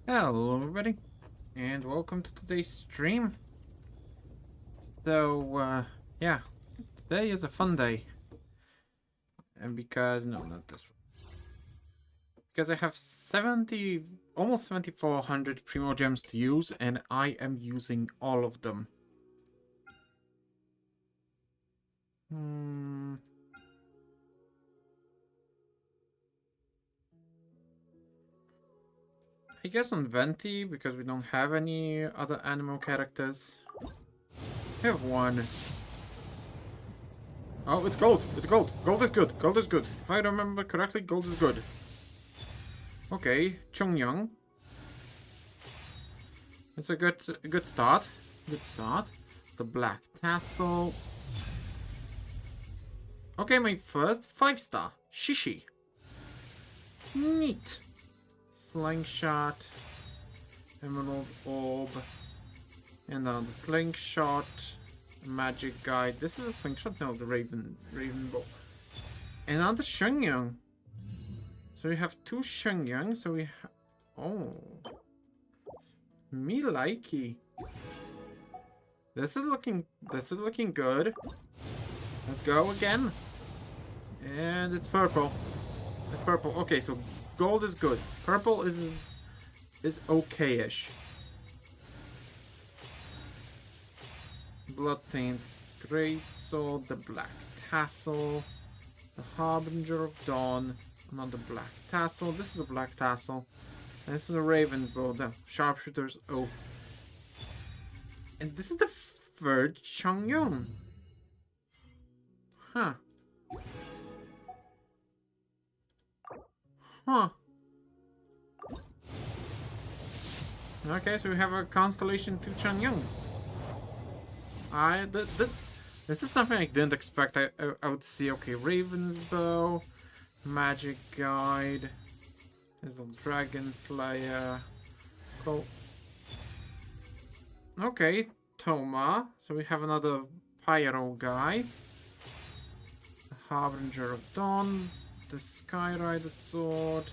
Hello everybody, and welcome to today's stream. Yeah, today is a fun day. And no, not this one. Because I have 70, almost 7,400 Primo Gems to use, and I am using all of them. I guess on Venti, because we don't have any other animal characters. I have one. Oh, it's gold! It's gold! Gold is good! Gold is good! If I remember correctly, gold is good. Okay, Chongyang. It's a good start. Good start. The black tassel. Okay, my first 5-star. Shishi. Neat. Slingshot. Emerald orb. And now the slingshot. Magic guide. This is a slingshot? No, the raven bow. And now the Shengyang. So we have two Shengyang. So we have... Oh. Me likey. This is looking good. Let's go again. And it's purple. It's purple. Okay, so gold is good. Purple is okay-ish. Bloodtaint, great sword, the black tassel, the harbinger of dawn, another black tassel. This is a black tassel. And this is a raven's bow, the sharpshooter's oath. And this is the third Changyong. Huh. Huh. Okay, so we have a Constellation 2 Changyong. This is something I didn't expect I would see. Okay, Raven's Bow, Magic Guide, there's a Dragon Slayer. Cool. Okay, Toma. So we have another Pyro guy. The Harbinger of Dawn, the Skyrider Sword,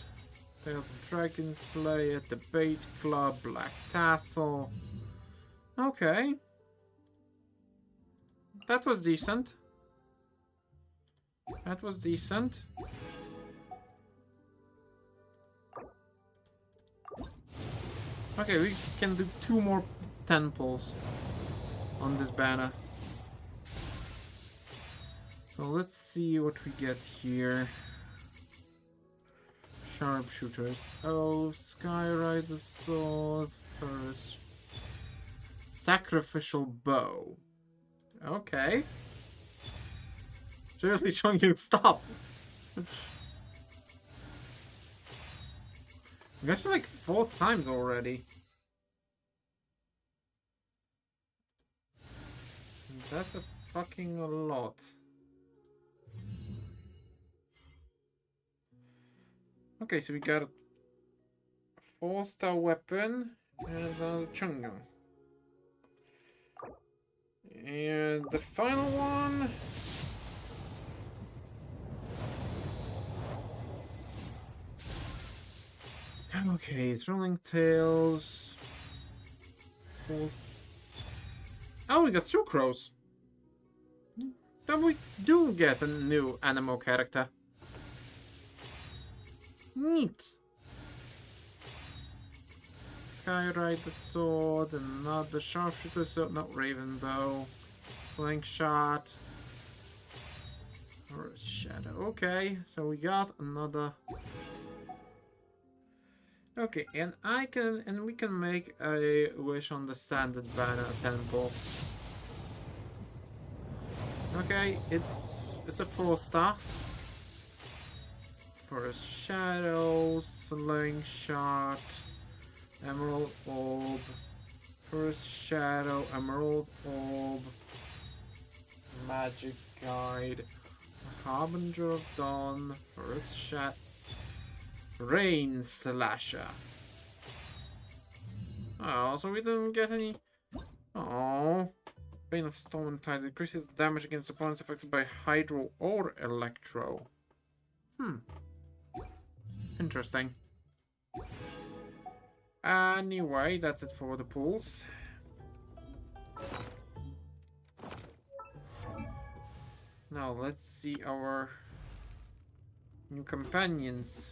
Tales of Dragon Slayer, the Bait Club, Black Tassel. Okay. That was decent. That was decent. Okay, we can do 2 more temples on this banner. So let's see what we get here. Sharpshooters. Oh, Skyrider Sword first. Sacrificial Bow. Okay. Seriously, Chongyun, stop! I got you like 4 times already. That's a fucking lot. Okay, so we got a 4-star weapon and another Chongyun. And the final one... Okay, it's Rolling Tails. Oh, we got Sucrose. Then we do get a new animal character. Neat. Skyrider Sword, another Sharpshooter Sword, not Raven Bow. Slingshot. Or a Shadow. Okay, so we got another. Okay, and we can make a wish on the standard banner temple. Okay, it's a 4-star. Forest Shadow, Slingshot, Emerald Orb, Forest Shadow, Emerald Orb, Magic Guide, Harbinger of Dawn, Forest Shadow, Rain Slasher. Oh, so we didn't get any. Oh, Bane of Storm and Tide increases damage against opponents affected by Hydro or Electro. Interesting. Anyway, that's it for the pools. Now let's see our new companions.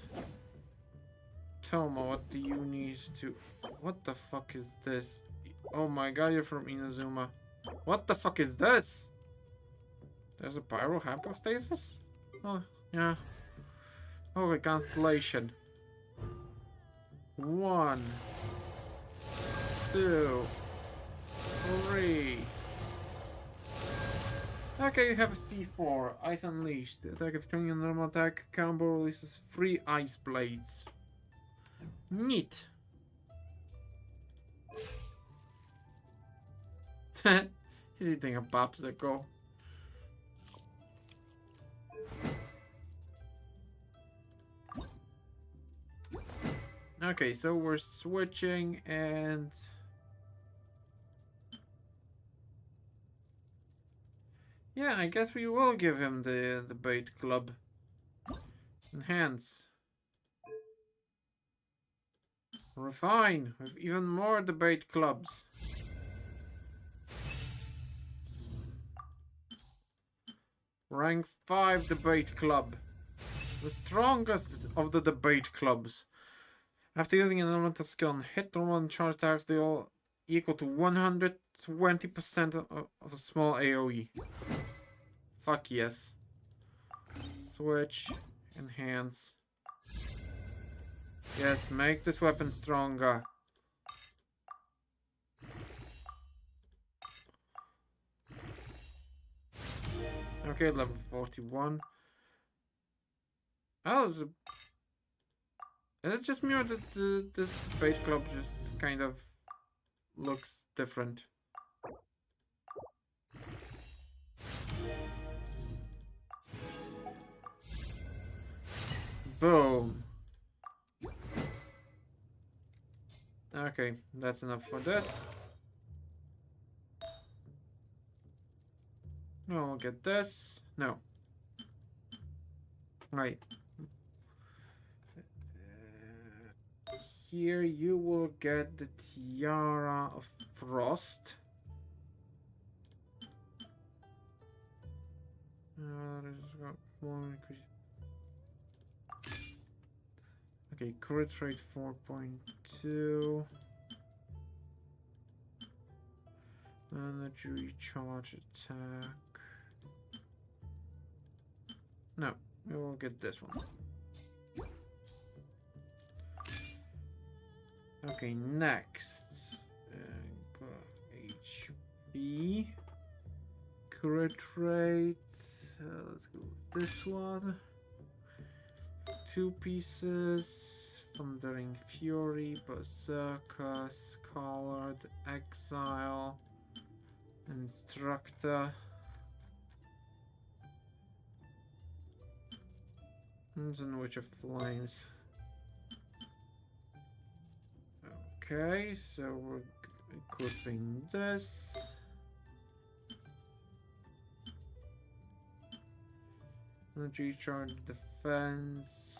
Toma, what do you need to... What the fuck is this? Oh my god, you're from Inazuma. What the fuck is this? There's a pyro hypostasis? Oh, yeah. Oh, a constellation. 1, 2, 3. Okay, you have a C4. Ice Unleashed. The attack of turning a normal attack combo releases 3 ice blades. Neat. He's eating a popsicle. Okay, so we're switching and... Yeah, I guess we will give him the bait club. Enhance. Refine with even more debate clubs. Rank 5 debate club. The strongest of the debate clubs. After using an elemental skill on hit normal and charge attacks, they all equal to 120% of a small AoE. Fuck yes. Switch. Enhance. Yes, make this weapon stronger. Okay, level 41. Oh, is it just me or that this bait club just kind of looks different? Boom. Okay, that's enough for this. No, we'll get this. No. Right. Here you will get the Tiara of Frost. Okay, crit rate 4.2. Energy recharge attack. No, we will get this one. Okay, next. HP. Crit rate. Let's go with this one. 2 pieces. Thundering Fury, Berserker, Scholard, Exile, Instructor. And Witch of Flames. Okay, so we're equipping this. Energy charge defense.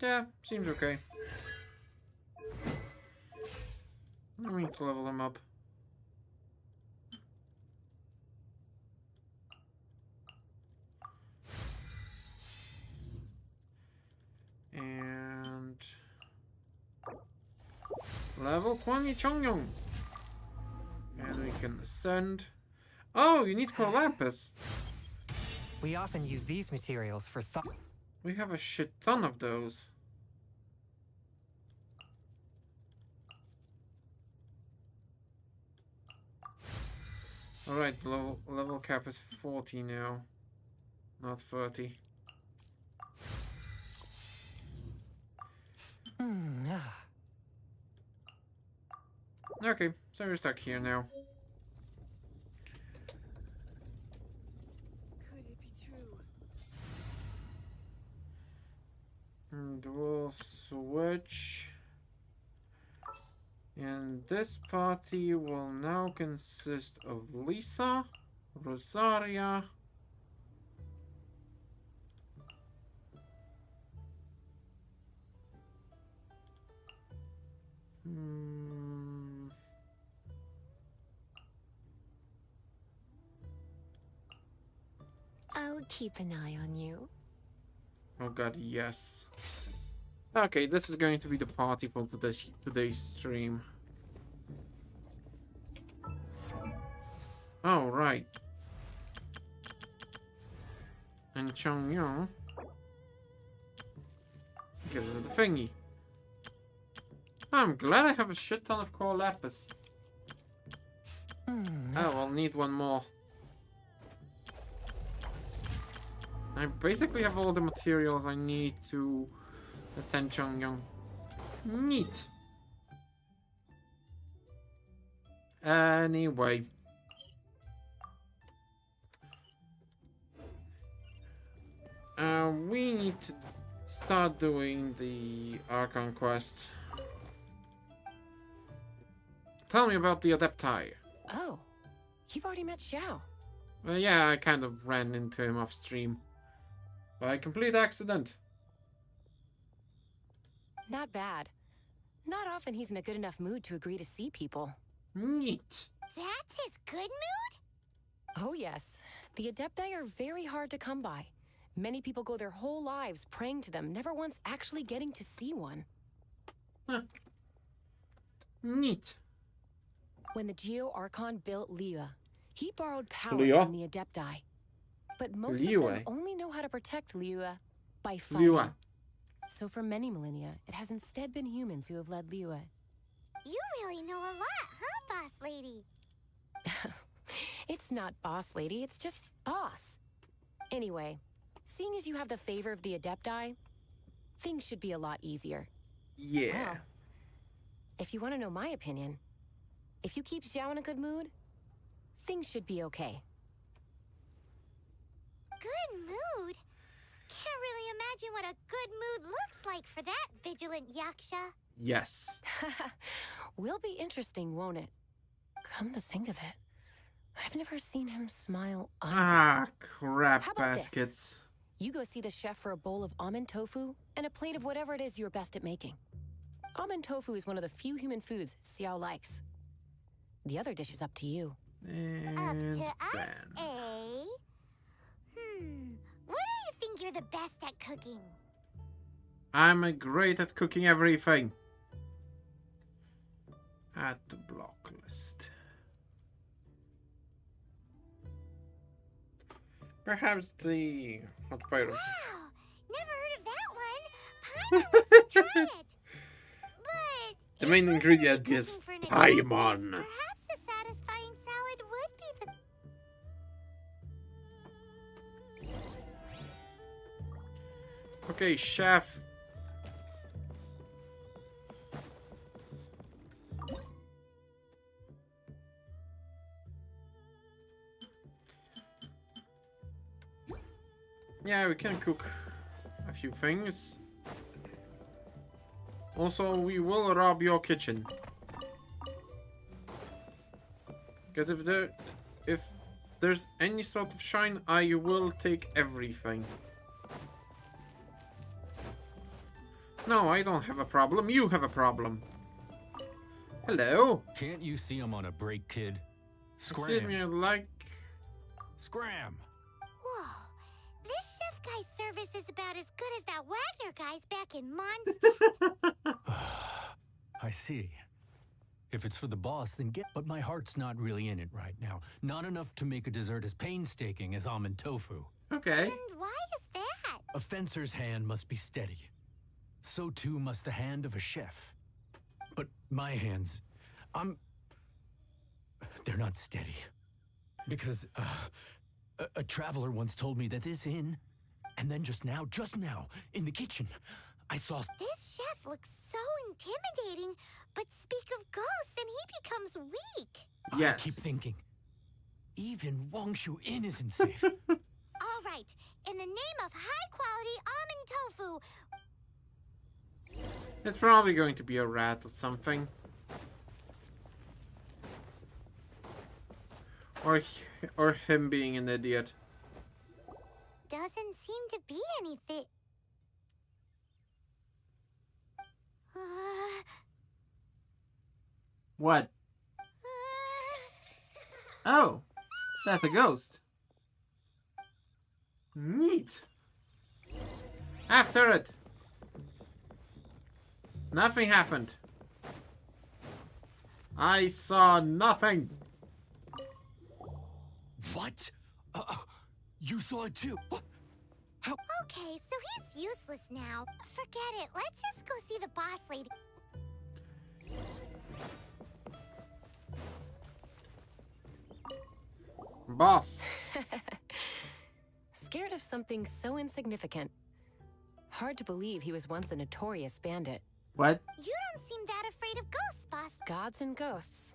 Yeah, seems okay. I need to level him up. And level 20 Chongyong. And we can ascend. Oh, you need Lapis. We often use these materials for We have a shit ton of those. Alright, level cap is 40 now, not 30. Okay, so we're stuck here now. Could it be And we'll switch. And this party will now consist of Lisa, Rosaria, I'll keep an eye on you. oh god, yes. Okay, this is going to be the party for today's stream. Oh, right. And Chongyong gives her the thingy. I'm glad I have a shit ton of core lapis. Oh, I'll need one more. I basically have all the materials I need to ascend Chongyong. Neat. Anyway. We need to start doing the Archon Quest. Tell me about the Adepti. Oh, you've already met Xiao. Yeah, I kind of ran into him off stream. By complete accident. Not bad. Not often he's in a good enough mood to agree to see people. Neat. That's his good mood? Oh yes, the Adepti are very hard to come by. Many people go their whole lives praying to them, never once actually getting to see one. Huh. Neat. When the Geo Archon built Liyue, he borrowed power Liyue? from the Adepti. But most Liyue? of them only know how to protect Liyue by fighting. Liyue. So for many millennia, it has instead been humans who have led Liyue. You really know a lot, huh, boss lady? It's not boss lady, it's just boss. Anyway, seeing as you have the favor of the Adepti, things should be a lot easier. Yeah. Well, if you want to know my opinion, if you keep Xiao in a good mood, things should be okay. Good mood? Can't really imagine what a good mood looks like for that vigilant Yaksha. Yes. Will be interesting, won't it? Come to think of it, I've never seen him smile either. Ah, crap How about this? baskets. You go see the chef for a bowl of almond tofu and a plate of whatever it is you're best at making. Almond tofu is one of the few human foods Xiao likes. The other dish is up to you. Up And to us, then. eh? What do you think you're the best at cooking? I'm great at cooking everything. Add the block list. Perhaps the hot potatoes. Wow, never heard of that one. Paimon wants to try it. But The if main we're ingredient really is cooking for an event like Paimon. this, perhaps a satisfying salad would be the... Okay, chef. Yeah, we can cook a few things. Also, we will rob your kitchen. Because if there's any sort of shine, I will take everything. No, I don't have a problem. You have a problem. Hello? Can't you see I'm on a break, kid? Excuse me, Scram! I'd like... Scram! Whoa, this chef guy's service is about as good as that Wagner guy's back in Mondstadt. I see. If it's for the boss, then get. But my heart's not really in it right now. Not enough to make a dessert as painstaking as almond tofu. Okay. And why is that? A fencer's hand must be steady. So too must the hand of a chef. But my hands, they're not steady. Because a traveler once told me that this inn, and then just now, in the kitchen, I saw... This chef looks so intimidating, but speak of ghosts and he becomes weak. Yes. I keep thinking, even Wangshu Inn isn't safe. All right, in the name of high-quality almond tofu, It's probably going to be a rat or something. Or him being an idiot. Doesn't seem to be anything. What? Oh, that's a ghost. Neat. After it. Nothing happened. I saw nothing. What? You saw it too? What? How? Okay, so he's useless now. Forget it. Let's just go see the boss lady. Boss. Scared of something so insignificant. Hard to believe he was once a notorious bandit. What? You don't seem that afraid of ghosts, boss. Gods and ghosts.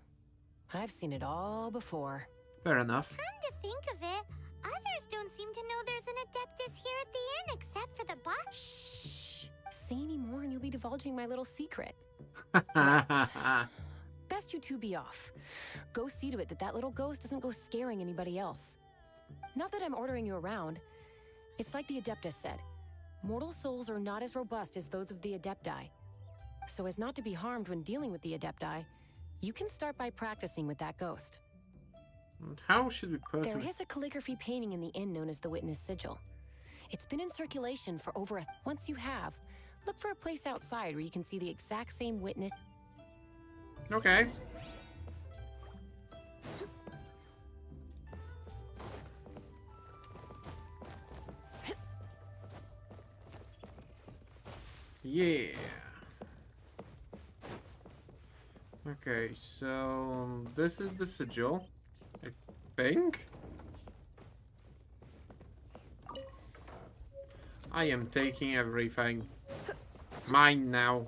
I've seen it all before. Fair enough. Come to think of it, others don't seem to know there's an Adeptus here at the inn except for the boss. Shh. Say any more and you'll be divulging my little secret. Best you two be off. Go see to it that that little ghost doesn't go scaring anybody else. Not that I'm ordering you around. It's like the Adeptus said. Mortal souls are not as robust as those of the Adepti. So as not to be harmed when dealing with the Adepti, you can start by practicing with that ghost. How should we There personally... is a calligraphy painting in the inn known as the Witness Sigil. It's been in circulation for over a... Once you have, look for a place outside where you can see the exact same witness... Okay. Yeah. Okay, so this is the sigil, I think. I am taking everything. Mine now.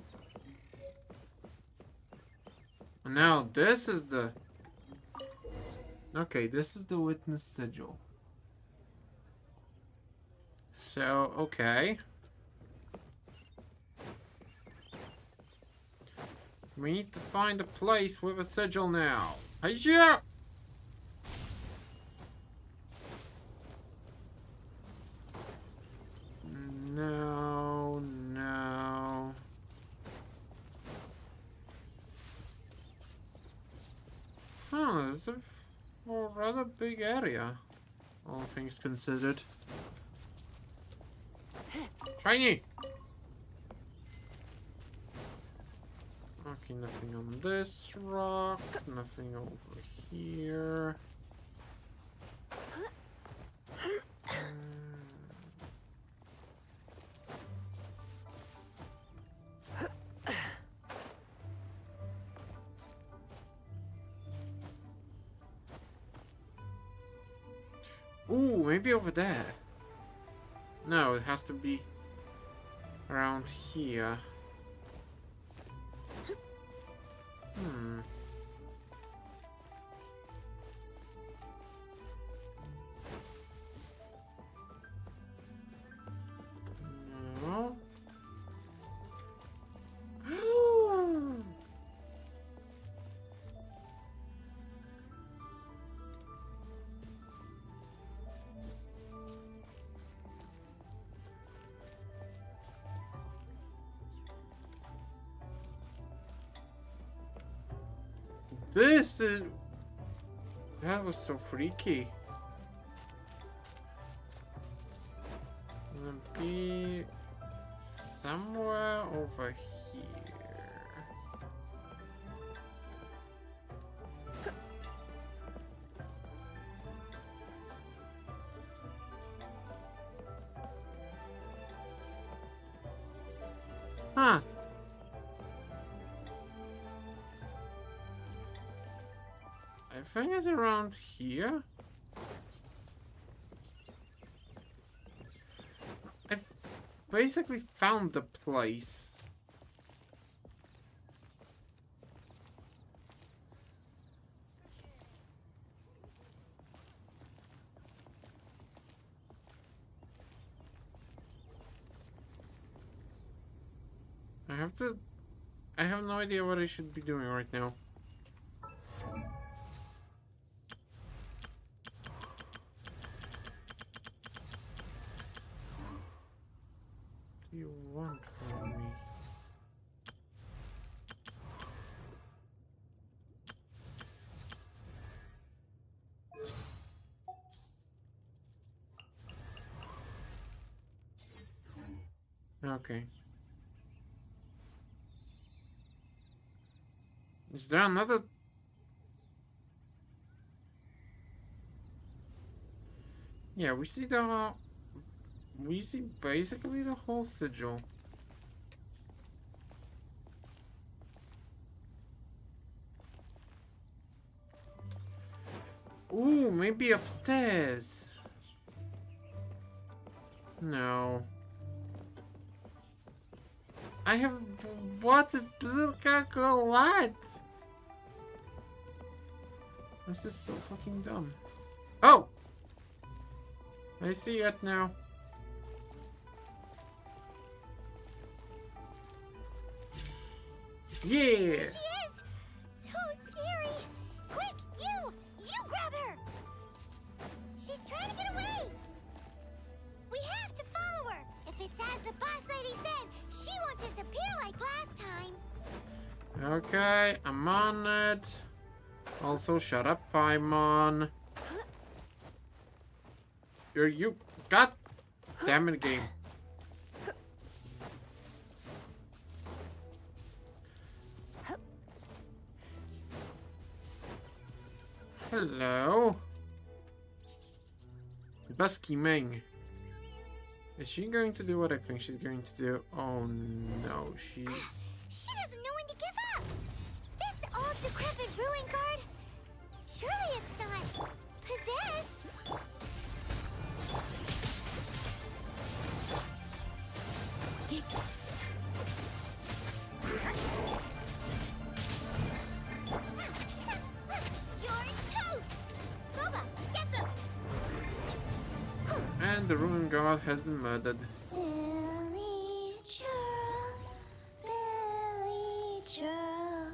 Now this is the... Okay, this is the witness sigil. So, okay. We need to find a place with a sigil now. Hiya! No, no. Huh, it's a rather big area, all things considered. Shiny! Okay, nothing on this rock, nothing over here. Ooh, maybe over there. No, it has to be around here. Hmm. No. This is... That was so freaky. Gonna be somewhere over here. Huh. I think it's around here. I've basically found the place. I I have no idea what I should be doing right now. What do you want from me? Okay. Is there another? Yeah, we see basically the whole sigil. Ooh, maybe upstairs. No. I have what? A lot. This is so fucking dumb. Oh! I see it now. Yeah! There she is! So scary! Quick, you grab her! She's trying to get away! We have to follow her! If it's as the boss lady said, she won't disappear like last time. Okay, I'm on it. Also, shut up, Paimon. You. God damn it, game. Hello. Busky Meng. Is she going to do what I think she's going to do? Oh no, She doesn't know when to give up! This old decrepit ruin guard? Surely it's not possessed? You're toast! Boba, get them! And the ruin god has been murdered. Silly churl, Billy churl.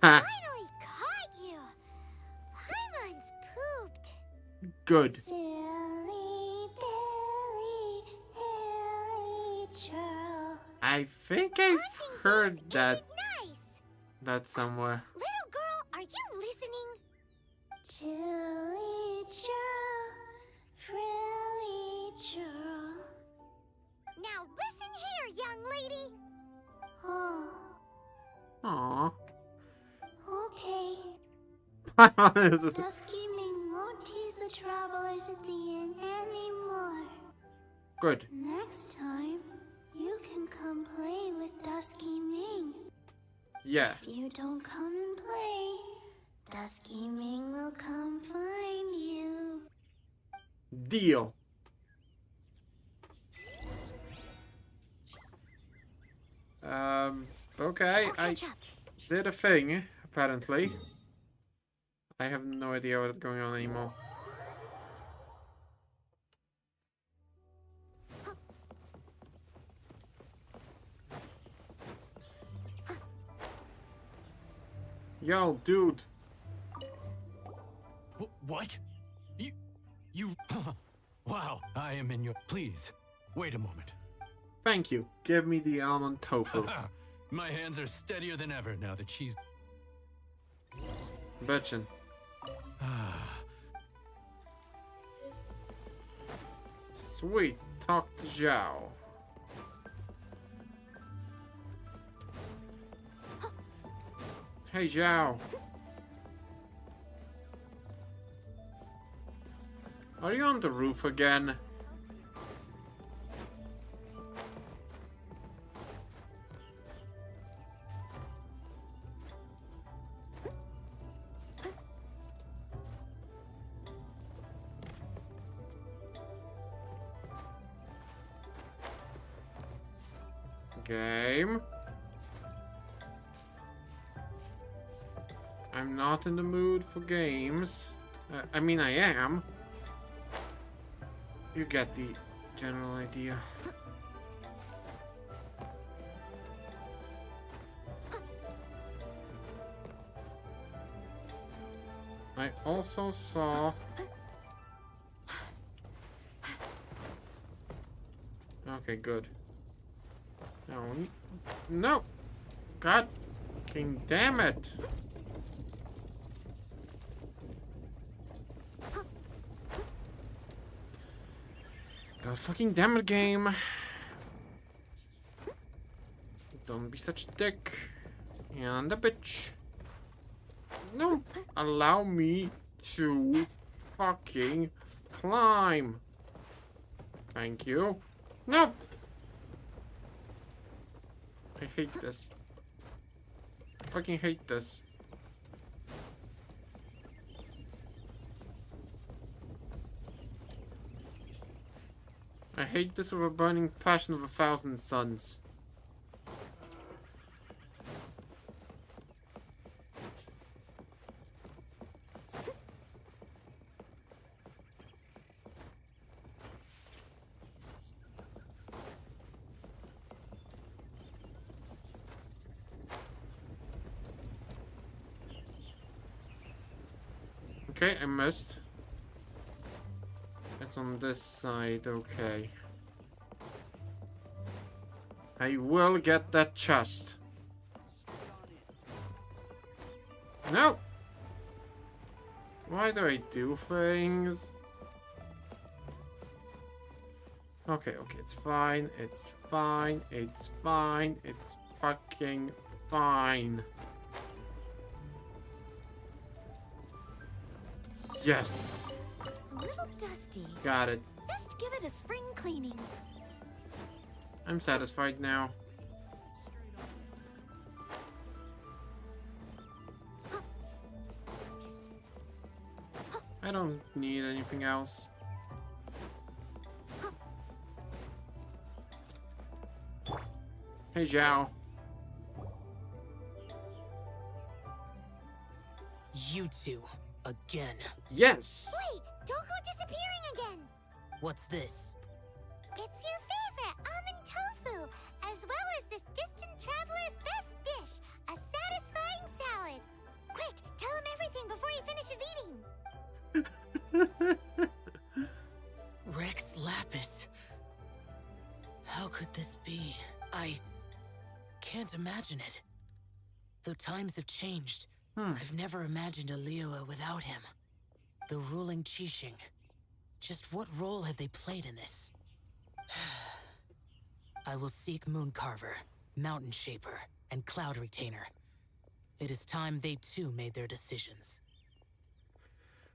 Ha! Finally caught you! Paimon's pooped. Good. Silly Billy, Billy churl. I think I've Haunting heard things that isn't nice. somewhere. Little girl, are you listening? Chilly churl, frilly churl. Now listen here, young lady. Oh, Aww. okay. Paimon is Dusky Ming won't tease the travelers at the inn anymore. good. Next time, you can come play with Dusky Ming. Yeah. If you don't come and play, Dusky Ming will come find you. Deal. Okay, I'll I catch up. did a thing, apparently. I have no idea what is going on anymore. Yo, dude. What? You... Wow, I am in your... Please, wait a moment. Thank you. Give me the almond tofu. My hands are steadier than ever now that she's... Bitchin'. Sweet. Talk to Zhao. Hey, Zhao. Are you on the roof again? Game. I'm not in the mood for games. I mean, I am. You get the general idea. I also saw... Okay, good. No. No! God fucking damn it! God fucking damn it, game! Don't be such a dick. And a bitch. No! Allow me to fucking climb. Thank you. No! I hate this. I fucking hate this. I hate this with a burning passion of 1,000 suns. Okay, I missed. It's on this side, okay. I will get that chest. No! Why do I do things? Okay, it's fine, it's fine, it's fine, it's fucking fine. Yes. A little dusty. Got it. Best give it a spring cleaning. I'm satisfied now. I don't need anything else. Hey, Zhao. You two, again. Yes! Wait, don't go disappearing again. What's this? It's your favorite almond tofu, as well as this distant traveler's best dish, a satisfying salad. Quick, tell him everything before he finishes eating. Rex Lapis. How could this be? I can't imagine it. Though times have changed, I've never imagined a Liyue without him. The ruling Qixing. Just what role have they played in this? I will seek Mooncarver, Mountain Shaper, and Cloud Retainer. It is time they too made their decisions.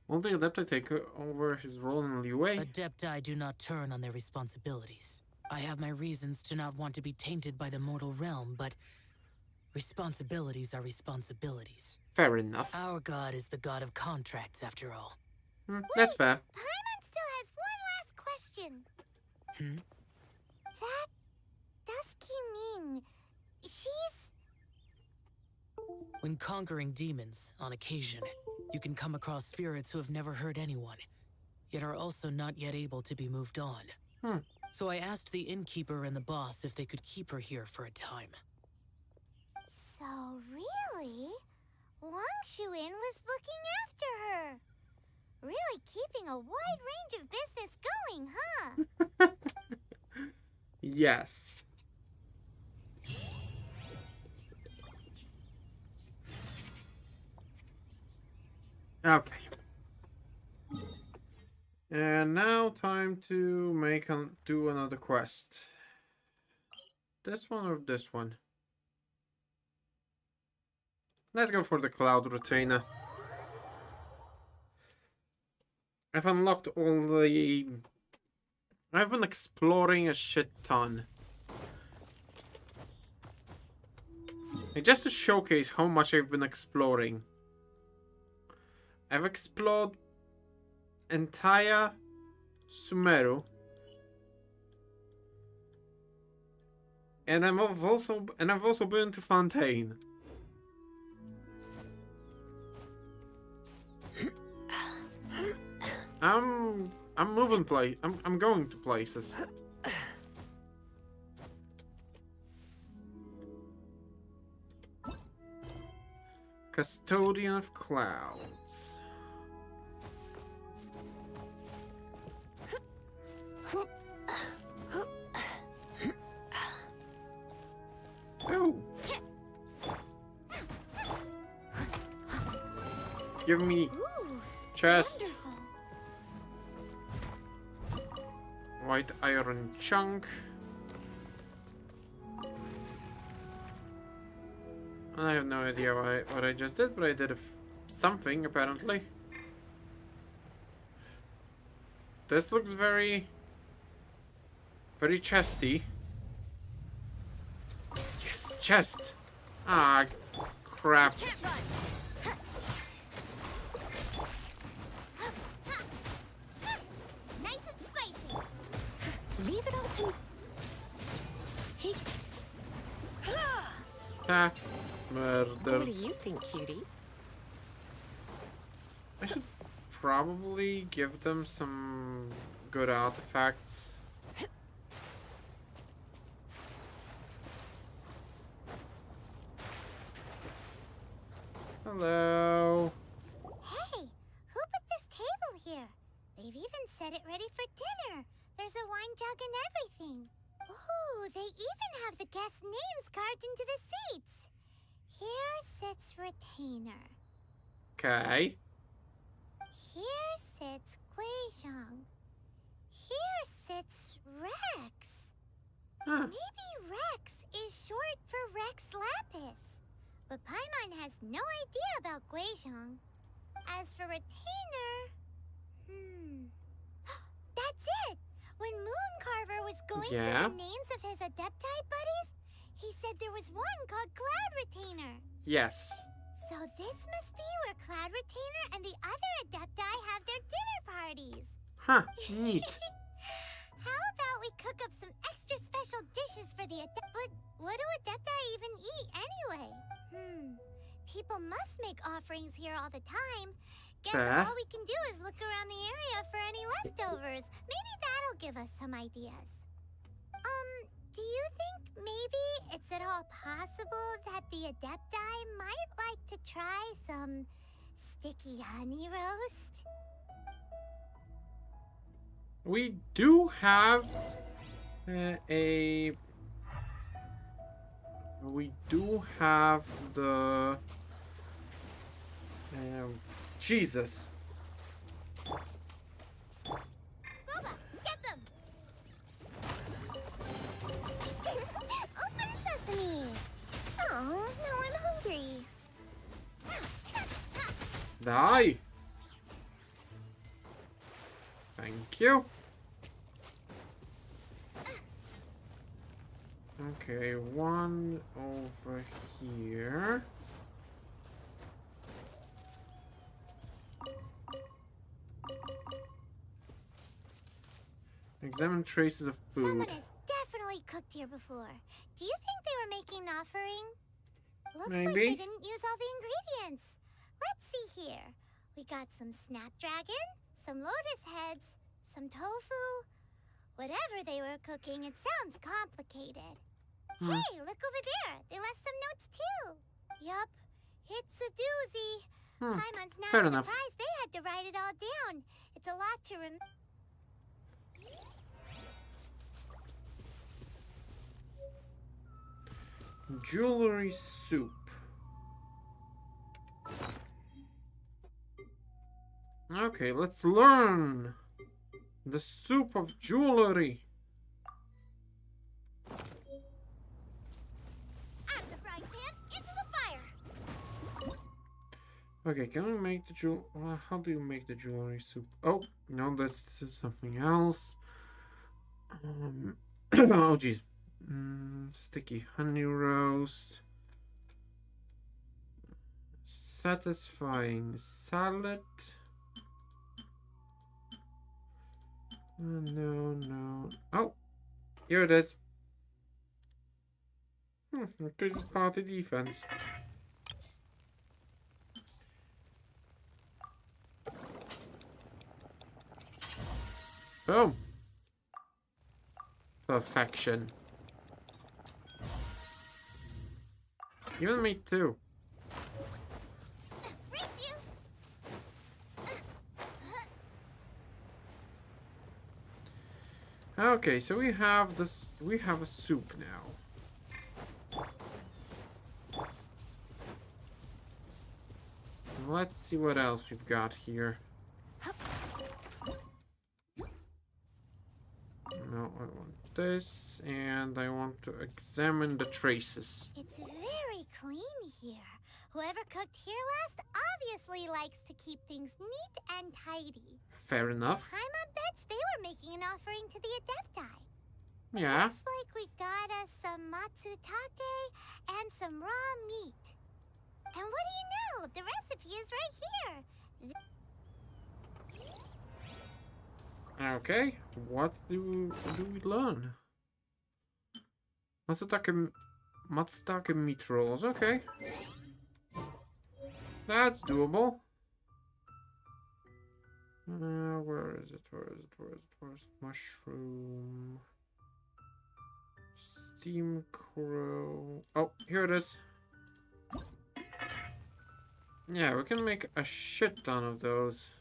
Won't the Adepti take over his role in Liyue? Adepti do not turn on their responsibilities. I have my reasons to not want to be tainted by the mortal realm, but responsibilities are responsibilities. Fair enough. Our god is the god of contracts, after all. That's fair. Paimon still has one last question. That Dusky Ming, she's... When conquering demons, on occasion, you can come across spirits who have never hurt anyone, yet are also not yet able to be moved on. So I asked the innkeeper and the boss if they could keep her here for a time. So really, Wang Shuin was looking after her. Really keeping a wide range of business going, huh? Yes. Okay. And now time to do another quest. This one or this one? Let's go for the Cloud Retainer. I've unlocked all the... I've been exploring a shit ton. And just to showcase how much I've been exploring. I've explored entire Sumeru. And I've also been to Fontaine. I'm moving I'm going to places. Custodian of Clouds. Oh. Give me Ooh, chest. wonderful. White iron chunk. I have no idea what I just did, but I did something apparently. This looks very chesty. Yes, chest. Ah, crap. Can't run. Nice and spicy. Leave it all to me. Hey, Ah, what murder. do you think, cutie? I should probably give them some good artifacts. Hello. Hey, who put this table here? They've even set it ready for dinner. There's a wine jug and everything. Ooh, they even have the guest names carved into the seats. Here sits Retainer. Okay. Here sits Guizhong. Here sits Rex. Huh. Maybe Rex is short for Rex Lapis. But Paimon has no idea about Guizhong. As for Retainer... That's it! When Mooncarver was going Yeah? through the names of his Adepti buddies, he said there was one called Cloud Retainer. Yes. So this must be where Cloud Retainer and the other Adepti have their dinner parties. Huh. Neat. How about we cook up some extra special dishes for the But what do Adepti even eat anyway? People must make offerings here all the time. Guess Fair. all we can do is look around the area for any leftovers. Maybe that'll give us some ideas. Do you think maybe it's at all possible that the Adepti might like to try some sticky honey roast? We do have we do have the Jesus. Boba, get them! Open sesame! Oh, now I'm hungry. Die. Thank you. Okay, one over here. Examine traces of food. Someone has definitely cooked here before. Do you think they were making an offering? Looks like Maybe. they didn't use all the ingredients. Let's see here. We got some snapdragon, some lotus heads, some tofu. Whatever they were cooking, it sounds complicated. Hey, look over there. They left some notes too. Yup, it's a doozy. Paimon's now fair enough. surprised they had to write it all down. It's a lot to remember. Jewelry soup. Okay, let's learn the soup of jewelry. Out of the frying pan, into the fire. Okay, can we make the jewel? How do you make the jewelry soup? Oh no, this is something else. Oh geez. Sticky honey roast. Satisfying salad. No. Oh, here it is. Increases party defense. Boom. Perfection. Even me too. Race you! Okay, so we have this. We have a soup now. Let's see what else we've got here. No, I want this, and I want to examine the traces. It's very clean here. Whoever cooked here last obviously likes to keep things neat and tidy. Fair enough. Paimon bets they were making an offering to the Adepti. Yeah. Looks like we got us some matsutake and some raw meat. And what do you know? The recipe is right here. Okay, what do we learn? Matsutake meat rolls. Okay, that's doable. Where is it? Where's mushroom? Steam crow. Oh, here it is. Yeah, we can make a shit ton of those.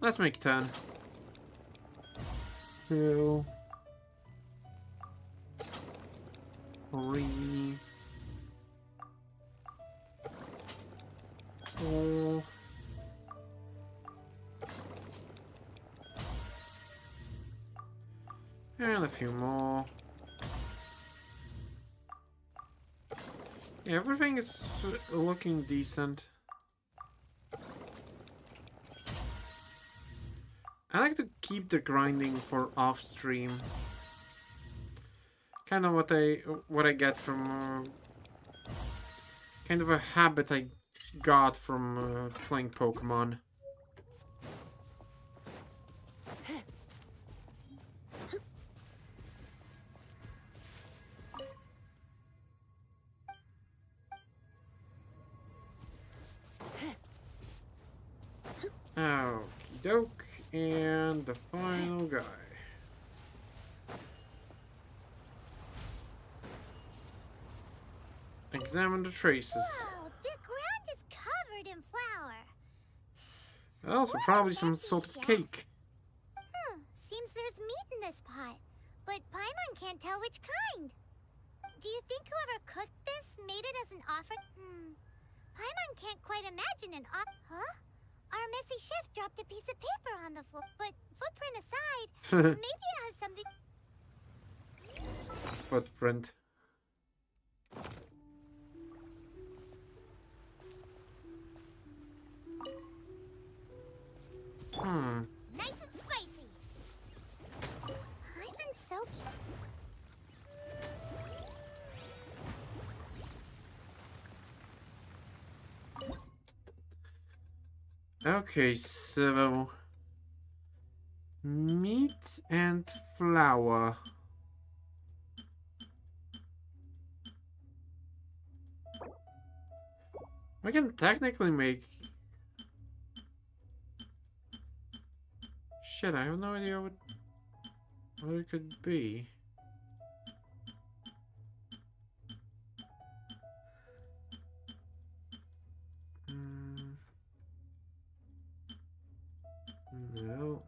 Let's make 10. 2, 3, 4. And a few more. Yeah, everything is looking decent. I like to keep the grinding for off stream. Kind of what I get from kind of a habit I got from playing Pokemon. Okie doke, and the final guy. Examine the traces. Whoa, the ground is covered in flour. Also, What a probably some messy sort of chef. cake. Seems there's meat in this pot, but Paimon can't tell which kind. Do you think whoever cooked this made it as an offer? Paimon can't quite imagine an Huh? Our messy chef dropped a piece of paper on the floor, but footprint aside, maybe it has something. Footprint. Nice and spicy. Paimon's so cute. Okay, so meat and flour. We can technically make... Shit, I have no idea what it could be. No.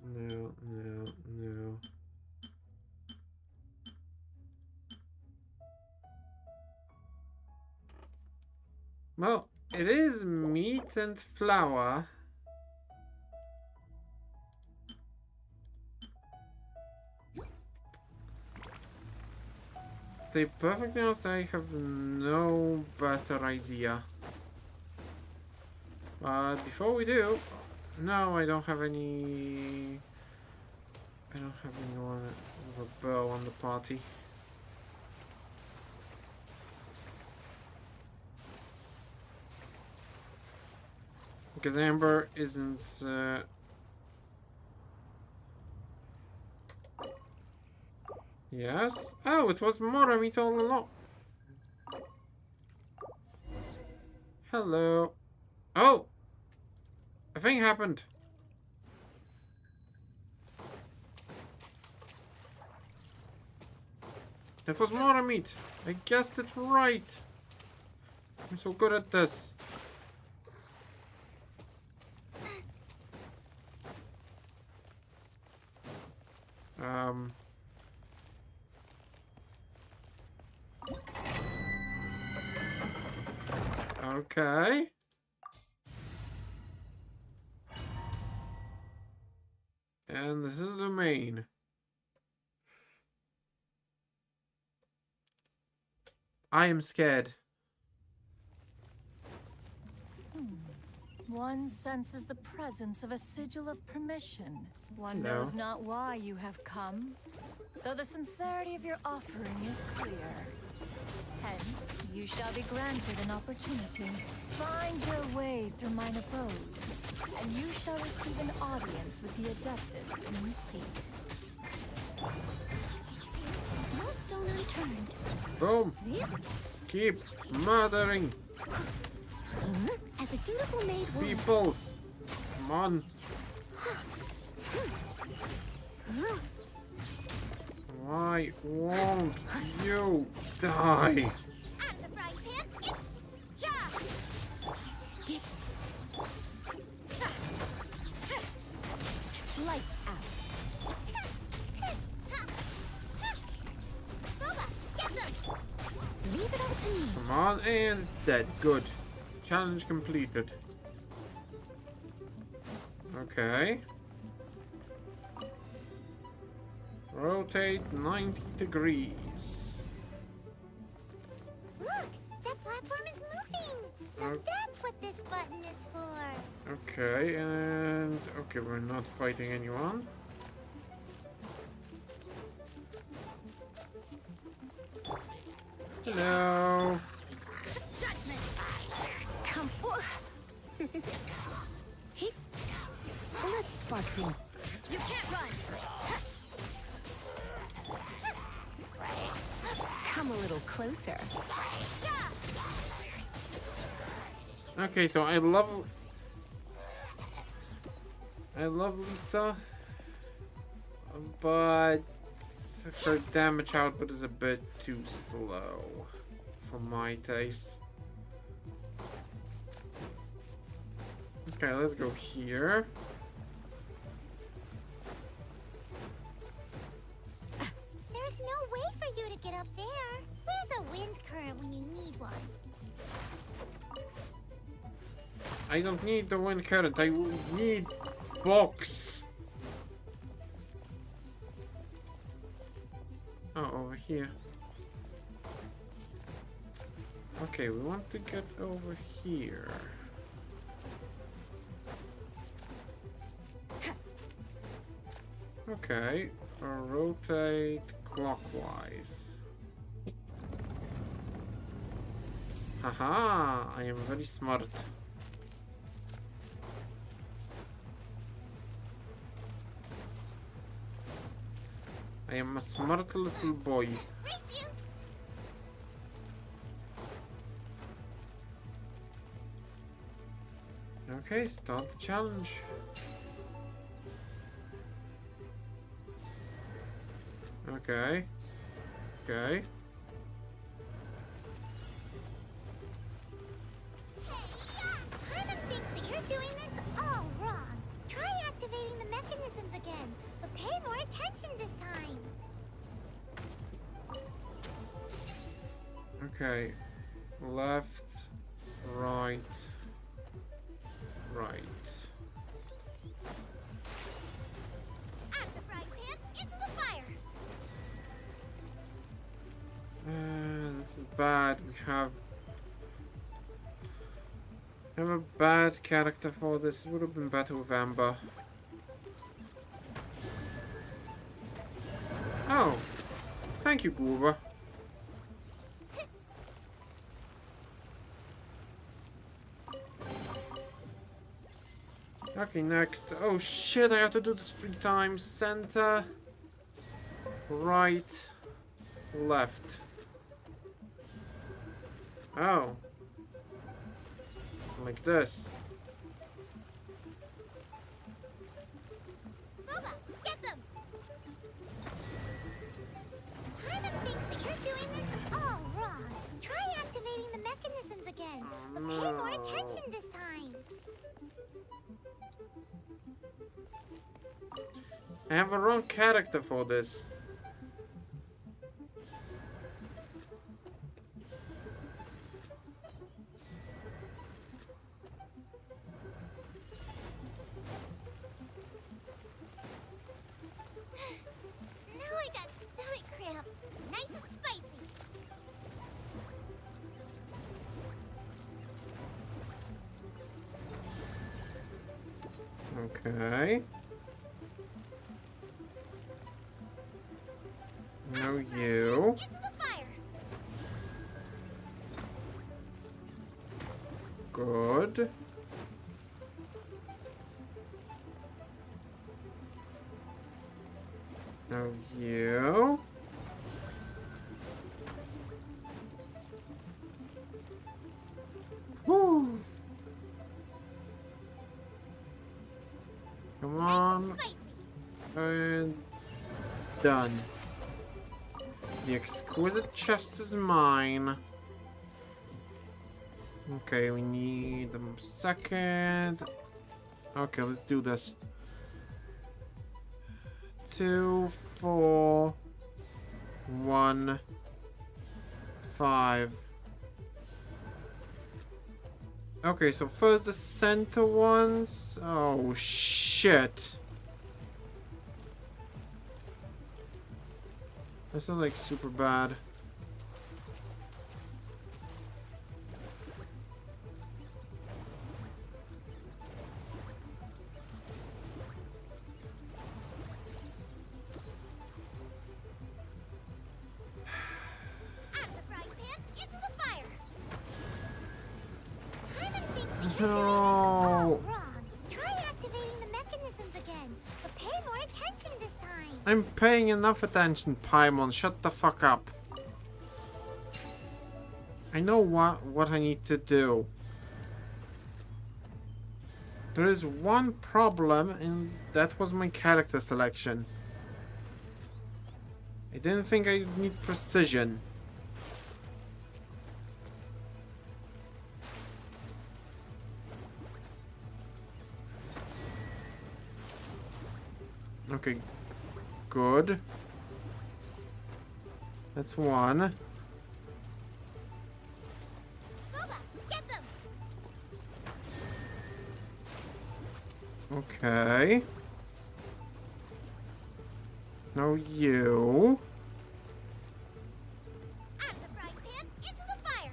Well, it is meat and flour. To be perfectly honest, I have no better idea. But before we do, no, I don't have any. I don't have anyone with a bow on the party. Because Amber isn't. Yes. Oh, it was Moramit all along. Hello. Oh, A thing happened. That was more meat. I guessed it right. I'm so good at this. Okay. And this is the main. I am scared. One senses the presence of a sigil of permission. One Hello. knows not why you have come, though the sincerity of your offering is clear. Hence, you shall be granted an opportunity. Find your way through mine abode, and you shall receive an audience with the Adeptus whom you seek. No stone unturned. Boom. Keep murdering As a dutiful maid would. peoples. Come on. Why won't you die? Out of the frying pan. It's yeah. Lights out. Boba, get them. Leave it all to me. Come on, and it's dead. Good. Challenge completed. Okay. Rotate 90 degrees. Look, that platform is moving. So Okay. that's what this button is for. Okay, and okay, we're not fighting anyone. Hello. Judgment. Come. He. Let's spark things. You can't run. Come a little closer. Okay, so I love Lisa, but her damage output is a bit too slow for my taste. Okay, let's go here. There's no way for you to get up there. Where's a wind current when you need one? I don't need the wind current, I need box. Oh, over here. Okay, we want to get over here. Okay, rotate clockwise. Haha, I am very smart. I am a smart little boy. Race you. Okay, start the challenge. Okay. Okay. Paimon thinks that you're doing this all wrong. Try activating the mechanisms again, but pay more attention this time. Okay. Left, right, right. Out of the frying pan, into the fire. This is bad. We have a bad character for this. It would have been better with Amber. Oh, thank you, Goober. Okay, next. Oh shit, I have to do this 3 times. Center, right, left. Oh. Like this. But pay more attention this time. I have a wrong character for this. Now I got stomach cramps. Nice and spicy. Okay. No, you. Into the fire. Good. No, you. Woo. Come Nice on. and spicy. And done. The exquisite chest is mine. Okay, we need a second. Okay, let's do this. 2, 4, 1, 5. Okay, so first the center ones. Oh shit. This is like super bad. Out of the frying pan, into the fire. Paimon thinks the activators No. all wrong. Try activating the mechanisms again, but pay more attention this time. I'm paying enough attention, Paimon. Shut the fuck up. I know what I need to do. There is one problem, and that was my character selection. I didn't think I need precision. Okay, good. That's one. Boba, get them. Okay. No, you. Out of the frying pan, into the fire.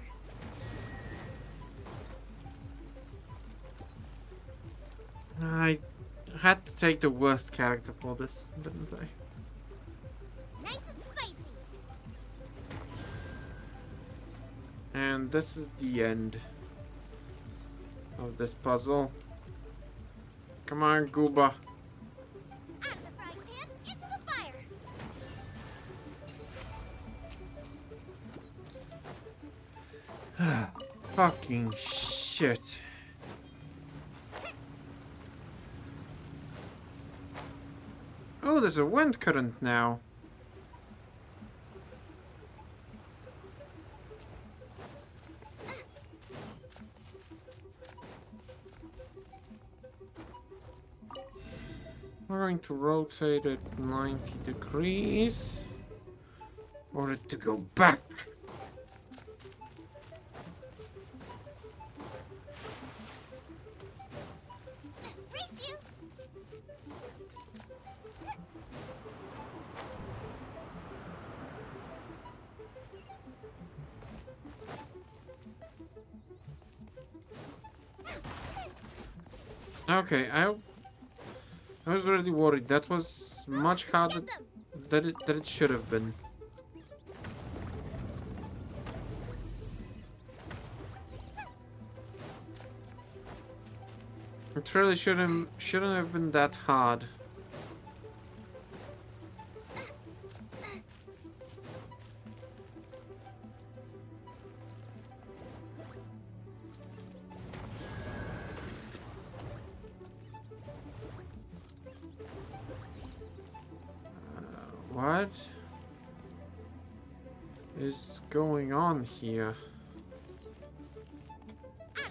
I had to take the worst character for this, didn't I? Nice and spicy. And this is the end of this puzzle. Come on, Gooba. Out of the frying pan, into the fire. Fucking shit. Oh, there's a wind current now. We're going to rotate it 90 degrees for it to go back. Race you. Okay, I was really worried. That was much harder than it should have been. It really shouldn't have been that hard. What is going on here? Out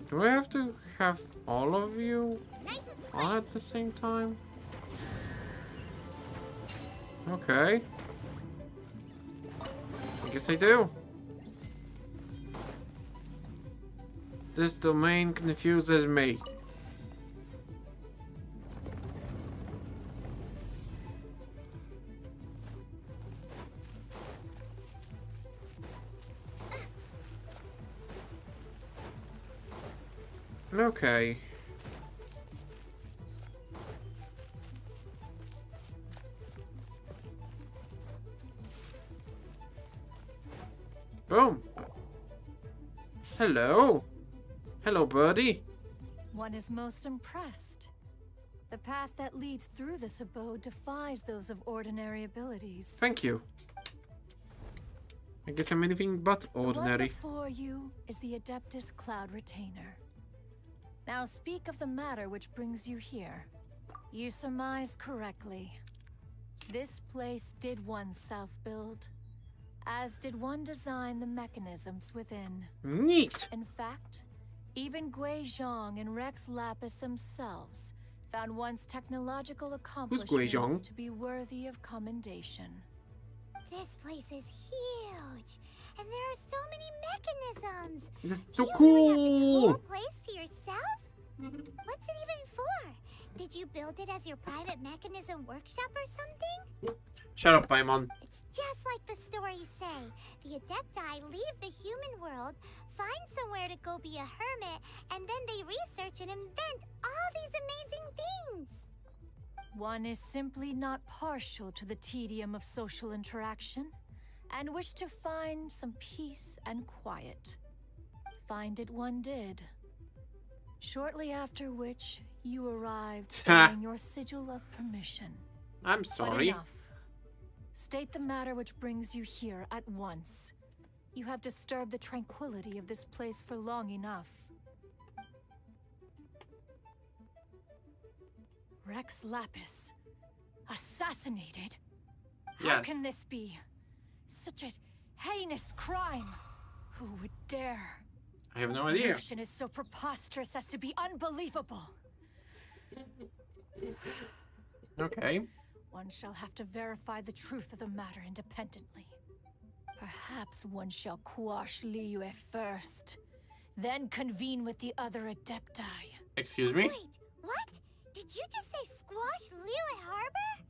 Do I have to have all of you Nice and on spicy. at the same time? Okay. I guess I do. This domain confuses me. Okay. Boom. Hello. Hello, birdie. One is most impressed. The path that leads through this abode defies those of ordinary abilities. Thank you. I guess I'm anything but The one ordinary. before you is the Adeptus Cloud Retainer. Now speak of the matter which brings you here. You surmise correctly. This place did one self-build, as did one design the mechanisms within. Neat. In fact, even Gui Zhong and Rex Lapis themselves found one's technological Gui accomplishments Zhong? to be worthy of commendation. This place is huge, and there are so many mechanisms. That's Do so you really have this cool. whole place to yourself? What's it even for? Did you build it as your private mechanism workshop or something? Shut up, Paimon. It's just like the stories say. The Adepti leave the human world, find somewhere to go be a hermit, and then they research and invent all these amazing things. One is simply not partial to the tedium of social interaction, and wished to find some peace and quiet. Find it one did. Shortly after which, you arrived bearing your sigil of permission. I'm But sorry. enough. State the matter which brings you here at once. You have disturbed the tranquility of this place for long enough. Rex Lapis. Assassinated? How Yes. can this be? Such a heinous crime. Who would dare? I have no The idea. notion is so preposterous as to be unbelievable. Okay. One shall have to verify the truth of the matter independently. Perhaps one shall quash Liyue first, then convene with the other Adepti. Excuse me? Wait, what? Did you just say squash Liyue Harbor?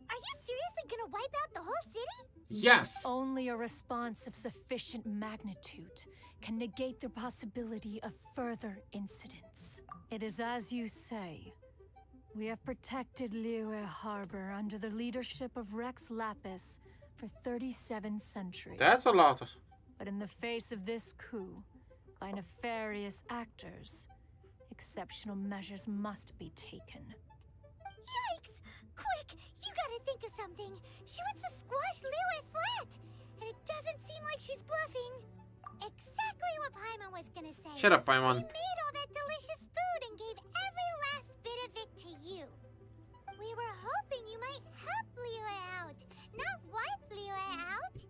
Are you seriously gonna wipe out the whole city? Yes. Only a response of sufficient magnitude can negate the possibility of further incidents. It is as you say. We have protected Liyue Harbor under the leadership of Rex Lapis for 37 centuries. That's a lot. But in the face of this coup, by nefarious actors, exceptional measures must be taken. Yikes! Quick, you gotta think of something. She wants to squash Liyue flat, and it doesn't seem like she's bluffing. Exactly what Paimon was gonna say. Shut up, We Paimon. made all that delicious food and gave every last bit of it to you. We were hoping you might help Liyue out, not wipe Liyue out.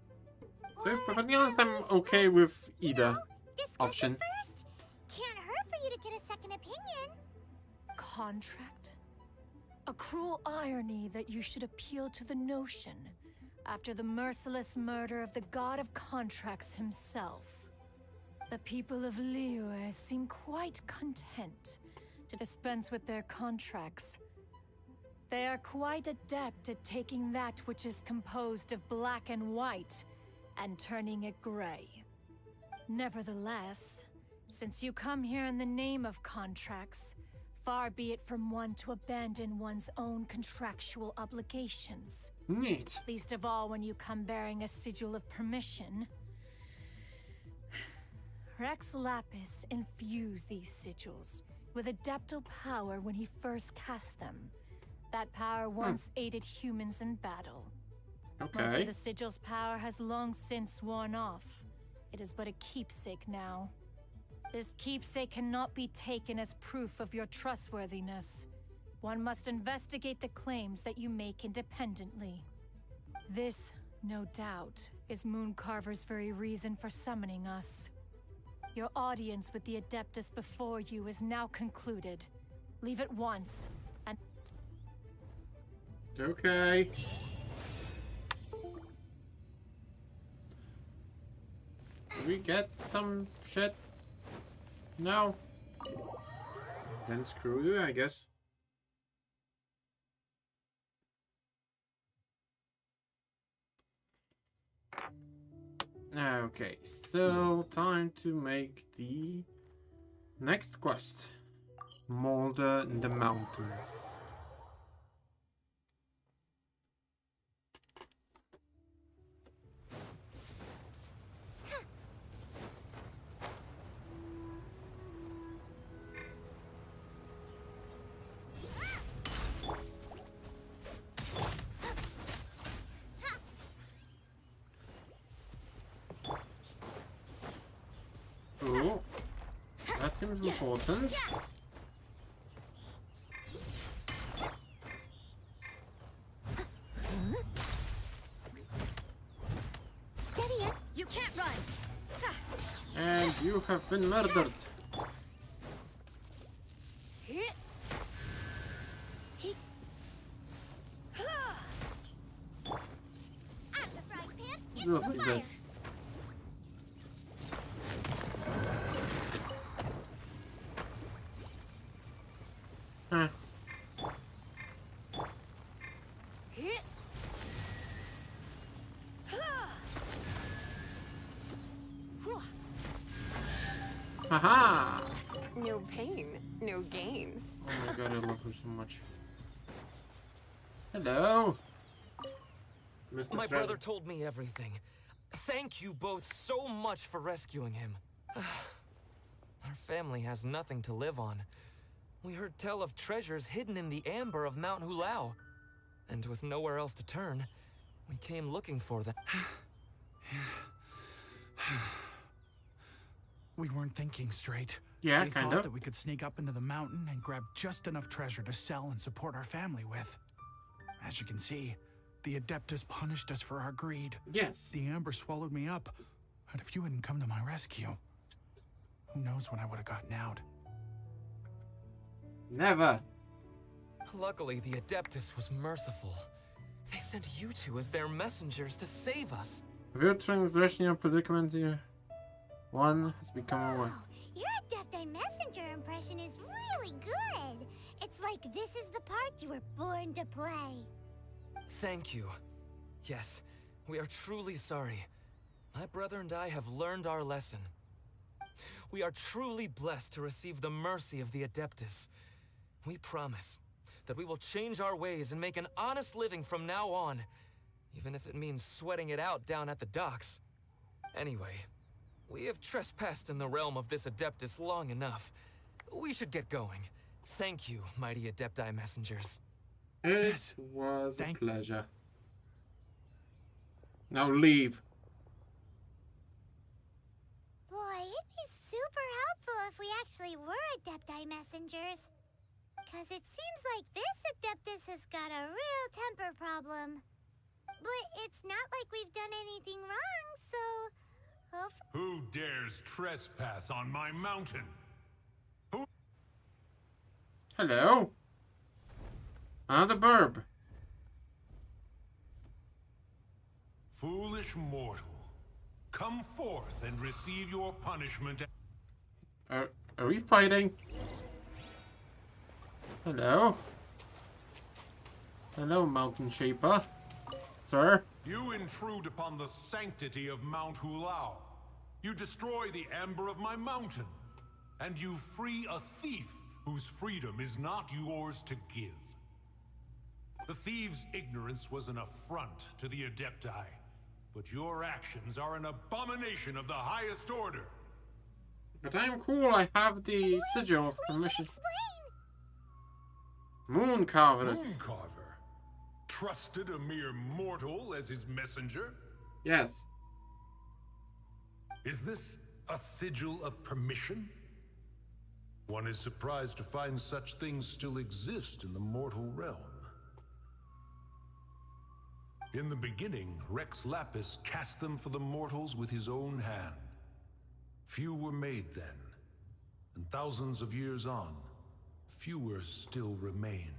So, Or perfectly honest, at I'm least okay let's, with you either know, discuss option. it first. Can't hurt for you to get a second opinion. Contract? A cruel irony that you should appeal to the notion after the merciless murder of the god of contracts himself. The people of Liyue seem quite content to dispense with their contracts. They are quite adept at taking that which is composed of black and white and turning it gray. Nevertheless, since you come here in the name of contracts, far be it from one to abandon one's own contractual obligations. Neat. Least of all when you come bearing a sigil of permission. Rex Lapis infused these sigils with adeptal power when he first cast them. That power once aided humans in battle. Most Okay. of the sigil's power has long since worn off. It is but a keepsake now. This keepsake cannot be taken as proof of your trustworthiness. One must investigate the claims that you make independently. This, no doubt, is Mooncarver's very reason for summoning us. Your audience with the Adeptus before you is now concluded. Leave at once, and Okay. Do we get some shit? No. Then screw you, I guess. Okay, so time to make the next quest. Molder in the mountains. Oh, that seems important. Steady it. You can't run. And you have been murdered. Out of the frying pan, into Do it the like fire. this. Huh. Haha! No pain, no gain. Oh my god, I love her so much. Hello, Mr. My Trevor. brother told me everything. Thank you both so much for rescuing him. Our family has nothing to live on. We heard tell of treasures hidden in the amber of Mount Hulao. And with nowhere else to turn, we came looking for them. We weren't thinking straight. Yeah, we kind thought of. that we could sneak up into the mountain and grab just enough treasure to sell and support our family with. As you can see, the Adeptus punished us for our greed. Yes. The amber swallowed me up, and if you hadn't come to my rescue, who knows when I would have gotten out. Never. Luckily, the Adeptus was merciful. They sent you two as their messengers to save us. Weird translation of predicament here. One has become aware. Wow, your Adepti Messenger impression is really good. It's like this is the part you were born to play. Thank you. Yes, we are truly sorry. My brother and I have learned our lesson. We are truly blessed to receive the mercy of the Adeptus. We promise that we will change our ways and make an honest living from now on, even if it means sweating it out down at the docks. Anyway, we have trespassed in the realm of this Adeptus long enough. We should get going. Thank you, mighty Adepti messengers. It was a Thank- pleasure. Now leave. Boy, it'd be super helpful if we actually were Adepti Messengers. Cause it seems like this Adeptus has got a real temper problem. But it's not like we've done anything wrong, so... Who dares trespass on my mountain? Hello. Another burb. Foolish mortal. Come forth and receive your punishment. Are we fighting? Hello. Hello, Mountain Shaper. Sir. You intrude upon the sanctity of Mount Hulao. You destroy the amber of my mountain. And you free a thief whose freedom is not yours to give. The thief's ignorance was an affront to the Adepti, but your actions are an abomination of the highest order. But I'm cool, I have the sigil of permission. Moon Carvers. Mooncarver trusted a mere mortal as his messenger? Yes. Is this a sigil of permission? One is surprised to find such things still exist in the mortal realm. In the beginning, Rex Lapis cast them for the mortals with his own hand. Few were made then, and thousands of years on, fewer still remain.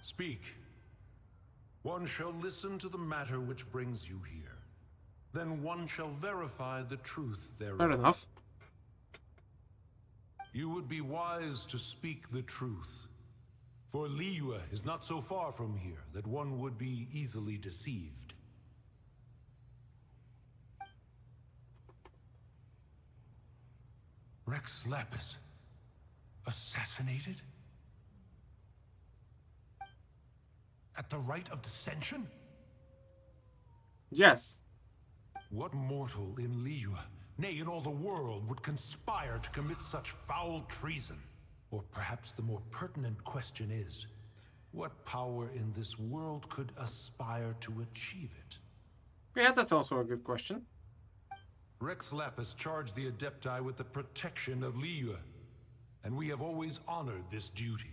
Speak. One shall listen to the matter which brings you here. Then one shall verify the truth thereof. Fair enough. You would be wise to speak the truth. For Liyue is not so far from here that one would be easily deceived. Rex Lapis assassinated? At the rite of dissension? Yes. What mortal in Liyue, nay, in all the world, would conspire to commit such foul treason? Or perhaps the more pertinent question is, what power in this world could aspire to achieve it? Yeah, that's also a good question. Rex Lapis charged the Adepti with the protection of Liyue, and we have always honored this duty.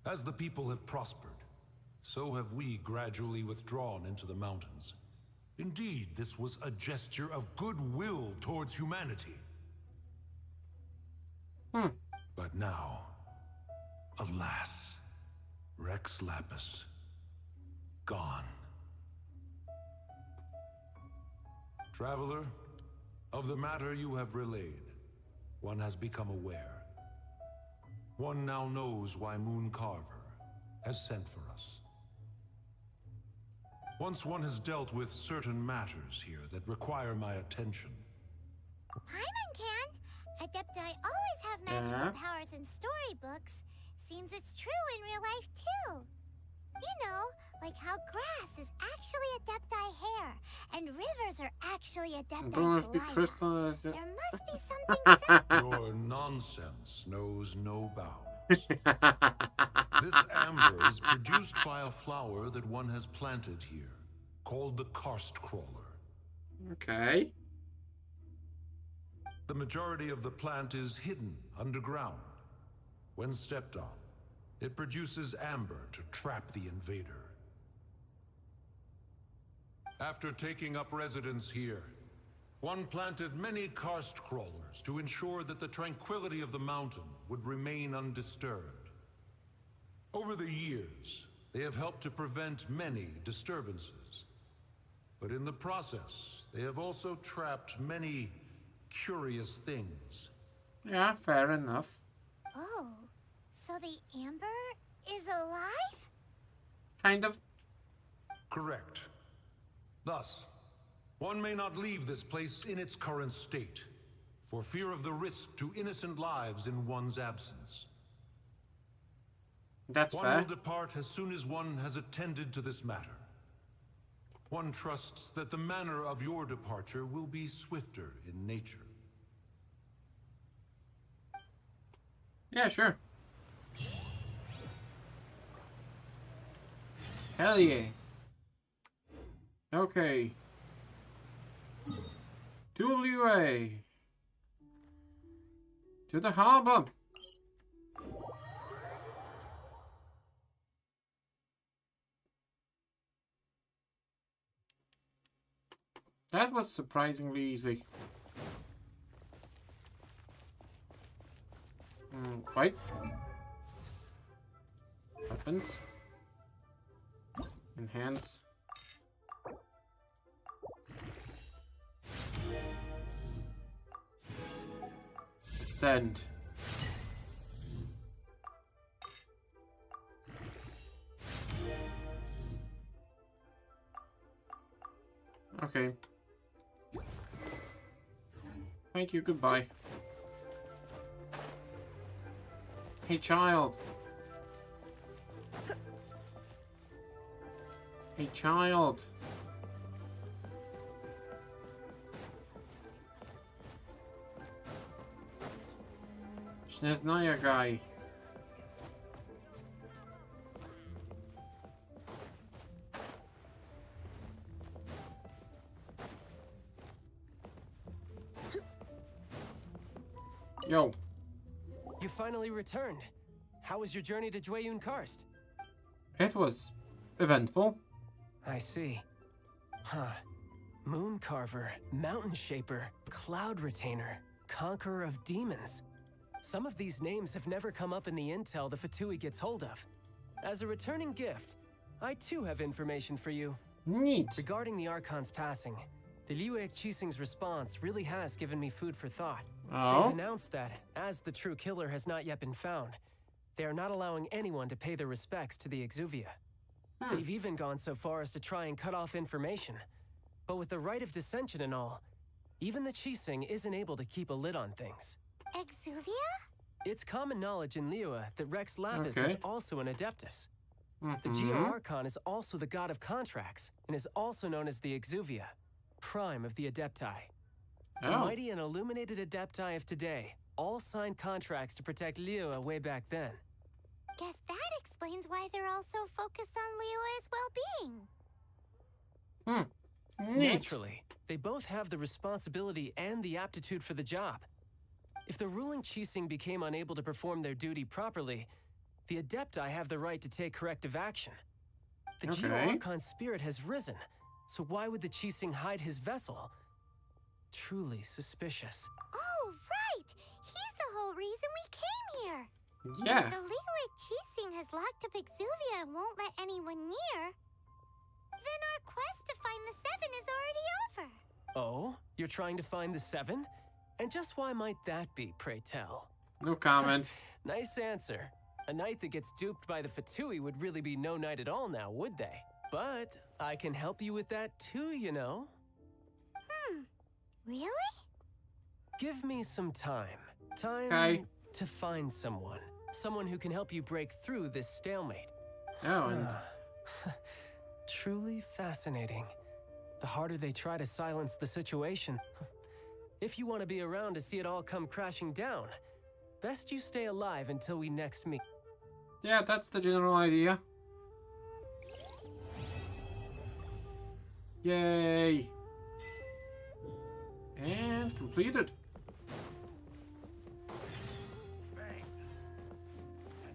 As the people have prospered, so have we gradually withdrawn into the mountains. Indeed, this was a gesture of goodwill towards humanity. But now, alas, Rex Lapis, gone. Traveler, of the matter you have relayed, one has become aware. One now knows why Moon Carver has sent for us. Once one has dealt with certain matters here that require my attention. Paimon can. Adepti always have magical powers in storybooks. Seems it's true in real life too. You know, like how grass is actually Adepti hair, and rivers are actually Adepti saliva. There must be something simple. Your nonsense knows no bounds. This amber is produced by a flower that one has planted here, called the karst crawler. Okay. The majority of the plant is hidden underground. When stepped on, it produces amber to trap the invader. After taking up residence here, one planted many karst crawlers to ensure that the tranquility of the mountain would remain undisturbed. Over the years, they have helped to prevent many disturbances. But in the process, they have also trapped many curious things. Yeah, fair enough. Oh, so the amber is alive? Kind of. Correct. Thus, one may not leave this place in its current state, for fear of the risk to innocent lives in one's absence. That's One fair. will depart as soon as one has attended to this matter. One trusts that the manner of your departure will be swifter in nature. Yeah, sure. Hell yeah. Okay. WA. To the harbor. That was surprisingly easy. Wait. Weapons. Enhance. Send. Okay. Thank you, goodbye. Hey, child. Hey, child. Shneznaya guy. Yo. You finally returned. How was your journey to Jueyun Karst? It was eventful. I see. Huh. Moon Carver, Mountain Shaper, Cloud Retainer, Conqueror of Demons. Some of these names have never come up in the intel the Fatui gets hold of. As a returning gift, I too have information for you. Neat. Regarding the Archon's passing, the Liu Qixing's response really has given me food for thought. Oh? They've announced that, as the true killer has not yet been found, they are not allowing anyone to pay their respects to the Exuvia. They've even gone so far as to try and cut off information. But with the right of dissension and all, even the Qixing isn't able to keep a lid on things. Exuvia? It's common knowledge in Liyue that Rex Lapis Okay. is also an Adeptus. The Geo Archon is also the god of contracts, and is also known as the Exuvia, prime of the Adepti. The Oh. mighty and illuminated Adepti of today all signed contracts to protect Liyue way back then. Guess that explains why they're all so focused on Liyue's well-being. Neat. Naturally, they both have the responsibility and the aptitude for the job. If the ruling Qixing became unable to perform their duty properly, the Adepti have the right to take corrective action. The Geo Okay. Archon's spirit has risen, so why would the Qixing hide his vessel? Truly suspicious. Oh, right! He's the whole reason we came here! Yeah. If the Liyue Qixing has locked up Exuvia and won't let anyone near, then our quest to find the Seven is already over. Oh? You're trying to find the Seven? And just why might that be, pray tell? No comment. Nice answer. A knight that gets duped by the Fatui would really be no knight at all now, would they? But I can help you with that too, you know. Really? Give me some time. Time Okay. to find someone. Someone who can help you break through this stalemate. Oh, and Truly fascinating. The harder they try to silence the situation. If you want to be around to see it all come crashing down, best you stay alive until we next meet. yeah, that's the general idea. Yay! And completed.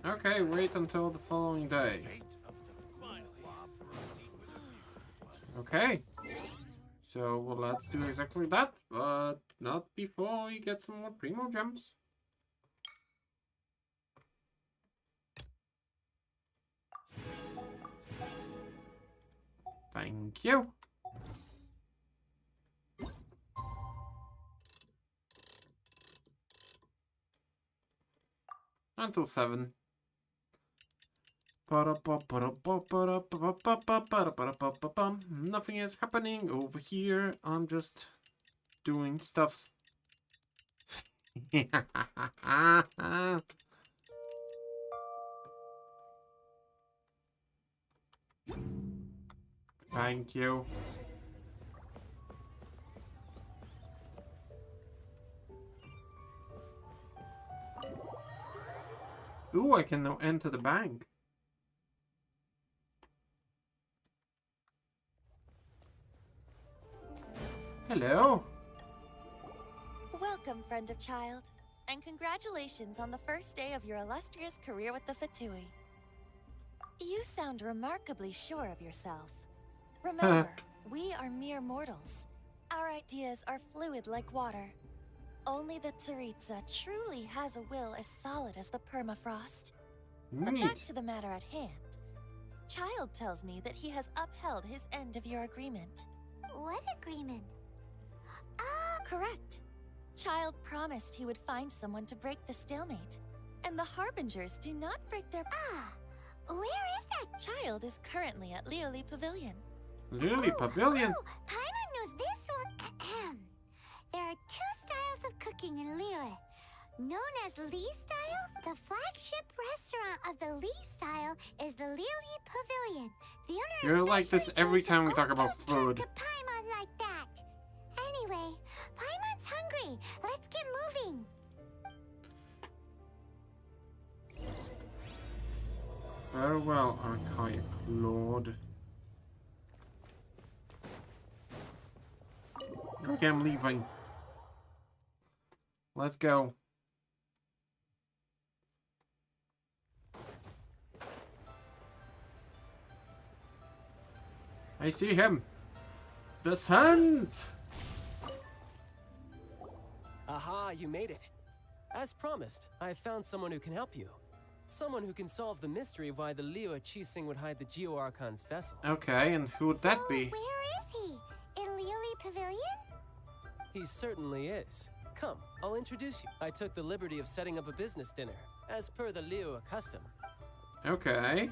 Okay, wait until the following day. Okay. So, well, let's do exactly that, but not before we get some more Primo Gems. Thank you. Until 7. Nothing is happening over here. I'm just doing stuff. Thank you. Ooh, I can now enter the bank. Hello. Welcome, friend of child, and congratulations on the first day of your illustrious career with the Fatui. You sound remarkably sure of yourself. Remember, we are mere mortals. Our ideas are fluid like water. Only the Tsaritsa truly has a will as solid as the permafrost. But back Neat. to the matter at hand. Child tells me that he has upheld his end of your agreement. What agreement? Correct. Child promised he would find someone to break the stalemate. And the Harbingers do not break their... Where is that? Child is currently at Lioli Pavilion. Lily Pavilion. Oh, Paimon knows this one. There are two styles of cooking in Liyue. Known as Lee Style, the flagship restaurant of the Lee Style is the Lioli Pavilion. The owner You're like this especially every chose time we to talk about only food. talk to Paimon like that. Anyway, Paimon's hungry. Let's get moving. Farewell, Archaic Lord. Okay, I'm leaving. Let's go. I see him. Descent! Aha, you made it. As promised, I found someone who can help you. Someone who can solve the mystery of why the Liyue Qixing would hide the Geo Archon's vessel. Okay, and who would that be? Where is he? In Liyue Pavilion? He certainly is. Come, I'll introduce you. I took the liberty of setting up a business dinner, as per the Liyue custom. Okay.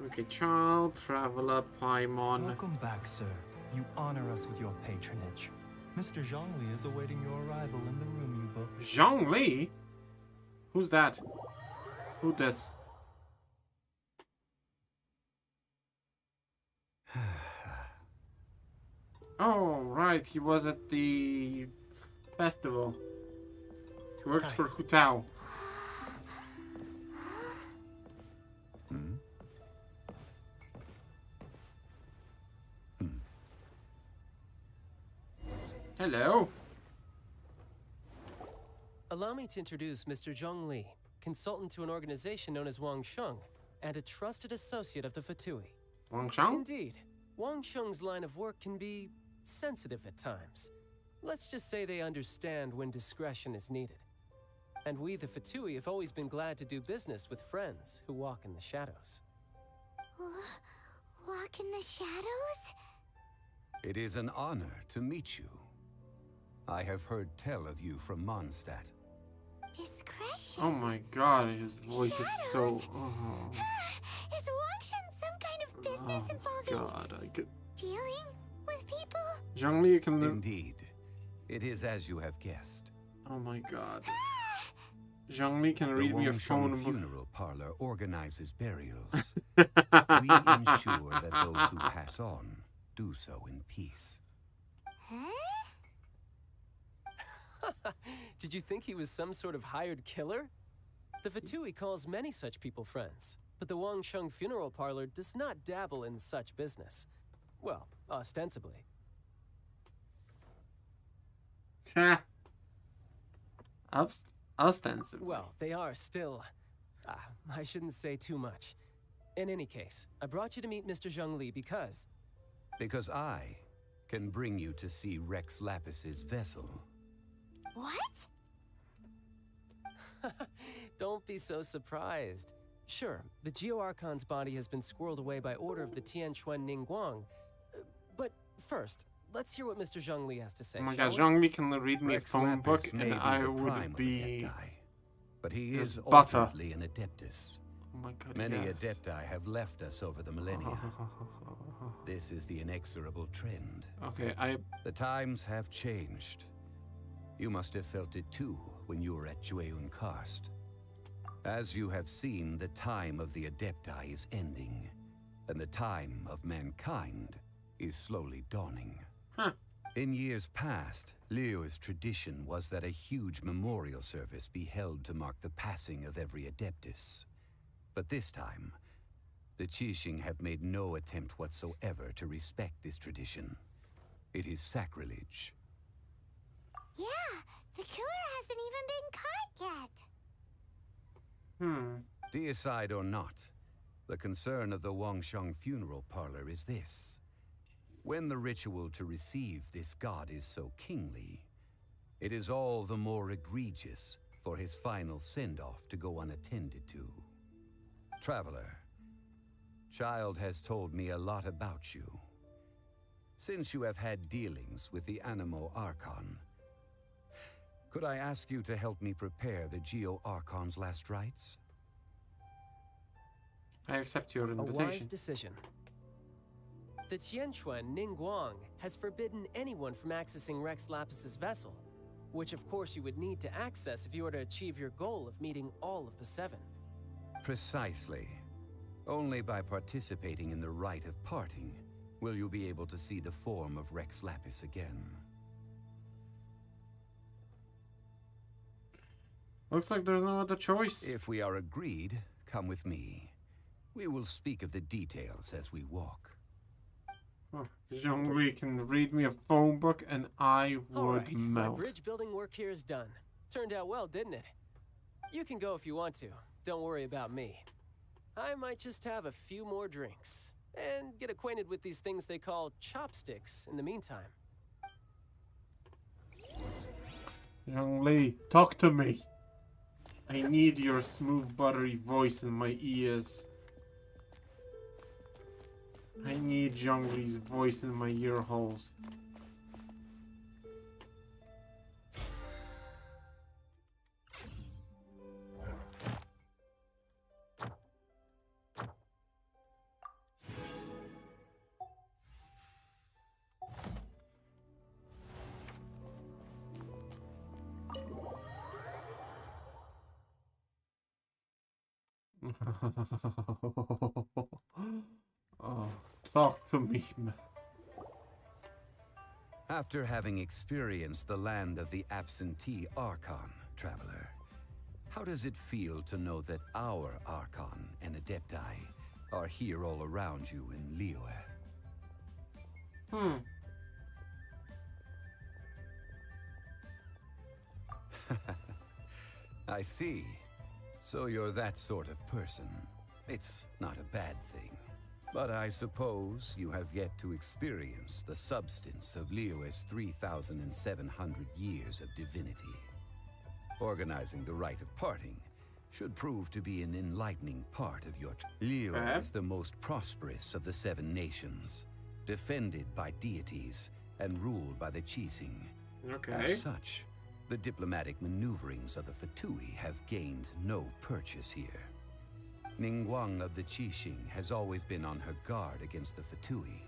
Okay, child, traveler, Paimon. Welcome back, sir. You honor us with your patronage. Mr. Zhongli is awaiting your arrival in the room you booked. Zhongli? Who's that? Who this? Oh, right, he was at the festival. He works for Hu Tao. Hello. Allow me to introduce Mr. Zhong Li, consultant to an organization known as Wang Sheng, and a trusted associate of the Fatui. Wang Sheng? Indeed. Wang Sheng's line of work can be sensitive at times. Let's just say they understand when discretion is needed. And we, the Fatui, have always been glad to do business with friends who walk in the shadows. Walk in the shadows? It is an honor to meet you. I have heard tell of you from Mondstadt. Discretion? Oh my god, his voice is so... Oh. Is Wang Sheng some kind of business involving God, I could... dealing with people? Zhongli can... Indeed. It is as you have guessed. Oh my god. Zhongli can read the me a Wang phone Sheng book. funeral parlor organizes burials. We ensure that those who pass on do so in peace. Huh? Did you think he was some sort of hired killer? The Fatui calls many such people friends, but the Wang Sheng funeral parlor does not dabble in such business. Well, ostensibly. Ha. Ostensibly. Well, they are still... I shouldn't say too much. In any case, I brought you to meet Mr. Zhong Li because... Because I can bring you to see Rex Lapis's vessel. What? Don't be so surprised. Sure, the Geo Archon's body has been squirreled away by order of the Tianquan Ningguang. But first, let's hear what Mr. Zhong Li has to say. Oh my shall god, we? Zhongli can read me a Rex phone Lapis book may and be I the would prime of be... Adepti, but he his is butter. ultimately an Adeptus. Oh my god, Many yes. Adepti have left us over the millennia. This is the inexorable trend. Okay, The times have changed. You must have felt it too when you were at Jueyun Karst. As you have seen, the time of the Adepti is ending, and the time of mankind is slowly dawning. Huh. In years past, Liyue's tradition was that a huge memorial service be held to mark the passing of every Adeptus. But this time, the Qixing have made no attempt whatsoever to respect this tradition. It is sacrilege. Yeah, the killer hasn't even been caught yet. Deicide or not, the concern of the Wang Sheng funeral parlor is this. When the ritual to receive this god is so kingly, it is all the more egregious for his final send-off to go unattended to. Traveler, Child has told me a lot about you. Since you have had dealings with the Animo Archon, could I ask you to help me prepare the Geo Archon's last rites? I accept your A invitation. wise decision. The Tianquan Ningguang has forbidden anyone from accessing Rex Lapis's vessel, which of course you would need to access if you were to achieve your goal of meeting all of the seven. Precisely. Only by participating in the rite of parting will you be able to see the form of Rex Lapis again. Looks like there's no other choice. If we are agreed, come with me. We will speak of the details as we walk. Oh, Zhongli can read me a phone book and I All would right, my melt. bridge building work here is done. Turned out well, didn't it? You can go if you want to. Don't worry about me. I might just have a few more drinks and get acquainted with these things they call chopsticks in the meantime. Zhongli, talk to me. I need your smooth, buttery voice in my ears. I need Zhongli's voice in my ear holes. Oh, talk to me, man. After having experienced the land of the absentee Archon, traveler, how does it feel to know that our Archon and Adepti are here all around you in Liyue? I see. So you're that sort of person. It's not a bad thing. But I suppose you have yet to experience the substance of Liyue's 3,700 years of divinity. Organizing the rite of parting should prove to be an enlightening part of your... Liyue is the most prosperous of the 7 nations, defended by deities and ruled by the Qixing. Okay. As such, the diplomatic maneuverings of the Fatui have gained no purchase here. Ningguang of the Qixing has always been on her guard against the Fatui.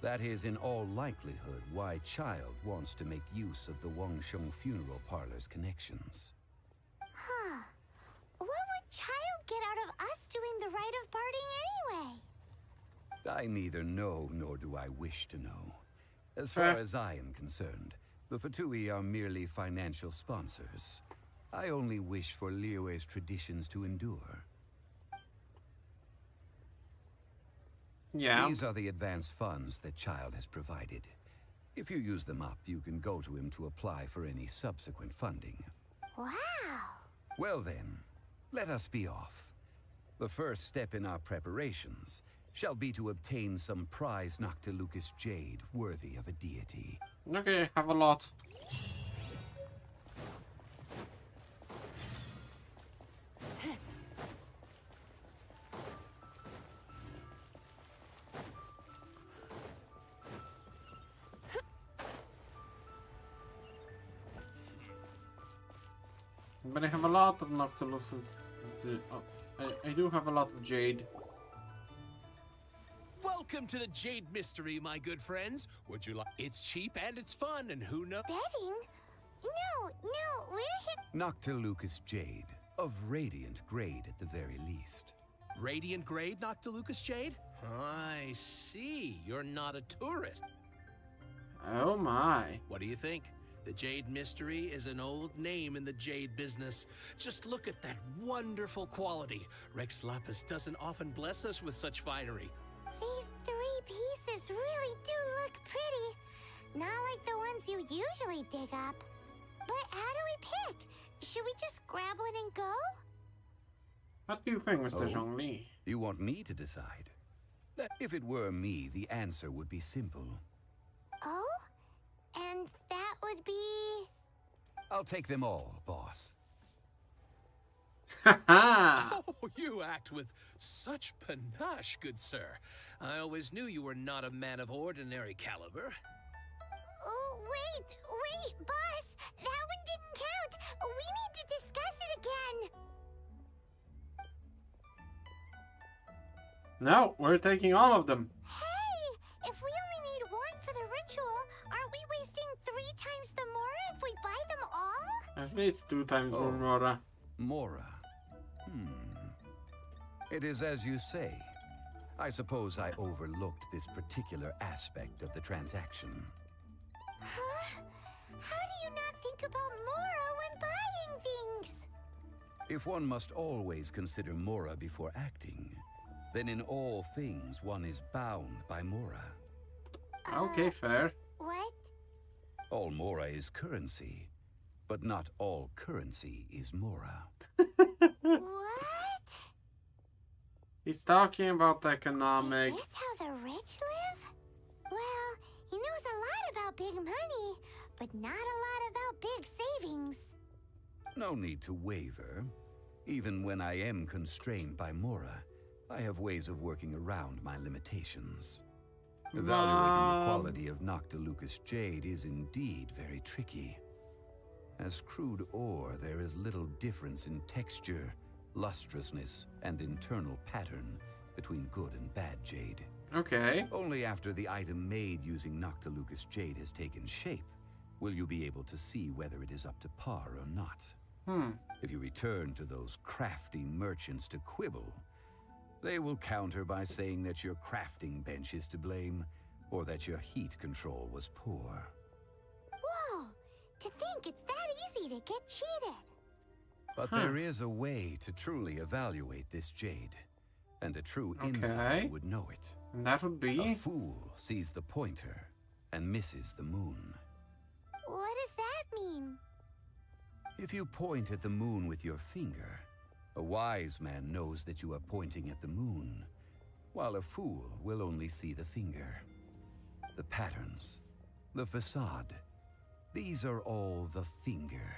That is in all likelihood why Child wants to make use of the Wangsheng funeral parlor's connections. Huh. What would Child get out of us doing the rite of parting anyway? I neither know nor do I wish to know. As far as I am concerned, the Fatui are merely financial sponsors. I only wish for Liyue's traditions to endure. Yeah. These are the advance funds that Child has provided. If you use them up, you can go to him to apply for any subsequent funding. Wow. Well then, let us be off. The first step in our preparations shall be to obtain some prized Noctilucous jade worthy of a deity. Okay, have a lot. But I have a lot of Noctilus. I do have a lot of jade. Welcome to the Jade Mystery, my good friends. Would you like... It's cheap and it's fun, and who knows... Betting? No, we're hip. Noctilucous jade, of radiant grade at the very least. Radiant grade, Noctilucous Jade? I see. You're not a tourist. Oh my. What do you think? The Jade Mystery is an old name in the jade business. Just look at that wonderful quality. Rex Lapis doesn't often bless us with such finery. These 3 pieces really do look pretty. Not like the ones you usually dig up. But how do we pick? Should we just grab one and go? What do you think, Mr. Zhongli? You want me to decide? If it were me, the answer would be simple. Oh? And that would be... I'll take them all, boss. Oh, you act with such panache, good sir. I always knew you were not a man of ordinary caliber. Oh, wait, boss. That one didn't count. We need to discuss it again. No, we're taking all of them. Hey, if we only need one for the ritual, aren't we wasting 3 times the Mora if we buy them all? Actually, it's 2 times more Mora. Mora. It is as you say. I suppose I overlooked this particular aspect of the transaction. Huh? How do you not think about Mora when buying things? If one must always consider Mora before acting, then in all things one is bound by Mora. Okay, fair. What? All Mora is currency. But not all currency is Mora. What? He's talking about the economic. Is this how the rich live? Well, he knows a lot about big money, but not a lot about big savings. No need to waver. Even when I am constrained by Mora, I have ways of working around my limitations. Evaluating the quality of Noctilucous jade is indeed very tricky. As crude ore, there is little difference in texture, lustrousness, and internal pattern between good and bad jade. Okay. Only after the item made using Noctilucous jade has taken shape will you be able to see whether it is up to par or not. If you return to those crafty merchants to quibble, they will counter by saying that your crafting bench is to blame, or that your heat control was poor. Whoa! To think it's that easy to get cheated. But there is a way to truly evaluate this jade, and a true insider would know it. And that would be? A fool sees the pointer and misses the moon. What does that mean? If you point at the moon with your finger, a wise man knows that you are pointing at the moon, while a fool will only see the finger. The patterns, the facade, these are all the finger.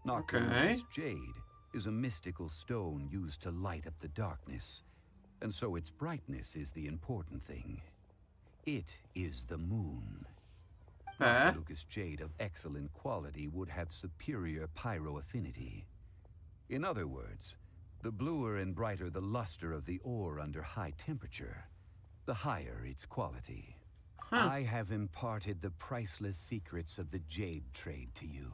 Noctilucous jade is a mystical stone used to light up the darkness, and so its brightness is the important thing. It is the moon. Noctilucous jade of excellent quality would have superior pyro affinity. In other words, the bluer and brighter the luster of the ore under high temperature, the higher its quality. I have imparted the priceless secrets of the jade trade to you.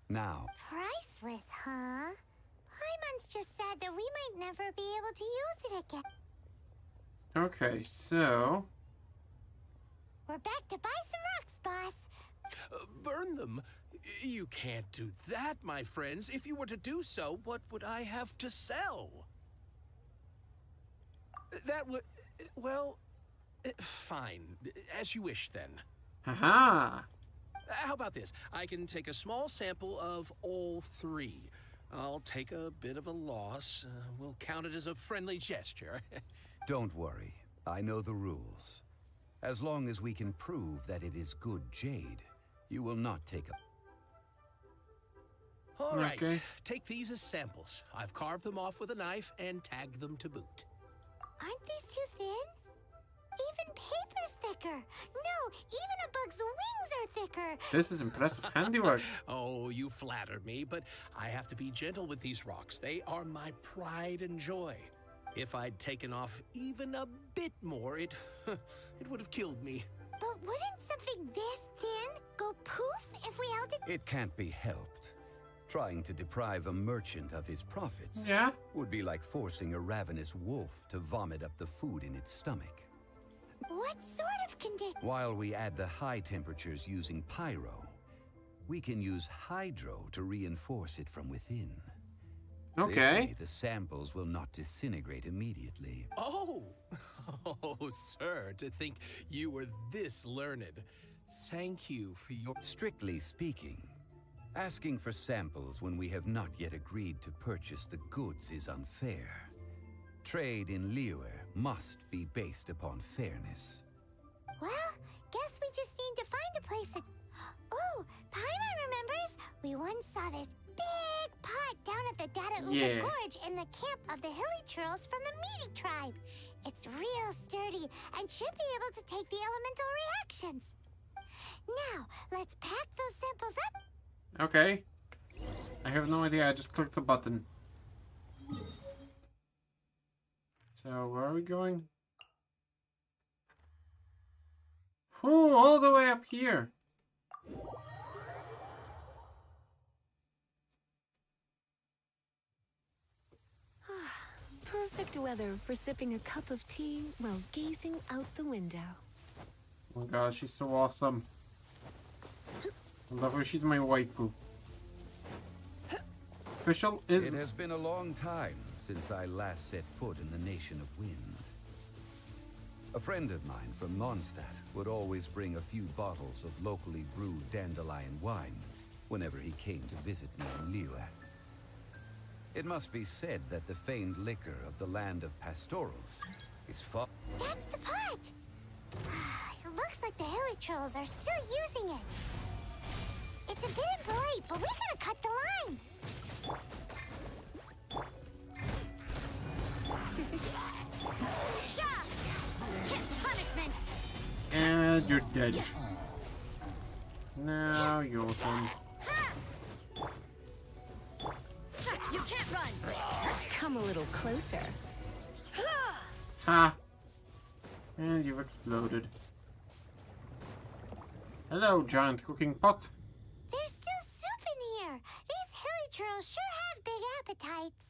Now... Priceless, huh? Paimon's just said that we might never be able to use it again. Okay, so... We're back to buy some rocks, boss. Burn them? You can't do that, my friends. If you were to do so, what would I have to sell? That would... well... fine. As you wish, then. Haha! How about this? I can take a small sample of all three. I'll take a bit of a loss. We'll count it as a friendly gesture. Don't worry. I know the rules. As long as we can prove that it is good jade, you will not take a... All right. Take these as samples. I've carved them off with a knife and tagged them to boot. Aren't these too thin? Even paper's thicker. No, even a bug's wings are thicker. This is impressive handiwork. Oh, you flatter me, but I have to be gentle with these rocks. They are my pride and joy. If I'd taken off even a bit more, it would have killed me. But wouldn't something this thin go poof if we held it? It can't be helped. Trying to deprive a merchant of his profits would be like forcing a ravenous wolf to vomit up the food in its stomach. What sort of condition? While we add the high temperatures using pyro, we can use hydro to reinforce it from within. This way, the samples will not disintegrate immediately. Oh, sir, to think you were this learned. Thank you for your... Strictly speaking, asking for samples when we have not yet agreed to purchase the goods is unfair. Trade in Liyue must be based upon fairness. Well, guess we just need to find a place that... Oh, Paimon remembers! We once saw this big pot down at the Dadauga Gorge in the camp of the Hilly Churls from the Meaty tribe. It's real sturdy and should be able to take the elemental reactions. Now, let's pack those samples up. Okay. I have no idea, I just clicked the button. So, where are we going? Whew, all the way up here. Perfect weather for sipping a cup of tea while gazing out the window. Oh my god, she's so awesome. I love her, she's my waifu. Official is... It has been a long time since I last set foot in the Nation of Wind. A friend of mine from Mondstadt would always bring a few bottles of locally brewed dandelion wine whenever he came to visit me in Liyue. It must be said that the famed liquor of the land of pastorals is far. That's the pot! It looks like the hilly trolls are still using it. It's a bit impolite, but we gotta cut the line. Punishment! And you're dead. Now your turn. You can't run! Come a little closer. Ha! And you've exploded. Hello, giant cooking pot. There's still soup in here. These hilly trolls sure have big appetites.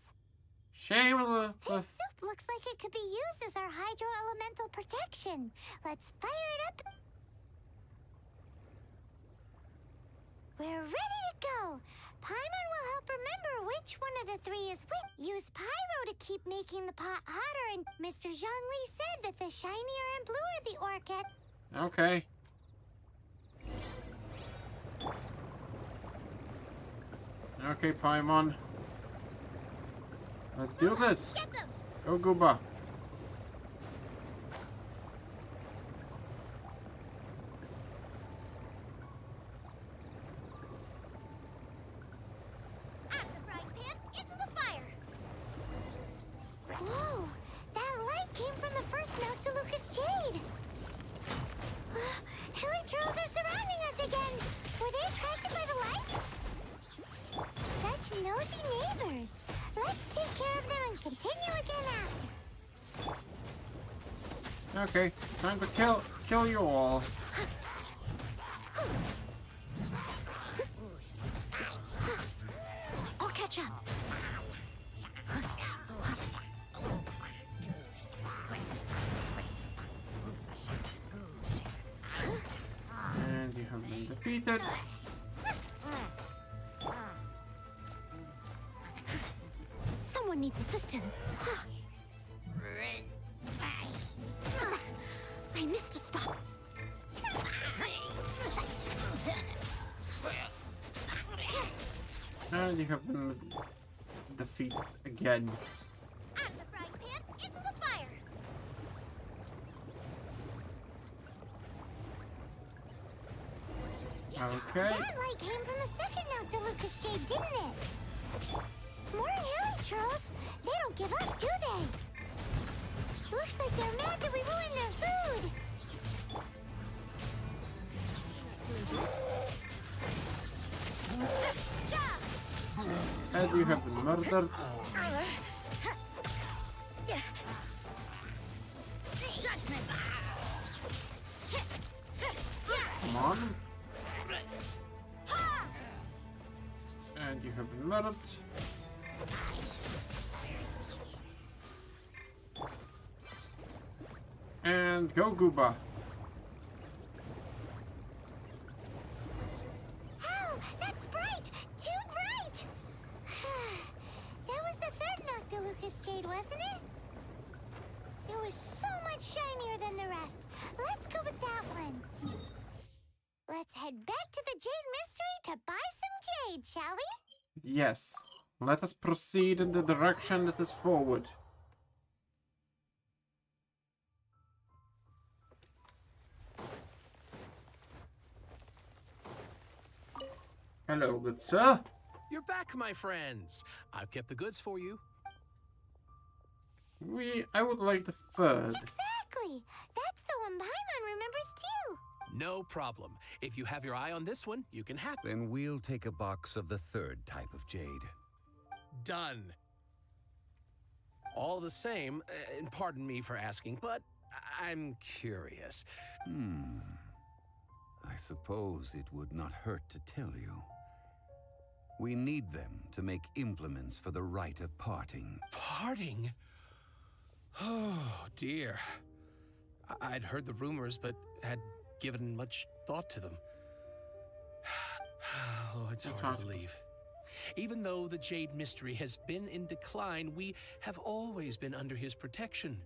Shame This soup looks like it could be used as our hydro-elemental protection. Let's fire it up. We're ready to go. Paimon will help remember which one of the three is which. Use pyro to keep making the pot hotter, and Mr. Zhongli said that the shinier and bluer the ore gets. Okay. Okay, Paimon. Let's do this. Get them! Go, Gooba. Out the frying pan, into the fire! Whoa! That light came from the first Noctilucous Jade! Hilly trolls are surrounding us again! Were they attracted by the light? Such nosy neighbors! Let's take care of them and continue again after. Okay, time to kill you all. I'll catch up. And you have been defeated. Someone needs assistance. I missed a spot. And you have been defeated again. Out of the frying pan, into the fire. Okay. That light came from the second Noctilucous Jade, didn't it? More hilly trolls. They don't give up, do they? Looks like they're mad that we ruined their food. And you have been murdered. Come on. And you have been murdered. And go, Gooba. Oh, that's bright! Too bright! That was the third Noctilucous Jade, wasn't it? It was so much shinier than the rest. Let's go with that one. Let's head back to the Jade Mystery to buy some jade, shall we? Yes. Let us proceed in the direction that is forward. Hello, good sir. You're back, my friends. I've kept the goods for you. I would like the third. Exactly! That's the one Paimon remembers too! No problem. If you have your eye on this one, you can have it. Then we'll take a box of the third type of jade. Done. All the same, and pardon me for asking, but I'm curious. I suppose it would not hurt to tell you. We need them to make implements for the rite of parting. Parting? Oh, dear. I'd heard the rumors, but had given much thought to them. Oh, it's hard to believe. Even though the Jade Mystery has been in decline, we have always been under his protection.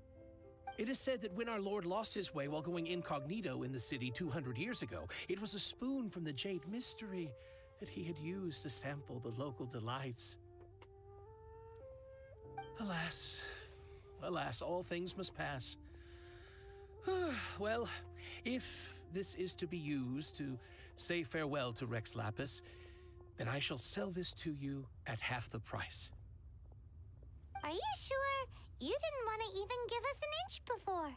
It is said that when our Lord lost his way while going incognito in the city 200 years ago, it was a spoon from the Jade Mystery that he had used to sample the local delights. Alas, alas, all things must pass. Well, if this is to be used to say farewell to Rex Lapis, then I shall sell this to you at half the price. Are you sure? You didn't want to even give us an inch before.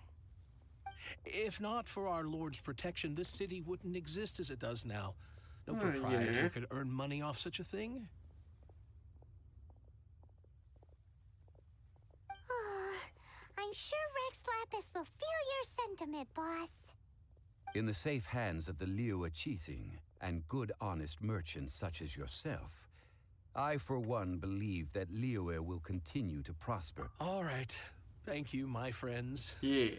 If not for our Lord's protection, this city wouldn't exist as it does now. No proprietor could earn money off such a thing. I'm sure Rex Lapis will feel your sentiment, boss. In the safe hands of the Liu Chising and good honest merchants such as yourself, I for one believe that Liyue will continue to prosper. All right. Thank you, my friends. Yeah.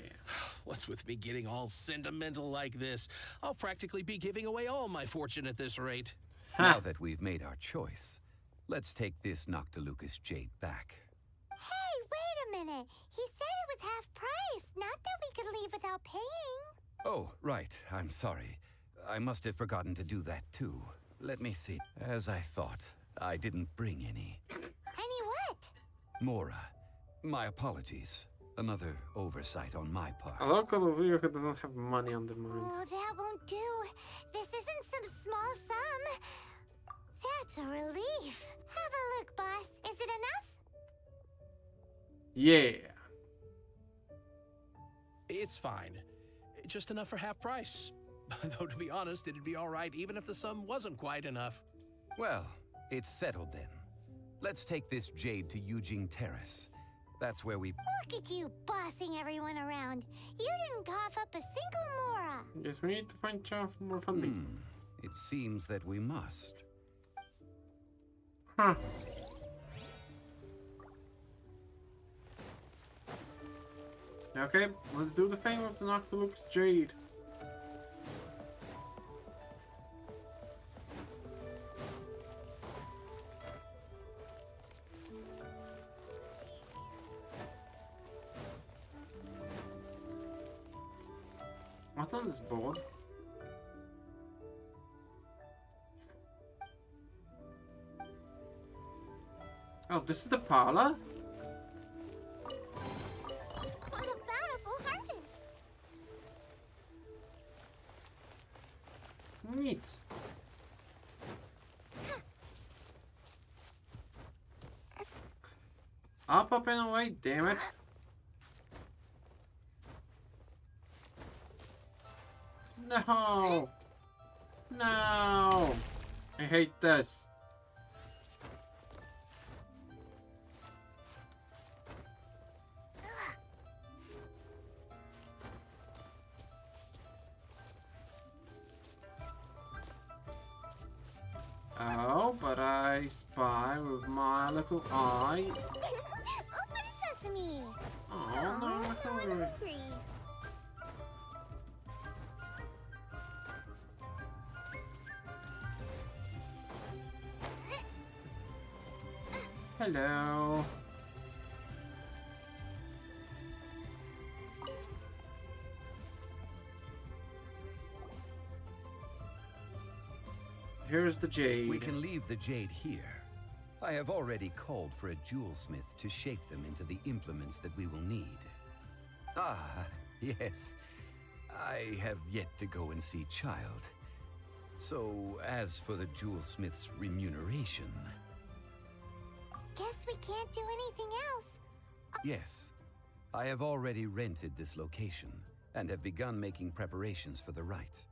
What's with me getting all sentimental like this? I'll practically be giving away all my fortune at this rate. Now that we've made our choice, let's take this Noctilucous jade back. Hey, wait a minute. He said it was half price, not that we could leave without paying. Oh, right. I'm sorry. I must have forgotten to do that too. Let me see. As I thought, I didn't bring any. Any what? Mora. My apologies. Another oversight on my part. I love Call of Duty who doesn't have money on the mind. Oh, that won't do. This isn't some small sum. That's a relief. Have a look, boss. Is it enough? Yeah. It's fine. Just enough for half price. Though, to be honest, it'd be all right even if the sum wasn't quite enough. Well, it's settled then. Let's take this jade to Yujing Terrace. That's where we... Look at you bossing everyone around. You didn't cough up a single Mora. Yes, we need to find more funding. It seems that we must. Huh. Okay, let's do the thing with the Noctilucous jade. What's on this board? Oh, this is the parlor? What a bountiful harvest! Neat. Up and away, damn it. No! No! I hate this. Oh, but I spy with my little eye. Open sesame! Oh, no, I'm hungry. Hello. Here's the jade. We can leave the jade here. I have already called for a jewelsmith to shape them into the implements that we will need. Ah, yes. I have yet to go and see Child. So, as for the jewelsmith's remuneration... Guess we can't do anything else. Yes. I have already rented this location, and have begun making preparations for the rite.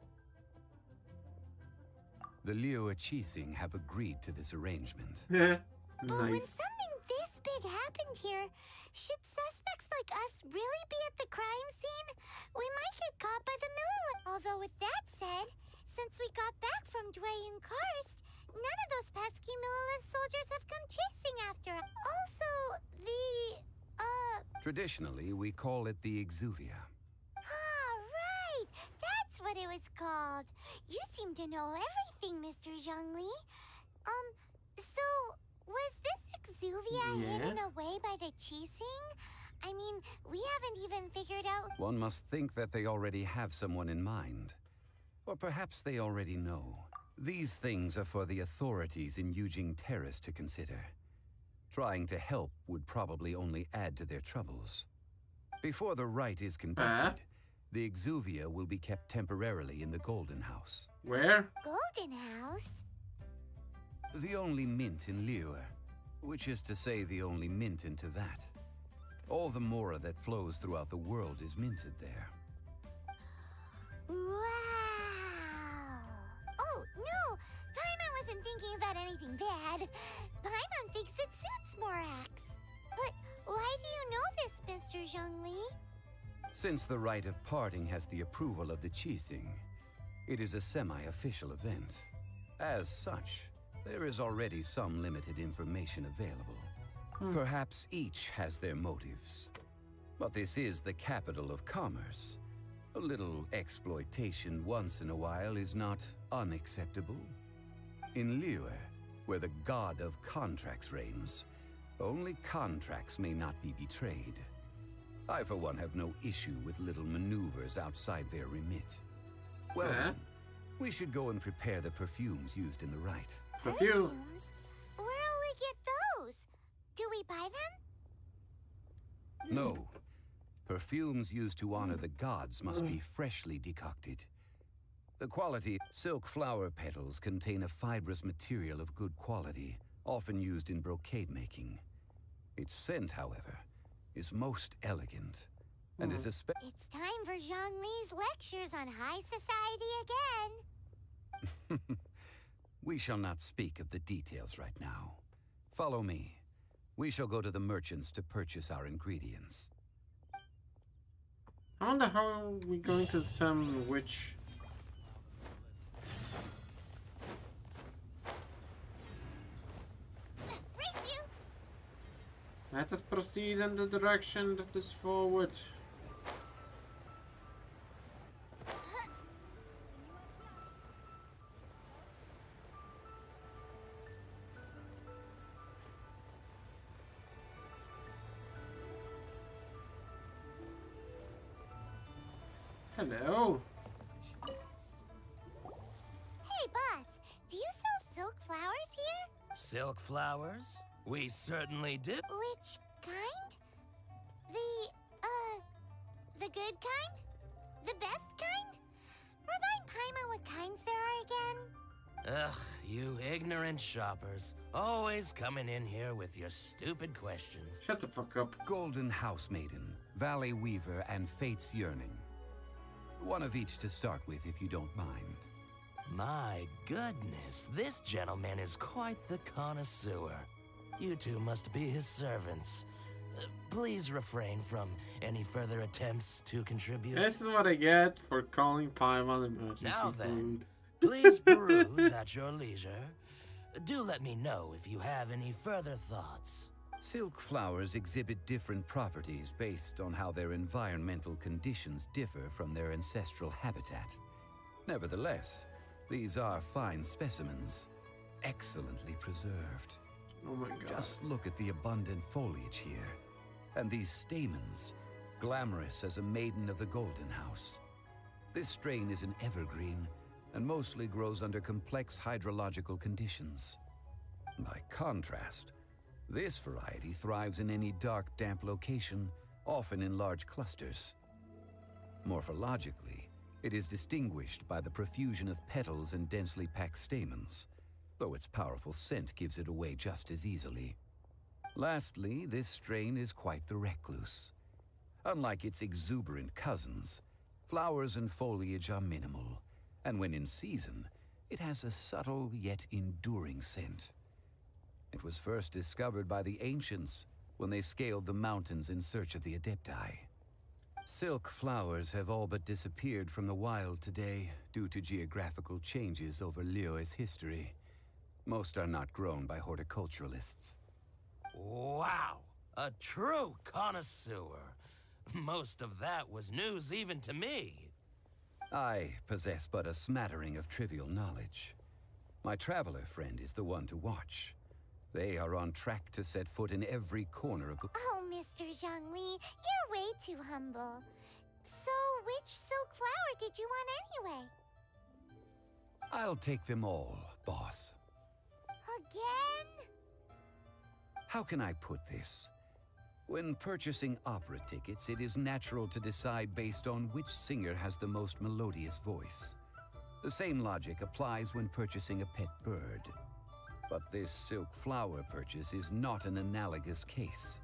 The Liu Chising have agreed to this arrangement. But when something this big happened here, should suspects like us really be at the crime scene? We might get caught by the Miller. Although with that said, since we got back from Dwayne Karst, none of those pesky Millelith soldiers have come chasing after us. Also, Traditionally, we call it the Exuvia. Ah, right! That's what it was called. You seem to know everything, Mr. Zhongli. So, was this Exuvia hidden away by the Chising? I mean, we haven't even figured out... One must think that they already have someone in mind. Or perhaps they already know. These things are for the authorities in Yujing Terrace to consider. Trying to help would probably only add to their troubles. Before the rite is conducted, the Exuvia will be kept temporarily in the Golden House. Where? Golden House? The only mint in Liyue, which is to say the only mint in Tevat. All the mora that flows throughout the world is minted there. Wow! Oh, no! Paimon wasn't thinking about anything bad. Paimon thinks it suits Morax. But why do you know this, Mr. Zhongli? Since the rite of parting has the approval of the Qixing, it is a semi-official event. As such, there is already some limited information available. Perhaps each has their motives. But this is the capital of commerce. A little exploitation once in a while is not unacceptable. In Liyue, where the god of contracts reigns, only contracts may not be betrayed. I, for one, have no issue with little maneuvers outside their remit. Well, then, we should go and prepare the perfumes used in the rite. Perfumes? Where'll we get those? Do we buy them? No. Perfumes used to honor the gods must be freshly decocted. The quality silk flower petals contain a fibrous material of good quality, often used in brocade making. Its scent, however, is most elegant, and is It's time for Zhongli's lectures on high society again. We shall not speak of the details right now. Follow me. We shall go to the merchants to purchase our ingredients. I wonder how we're going to determine which... Race you! Let us proceed in the direction that is forward. Hello. Hey, boss, do you sell silk flowers here? Silk flowers? We certainly do. Which kind? The good kind? The best kind? Remind Paimon what kinds there are again? Ugh, you ignorant shoppers. Always coming in here with your stupid questions. Shut the fuck up. Golden House Maiden, Valley Weaver, and Fate's Yearning. One of each to start with, if you don't mind. My goodness, this gentleman is quite the connoisseur. You two must be his servants. Please refrain from any further attempts to contribute. This is what I get for calling Paimon emergency Now food. then, please peruse at your leisure. Do let me know if you have any further thoughts. Silk flowers exhibit different properties based on how their environmental conditions differ from their ancestral habitat. Nevertheless, these are fine specimens, excellently preserved. Oh my god. Just look at the abundant foliage here, and these stamens, glamorous as a maiden of the Golden House. This strain is an evergreen, and mostly grows under complex hydrological conditions. By contrast, this variety thrives in any dark, damp location, often in large clusters. Morphologically, it is distinguished by the profusion of petals and densely packed stamens, though its powerful scent gives it away just as easily. Lastly, this strain is quite the recluse. Unlike its exuberant cousins, flowers and foliage are minimal, and when in season, it has a subtle yet enduring scent. It was first discovered by the ancients when they scaled the mountains in search of the Adepti. Silk flowers have all but disappeared from the wild today due to geographical changes over Liyue's history. Most are not grown by horticulturalists. Wow, a true connoisseur. Most of that was news even to me. I possess but a smattering of trivial knowledge. My traveler friend is the one to watch. They are on track to set foot in every corner of... Oh, Mr. Zhongli, you're way too humble. So, which silk flower did you want anyway? I'll take them all, boss. Again? How can I put this? When purchasing opera tickets, it is natural to decide based on which singer has the most melodious voice. The same logic applies when purchasing a pet bird. But this silk flower purchase is not an analogous case.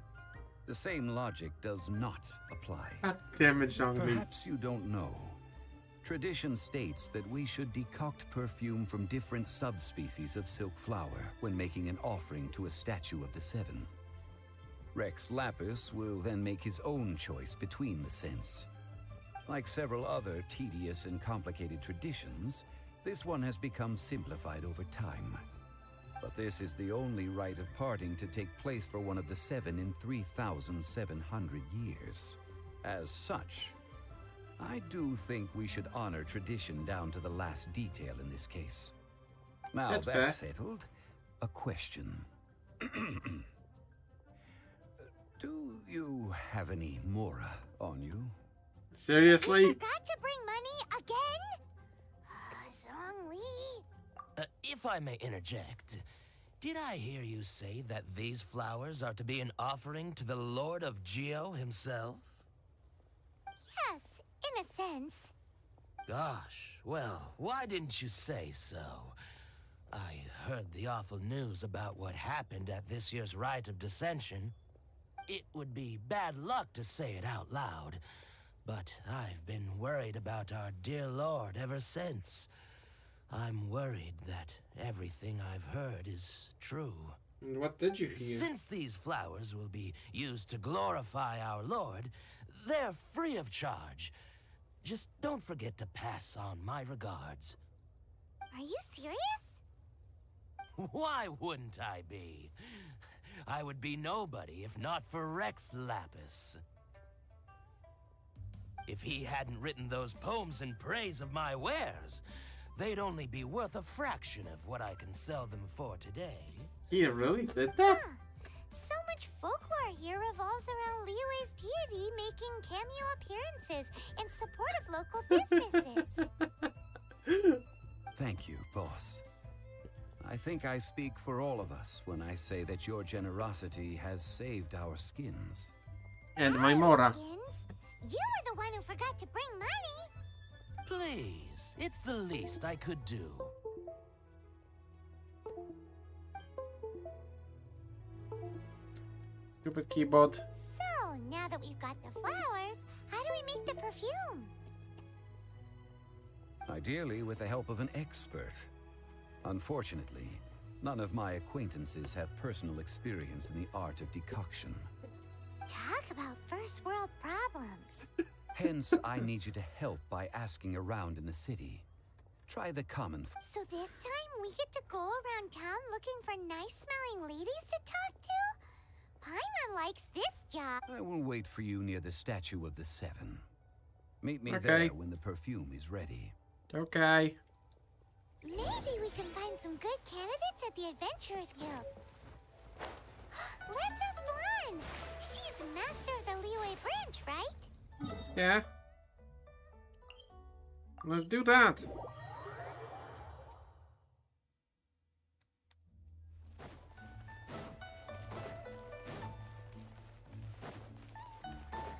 The same logic does not apply. God damn it, Zhongli. Perhaps you don't know. Tradition states that we should decoct perfume from different subspecies of silk flower when making an offering to a statue of the Seven. Rex Lapis will then make his own choice between the scents. Like several other tedious and complicated traditions, this one has become simplified over time. But this is the only rite of parting to take place for one of the Seven in 3,700 years. As such, I do think we should honor tradition down to the last detail in this case. Now That's that's fair. settled, a question. Do you have any Mora on you? Seriously? Forgot to bring money again? Zhongli. If I may interject, did I hear you say that these flowers are to be an offering to the Lord of Geo himself? Yes, in a sense. Gosh, well, why didn't you say so? I heard the awful news about what happened at this year's Rite of Dissension. It would be bad luck to say it out loud, but I've been worried about our dear Lord ever since. I'm worried that everything I've heard is true. And what did you hear? Since these flowers will be used to glorify our Lord, they're free of charge. Just don't forget to pass on my regards. Are you serious? Why wouldn't I be? I would be nobody if not for Rex Lapis. If he hadn't written those poems in praise of my wares, they'd only be worth a fraction of what I can sell them for today. He really did that? So much folklore here revolves around Liyue's deity making cameo appearances in support of local businesses. Thank you, boss. I think I speak for all of us when I say that your generosity has saved our skins. And my Mora. Skins? You were the one who forgot to bring money. Please, it's the least I could do. Stupid keyboard. So, now that we've got the flowers, how do we make the perfume? Ideally with the help of an expert. Unfortunately, none of my acquaintances have personal experience in the art of decoction. Talk about first world problems. Hence, I need you to help by asking around in the city. Try the common. So this time we get to go around town looking for nice-smelling ladies to talk to? Paimon likes this job. I will wait for you near the statue of the Seven. Meet me Okay. there when the perfume is ready. Okay. Maybe we can find some good candidates at the Adventurers Guild. Let's ask Lan. She's master of the Liyue branch, right? Yeah. Let's do that.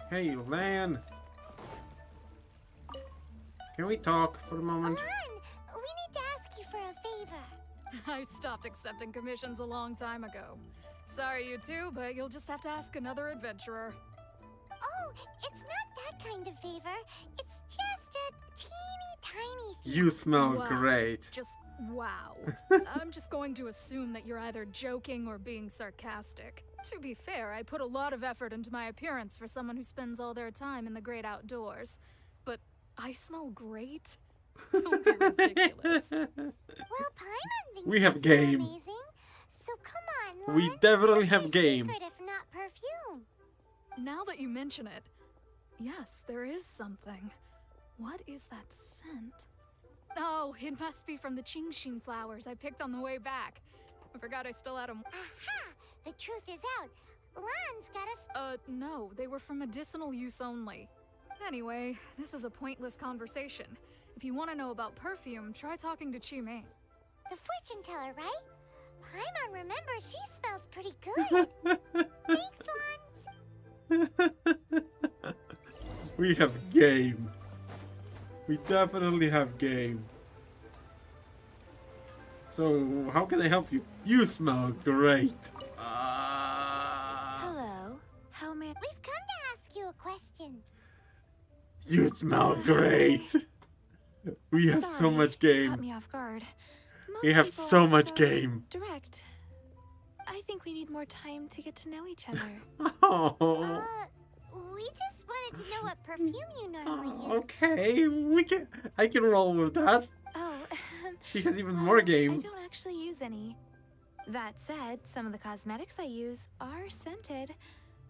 Hey, Lan. Can we talk for a moment? Lan, we need to ask you for a favor. I stopped accepting commissions a long time ago. Sorry, you two, but you'll just have to ask another adventurer. Oh, it's not that kind of favor. It's just a teeny tiny favor. You smell Wow. great. Just wow. I'm just going to assume that you're either joking or being sarcastic. To be fair, I put a lot of effort into my appearance for someone who spends all their time in the great outdoors. But I smell great? Don't be ridiculous. Well, Paimon thinks We have you smell game. amazing. So come on, We Lan. definitely What's have your game. secret if not perfume? Now that you mention it, yes, there is something. What is that scent? Oh, it must be from the Qingshin flowers I picked on the way back. I forgot I still had them. Aha! The truth is out. Lan's got us. No, they were for medicinal use only. Anyway, this is a pointless conversation. If you want to know about perfume, try talking to Chi-Mei. The fortune teller, right? Paimon remembers she smells pretty good. Thanks, Lons. We have game. We definitely have game. So, how can I help you? You smell great. Hello. How may We've come to ask you a question. You smell great. We have so much game. Caught me off guard. We have so much game. Direct. I think we need more time to get to know each other. Oh. We just wanted to know what perfume you normally use. Okay, I can roll with that. Oh, She has even more game. I don't actually use any. That said, some of the cosmetics I use are scented.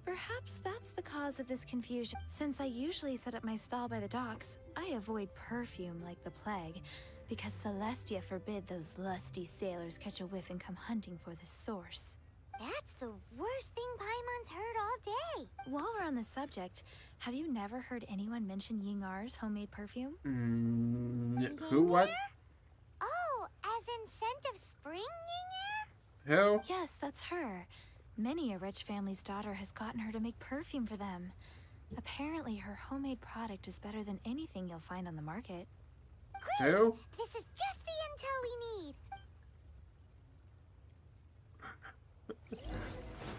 Perhaps that's the cause of this confusion. Since I usually set up my stall by the docks, I avoid perfume like the plague, because Celestia forbid those lusty sailors catch a whiff and come hunting for the source. That's the worst thing Paimon's heard all day. While we're on the subject, have you never heard anyone mention Yingar's homemade perfume? Who, what? Oh, as in scent of spring, Yingar? Who? Yes, that's her. Many a rich family's daughter has gotten her to make perfume for them. Apparently, her homemade product is better than anything you'll find on the market. Great! Who? This is just the intel we need.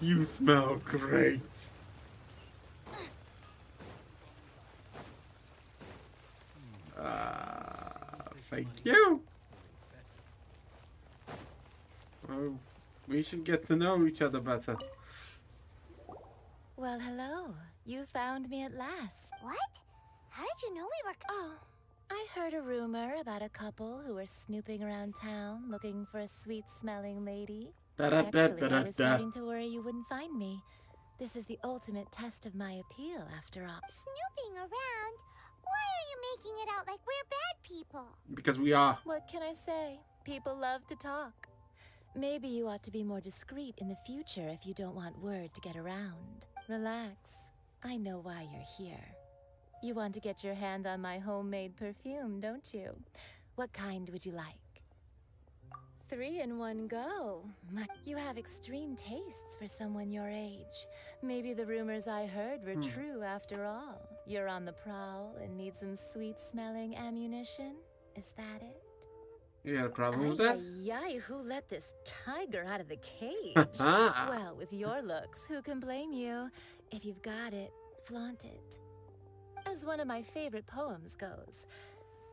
You smell great. Thank you. Oh, we should get to know each other better. Well, hello. You found me at last. What? How did you know we were... Oh, I heard a rumor about a couple who were snooping around town looking for a sweet-smelling lady. Actually, I was starting to worry you wouldn't find me. This is the ultimate test of my appeal, after all. Snooping around? Why are you making it out like we're bad people? Because we are. What can I say? People love to talk. Maybe you ought to be more discreet in the future if you don't want word to get around. Relax. I know why you're here. You want to get your hand on my homemade perfume, don't you? What kind would you like? 3 in one go. You have extreme tastes for someone your age. Maybe the rumors I heard were true after all. You're on the prowl and need some sweet-smelling ammunition? Is that it? You got a problem with that? Yay, who let this tiger out of the cage? Well, with your looks, who can blame you? If you've got it, flaunt it. As one of my favorite poems goes,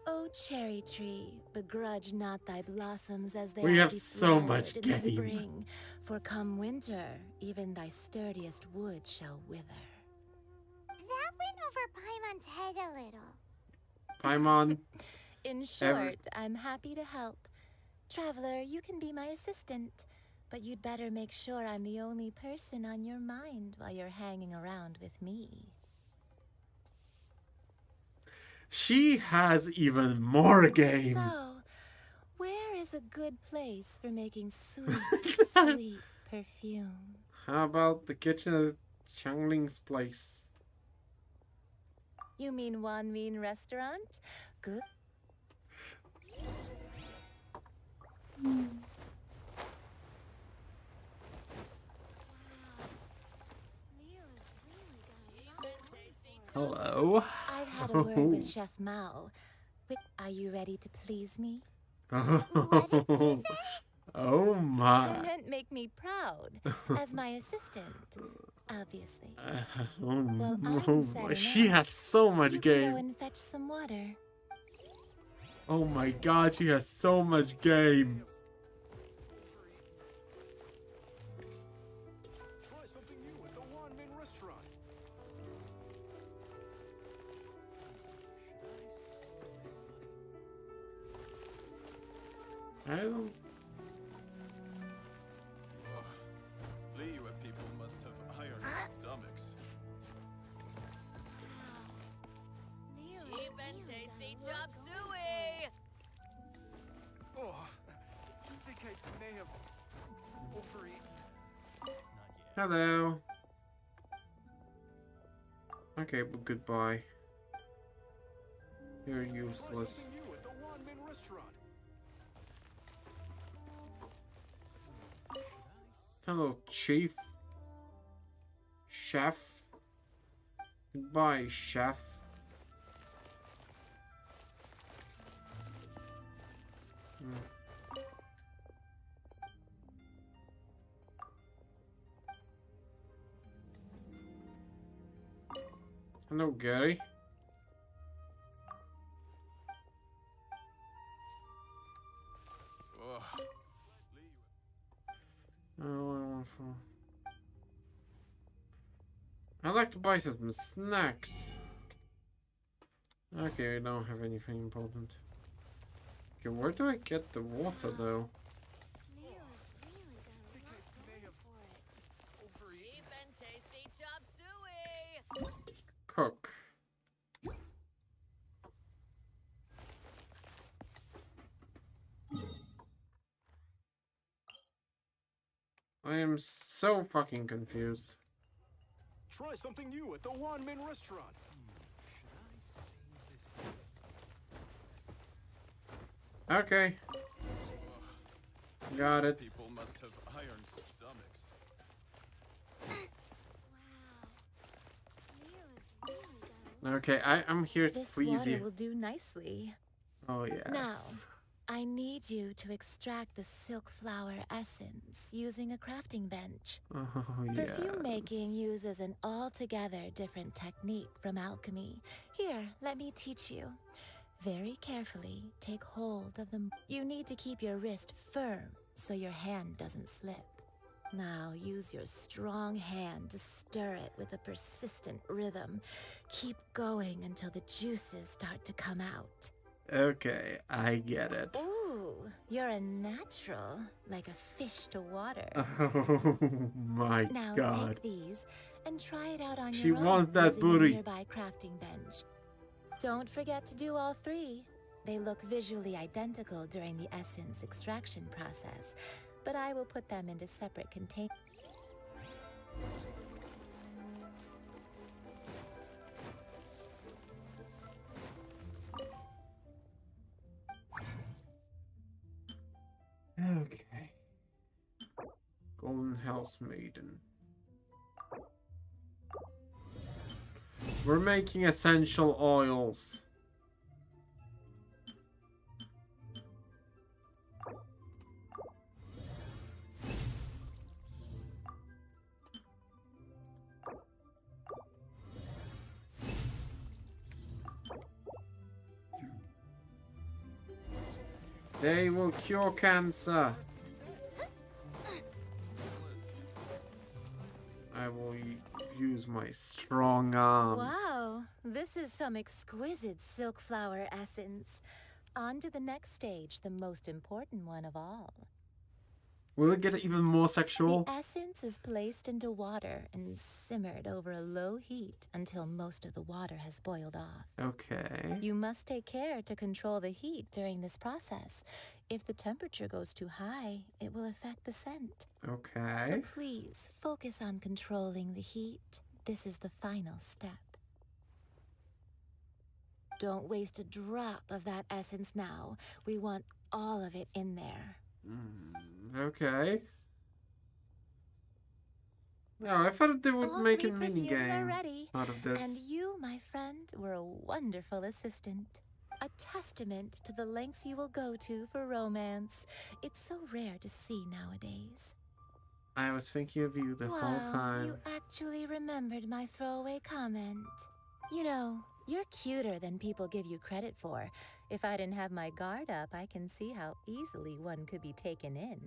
"O cherry tree, begrudge not thy blossoms as they We are have so much deflowered in the game. spring, for come winter, even thy sturdiest wood shall wither." That went over Paimon's head a little. Paimon. In short, I'm happy to help. Traveler, you can be my assistant, but you'd better make sure I'm the only person on your mind while you're hanging around with me. She has even more game. So, where is a good place for making sweet, sweet perfume? How about the kitchen at Changling's place? You mean Wan Min Restaurant? Good. Hello. I've had a word with Chef Mao. Are you ready to please me? Oh my. I meant make me proud. As my assistant, obviously. Well, I'm setting She up. has so much You game. can go and fetch some water. Oh my god, she has so much game. Try something new at the Wan Min restaurant. I don't. Liyue people must have iron stomachs. Cheap and tasty chop suey! Oh, I think I may have overeaten. Hello. Okay, but goodbye. You're useless. Hello, Chief. Chef. Goodbye, Chef. Hello, Gary. I'd like to buy some snacks. Okay, I don't have anything important. Okay, where do I get the water though? Cook. I am so fucking confused. Try something new at the One-Man Restaurant. Okay. Got it. People must have iron stomachs. Okay, I'm here to This please water you. will do nicely. Oh yes. Now, I need you to extract the silk flower essence using a crafting bench. Oh Perfume yes. making uses an altogether different technique from alchemy. Here, let me teach you. Very carefully, take hold of the... You need to keep your wrist firm so your hand doesn't slip. Now, use your strong hand to stir it with a persistent rhythm. Keep going until the juices start to come out. Okay, I get it. Ooh, you're a natural, like a fish to water. Oh my Now god. take these and try it out on She your own wants that using booty. a nearby crafting bench. Don't forget to do all three. They look visually identical during the essence extraction process, but I will put them into separate containers. Okay. Golden House Maiden. We're making essential oils. They will cure cancer. I will use my strong arms. Wow, this is some exquisite silk flower essence. On to the next stage, the most important one of all. Will it get even more sexual? The essence is placed into water and simmered over a low heat until most of the water has boiled off. Okay. You must take care to control the heat during this process. If the temperature goes too high, it will affect the scent. Okay. So please focus on controlling the heat. This is the final step. Don't waste a drop of that essence now. We want all of it in there. Okay. No, I thought they would All make three a mini perfumes are game ready, out of this. and you, my friend, were a wonderful assistant. A testament to the lengths you will go to for romance. It's so rare to see nowadays. I was thinking of you the whole Wow, time. you actually remembered my throwaway comment. You know, you're cuter than people give you credit for. If I didn't have my guard up, I can see how easily one could be taken in.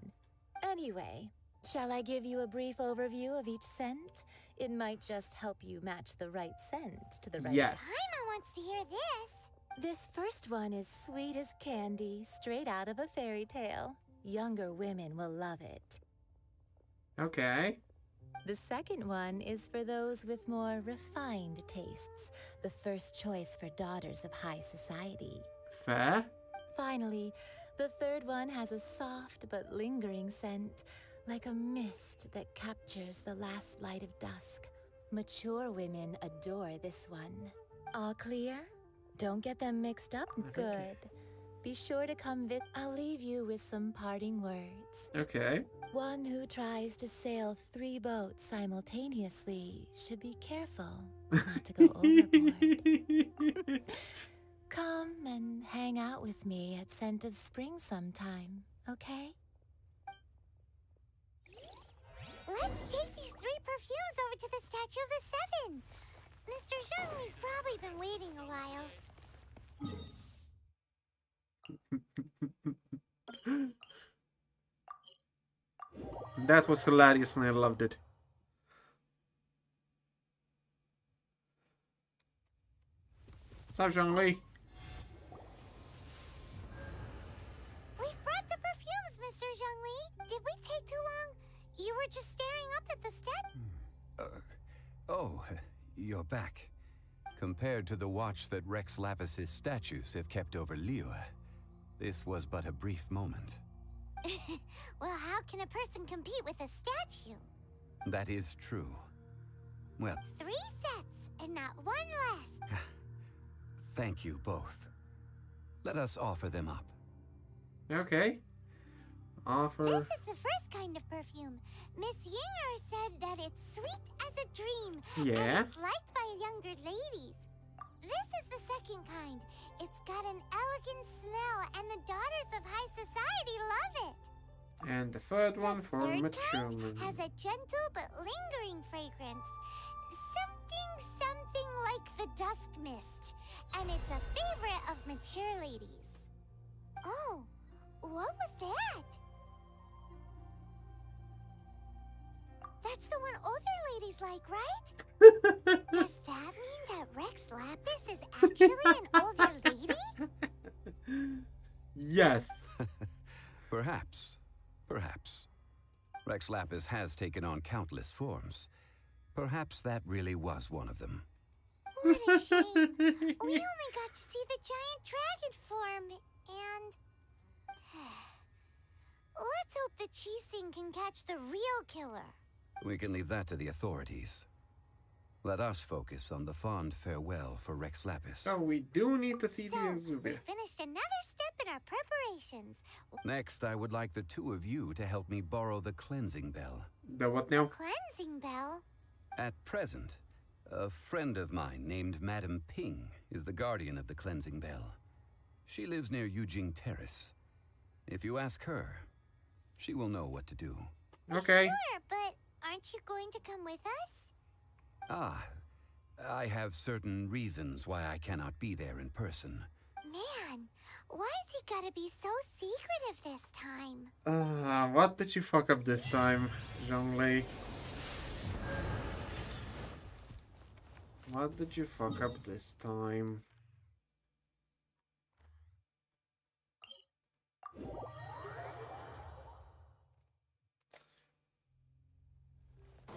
Anyway, shall I give you a brief overview of each scent? It might just help you match the right scent to the right... Yes. Paimon wants to hear this. This first one is sweet as candy, straight out of a fairy tale. Younger women will love it. Okay. The second one is for those with more refined tastes, the first choice for daughters of high society. Fair. Finally, the third one has a soft but lingering scent, like a mist that captures the last light of dusk. Mature women adore this one. All clear? Don't get them mixed up. Good. Be sure to come I'll leave you with some parting words. Okay. One who tries to sail 3 boats simultaneously should be careful not to go overboard. Come and hang out with me at Scent of Spring sometime, okay? Let's take these 3 perfumes over to the Statue of the Seven. Mr. Zhongli's probably been waiting a while. That was hilarious and I loved it. What's up, Zhongli? We've brought the perfumes, Mr. Zhongli. Did we take too long? You were just staring up at the statue. Oh, you're back. Compared to the watch that Rex Lapis's statues have kept over Liyue, this was but a brief moment. Well, how can a person compete with a statue? That is true. Well, 3 sets and not 1 less. thank you both. Let us offer them up. Okay. Offer. This is the first kind of perfume. Miss Yinger said that it's sweet as a dream. Yeah. And it's liked by younger ladies. This is the second kind. It's got an elegant smell, and the daughters of high society love it. And the third one for Third mature kind women. has a gentle but lingering fragrance. Something like the dusk mist. And it's a favorite of mature ladies. Oh, what was that? That's the one older ladies like, right? Does that mean that Rex Lapis is actually an older lady? Yes. Perhaps. Perhaps. Rex Lapis has taken on countless forms. Perhaps that really was one of them. What a shame. We only got to see the giant dragon form, and... Let's hope the Qixing can catch the real killer. We can leave that to the authorities. Let us focus on the fond farewell for Rex Lapis. So we do need to see the We Exuvia. finished another step in our preparations. Next, I would like the 2 of you to help me borrow the cleansing bell. The what now? Cleansing bell? At present, a friend of mine named Madame Ping is the guardian of the cleansing bell. She lives near Yujing Terrace. If you ask her, she will know what to do. Okay. Sure, but aren't you going to come with us? Ah, I have certain reasons why I cannot be there in person. Man, why's he gotta be so secretive this time? What did you fuck up this time, Zhongli? What did you fuck up this time?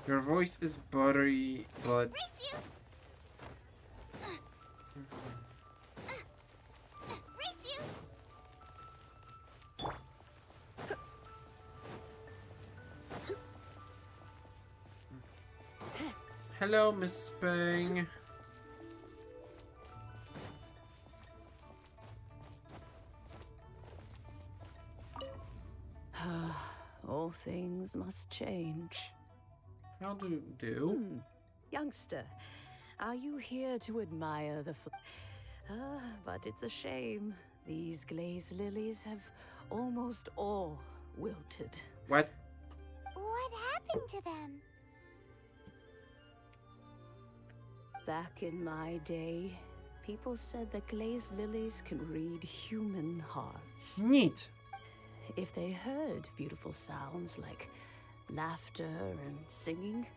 Your voice is buttery, but... Hello, Mrs. Peng. All things must change. How do you do? Youngster, are you here to admire the but it's a shame. These glazed lilies have almost all wilted. What? What happened to them? Back in my day, people said that glazed lilies can read human hearts. Neat. If they heard beautiful sounds like laughter and singing,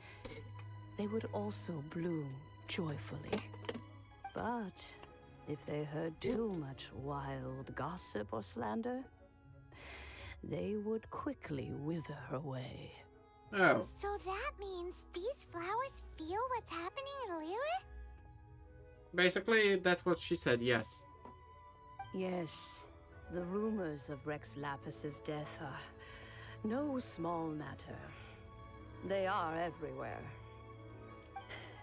they would also bloom joyfully. But if they heard too much wild gossip or slander, they would quickly wither away. Oh. So that means these flowers feel what's happening in Liyue? Basically, that's what she said, yes. Yes, the rumors of Rex Lapis's death are no small matter. They are everywhere.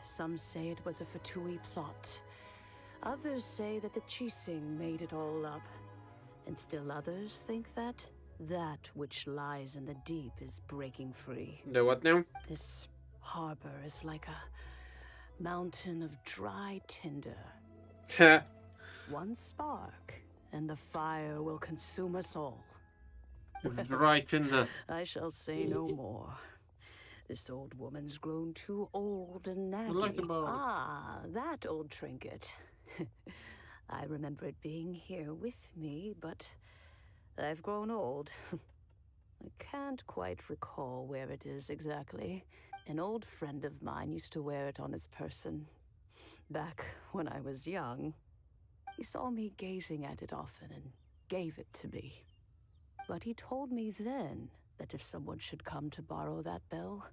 Some say it was a Fatui plot. Others say that the Chising made it all up. And still others think that that which lies in the deep is breaking free. The what now? This harbor is like a mountain of dry tinder. One spark, and the fire will consume us all. It's dry tinder. I shall say no more. This old woman's grown too old and natty. Like about Ah, that old trinket. I remember it being here with me, but I've grown old. I can't quite recall where it is exactly. An old friend of mine used to wear it on his person. Back when I was young, he saw me gazing at it often and gave it to me. But he told me then that if someone should come to borrow that bell,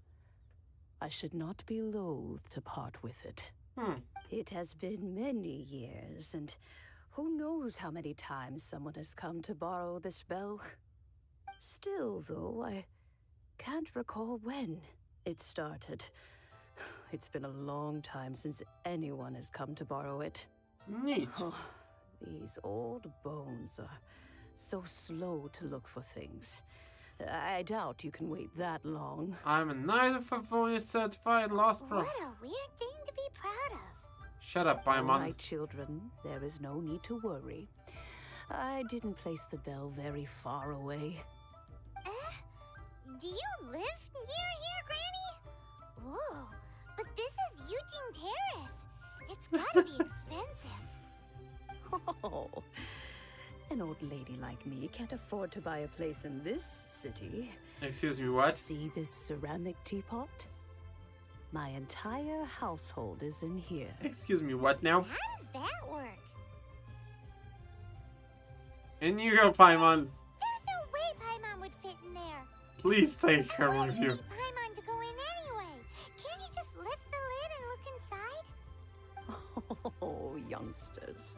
I should not be loath to part with it. It has been many years, and who knows how many times someone has come to borrow this bell. Still, though, I can't recall when it started. It's been a long time since anyone has come to borrow it. Neat. Oh, these old bones are so slow to look for things. I doubt you can wait that long. I'm a Knight of Favonius certified lost pro. What a weird thing to be proud of. Shut up, All Paimon. right, children, there is no need to worry. I didn't place the bell very far away. Do you live near here, Granny? Whoa, but this is Eugene Terrace. It's gotta be expensive. Oh, an old lady like me can't afford to buy a place in this city. Excuse me, what? See this ceramic teapot? My entire household is in here. Excuse me, what now? How does that work? In you go, Paimon. There's no way Paimon would fit in there. Please take her with you. Paimon to go in anyway. Can't you just lift the lid and look inside? Oh, youngsters.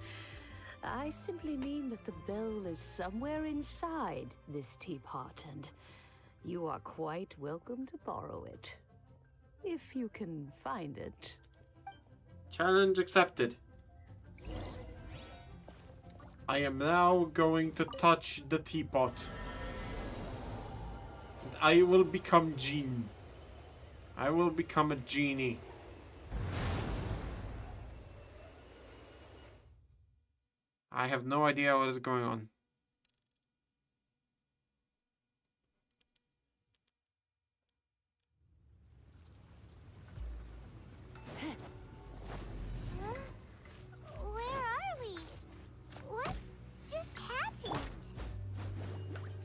I simply mean that the bell is somewhere inside this teapot, and you are quite welcome to borrow it. If you can find it. Challenge accepted. I am now going to touch the teapot. And I will become Gene. I will become a genie. I have no idea what is going on. Where are we? What just happened?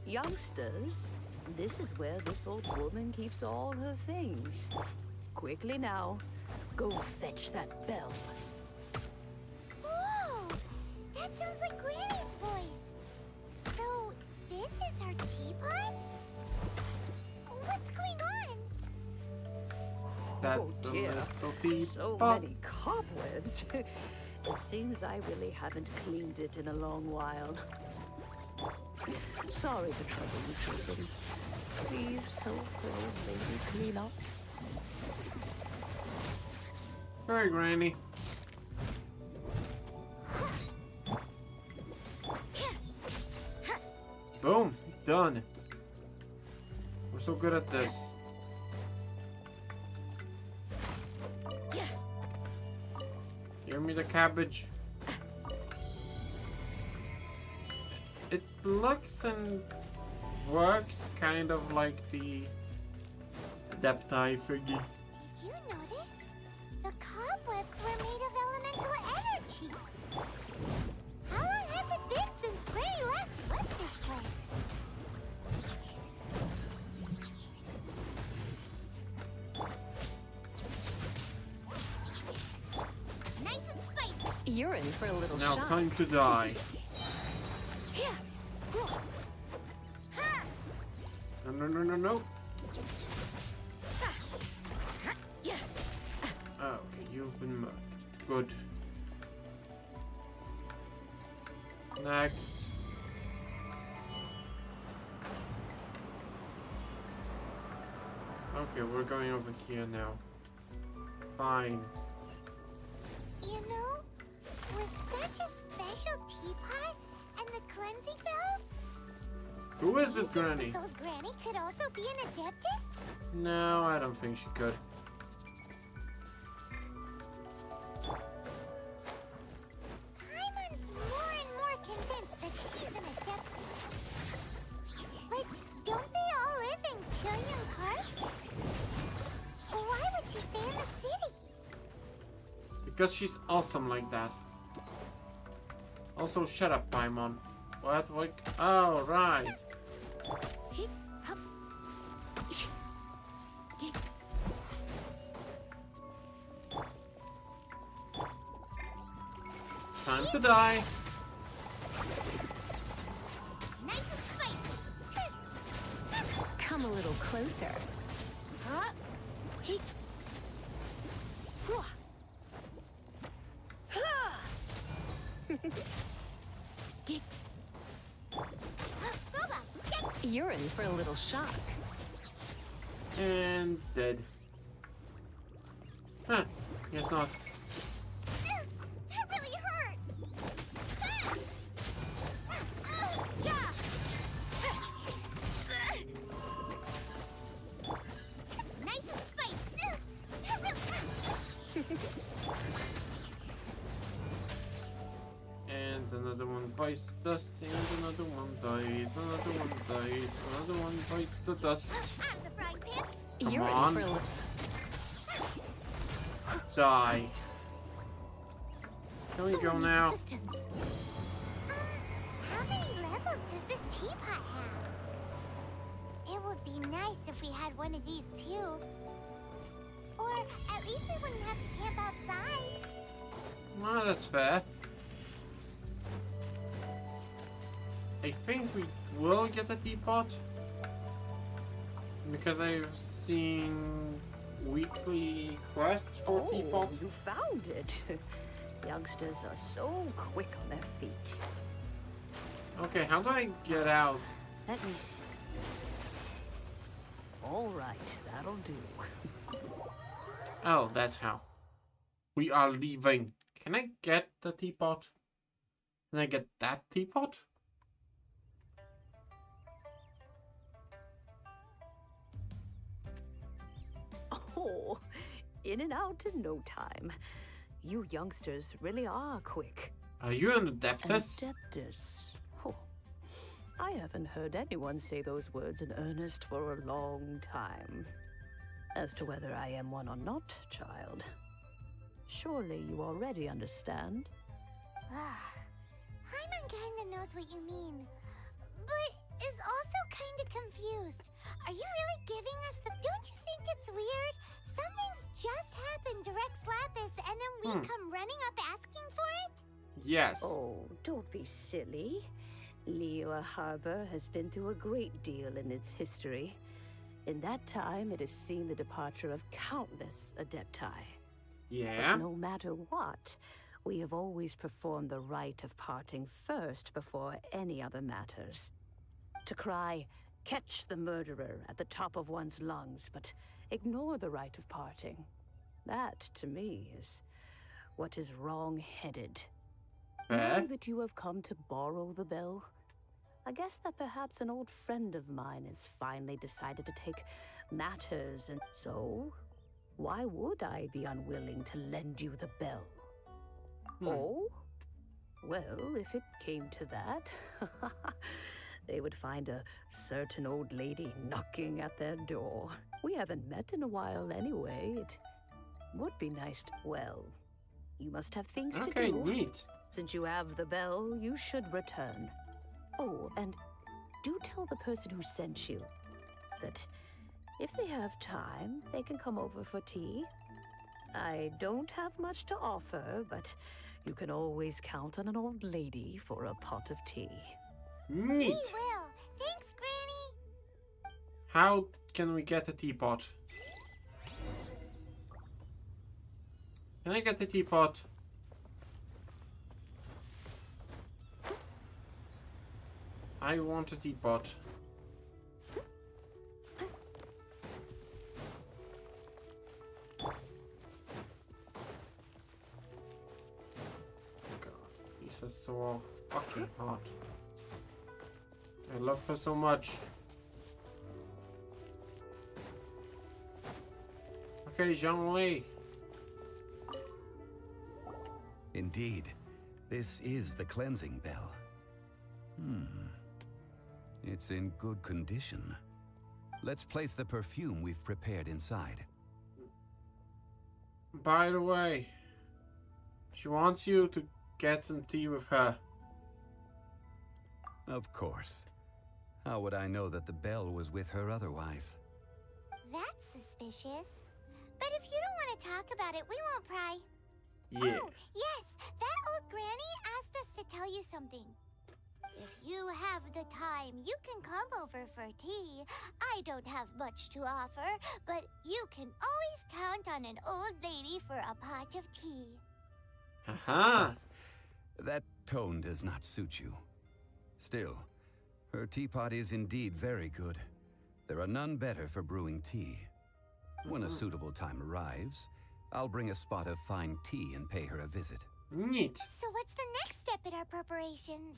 Youngsters, this is where this old woman keeps all her things. Quickly now, go fetch that bell. Whoa! That sounds like Granny's voice. So, this is her teapot? What's going on? That's Oh dear, so teapot. many cobwebs. It seems I really haven't cleaned it in a long while. Sorry to trouble you children. Please help the old lady clean up. Sorry, Granny. Boom. Done. We're so good at this. Give me the cabbage. It looks and works kind of like the Adepti thingy. Did you notice? The cobwebs were made of elemental energy. How long has it been since Granny last swept this place? Nice and spicy. You're in for a little Now shock. time to die. No, no, no, no, no. Okay, you've been murdered. Good. Next. Okay, we're going over here now. Fine. You know, with Who is this granny? This old granny could also be an adeptus? No, I don't think she could. Paimon's more and more convinced that she's an adeptus. But don't they all live in Pyongyang Karst? Why would she stay in the city? Because she's awesome like that. Also, shut up, Paimon. What? What? Oh, right. Time to die. Nice and spicy. Come a little closer. Huh? You're in for a little shock. And dead. Huh. Guess not. That really hurt. Nice and spicy. That really. And another one bites the dust, and another one dies, another one dies, another one bites the dust. Out of the frying pan. Come You're on. in for a little. Die. Can we go Someone needs now? assistance. How many levels does this teapot have? It would be nice if we had one of these too. Or at least we wouldn't have to camp outside. Well, that's fair. I think we will get a teapot. Because I've seen weekly quests for teapot. You found it. Youngsters are so quick on their feet. Okay, how do I get out? Let me see. All right, that'll do. Oh, that's how. We are leaving. Can I get the teapot? Can I get that teapot? Oh, in and out in no time. You youngsters really are quick. Are you an adeptus? Adeptus. Oh, I haven't heard anyone say those words in earnest for a long time. As to whether I am one or not, child, surely you already understand. Paimon kinda knows what you mean, but is also kinda confused. Are you really giving us the... Don't you think it's weird? Something's just happened to Rex Lapis and then we come running up asking for it? Yes. Oh, don't be silly. Liyue Harbor has been through a great deal in its history. In that time, it has seen the departure of countless Adepti. Yeah? But no matter what, we have always performed the rite of parting first before any other matters. To cry, "Catch the murderer," at the top of one's lungs, but ignore the rite of parting. That, to me, is what is wrong-headed. Now that you have come to borrow the bell, I guess that perhaps an old friend of mine has finally decided to take matters, and so why would I be unwilling to lend you the bell? Oh? Well, if it came to that, they would find a certain old lady knocking at their door. We haven't met in a while anyway. It would be nice to... Well, you must have things to do. Okay, neat. Since you have the bell, you should return. Oh, and do tell the person who sent you that if they have time, they can come over for tea. I don't have much to offer, but you can always count on an old lady for a pot of tea. Neat. We will. Thanks, Granny. How can we get a teapot? Can I get the teapot? I want a teapot. God, this is so fucking hard. I love her so much. Okay, Zhongli. Indeed, this is the cleansing bell. It's in good condition. Let's place the perfume we've prepared inside. By the way, she wants you to get some tea with her. Of course. How would I know that the bell was with her otherwise? That's suspicious. But if you don't want to talk about it, we won't pry. Yeah. Oh, yes, that old granny asked us to tell you something. If you have the time, you can come over for tea. I don't have much to offer, but you can always count on an old lady for a pot of tea. Haha. That tone does not suit you. Still, her teapot is indeed very good. There are none better for brewing tea. When a suitable time arrives, I'll bring a spot of fine tea and pay her a visit. Neat. So what's the next step in our preparations?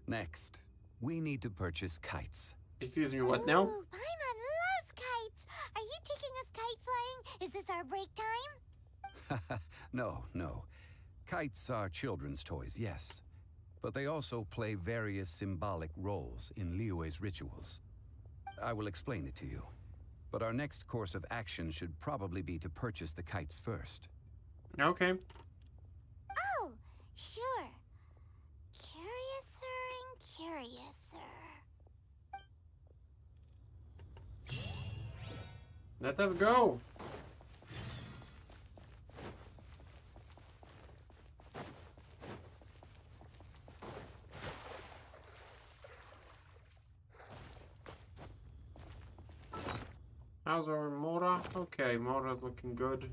Next, we need to purchase kites. Excuse me, what now? Ooh, Paimon loves kites. Are you taking us kite flying? Is this our break time? No. Kites are children's toys, yes. But they also play various symbolic roles in Liyue's rituals. I will explain it to you. But our next course of action should probably be to purchase the kites first. Okay. Oh, sure. Curiouser. Let us go. How's our Mora? Okay, Mora's looking good.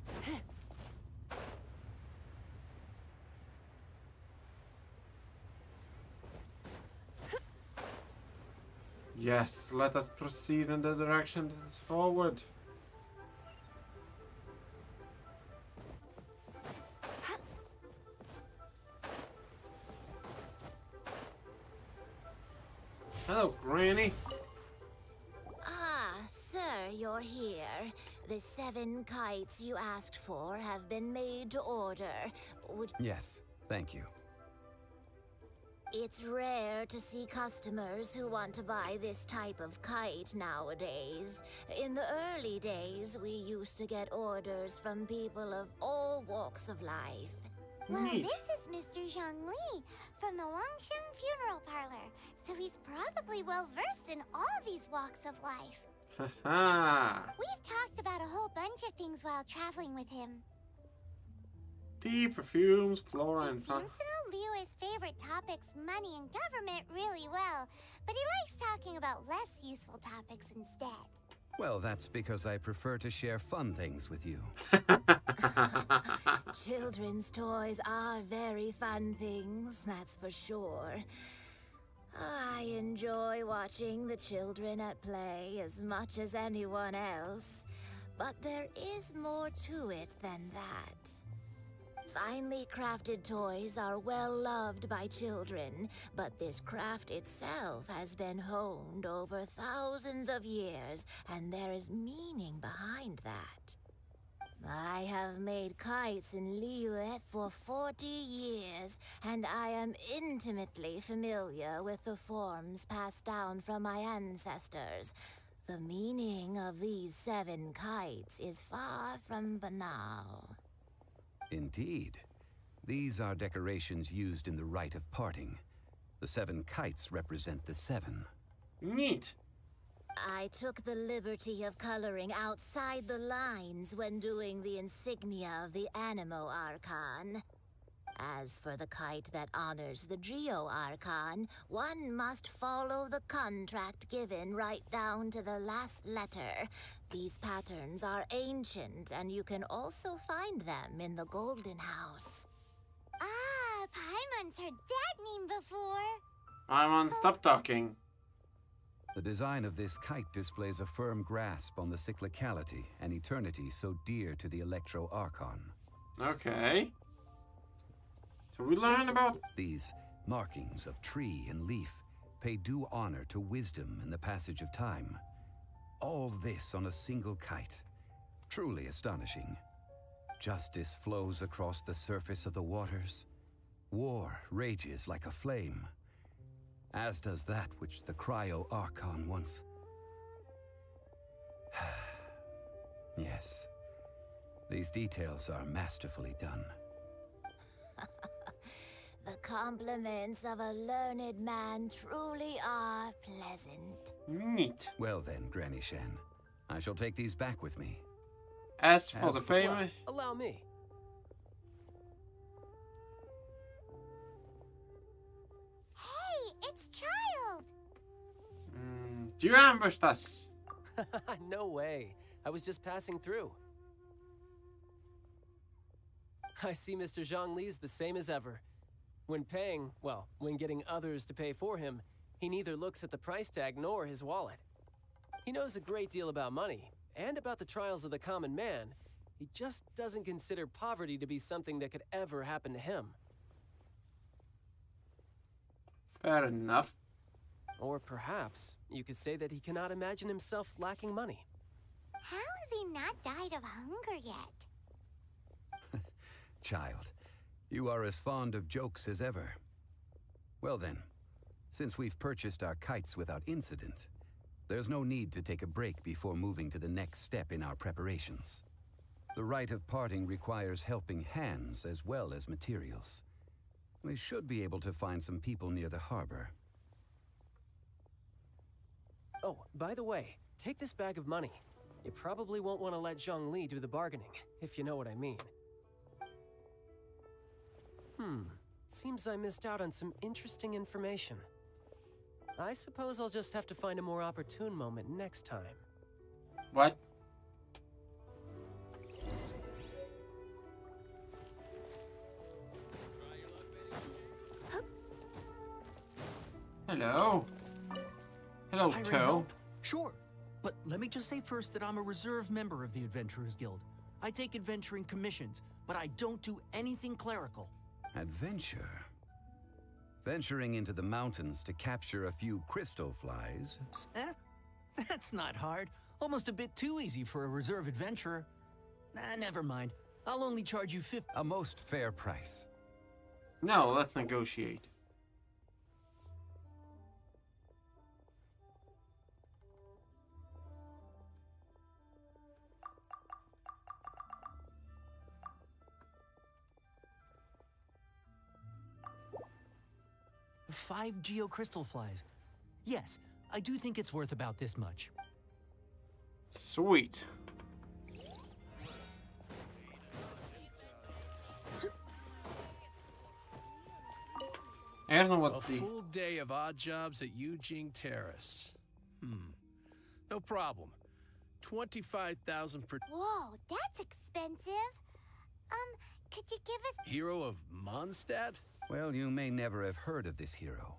Yes, let us proceed in the direction that is forward. Hello, Granny. Ah, sir, you're here. The 7 kites you asked for have been made to order. Yes, thank you. It's rare to see customers who want to buy this type of kite nowadays. In the early days, we used to get orders from people of all walks of life. Well, this is Mr. Zhongli from the Wangsheng Funeral Parlor, so he's probably well-versed in all these walks of life. Haha. We've talked about a whole bunch of things while traveling with him. Tea, perfumes, flora, and fauna. Seems to know Liyue's favorite topics, money and government, really well, but he likes talking about less useful topics instead. Well, that's because I prefer to share fun things with you. Children's toys are very fun things, that's for sure. I enjoy watching the children at play as much as anyone else, but there is more to it than that. Finely crafted toys are well loved by children, but this craft itself has been honed over thousands of years, and there is meaning behind that. I have made kites in Liyue for 40 years, and I am intimately familiar with the forms passed down from my ancestors. The meaning of these 7 kites is far from banal. Indeed. These are decorations used in the rite of parting. The 7 kites represent the 7. Neat. I took the liberty of coloring outside the lines when doing the insignia of the Animo Archon. As for the kite that honors the Geo Archon, one must follow the contract given right down to the last letter. These patterns are ancient, and you can also find them in the Golden House. Ah, Paimon's heard that name before. Paimon, stop talking. The design of this kite displays a firm grasp on the cyclicality and eternity so dear to the Electro Archon. Okay. So we learn about these markings of tree and leaf pay due honor to wisdom and the passage of time. All this on a single kite. Truly astonishing. Justice flows across the surface of the waters. War rages like a flame. As does that which the cryo Archon once... Yes. These details are masterfully done. The compliments of a learned man truly are pleasant. Neat. Well then, Granny Shan, I shall take these back with me. As for the favor... Well, allow me. Hey, it's Child! You ambushed us. No way. I was just passing through. I see Mr. Zhongli's the same as ever. When paying, well, when getting others to pay for him, he neither looks at the price tag nor his wallet. He knows a great deal about money, and about the trials of the common man. He just doesn't consider poverty to be something that could ever happen to him. Fair enough. Or perhaps you could say that he cannot imagine himself lacking money. How has he not died of hunger yet? Child, you are as fond of jokes as ever. Well then, since we've purchased our kites without incident, there's no need to take a break before moving to the next step in our preparations. The rite of parting requires helping hands as well as materials. We should be able to find some people near the harbor. Oh, by the way, take this bag of money. You probably won't want to let Zhongli do the bargaining, if you know what I mean. Seems I missed out on some interesting information. I suppose I'll just have to find a more opportune moment next time. What? Hello. Hello, Hiring Toe. help? Sure. But let me just say first that I'm a reserve member of the Adventurers Guild. I take adventuring commissions, but I don't do anything clerical. Adventure? Venturing into the mountains to capture a few crystal flies? That's not hard. Almost a bit too easy for a reserve adventurer. Never mind. I'll only charge you 50. A most fair price. No, let's negotiate. Five geocrystal flies. Yes, I do think it's worth about this much. Sweet. I don't know what's a the... full day of odd jobs at Yujing Terrace. No problem. 25,000 per... Whoa, that's expensive. Could you give us... Hero of Mondstadt? Well, you may never have heard of this hero,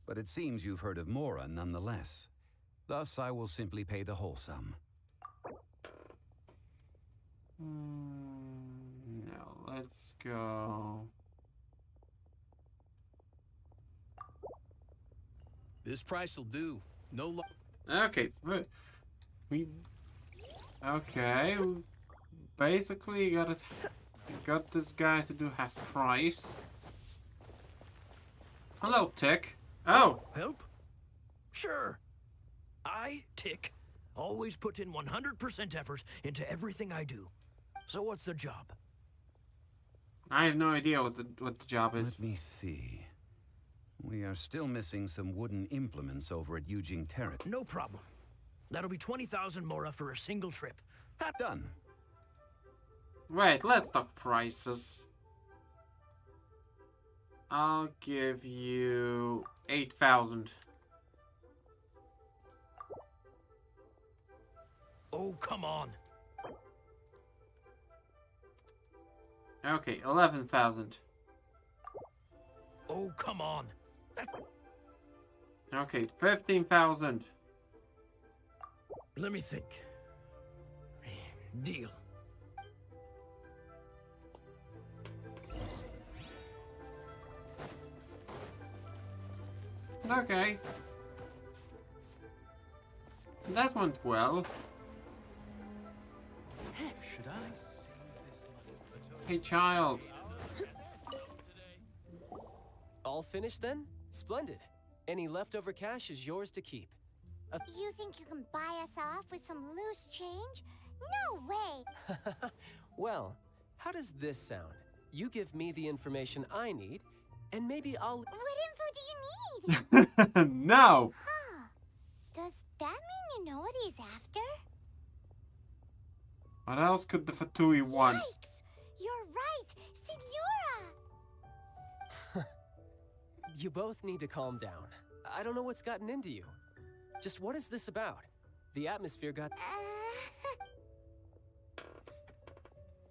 but it seems you've heard of Mora nonetheless. Thus, I will simply pay the whole sum. No, let's go. This price will do. No Okay, okay, basically got this guy to do half price. Hello, Tick. Oh! Help? Sure. I, Tick, always put in 100% effort into everything I do. So what's the job? I have no idea what the job is. Let me see. We are still missing some wooden implements over at Yujing Terrace. No problem. That'll be 20,000 Mora for a single trip. Done. Wait, let's talk prices. I'll give you 8,000. Oh, come on. Okay, 11,000. Oh, come on. Okay, 15,000. Let me think. Deal. Okay. That went well. Should I save this money? Hey, child. All finished then? Splendid. Any leftover cash is yours to keep. You think you can buy us off with some loose change? No way! Well, how does this sound? You give me the information I need, and maybe I'll... What info do you need? No! Huh. Does that mean you know what he's after? What else could the Fatui want? Yikes! You're right! Signora! You both need to calm down. I don't know what's gotten into you. Just what is this about? The atmosphere got...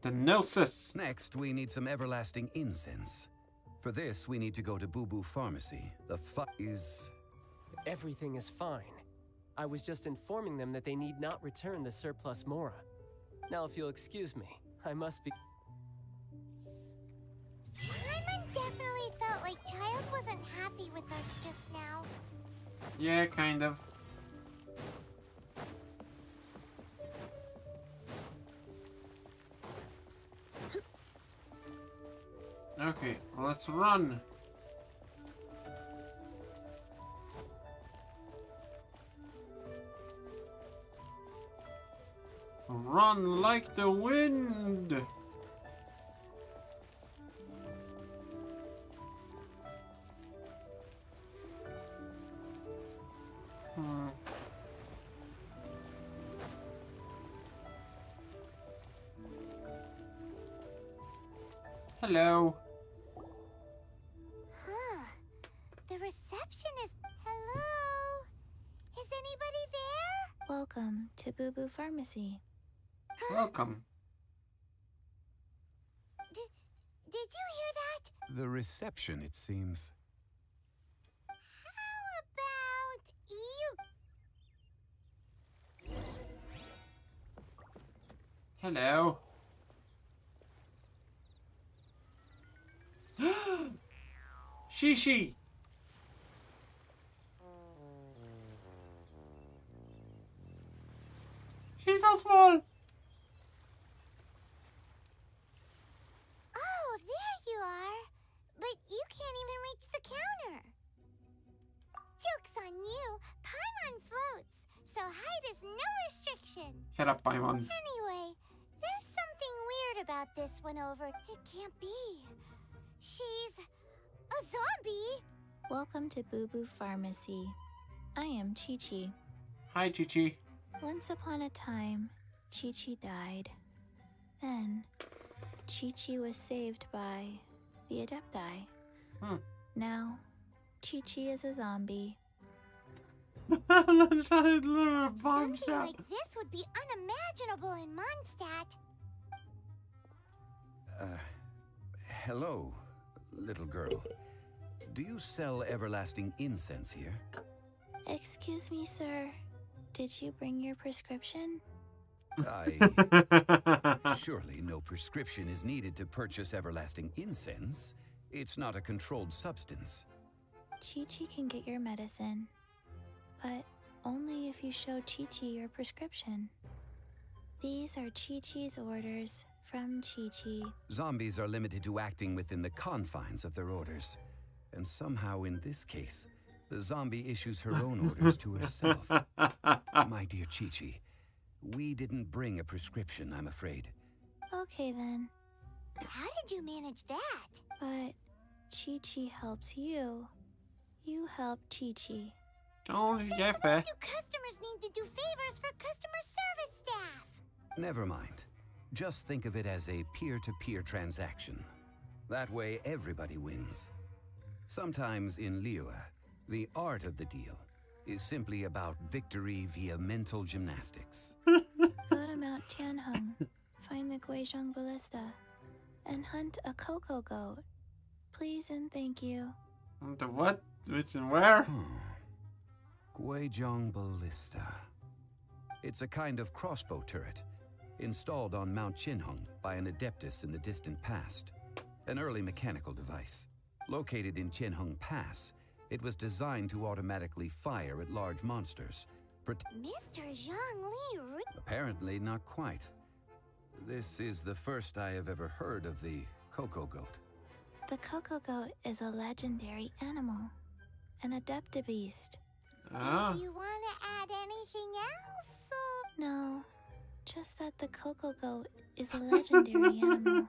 The Gnosis. Next, we need some everlasting incense. For this, we need to go to Boo Boo Pharmacy. The is... Everything is fine. I was just informing them that they need not return the surplus Mora. Now, if you'll excuse me, I must be... Paimon definitely felt like Child wasn't happy with us just now. Yeah, kind of. Okay, let's run. Run like the wind. Hello. Huh. The reception is... Hello? Is anybody there? Welcome to Boo Boo Pharmacy. Welcome. Did you hear that? The reception, it seems. How about you? Hello. Shishi. She's so small. Oh, there you are. But you can't even reach the counter. Joke's on you. Paimon floats, so height is no restriction. Shut up, Paimon. Anyway, there's something weird about this one over. It can't be. She's a zombie. Welcome to Boo Boo Pharmacy. I am Chi-Chi. Hi, Chi-Chi. Once upon a time, Chi-Chi died. Then, Chi-Chi was saved by the Adepti. Now, Chi-Chi is a zombie. Something like this would be unimaginable in Mondstadt. Hello, little girl. Do you sell everlasting incense here? Excuse me, sir. Did you bring your prescription? Surely no prescription is needed to purchase everlasting incense. It's not a controlled substance. Chi-Chi can get your medicine, but only if you show Chi-Chi your prescription. These are Chi-Chi's orders from Chi-Chi. Zombies are limited to acting within the confines of their orders. And somehow in this case, the zombie issues her own orders to herself. My dear Chi-Chi, we didn't bring a prescription, I'm afraid. Okay then. How did you manage that? But Chi-Chi helps you. You help Chi-Chi. Don't Since get when it. do customers need to do favors for customer service staff? Never mind. Just think of it as a peer-to-peer transaction. That way everybody wins. Sometimes in Liyue, the art of the deal is simply about victory via mental gymnastics. Go to Mount Tianheng, find the Guizhong Ballista, and hunt a cocoa goat. Please and thank you. The what? Which and where? Guizhong Ballista. It's a kind of crossbow turret, installed on Mount Tianheng by an adeptus in the distant past. An early mechanical device. Located in Tianheng Pass, It was designed to automatically fire at large monsters. Mr. Zhongli, Apparently not quite. This is the first I have ever heard of the Coco Goat. The Coco Goat is a legendary animal, an Adeptabeast. Do you want to add anything else, or? No, just that the Coco Goat is a legendary animal,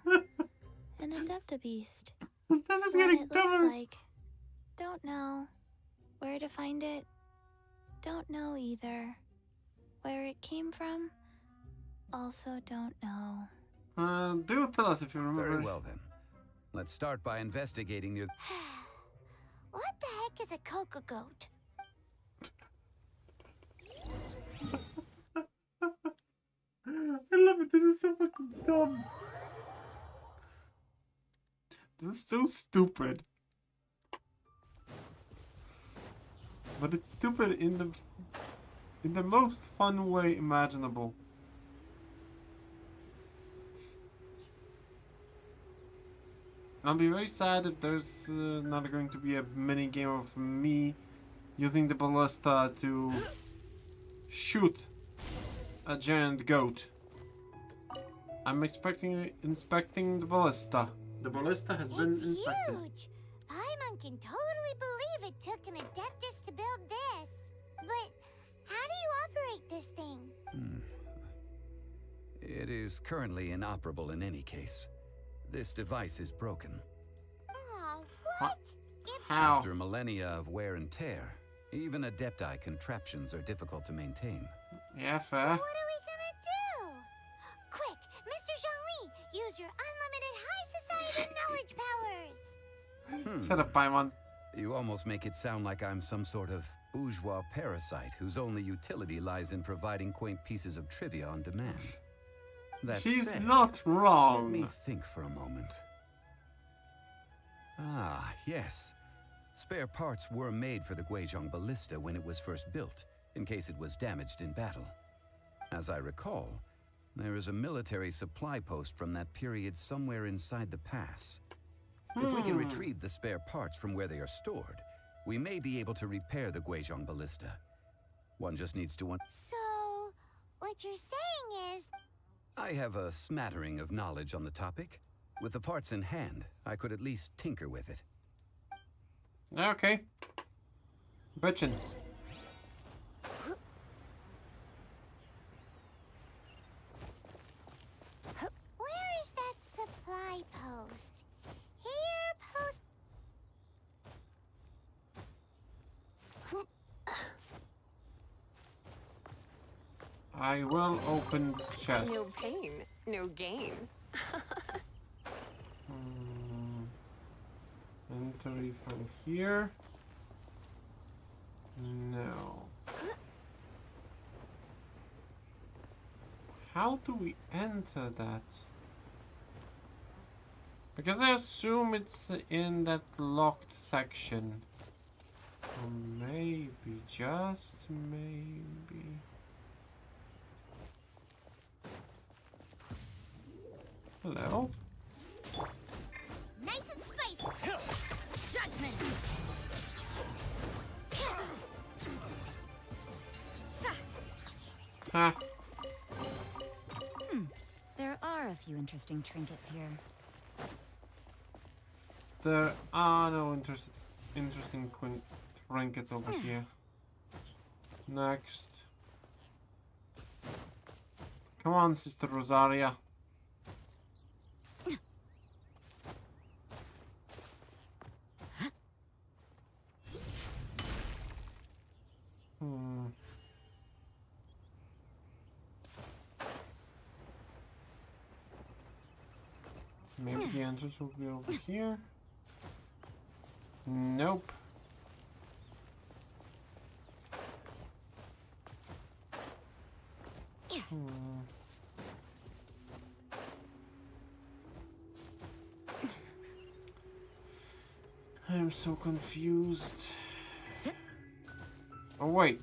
an Adeptabeast. This is What getting it dumber. looks like, don't know. Where to find it, don't know either. Where it came from, also don't know. Do tell us if you remember. Very well then. Let's start by investigating your... What the heck is a Coco Goat? I love it. This is so fucking dumb. This is so stupid. But it's stupid in the most fun way imaginable. I'll be very sad if there's not going to be a mini game of me using the ballista to shoot a giant goat. I'm inspecting the ballista. The ballista has been inspected. Huge! Paimon can totally believe it took an Adeptus to build this. But how do you operate this thing? It is currently inoperable in any case. This device is broken. Oh, what? How? After millennia of wear and tear, even Adepti contraptions are difficult to maintain. Yeah, So fair. what are we gonna do? Quick, Mr. Zhongli, use your unlimited high society knowledge powers. Shut up, Paimon. You almost make it sound like I'm some sort of bourgeois parasite whose only utility lies in providing quaint pieces of trivia on demand. That She's said, not wrong. Let me think for a moment. Ah, yes. Spare parts were made for the Guizhong Ballista when it was first built, in case it was damaged in battle. As I recall, there is a military supply post from that period somewhere inside the pass. If we can retrieve the spare parts from where they are stored, we may be able to repair the Guizhong Ballista. One just needs to... So, what you're saying is... I have a smattering of knowledge on the topic. With the parts in hand, I could at least tinker with it. Okay. Bitchin'. Where is that supply post? Here, post... I will open this chest. No pain, no gain. Inventory from here. No. How do we enter that? Because I assume it's in that locked section. Or maybe, just maybe. Hello? Nice and spicy! Judgment! Ah. There are a few interesting trinkets here. There are no interesting trinkets over here. Next. Come on, Sister Rosaria. Maybe the entrance will be over here. Nope. I'm so confused. Oh wait.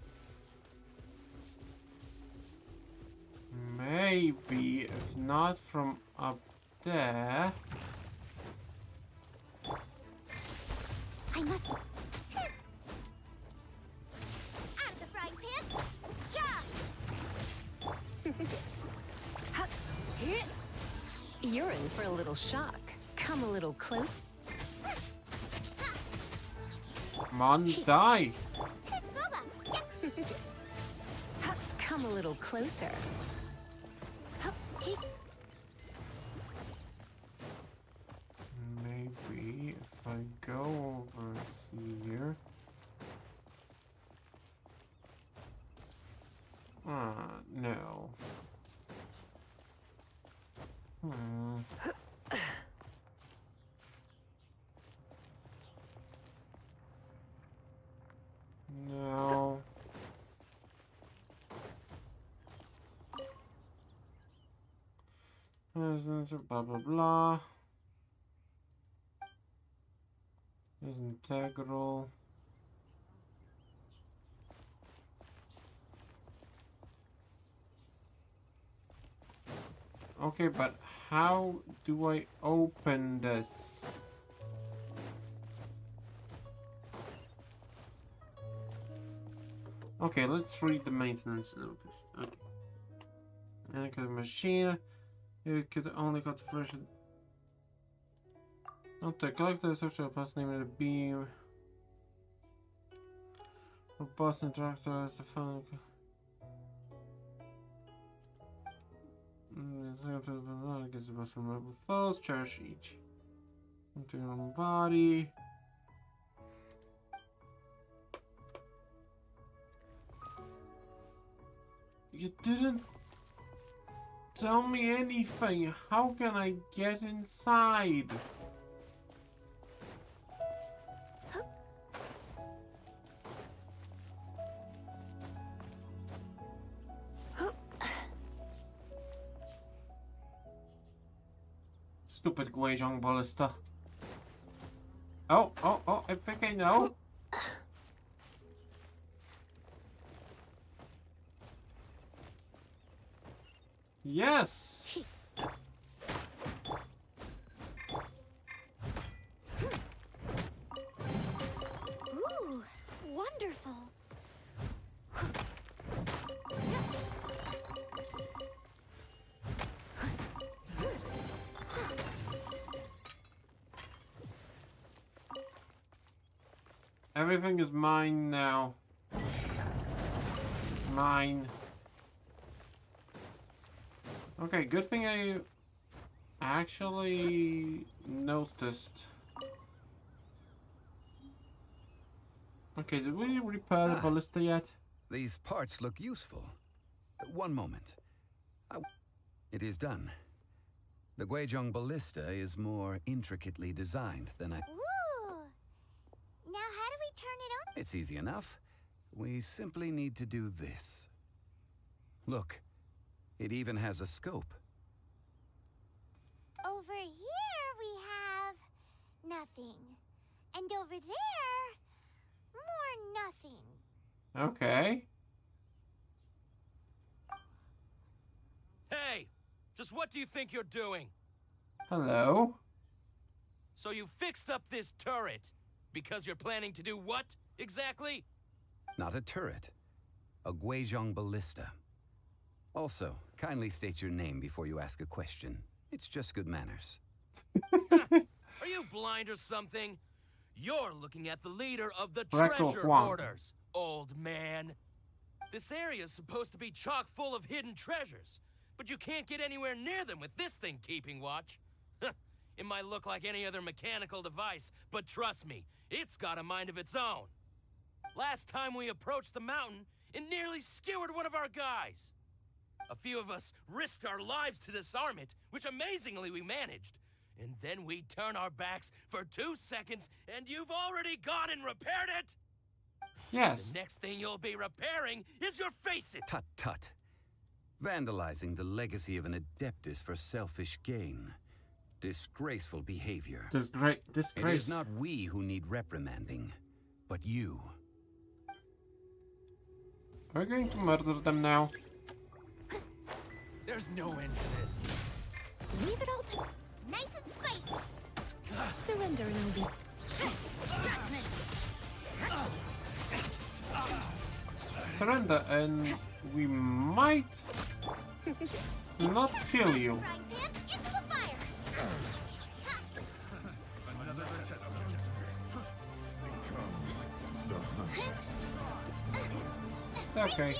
Maybe, if not from up there. I must... You're in for a little shock. Come a little close. Come on, die. Come a little closer. Maybe if I go over here. No. No. Blah blah blah. Is integral. Okay, but how do I open this? Okay, let's read the maintenance notice. Okay. Anchor machine. It could only got the version. Not the collector social plus name of the beam. Robust interactor is the phone. Gives the best removable foes, cherish each. Into your own body. You didn't tell me anything. How can I get inside? Stupid Guizhong ballista. Oh, I think I know. Yes! Ooh, wonderful. Everything is mine now. Mine. Okay, good thing I actually noticed. Okay, did we repair the ballista yet? These parts look useful. One moment. It is done. The Guizhong ballista is more intricately designed than I... Ooh! Now how do we turn it on? It's easy enough. We simply need to do this. Look, it even has a scope. Over here we have nothing. And over there, more nothing. Okay. Hey! Just what do you think you're doing? Hello? So you fixed up this turret because you're planning to do what, exactly? Not a turret. A Guizhong ballista. Also, kindly state your name before you ask a question. It's just good manners. Are you blind or something? You're looking at the leader of the treasure hoarders, old man. This area's supposed to be chock full of hidden treasures, but you can't get anywhere near them with this thing keeping watch. It might look like any other mechanical device, but trust me, it's got a mind of its own. Last time we approached the mountain, it nearly skewered one of our guys. A few of us risked our lives to disarm it, which amazingly we managed. And then we turn our backs for 2 seconds, and you've already gone and repaired it? Yes. The next thing you'll be repairing is your face. Tut tut. Vandalizing the legacy of an Adeptus for selfish gain. Disgraceful behavior. Disgrace. It is not we who need reprimanding, but you. We're going to murder them now. There's no end to this. Leave it all to... Nice and spicy. Surrender and it'll be... Judgment. Surrender and we might not kill you. Frying pan into the fire. Another test subject. Becomes the hunt. Okay.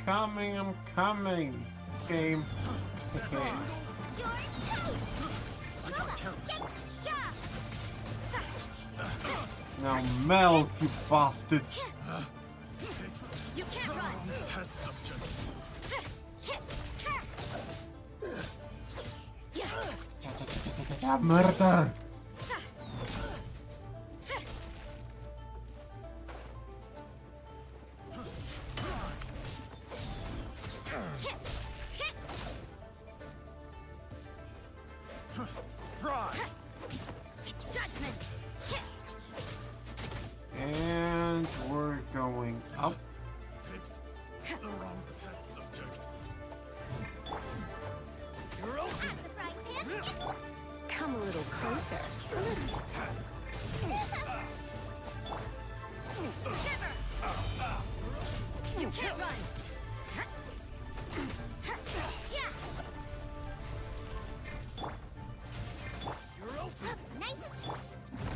I'm coming. Game. Okay. Now melt, you bastards. You can't run. Test subject. Murder. Fry. Judgment. And we're going up. The wrong test subject. You're open. Come a little closer. Shiver. You can't run. You're open. Nice and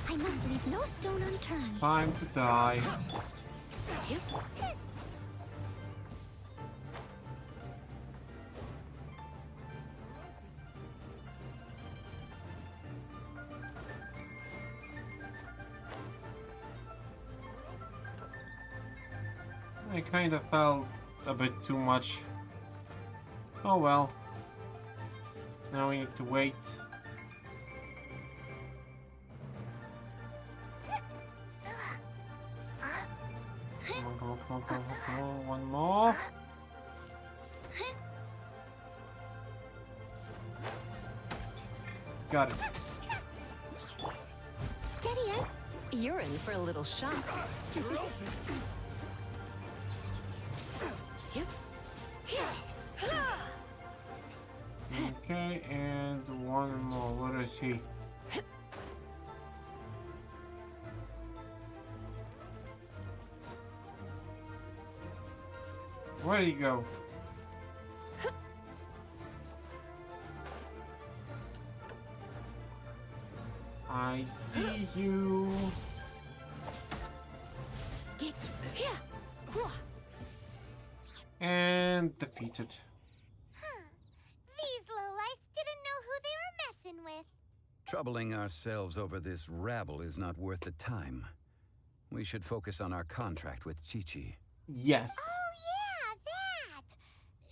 I must leave no stone unturned. Time to die. I kind of felt a bit too much. Oh well. Now we need to wait. Come on. One more. Got it. Steady as. You're in for a little shock. You're open. Okay, and one more. Where is he? Where did he go? I see you. And defeated. These lowlifes didn't know who they were messing with. Troubling ourselves over this rabble is not worth the time. We should focus on our contract with Chi-Chi. Yes. Oh yeah, that.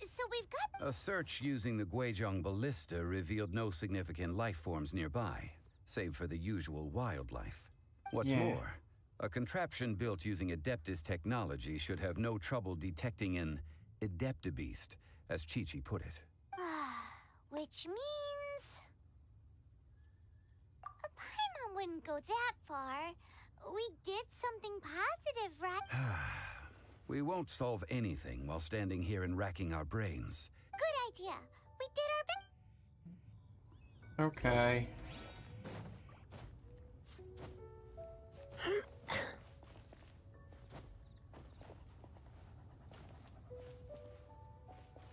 So we've got A search using the Guizhong ballista revealed no significant life forms nearby, save for the usual wildlife. What's more, a contraption built using Adeptus technology should have no trouble detecting an Adeptabeast, as Chi-Chi put it. which means Paimon wouldn't go that far. We did something positive, right? We won't solve anything while standing here and racking our brains. Good idea. We did our best. Okay.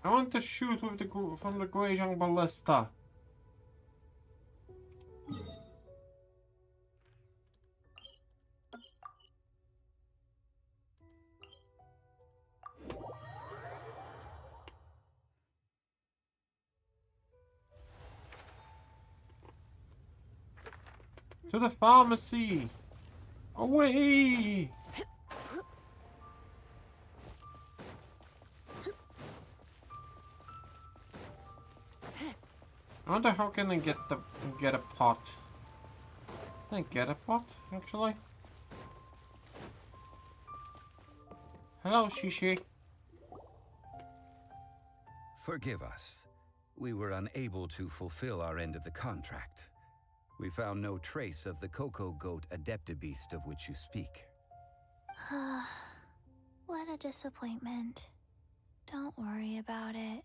I want to shoot with from the Guizhong ballista. To the pharmacy! Away! I wonder how can I get a pot. Can I get a pot actually? Hello, Shishi. Forgive us. We were unable to fulfill our end of the contract. We found no trace of the Cocoa Goat Adeptabeast of which you speak. What a disappointment. Don't worry about it.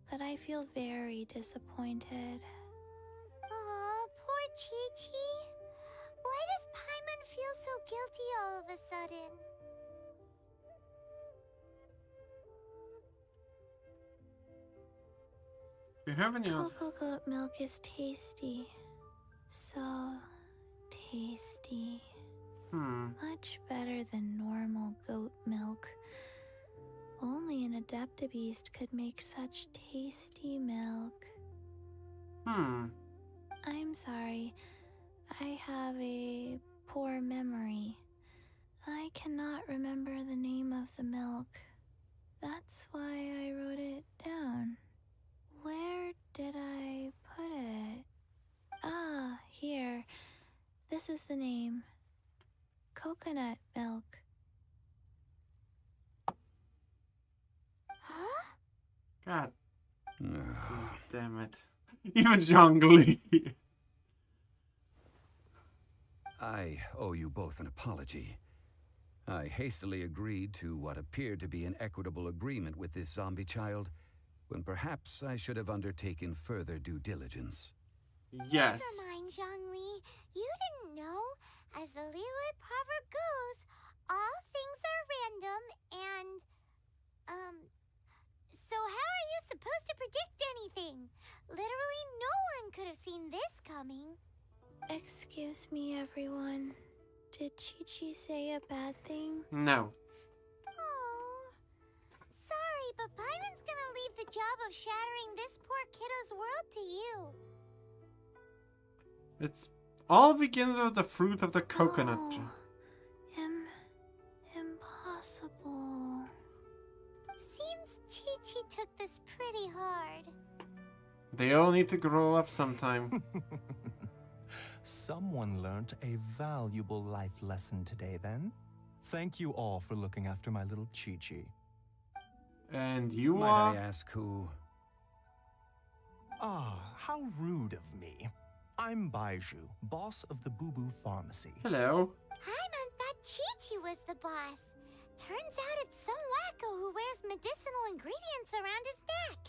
But I feel very disappointed. Aw, poor Chi-Chi. Why does Paimon feel so guilty all of a sudden? Do you have any other? Cocoa goat milk is tasty. So tasty. Much better than normal goat milk. Only an Adeptabeast could make such tasty milk. I'm sorry. I have a poor memory. I cannot remember the name of the milk. That's why I wrote it down. Where did I put it? Ah, here. This is the name. Coconut milk. Huh? God damn it. Even Zhongli. I owe you both an apology. I hastily agreed to what appeared to be an equitable agreement with this zombie child, when perhaps I should have undertaken further due diligence. Yes. Never mind, Zhongli. You didn't know. As the Liyue proverb goes, all things are random and, so how are you supposed to predict anything? Literally no one could have seen this coming. Excuse me, everyone. Did Chi-Chi say a bad thing? No. Oh, sorry, but Paimon's gonna leave the job of shattering this poor kiddo's world to you. It's all begins with the fruit of the coconut. Oh, impossible. Seems Chi-Chi took this pretty hard. They all need to grow up sometime. Someone learnt a valuable life lesson today, then. Thank you all for looking after my little Chi-Chi. And you Might are? I ask who? Ah, how rude of me. I'm Baiju, boss of the Boo Boo Pharmacy. Hello. Paimon thought Chi-Chi was the boss. Turns out it's some wacko who wears medicinal ingredients around his neck.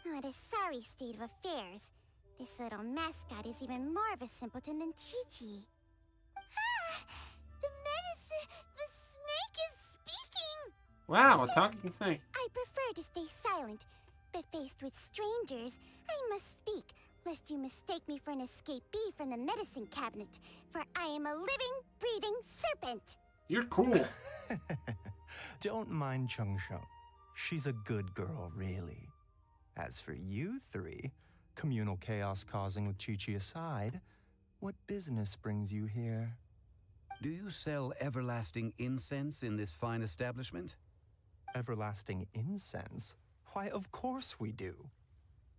What a sorry state of affairs. This little mascot is even more of a simpleton than Chi-Chi. Ah! The snake is speaking! Wow, a talking snake. I prefer to stay silent, but faced with strangers, I must speak, lest you mistake me for an escapee from the medicine cabinet, for I am a living, breathing serpent! You're cool. Don't mind Chung Sheng. She's a good girl, really. As for you three, communal chaos causing with Chi-Chi aside, what business brings you here? Do you sell everlasting incense in this fine establishment? Everlasting incense? Why, of course we do.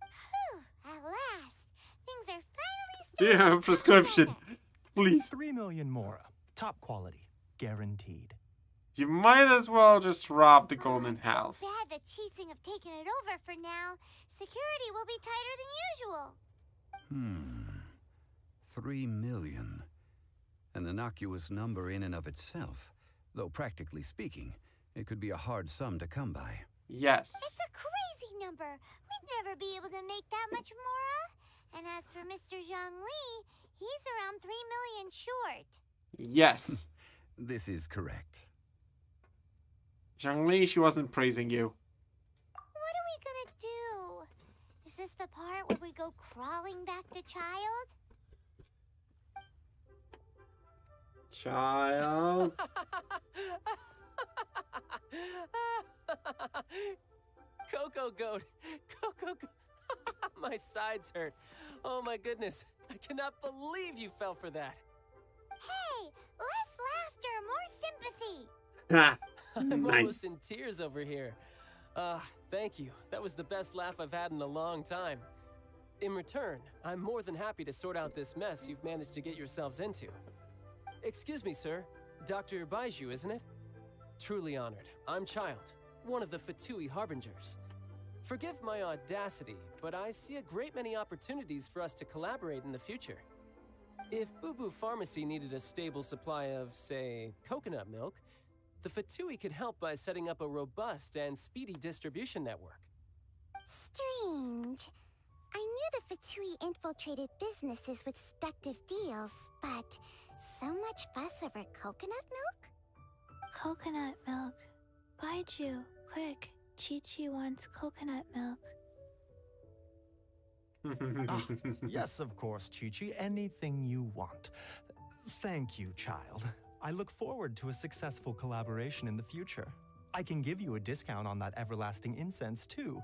Whew, at last, things are finally Do you have a prescription? Please. 3 million mora. Top quality. Guaranteed. You might as well just rob the golden house. Bad that Qixing have taken it over for now. Security will be tighter than usual. 3 million. An innocuous number in and of itself. Though practically speaking, it could be a hard sum to come by. Yes. It's a crazy number. We'd never be able to make that much mora. And as for Mr. Zhongli, he's around 3 million short. Yes. This is correct. Zhongli, she wasn't praising you. What are we gonna do? Is this the part where we go crawling back to Child? Child. Coco goat. Coco goat. My sides hurt. Oh my goodness. I cannot believe you fell for that. Hey, less laughter, more sympathy. I'm Nice. almost in tears over here. Thank you. That was the best laugh I've had in a long time. In return, I'm more than happy to sort out this mess you've managed to get yourselves into. Excuse me, sir. Dr. Baiju, isn't it? Truly honored. I'm Child, one of the Fatui Harbingers. Forgive my audacity, but I see a great many opportunities for us to collaborate in the future. If Boo Boo Pharmacy needed a stable supply of, say, coconut milk, the Fatui could help by setting up a robust and speedy distribution network. Strange. I knew the Fatui infiltrated businesses with seductive deals, but so much fuss over coconut milk? Coconut milk. Baiju, quick. Chi-Chi wants coconut milk. Ah, yes, of course, Chi-Chi. Anything you want. Thank you, child. I look forward to a successful collaboration in the future. I can give you a discount on that everlasting incense, too.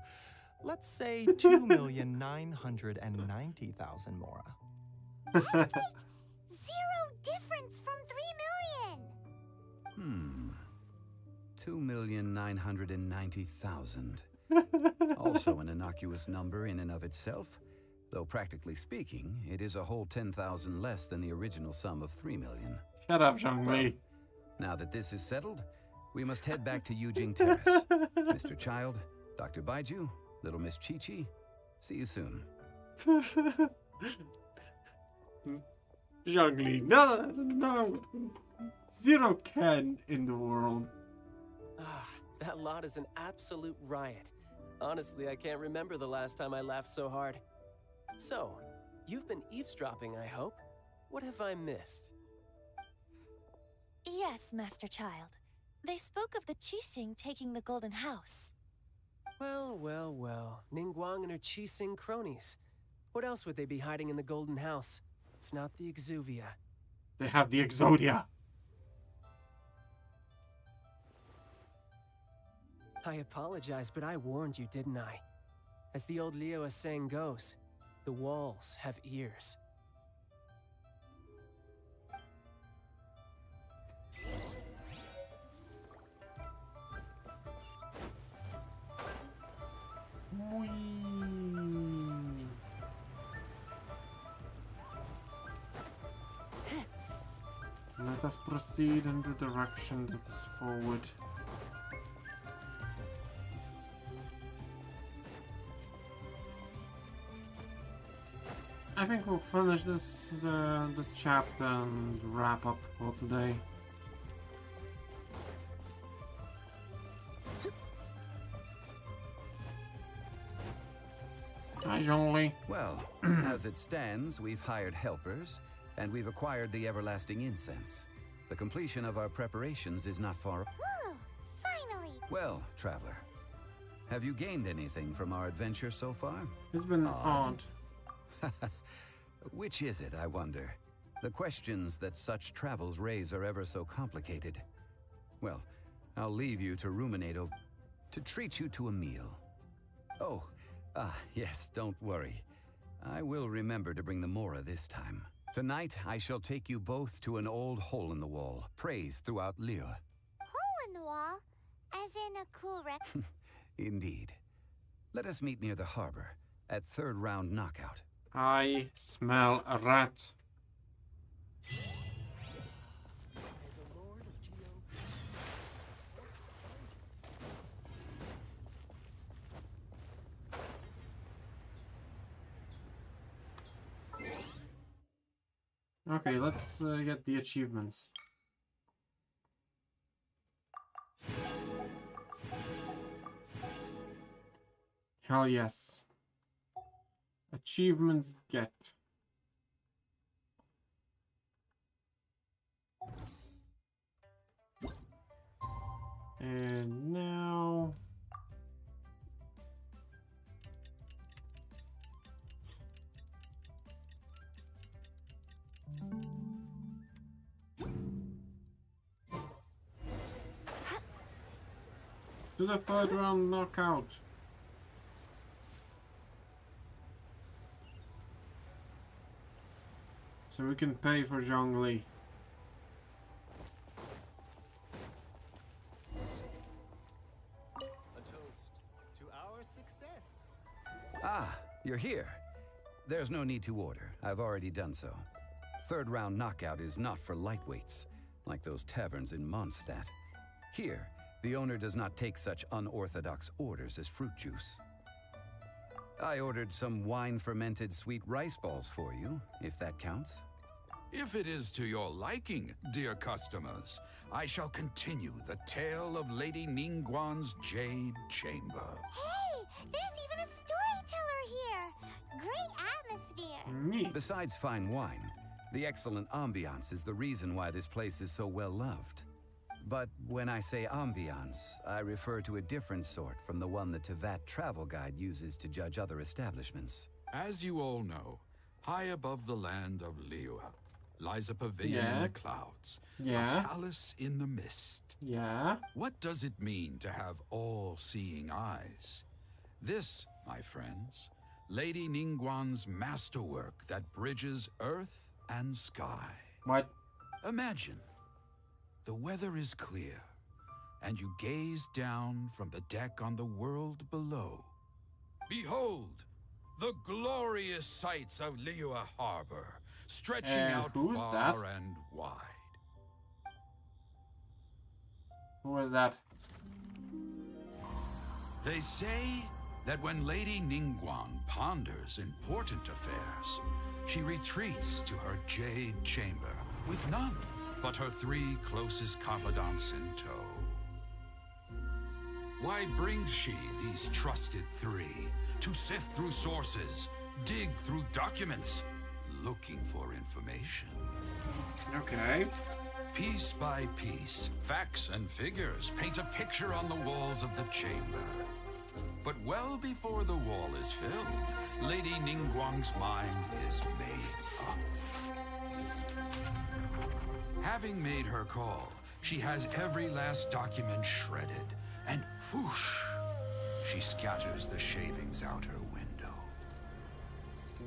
Let's say 2,990,000 Mora. That's like 0 difference from 3 million. 2,990,000. Also an innocuous number in and of itself, though practically speaking, it is a whole 10,000 less than the original sum of 3 million. Shut up, Zhongli. Well, now that this is settled, we must head back to Yujing Terrace. Mr. Child, Dr. Baiju, little Miss Chi-Chi, see you soon. Zhongli, no. 0 Ken in the world. Ah, that lot is an absolute riot. Honestly, I can't remember the last time I laughed so hard. So, you've been eavesdropping, I hope? What have I missed? Yes, Master Child. They spoke of the Qixing taking the Golden House. Well. Ningguang and her Qixing cronies. What else would they be hiding in the Golden House, if not the Exuvia? They have the Exodia. I apologize, but I warned you, didn't I? As the old Leo saying goes, the walls have ears. Let us proceed in the direction that is forward. I think we'll finish this chapter and wrap up for today. Hi, Zhongli. Well, as it stands, we've hired helpers, and we've acquired the everlasting incense. The completion of our preparations is not far. Woo! Finally! Well, traveler, have you gained anything from our adventure so far? It's been odd. Which is it, I wonder? The questions that such travels raise are ever so complicated. Well, I'll leave you to ruminate over... to treat you to a meal. Oh, yes, don't worry. I will remember to bring the Mora this time. Tonight, I shall take you both to an old hole in the wall, praised throughout Liyue. Hole in the wall? As in a cool wreck? Indeed. Let us meet near the harbor, at third round knockout. I smell a rat. Okay, let's get the achievements. Hell yes. Achievements get. And now... to the third round knockout. So we can pay for Zhongli. A toast to our success. Ah, you're here. There's no need to order. I've already done so. Third round knockout is not for lightweights, like those taverns in Mondstadt. Here, the owner does not take such unorthodox orders as fruit juice. I ordered some wine-fermented sweet rice balls for you, if that counts. If it is to your liking, dear customers, I shall continue the tale of Lady Ningguang's Jade Chamber. Hey, there's even a storyteller here. Great atmosphere. Besides fine wine, the excellent ambiance is the reason why this place is so well loved. But when I say ambiance, I refer to a different sort from the one the Tevat travel guide uses to judge other establishments. As you all know, high above the land of Liyue lies a pavilion in the clouds. A palace in the mist. What does it mean to have all-seeing eyes? This, my friends, Lady Ningguang's masterwork that bridges earth and sky. What? Imagine, the weather is clear, and you gaze down from the deck on the world below. Behold, the glorious sights of Liyue Harbor, stretching out far and wide. Who is that? They say that when Lady Ningguang ponders important affairs, she retreats to her jade chamber with none but her 3 closest confidants in tow. Why brings she these trusted 3 to sift through sources, dig through documents, looking for information? Okay. Piece by piece, facts and figures paint a picture on the walls of the chamber. But well before the wall is filled, Lady Ningguang's mind is made up. Having made her call, she has every last document shredded, and whoosh, she scatters the shavings out her window.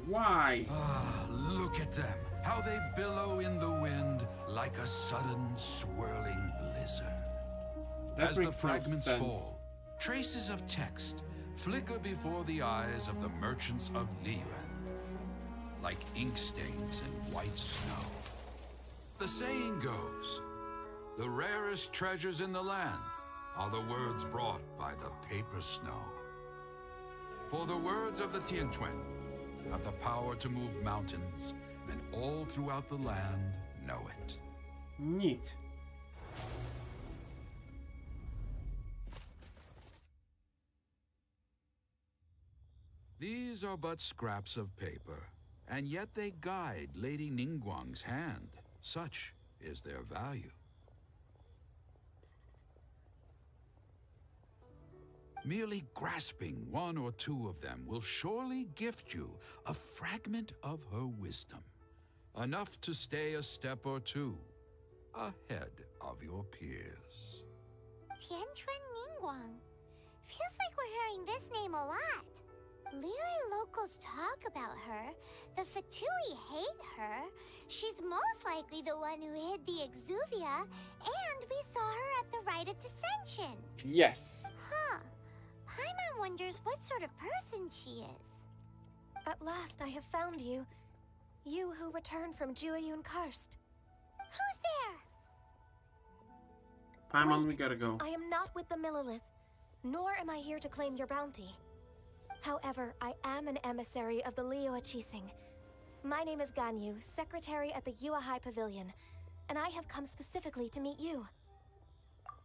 Why? Ah, look at them, how they billow in the wind like a sudden swirling blizzard. As the fragments fall, traces of text flicker before the eyes of the merchants of Liyue, like ink stains in white snow. The saying goes, the rarest treasures in the land are the words brought by the paper snow. For the words of the Tianquan have the power to move mountains, and all throughout the land know it. Neat. These are but scraps of paper, and yet they guide Lady Ningguang's hand. Such is their value. Merely grasping 1 or 2 of them will surely gift you a fragment of her wisdom, enough to stay a step or 2 ahead of your peers. Tianquan Ningguang. Feels like we're hearing this name a lot. Liyue locals talk about her. The Fatui hate her. She's most likely the one who hid the Exuvia, and we saw her at the Rite of Descension. Yes. Huh. Paimon wonders what sort of person she is. At last I have found you. You who returned from Jueyun Karst. Who's there? Paimon, we gotta go. I am not with the Millelith, nor am I here to claim your bounty. However, I am an emissary of the Liyue Qixing. My name is Ganyu, secretary at the Yuehai Pavilion, and I have come specifically to meet you.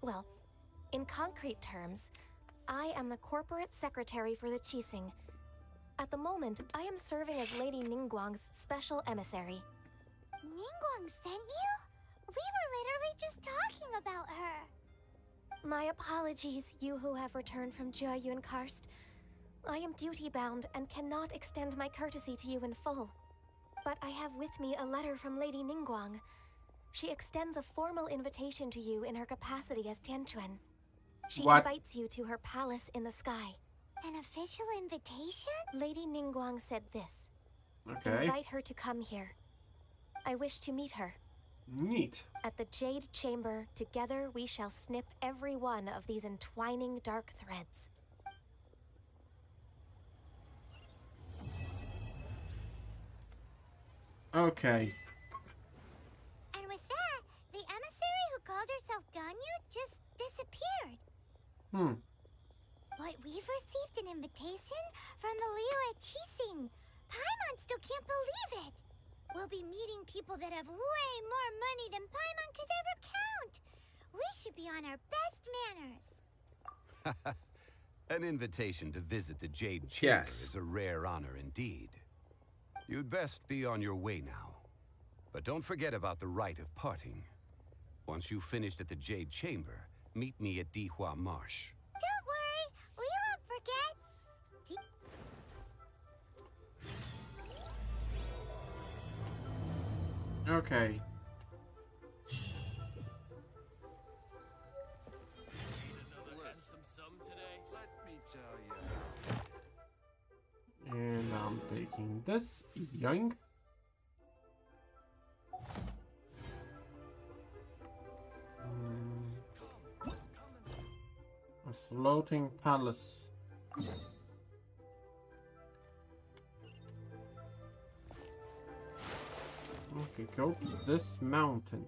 Well, in concrete terms, I am the corporate secretary for the Qixing. At the moment, I am serving as Lady Ningguang's special emissary. Ningguang sent you? We were literally just talking about her. My apologies, you who have returned from Jueyun Karst. I am duty-bound and cannot extend my courtesy to you in full. But I have with me a letter from Lady Ningguang. She extends a formal invitation to you in her capacity as Tianquan. She invites you to her palace in the sky. An official invitation? Lady Ningguang said this. Okay. Invite her to come here. I wish to meet her. Neat. At the Jade Chamber, together we shall snip every one of these entwining dark threads. Okay. And with that, the emissary who called herself Ganyu just disappeared. But we've received an invitation from the Liyue Qixing. Paimon still can't believe it. We'll be meeting people that have way more money than Paimon could ever count. We should be on our best manners. An invitation to visit the Jade Chamber is a rare honor indeed. You'd best be on your way now. But don't forget about the rite of parting. Once you've finished at the Jade Chamber, meet me at Dihua Marsh. Don't worry, we won't forget. Okay. And I'm taking this. Yoink. A floating palace. Okay, go to this mountain.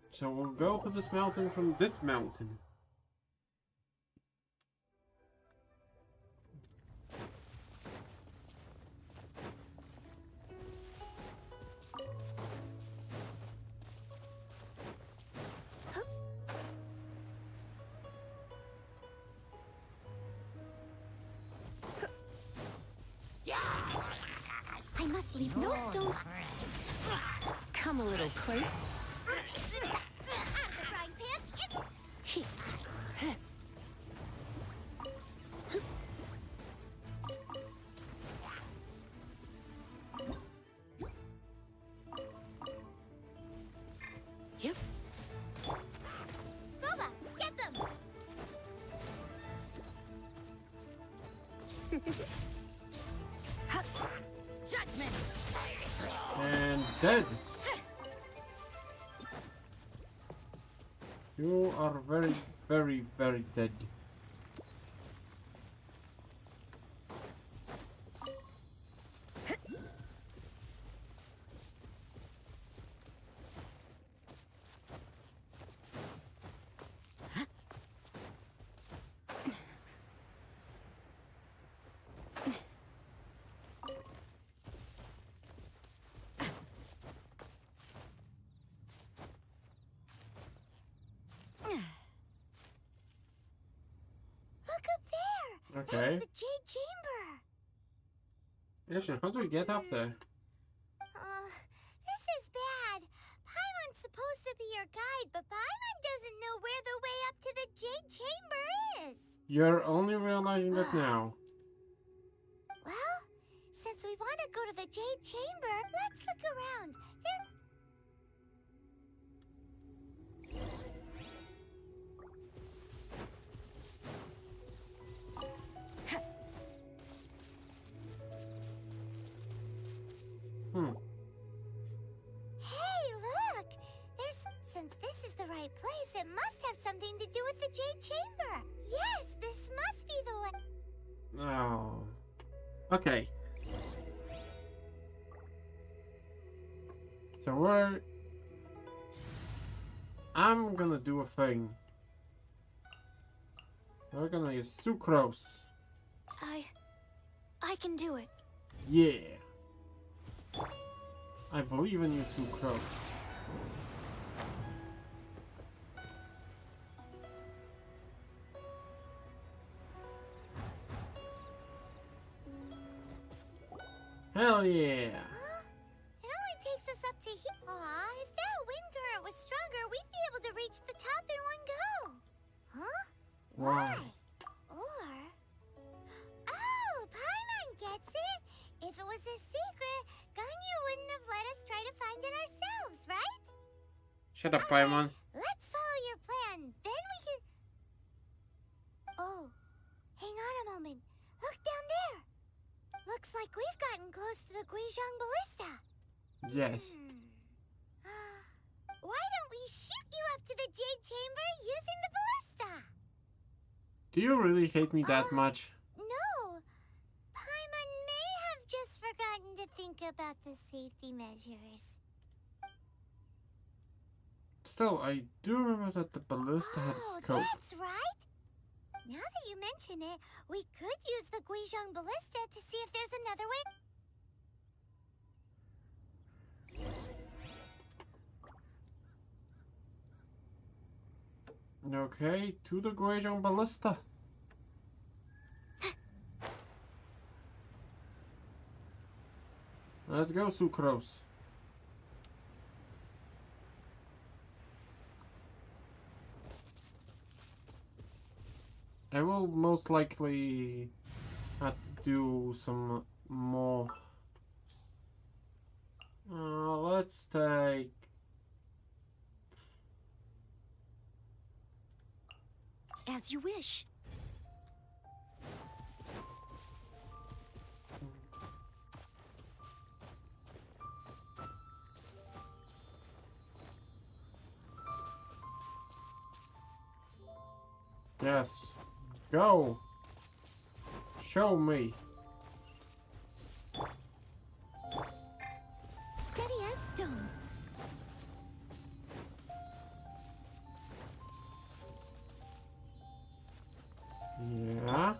So we'll go to this mountain from this mountain. I must leave no stone. Come a little close. Frying pan, it's... Yep. Boba, get them! Judgment! And dead. You are very, very, very dead. Look up there! Okay. That's the Jade Chamber! Listen, how do we get up there? This is bad. Paimon's supposed to be your guide, but Paimon doesn't know where the way up to the Jade Chamber is. You're only realizing that now. Well, since we want to go to the Jade Chamber, let's look around. Hey, look! Since this is the right place, it must have something to do with the Jade Chamber. Yes, this must be the way. Oh. Okay. So I'm gonna do a thing. We're gonna use sucrose. I can do it. Yeah. I believe in you, sucrose. Hell yeah! It only takes us up to here. Aw, if that wind current was stronger, we'd be able to reach the top in one go. Huh? Wow. Or... Oh, Paimon gets it! If it was a secret, Ganyu wouldn't have let us try to find it ourselves, right? Shut up, Paimon. Let's follow your plan, then we can... Oh, hang on a moment. Look down there! Looks like we've gotten close to the Guizhong Ballista. Yes. Why don't we shoot you up to the Jade Chamber using the ballista? Do you really hate me that much? No. Paimon may have just forgotten to think about the safety measures. Still, I do remember that the ballista had a scope. That's right. Now that you mention it, we could use the Guizhong Ballista to see if there's another way. Okay, to the Guizhong Ballista. Let's go, sucrose. I will most likely have to do some more. let's take... As you wish. Yes. Go. Show me. Steady as stone. Yeah.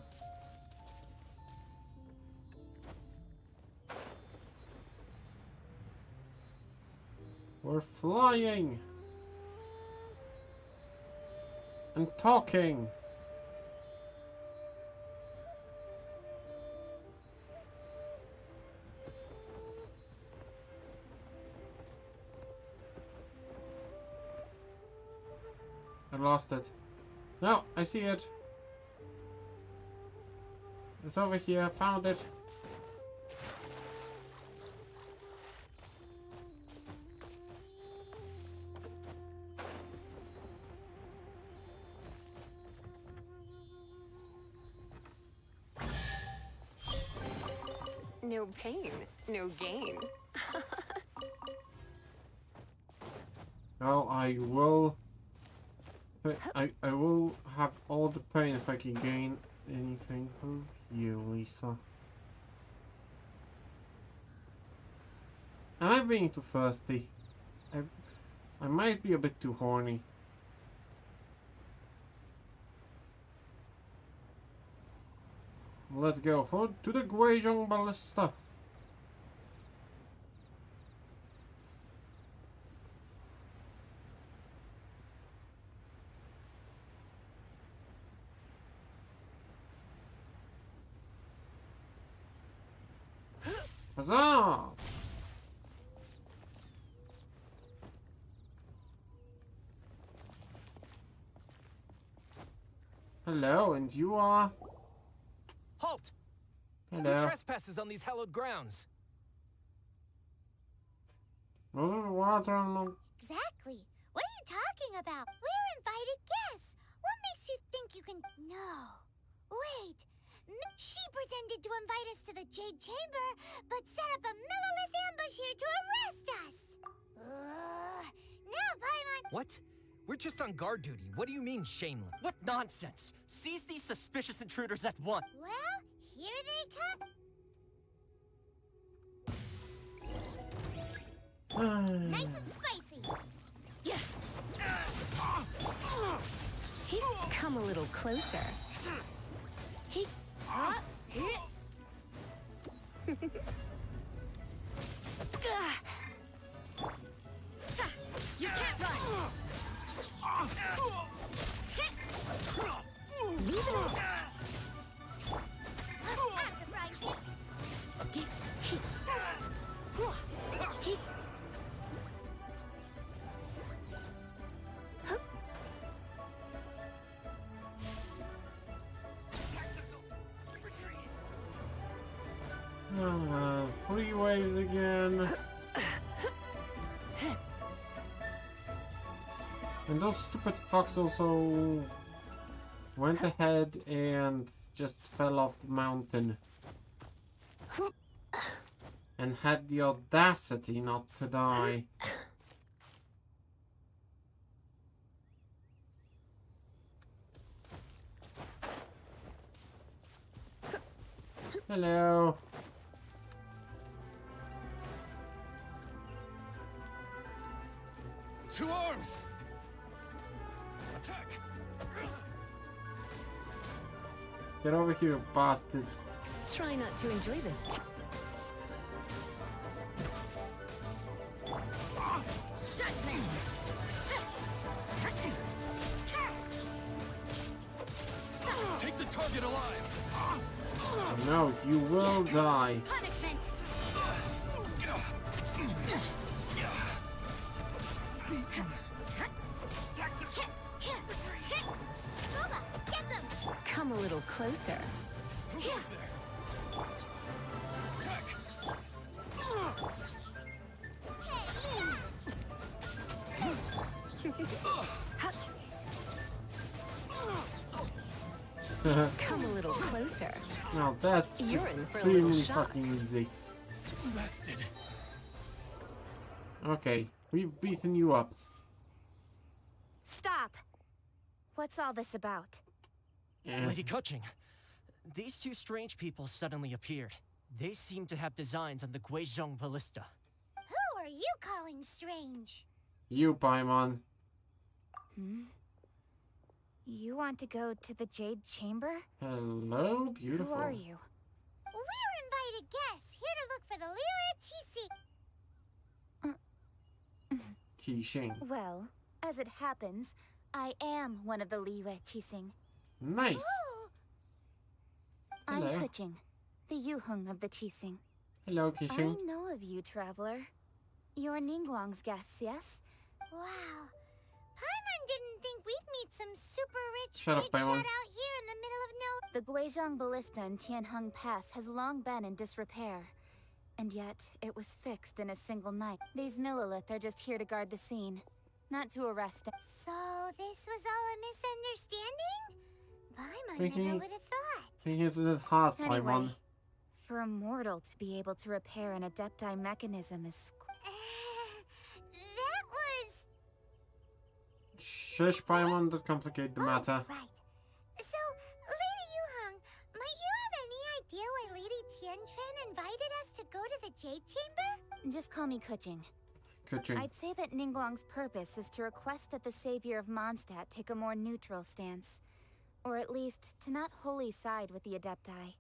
We're flying. And talking. I lost it. No, I see it. It's over here. I found it. No pain, no gain. No, I will. I will have all the pain if I can gain anything from you, Lisa. Am I being too thirsty? I might be a bit too horny. Let's go to the Guizhong Ballista. Huzzah! Hello, and you are? Halt! Hello. Who trespasses on these hallowed grounds? Those are the water on the... Exactly. What are you talking about? We're invited guests. What makes you think you can... No. Wait. She pretended to invite us to the Jade Chamber, but set up a Millilith ambush here to arrest us. Now, Paimon... What? We're just on guard duty. What do you mean, shameless? What nonsense! Seize these suspicious intruders at once! Well, here they come. Nice and spicy. Yeah. Come a little closer. He. You can't run. Leave it. Three waves again. And those stupid fucks also went ahead and just fell off the mountain. And had the audacity not to die. Hello. To arms! Attack! Get over here, bastards. Try not to enjoy this. Take the target alive! No, you will die. Punishment. Come a little closer. Who goes there? Attack! Come a little closer. Now that's You're in for a little extremely shock. fucking easy. Bested. Okay, we've beaten you up. Stop! What's all this about? Lady Kuching, these two strange people suddenly appeared. They seem to have designs on the Guizhong Ballista. Who are you calling strange? You, Paimon. You want to go to the Jade Chamber? Hello, beautiful. Who are you? We're invited guests here to look for the Liyue Qixing. Qixing. Well, as it happens, I am one of the Liyue Qixing. Nice. I'm Hello. Kuching, the Yuheng of the Qixing. Hello, I Qixing. know of you, traveler. You're Ningguang's guests, yes? Wow. Paimon didn't think we'd meet some super rich Shut up, big shot Paimon. out here in the middle of nowhere. The Guizhong Ballista in Tianheng Pass has long been in disrepair. And yet, it was fixed in a single night. These Millilith are just here to guard the scene, not to arrest it. So this was all a misunderstanding? Paimon Thinking- never would have thought. He is in his heart, Anyway, Paimon. for a mortal to be able to repair an Adepti mechanism is... That was... Shush, Paimon, don't complicate the matter. Right. So, Lady Yuheng, might you have any idea why Lady Tianquan invited us to go to the Jade Chamber? Just call me Kuching. Kuching. I'd say that Ningguang's purpose is to request that the savior of Mondstadt take a more neutral stance. Or at least, to not wholly side with the Adepti.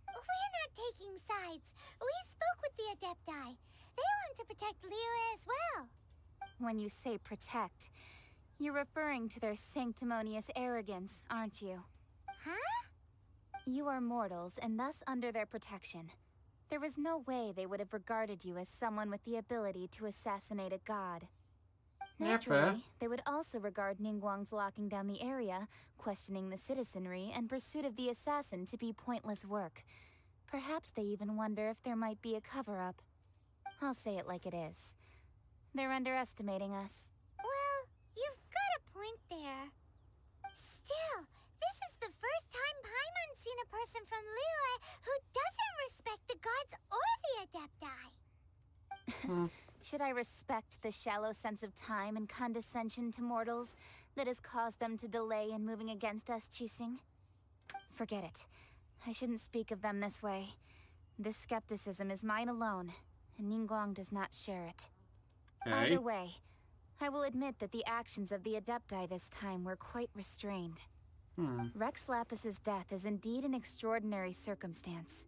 We're not taking sides. We spoke with the Adepti. They want to protect Liyue as well. When you say protect, you're referring to their sanctimonious arrogance, aren't you? Huh? You are mortals, and thus under their protection. There was no way they would have regarded you as someone with the ability to assassinate a god. Yeah, fair. Naturally, they would also regard Ningguang's locking down the area, questioning the citizenry, and pursuit of the assassin to be pointless work. Perhaps they even wonder if there might be a cover-up. I'll say it like it is. They're underestimating us. Well, you've got a point there. Still, this is the first time Paimon's seen a person from Liyue who doesn't respect the gods or the Adepti. Should I respect the shallow sense of time and condescension to mortals that has caused them to delay in moving against us, Qixing? Forget it. I shouldn't speak of them this way. This skepticism is mine alone, and Ningguang does not share it. Either way, I will admit that the actions of the Adepti this time were quite restrained. Rex Lapis's death is indeed an extraordinary circumstance.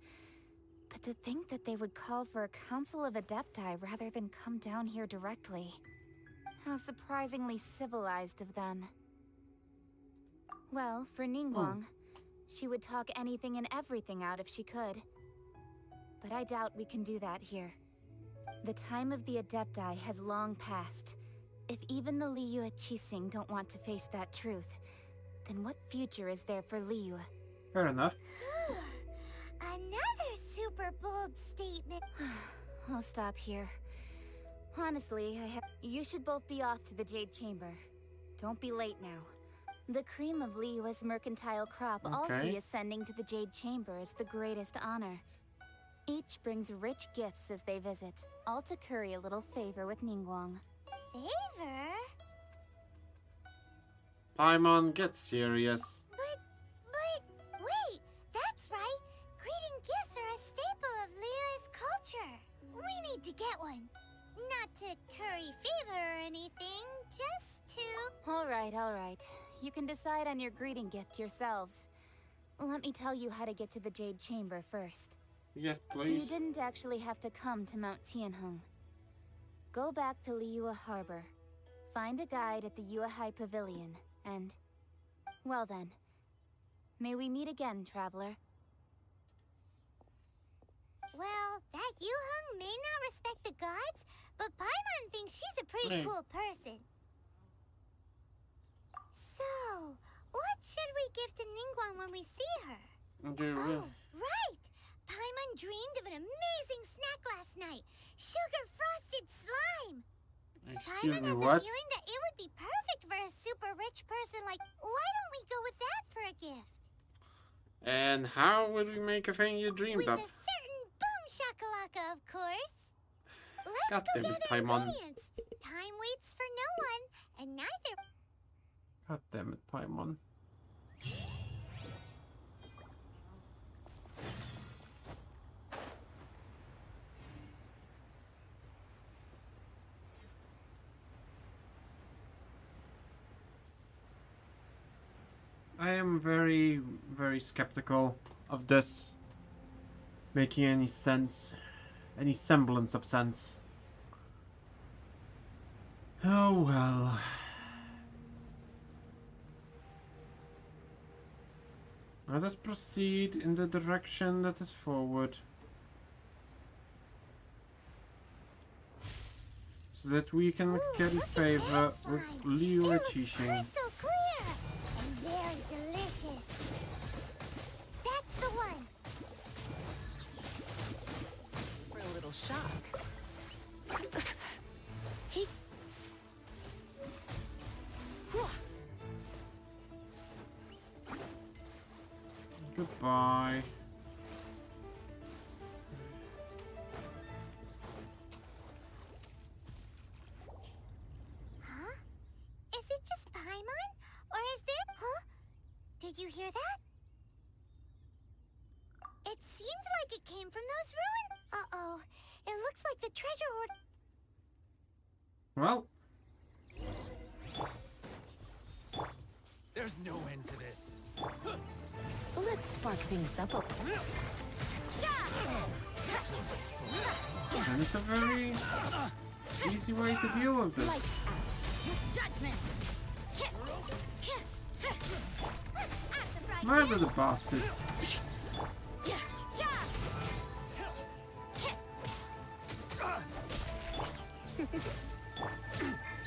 But to think that they would call for a council of Adepti rather than come down here directly. How surprisingly civilized of them. Well, for Ningguang, she would talk anything and everything out if she could. But I doubt we can do that here. The time of the Adepti has long passed. If even the Liyue Qixing don't want to face that truth, then what future is there for Liyue? Fair enough. Another super bold statement. I'll stop here. Honestly, you should both be off to the Jade Chamber. Don't be late now. The cream of Liyue's mercantile crop all see ascending to the Jade Chamber as the greatest honor. Each brings rich gifts as they visit, all to curry a little favor with Ningguang. Favor? Paimon, get serious. But, wait, that's right. Greeting gifts are a staple of Liyue's culture. We need to get one. Not to curry favor or anything, just to... All right. You can decide on your greeting gift yourselves. Let me tell you how to get to the Jade Chamber first. Yes, please. You didn't actually have to come to Mount Tianheng. Go back to Liyue Harbor. Find a guide at the Yuehai Pavilion, and... Well then. May we meet again, traveler. Well, that Yuheng may not respect the gods, but Paimon thinks she's a pretty cool person. So, what should we give to Ningguang when we see her? Oh, right! Paimon dreamed of an amazing snack last night. Sugar-frosted slime! Excuse Paimon me, has what? a feeling that it would be perfect a super rich person, like, why don't we go with that for a gift? And how would we make a thing you dreamed With of? a certain boom shakalaka, of course. Let's God go damn it, gather Paimon. ingredients. Time waits for no one, and neither. God damn it, Paimon. I am very, very skeptical of this making any sense, any semblance of sense. Oh well. Let us proceed in the direction that is forward, so that we can curry favor with Liyue Qixing. Crystal clear and very delicious. That's the one. For a little shock. Goodbye. Huh? Is it just Paimon? Or is there... Huh? Did you hear that? It seems like it came from those ruins. Uh-oh. It looks like the treasure hoard... Well. There's no end to this. Let's spark things up a bit. And it's a very easy way to deal with this. Judgment. Murder the bastard.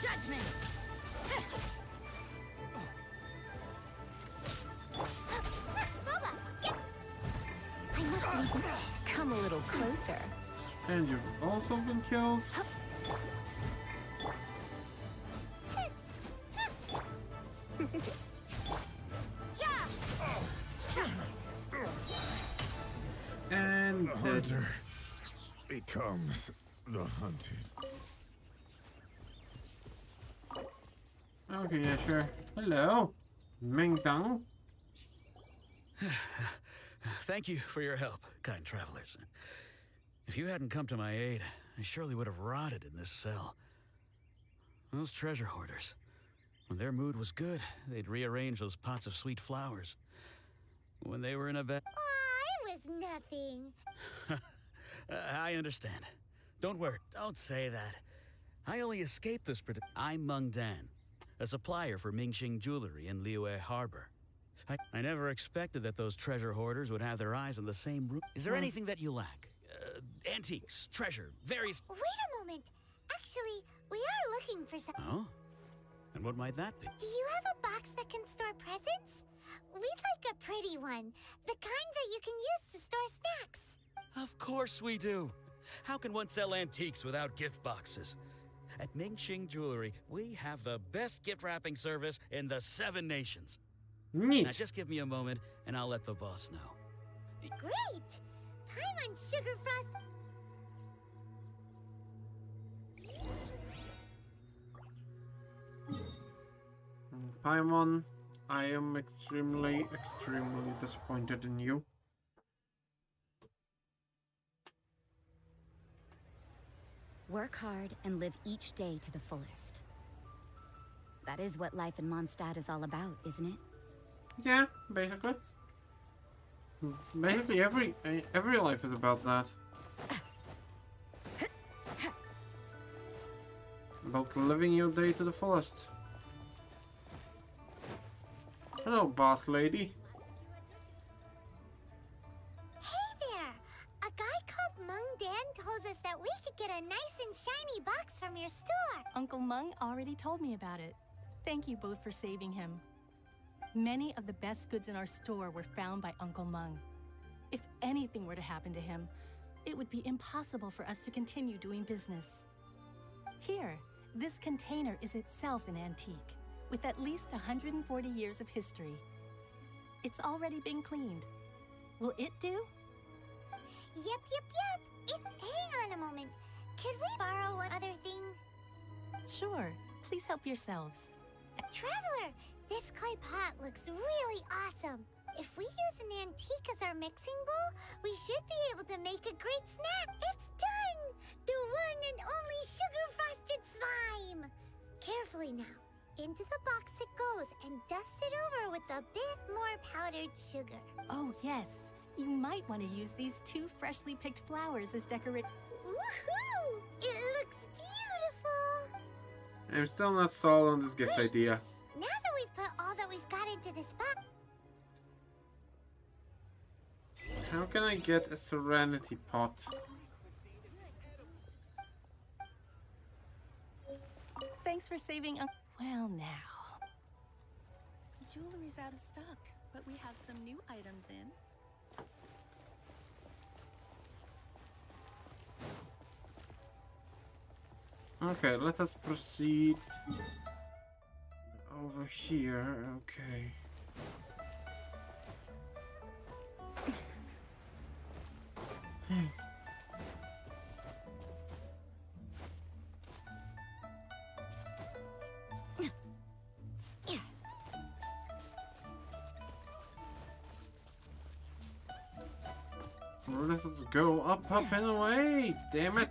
Judgment. I must leave. Come a little closer. And you've also been killed. And the dead. hunter becomes the hunted. Okay, yeah, sure. Hello, Mengdang. Thank you for your help, kind travelers. If you hadn't come to my aid, I surely would have rotted in this cell. Those treasure hoarders, when their mood was good, they'd rearrange those pots of sweet flowers. When they were in a bed... Aw, it was nothing. I understand. Don't worry, don't say that. I only escaped this I'm Meng Dan, a supplier for Mingxing Jewelry in Liyue Harbor. I never expected that those treasure hoarders would have their eyes on the same room. Is there anything that you lack? Antiques, treasure, various... Wait a moment. Actually, we are looking for some... Oh? And what might that be? Do you have a box that can store presents? We'd like a pretty one. The kind that you can use to store snacks. Of course we do. How can one sell antiques without gift boxes? At Mingxing Jewelry, we have the best gift wrapping service in the 7 nations. Neat. Now just give me a moment, and I'll let the boss know. Great! Paimon Sugar Frost... Paimon, I am extremely, extremely disappointed in you. Work hard and live each day to the fullest. That is what life in Mondstadt is all about, isn't it? Yeah, basically. Basically, every life is about that. About living your day to the fullest. Hello, boss lady. Hey there! A guy called Meng Dan told us that we could get a nice and shiny box from your store. Uncle Meng already told me about it. Thank you both for saving him. Many of the best goods in our store were found by Uncle Meng. If anything were to happen to him, it would be impossible for us to continue doing business. Here, this container is itself an antique. with at least 140 years of history. It's already been cleaned. Will it do? Yep. Hang on a moment. Could we borrow one other thing? Sure. Please help yourselves. Traveler, this clay pot looks really awesome. If we use an antique as our mixing bowl, we should be able to make a great snack. It's done! The one and only sugar-frosted slime! Carefully now. Into the box it goes and dust it over with a bit more powdered sugar. Oh, yes. You might want to use these 2 freshly picked flowers as decoration. Woohoo! It looks beautiful! I'm still not sold on this gift idea. Now that we've put all that we've got into this box... How can I get a serenity pot? Thanks for saving well, now. Jewelry's out of stock, but we have some new items in. Okay, let us proceed over here. Okay. Let's go up and away. Damn it.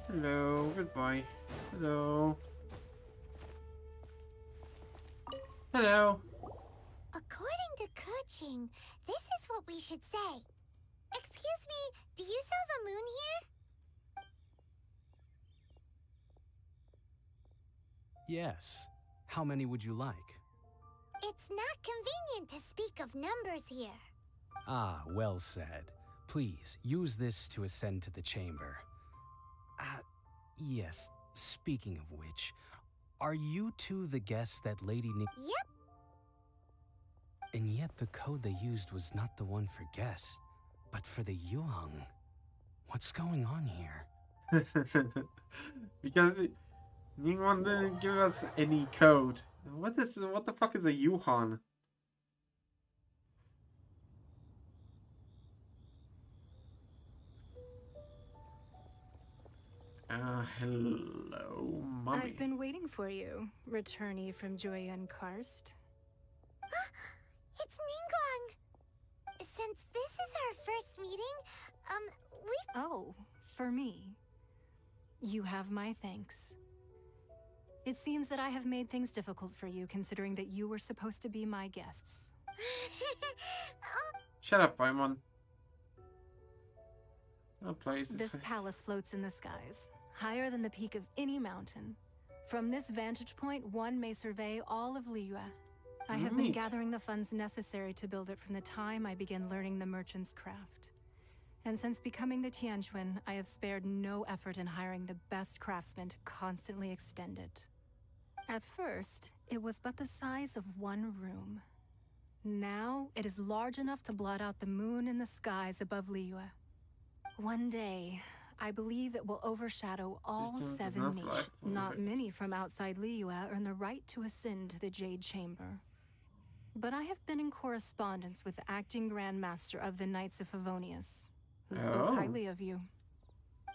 Hello, goodbye. Hello. Hello. According to Kuching, this is what we should say. Excuse me, do you sell the moon here? Yes. How many would you like? It's not convenient to speak of numbers here. Ah, well said. Please, use this to ascend to the chamber. Yes, speaking of which, are you two the guests that Lady Yep. And yet the code they used was not the one for guests, but for the Yuheng. What's going on here? Because Ningguang didn't give us any code. What the fuck is a Yuhan? Hello, mommy. I've been waiting for you, returnee from Joyun Karst. It's Ningguang! Since this is our first meeting, Oh, for me. You have my thanks. It seems that I have made things difficult for you, considering that you were supposed to be my guests. Shut up, Paimon. No place. This palace floats in the skies, higher than the peak of any mountain. From this vantage point, one may survey all of Liyue. I have been gathering the funds necessary to build it from the time I began learning the merchant's craft. And since becoming the Tianquan, I have spared no effort in hiring the best craftsmen to constantly extend it. At first, it was but the size of one room. Now, it is large enough to blot out the moon in the skies above Liyue. One day, I believe it will overshadow all 7 niches. Not many from outside Liyue earn the right to ascend to the Jade Chamber. But I have been in correspondence with the acting Grand Master of the Knights of Favonius, who spoke highly of you.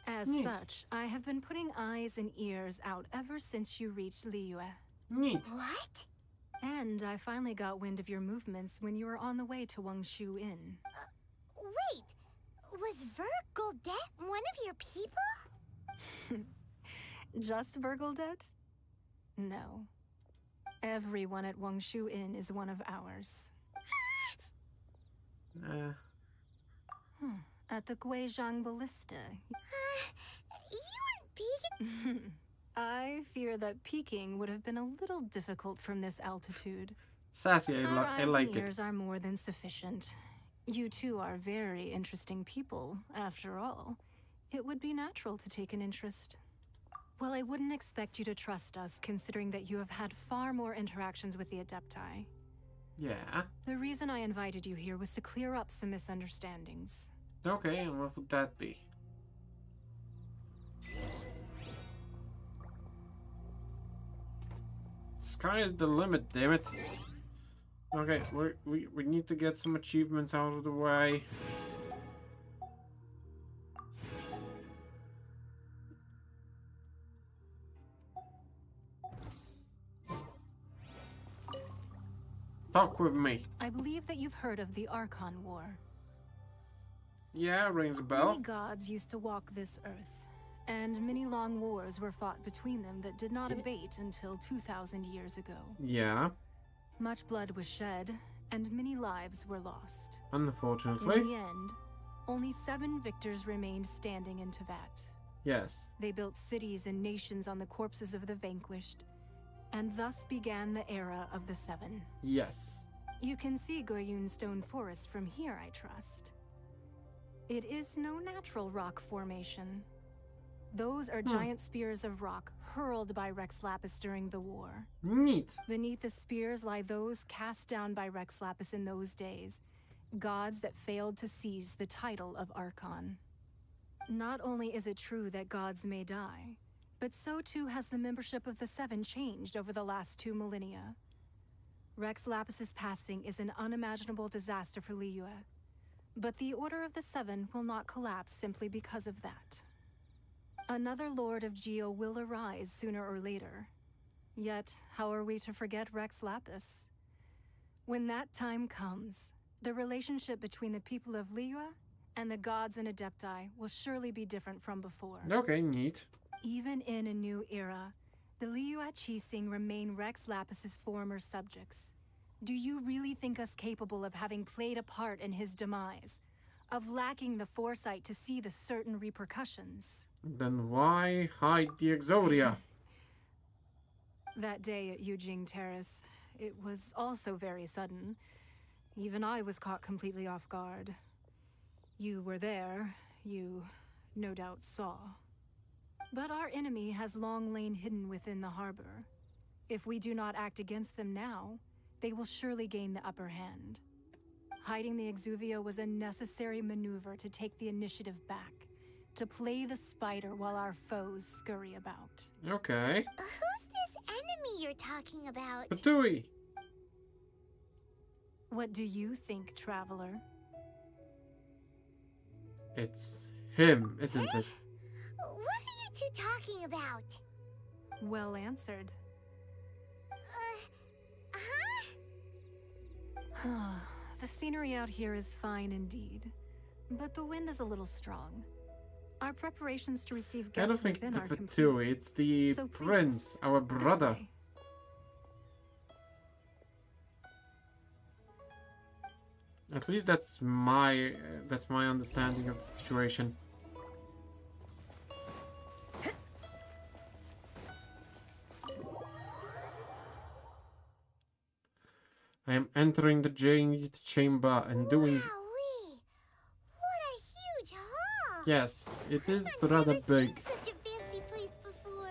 As such, I have been putting eyes and ears out ever since you reached Liyue. What? And I finally got wind of your movements when you were on the way to Wangshu Inn. Wait, was Vergoldet one of your people? Just Vergoldet? No. Everyone at Wangshu Inn is one of ours. At the Guizhang Ballista. You weren't peeking? I fear that peeking would have been a little difficult from this altitude. Sassy, I like Our eyes and ears are more than sufficient. You two are very interesting people, after all. It would be natural to take an interest. Well, I wouldn't expect you to trust us, considering that you have had far more interactions with the Adepti. Yeah. The reason I invited you here was to clear up some misunderstandings. Okay, and what would that be? Sky is the limit, damn it. Okay, we need to get some achievements out of the way. Talk with me. I believe that you've heard of the Archon War. Yeah, rings a bell. Many gods used to walk this earth, and many long wars were fought between them that did not abate until 2,000 years ago. Yeah. Much blood was shed, and many lives were lost. Unfortunately. In the end, only 7 victors remained standing in Tevat. Yes. They built cities and nations on the corpses of the vanquished, and thus began the era of the 7. Yes. You can see Goyun Stone Forest from here, I trust. It is no natural rock formation. Those are giant spears of rock hurled by Rex Lapis during the war. Neat. Beneath the spears lie those cast down by Rex Lapis in those days, gods that failed to seize the title of Archon. Not only is it true that gods may die, but so too has the membership of the 7 changed over the last 2 millennia. Rex Lapis's passing is an unimaginable disaster for Liyue, but the Order of the 7 will not collapse simply because of that. Another Lord of Geo will arise sooner or later. Yet, how are we to forget Rex Lapis? When that time comes, the relationship between the people of Liyue and the gods and Adepti will surely be different from before. Okay, neat. Even in a new era, the Liyue Qixing remain Rex Lapis's former subjects. Do you really think us capable of having played a part in his demise? Of lacking the foresight to see the certain repercussions? Then why hide the Exodia? That day at Yujing Terrace, it was also very sudden. Even I was caught completely off guard. You were there, you no doubt saw. But our enemy has long lain hidden within the harbor. If we do not act against them now, they will surely gain the upper hand. Hiding the Exuvia was a necessary maneuver to take the initiative back, to play the spider while our foes scurry about. Okay. Who's this enemy you're talking about? Patui. What do you think, traveler? It's him, isn't it? What are you two talking about? Well answered. The scenery out here is fine indeed, but the wind is a little strong. Our preparations to receive guests I don't think within it's are the complete. Patui, it's the So prince, please, our this brother. way. At least that's my understanding of the situation. I am entering the giant chamber and doing. Wowee! What a huge hall! Yes, it is rather big. Such a fancy place before.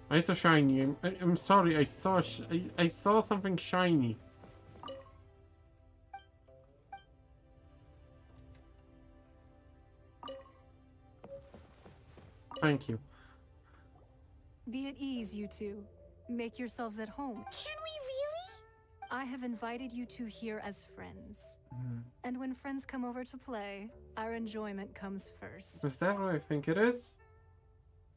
I saw shiny. I'm sorry. I saw something shiny. Thank you. Be at ease, you two. Make yourselves at home. Can we really? I have invited you two here as friends. And when friends come over to play, our enjoyment comes first. Is that what I think it is?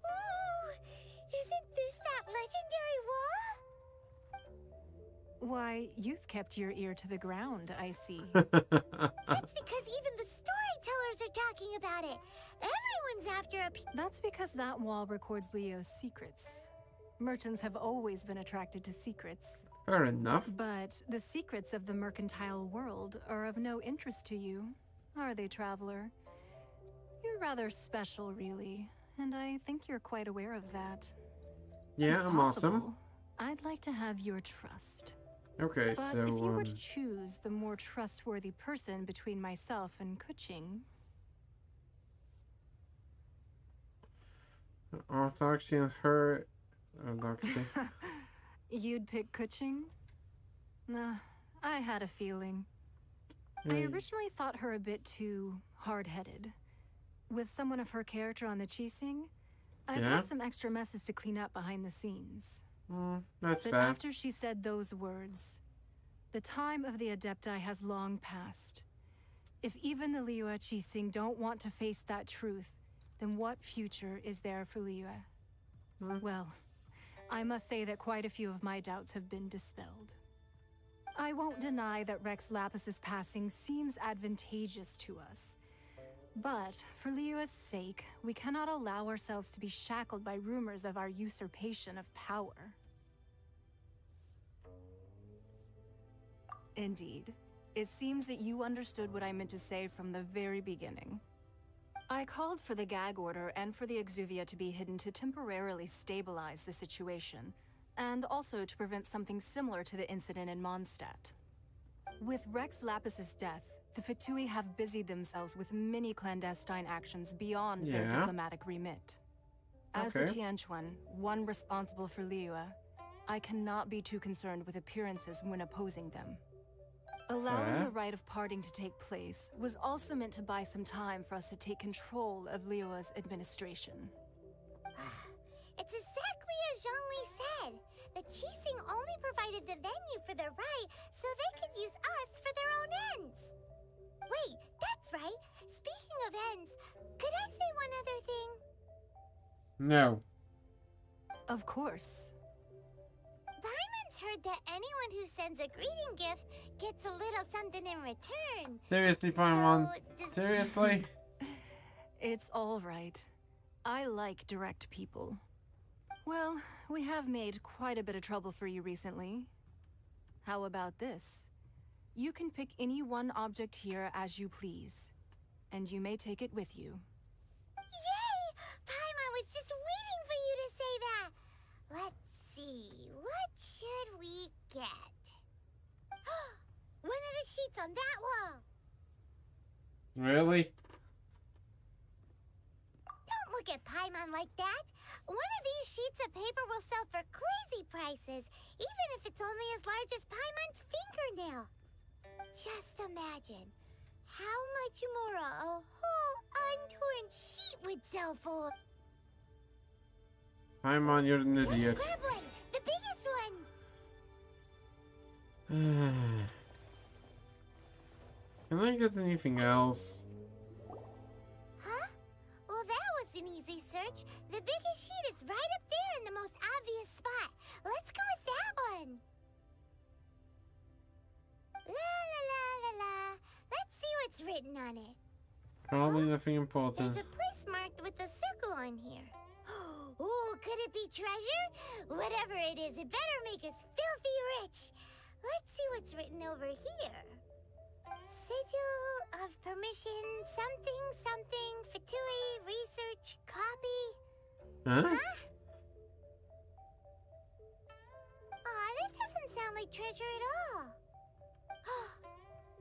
Ooh, isn't this that legendary wall? Why, you've kept your ear to the ground, I see. That's because even the storytellers are talking about it. Everyone's after a That's because that wall records Leo's secrets. Merchants have always been attracted to secrets. Fair enough. But the secrets of the mercantile world are of no interest to you, are they, traveler? You're You're rather special, really, and I think you're quite aware of that. Yeah, If I'm awesome. possible, I'd like to have your trust. Okay, But so if you were to choose the more trustworthy person between myself and Kuching, Orthodoxy and her orthodoxy. you'd pick Kuching? Nah, I had a feeling. I originally thought her a bit too hard-headed. With someone of her character on the Qixing, I've had some extra messes to clean up behind the scenes. That's But fair. after she said those words, the time of the Adepti has long passed. If even the Liyue Qixing don't want to face that truth, then what future is there for Liyue? Well, I must say that quite a few of my doubts have been dispelled. I won't deny that Rex Lapis's passing seems advantageous to us. But for Liyue's sake, we cannot allow ourselves to be shackled by rumors of our usurpation of power. Indeed. It seems that you understood what I meant to say from the very beginning. I called for the gag order and for the Exuvia to be hidden to temporarily stabilize the situation, and also to prevent something similar to the incident in Mondstadt. With Rex Lapis's death, the Fatui have busied themselves with many clandestine actions beyond their diplomatic remit. As the Tianquan, one responsible for Liyue, I cannot be too concerned with appearances when opposing them. Allowing the rite of parting to take place was also meant to buy some time for us to take control of Liyue's administration. It's exactly as Zhongli said. The Qixing only provided the venue for their rite so they could use us for their own ends. Wait, that's right. Speaking of ends, could I say one other thing? No. Of course. Paimon's heard that anyone who sends a greeting gift gets a little something in return. Seriously, Paimon? Seriously? It's all right. I like direct people. Well, we have made quite a bit of trouble for you recently. How about this? You can pick any one object here as you please, and you may take it with you. Yay! Paimon was just waiting for you to say that. Let's see, what should we get? One of the sheets on that wall. Really? Don't look at Paimon like that. One of these sheets of paper will sell for crazy prices, even if it's only as large as Paimon's fingernail. Just imagine how much more a whole untorn sheet would sell for. Paimon, you're an idiot. Let's grab one, the biggest one. Can I get anything else? Huh? Well, that was an easy search. The biggest sheet is right up there in the most obvious spot. Let's go with that one. La la la la la. Let's see what's written on it. Probably nothing important. There's a place marked with a circle on here. Oh, could it be treasure? Whatever it is, it better make us filthy rich. Let's see what's written over here. Sigil of permission, something, something, Fatui, research, copy. Huh? Aw, that doesn't sound like treasure at all.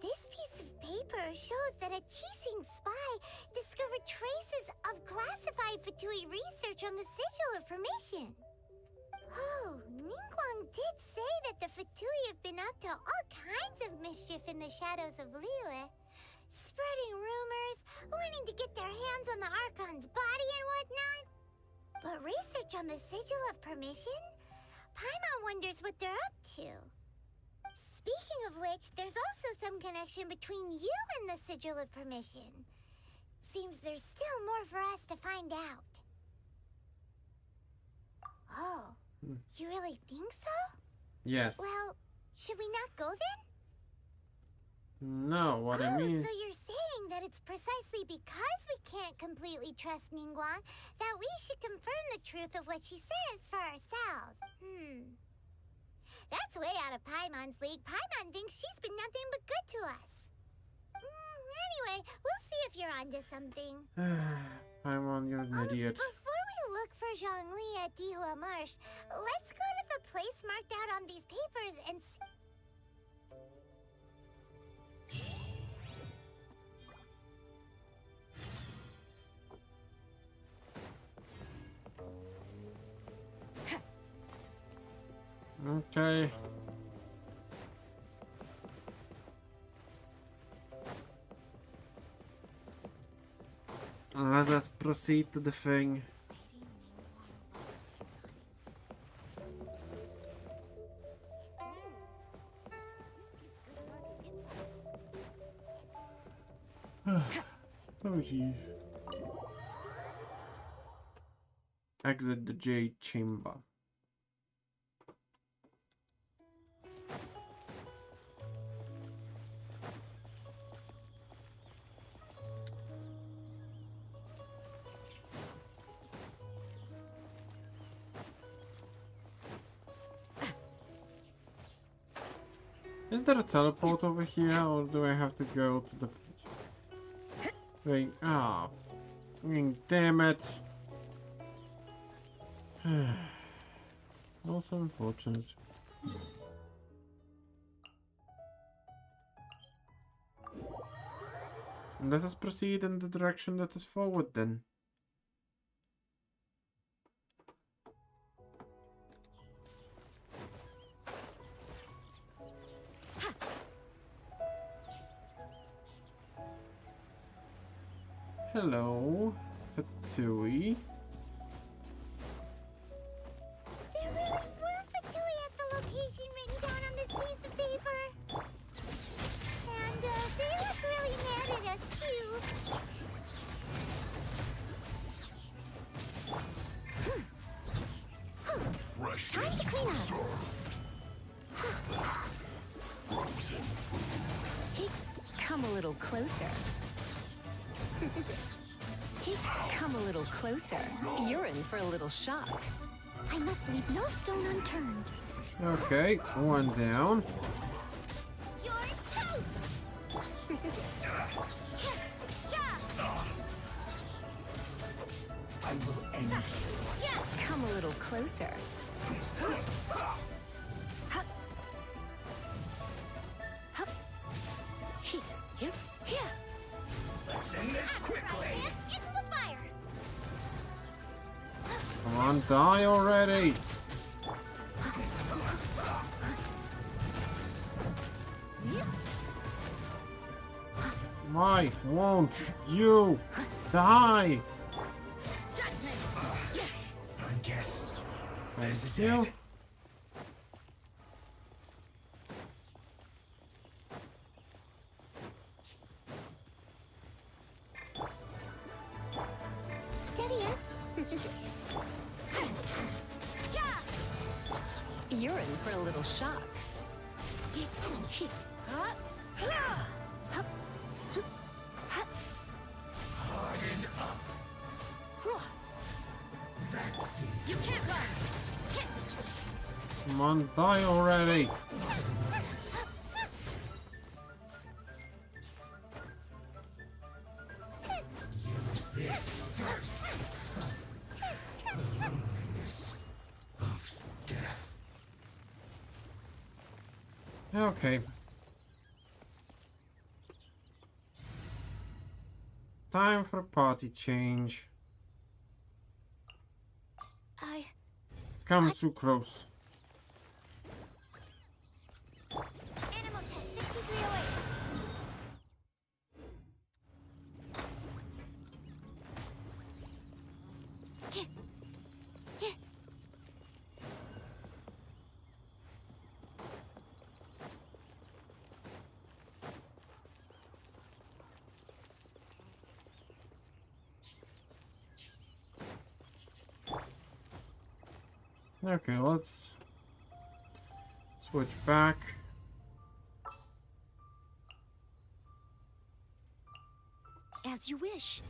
This piece of paper shows that a Qixing spy discovered traces of classified Fatui research on the Sigil of Permission. Oh, Ningguang did say that the Fatui have been up to all kinds of mischief in the shadows of Liyue. Spreading rumors, wanting to get their hands on the Archon's body and whatnot. But research on the Sigil of Permission? Paimon wonders what they're up to. Speaking of which, there's also some connection between you and the Sigil of Permission. Seems there's still more for us to find out. Oh, you really think so? Yes. Well, should we not go then? No, what I mean... So you're saying that it's precisely because we can't completely trust Ningguang that we should confirm the truth of what she says for ourselves. That's way out of Paimon's league. Paimon thinks she's been nothing but good to us. Anyway, we'll see if you're onto something. Paimon, you're an idiot. Before we look for Zhongli at Dihua Marsh, let's go to the place marked out on these papers and see. Okay. Let us proceed to the thing. Oh jeez. Exit the Jade Chamber. Is there a teleport over here, or do I have to go to the thing? Ah, damn it! Also unfortunate. Let us proceed in the direction that is forward then. Hello, Fatui. There really were Fatui at the location written down on this piece of paper. And they look really mad at us too. Fresh Time to clean up. Frozen food. Hey, come a little closer. Hey, come a little closer. You're in for a little shock. I must leave no stone unturned. Okay, one down. You're toast! I will end you. Come a little closer. Let's end this quickly. Into the fire! Come on, die already! Why won't you die? I guess Thank is you. it. Steady it. You're in for a little shock. Harden up. That's it. You can't run! Come on, die already! Use this first. The loneliness of death. Okay. Time for a party change. Come, Sucrose. Animal test 6308. Okay, let's switch back. As you wish.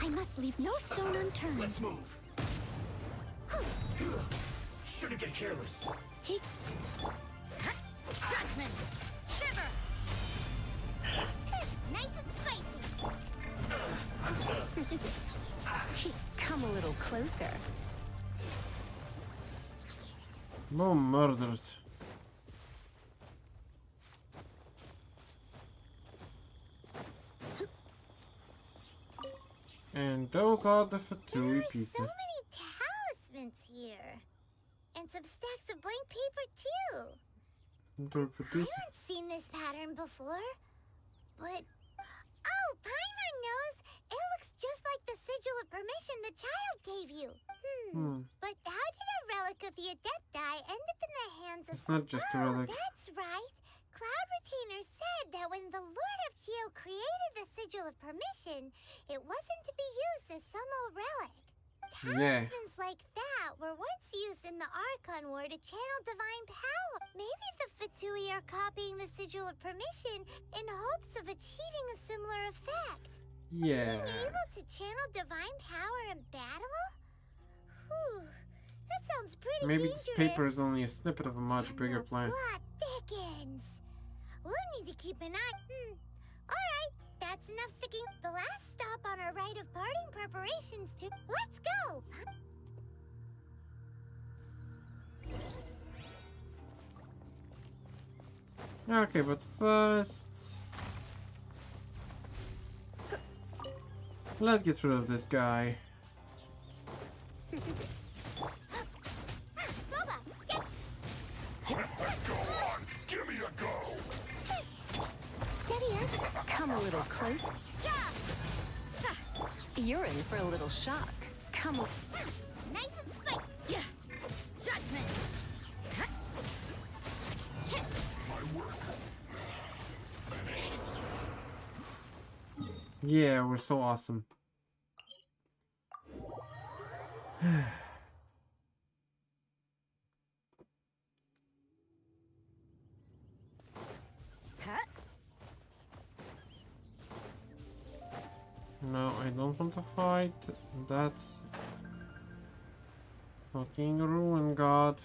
I must leave no stone unturned. Let's move. get careless. Judgment! Shiver! Nice and spicy! Come a little closer. No murders. And those are the Fatui pieces. So many talismans here. And some stacks of blank paper too. I haven't seen this pattern before. But oh, Paimon knows. It looks just like the sigil of permission the child gave you. But how did a relic of the Adepti end up in the hands of... It's not just a relic. That's right. Cloud Retainer said that when the Lord of Geo created the sigil of permission, it wasn't to be used as some old relic. Talismans like that were once used in the Archon War to channel divine power. Maybe the Fatui are copying the sigil of permission in hopes of achieving a similar effect. Yeah. Being able to channel divine power in battle? Whew. That sounds pretty Maybe dangerous. this paper is only a snippet of a much bigger plan. Plot thickens. We'll need to keep an eye. Alright, that's enough sticking. The last stop on our rite of parting preparations to... Let's go! Okay, but first... let's get rid of this guy. Give me a go! Steady us. Come a little closer. You're in for a little shock. Come on. Nice and spiky. Judgment. My work finished. Yeah, we're so awesome. No, I don't want to fight that fucking ruin god.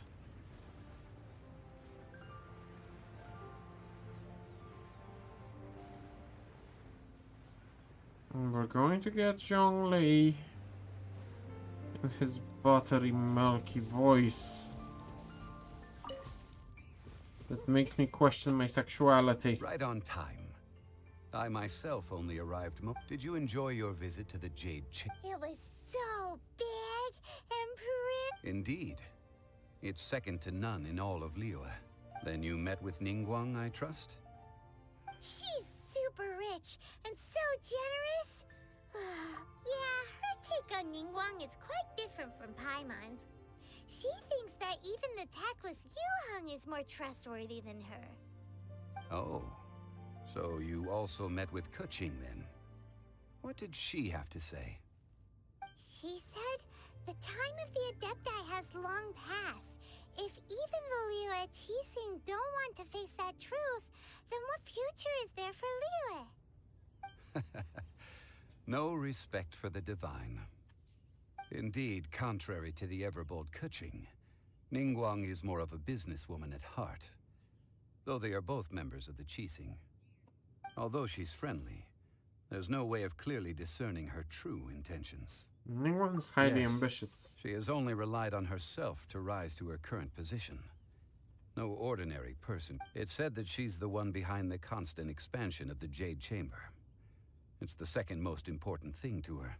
And we're going to get Zhongli and his buttery, milky voice that makes me question my sexuality. Right on time. I myself only arrived. Did you enjoy your visit to the Jade Chamber? It was so big and pretty. Indeed. It's second to none in all of Liyue. Then you met with Ningguang, I trust? She's super rich and so generous. Yeah, her take on Ningguang is quite different from Paimon's. She thinks that even the tactless Yuheng is more trustworthy than her. Oh. So you also met with Keqing then? What did she have to say? She said the time of the Adepti has long passed. If even the Liyue Qixing don't want to face that truth, then what future is there for Liyue? No respect for the divine. Indeed, contrary to the ever-bold Keqing, Ningguang is more of a businesswoman at heart. Though they are both members of the Qixing. Although she's friendly, there's no way of clearly discerning her true intentions. Ningguang's highly ambitious. She has only relied on herself to rise to her current position. No ordinary person. It's said that she's the one behind the constant expansion of the Jade Chamber. It's the second most important thing to her.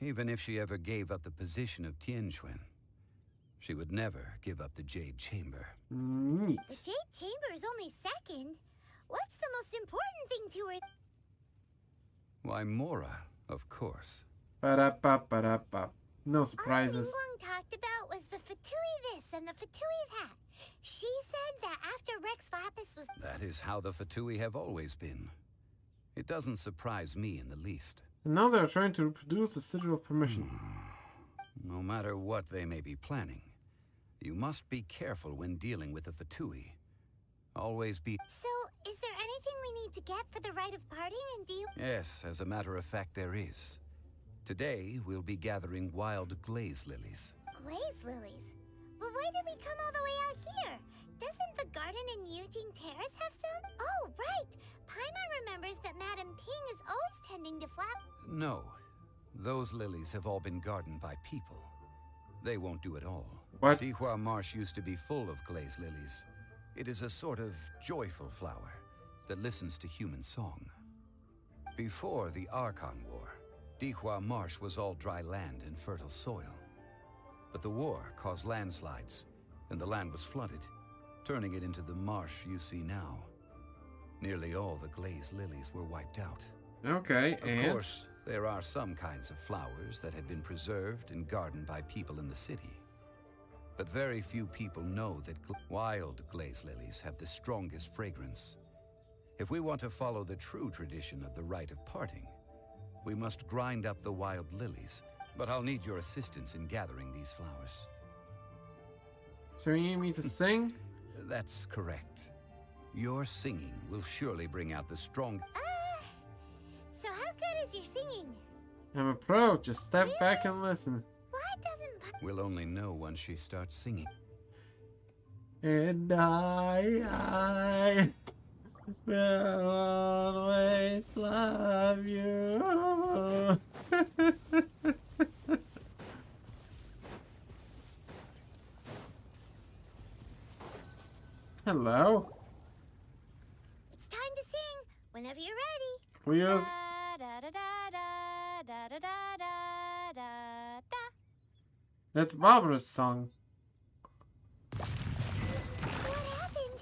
Even if she ever gave up the position of Tianquan, she would never give up the Jade Chamber. Neat. The Jade Chamber is only second. What's the most important thing to her? Why, Mora, of course. Ba-da-ba-ba-da-ba. No surprises. All Ningguang talked about was the Fatui this and the Fatui that. She said that after Rex Lapis was... That is how the Fatui have always been. It doesn't surprise me in the least. And now they're trying to reproduce the sigil of permission. No matter what they may be planning, you must be careful when dealing with the Fatui. Always be... So, is there anything we need to get for the rite of parting, and do you... Yes, as a matter of fact, there is. Today, we'll be gathering wild glaze lilies. Glaze lilies? But why did we come all the way out here? Doesn't the garden in Yujing Terrace have some? Oh, right! Paimon remembers that Madame Ping is always tending to No. Those lilies have all been gardened by people. They won't do it all. What? Dihua Marsh used to be full of glaze lilies. It is a sort of joyful flower that listens to human song. Before the Archon War, Dihua Marsh was all dry land and fertile soil. But the war caused landslides, and the land was flooded, turning it into the marsh you see now. Nearly all the glaze lilies were wiped out. Okay, Of course, there are some kinds of flowers that have been preserved and gardened by people in the city. But very few people know that wild glaze lilies have the strongest fragrance. If we want to follow the true tradition of the rite of parting, we must grind up the wild lilies, but I'll need your assistance in gathering these flowers. So you need me to sing? That's correct. Your singing will surely bring out the strong... So how good is your singing? I'm a pro, just step back and listen. Why doesn't... We'll only know once she starts singing. And I will always love you. Hello? It's time to sing, whenever you're ready. Wheels. That's Barbara's song. What happened?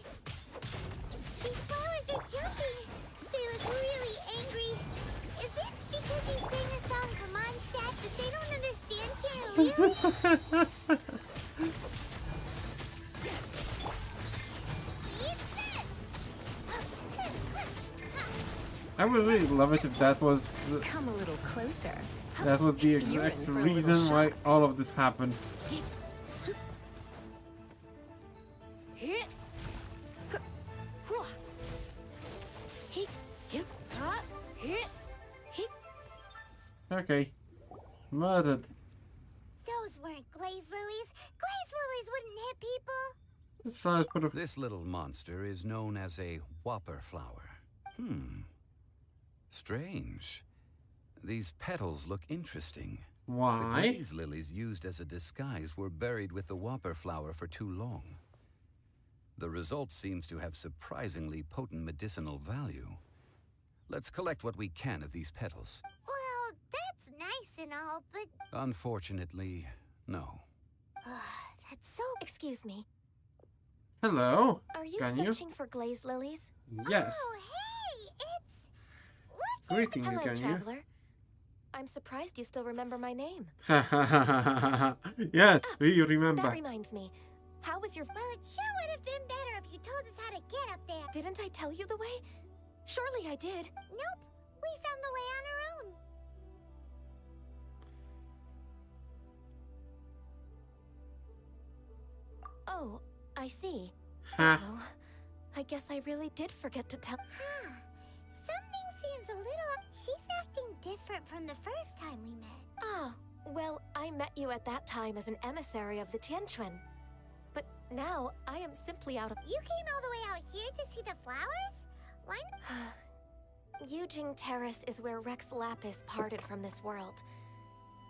These flowers are jumping. They look really angry. Is it because he sang a song for Mondstadt that they don't understand Carolina? I would really love it if that was Come a little closer. that was the exact reason why all of this happened. Okay. Murdered. Those weren't glaze lilies. Glaze lilies wouldn't hit people. This little monster is known as a whopper flower. Strange. These petals look interesting. Why? The glaze lilies used as a disguise were buried with the whopper flower for too long. The result seems to have surprisingly potent medicinal value. Let's collect what we can of these petals. Well, that's nice and all, but... Unfortunately, no. That's so... Excuse me. Hello. Are you Can searching for glaze lilies? Yes. Oh, hey, it's... What's Greetings, Hello, can you? traveler. I'm surprised you still remember my name. Yes, we remember. That reminds me. How was your... Well, it sure would have been better if you told us how to get up there. Didn't I tell you the way? Surely I did. Nope. We found the way on our own. Oh, I see. Huh. Oh, I guess I really did forget to tell... Something seems a little... She's acting different from the first time we met. Ah, well, I met you at that time as an emissary of the Tianquan. But now, I am simply out of... You came all the way out here to see the flowers? Why Yujing Terrace is where Rex Lapis parted from this world.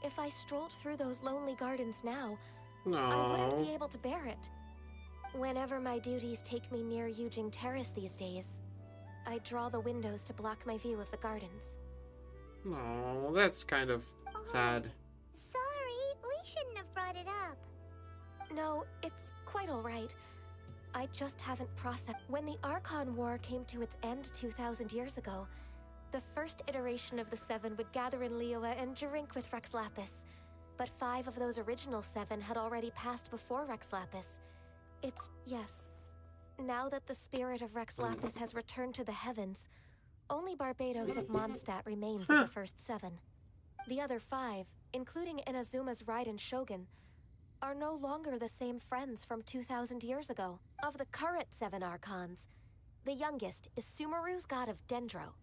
If I strolled through those lonely gardens now, I wouldn't be able to bear it. Whenever my duties take me near Yujing Terrace these days, I draw the windows to block my view of the gardens. No, that's kind of sad. Sorry, we shouldn't have brought it up. No, it's quite all right. I just haven't processed. When the Archon War came to its end 2,000 years ago, the first iteration of the Seven would gather in Liyue and drink with Rex Lapis. But 5 of those original 7 had already passed before Rex Lapis. Yes. Now that the spirit of Rex Lapis has returned to the heavens, only Barbados of Mondstadt remains of the first 7. The other 5, including Inazuma's Raiden Shogun, are no longer the same friends from 2,000 years ago. Of the current 7 Archons, the youngest is Sumeru's god of Dendro.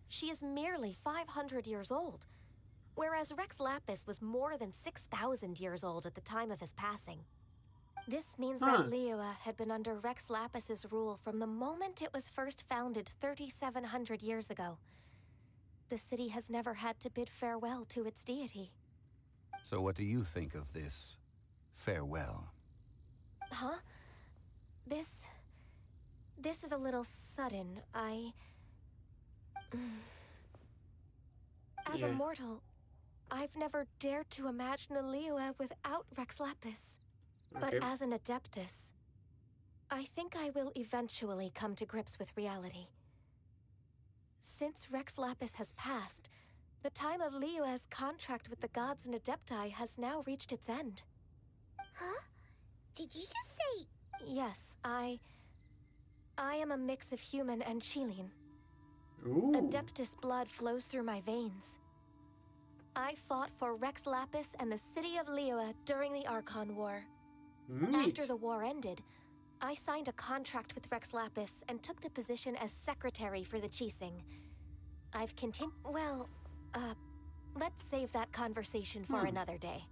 She is merely 500 years old, whereas Rex Lapis was more than 6,000 years old at the time of his passing. This means that Liyue had been under Rex Lapis's rule from the moment it was first founded 3,700 years ago. The city has never had to bid farewell to its deity. So what do you think of this farewell? Huh? This is a little sudden. As a mortal, I've never dared to imagine a Liyue without Rex Lapis. But as an Adeptus, I think I will eventually come to grips with reality. Since Rex Lapis has passed, the time of Liyue's contract with the gods and Adepti has now reached its end. Huh? Did you just say... Yes, I am a mix of human and Chilean. Ooh. Adeptus blood flows through my veins. I fought for Rex Lapis and the city of Liyue during the Archon War. Neat. After the war ended, I signed a contract with Rex Lapis and took the position as secretary for the Qixing. I've continued... Well, let's save that conversation for another day.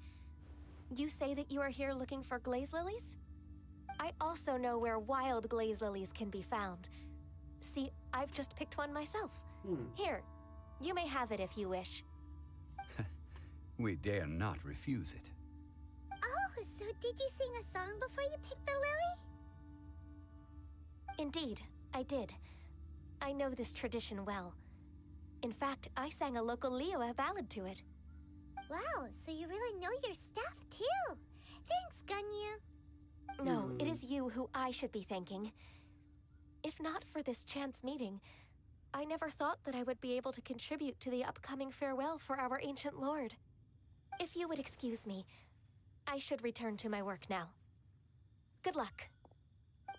You say that you are here looking for glaze lilies? I also know where wild glaze lilies can be found. See, I've just picked one myself. Here, you may have it if you wish. We dare not refuse it. Oh, so did you sing a song before you picked the lily? Indeed, I did. I know this tradition well. In fact, I sang a local Liyue ballad to it. Wow, so you really know your stuff, too. Thanks, Ganyu. No, it is you who I should be thanking. If not for this chance meeting, I never thought that I would be able to contribute to the upcoming farewell for our ancient lord. If you would excuse me, I should return to my work now. Good luck.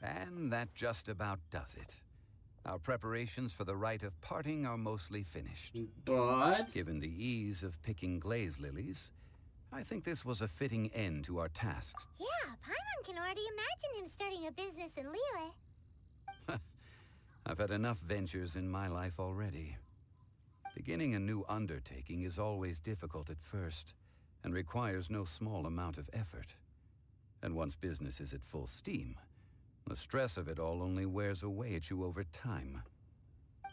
And that just about does it. Our preparations for the rite of parting are mostly finished. But... Given the ease of picking glaze lilies, I think this was a fitting end to our tasks. Yeah, Paimon can already imagine him starting a business in Liyue. I've had enough ventures in my life already. Beginning a new undertaking is always difficult at first, and requires no small amount of effort. And once business is at full steam, the stress of it all only wears away at you over time.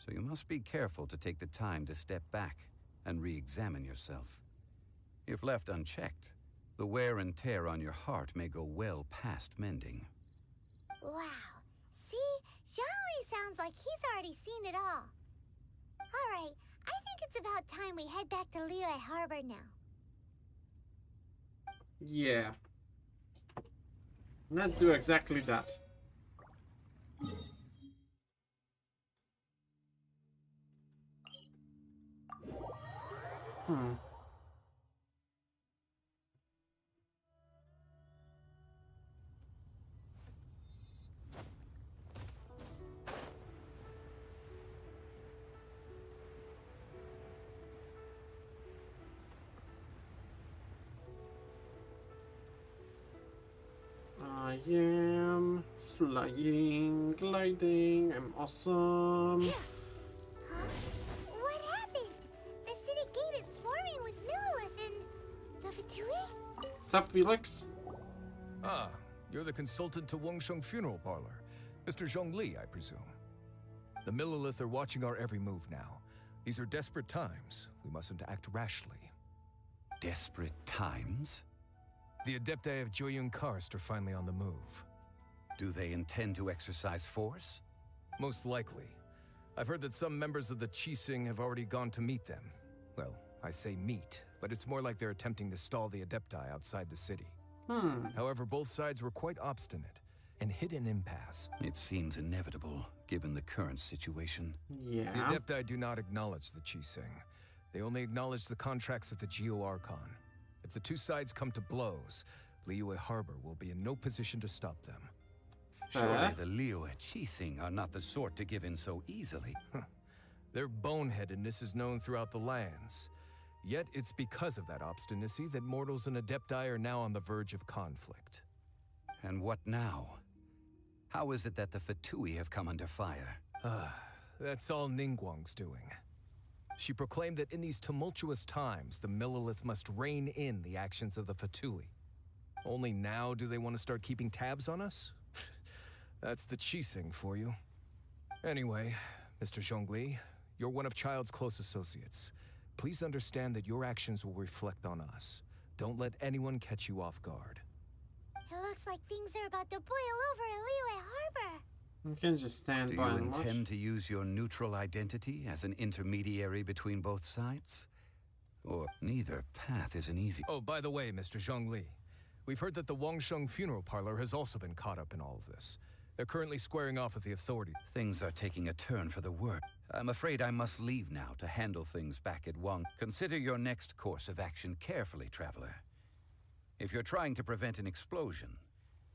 So you must be careful to take the time to step back and re-examine yourself. If left unchecked, the wear and tear on your heart may go well past mending. Wow. See? Zhongli sounds like he's already seen it all. Alright, I think it's about time we head back to Liyue Harbor now. Yeah. Let's do exactly that. I am flying, gliding, I'm awesome. Huh? What happened? The city gate is swarming with Millilith and... the Fatui? Sup, Felix? Ah, you're the consultant to Wangsheng Funeral Parlor. Mr. Zhongli, I presume. The Millilith are watching our every move now. These are desperate times. We mustn't act rashly. Desperate times? The Adepti of Joyun Karst are finally on the move. Do they intend to exercise force? Most likely. I've heard that some members of the Qixing have already gone to meet them. Well, I say meet, but it's more like they're attempting to stall the Adepti outside the city. However, both sides were quite obstinate and hit an impasse. It seems inevitable, given the current situation. Yeah. The Adepti do not acknowledge the Qixing. They only acknowledge the contracts of the Geo-Archon. If the two sides come to blows, Liyue Harbor will be in no position to stop them. Surely the Liyue Qixing are not the sort to give in so easily. Their boneheadedness is known throughout the lands. Yet it's because of that obstinacy that mortals and Adepti are now on the verge of conflict. And what now? How is it that the Fatui have come under fire? That's all Ningguang's doing. She proclaimed that in these tumultuous times, the Millilith must rein in the actions of the Fatui. Only now do they want to start keeping tabs on us? That's the Qixing for you. Anyway, Mr. Zhongli, you're one of Child's close associates. Please understand that your actions will reflect on us. Don't let anyone catch you off guard. It looks like things are about to boil over in Liyue Harbor. You can just stand Do by you and watch. intend to use your neutral identity as an intermediary between both sides? Or neither path is an easy... Oh, by the way, Mr. Zhongli, we've heard that the Wangsheng funeral parlor has also been caught up in all of this. They're currently squaring off with the authorities. Things are taking a turn for the worse. I'm afraid I must leave now to handle things back at Wang. Consider your next course of action carefully, traveler. If you're trying to prevent an explosion,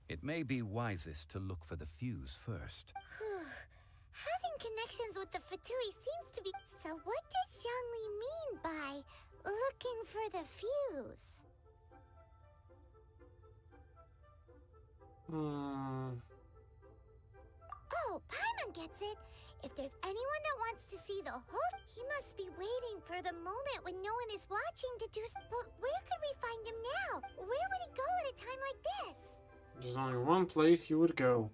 it may be wisest to look for the fuse first. Having connections with the Fatui seems to be... So what does Zhongli mean by looking for the fuse? Oh, Paimon gets it. If there's anyone that wants to see the whole... He must be waiting for the moment when no one is watching to do... But where could we find him now? Where would he go at a time like this? There's only one place you would go.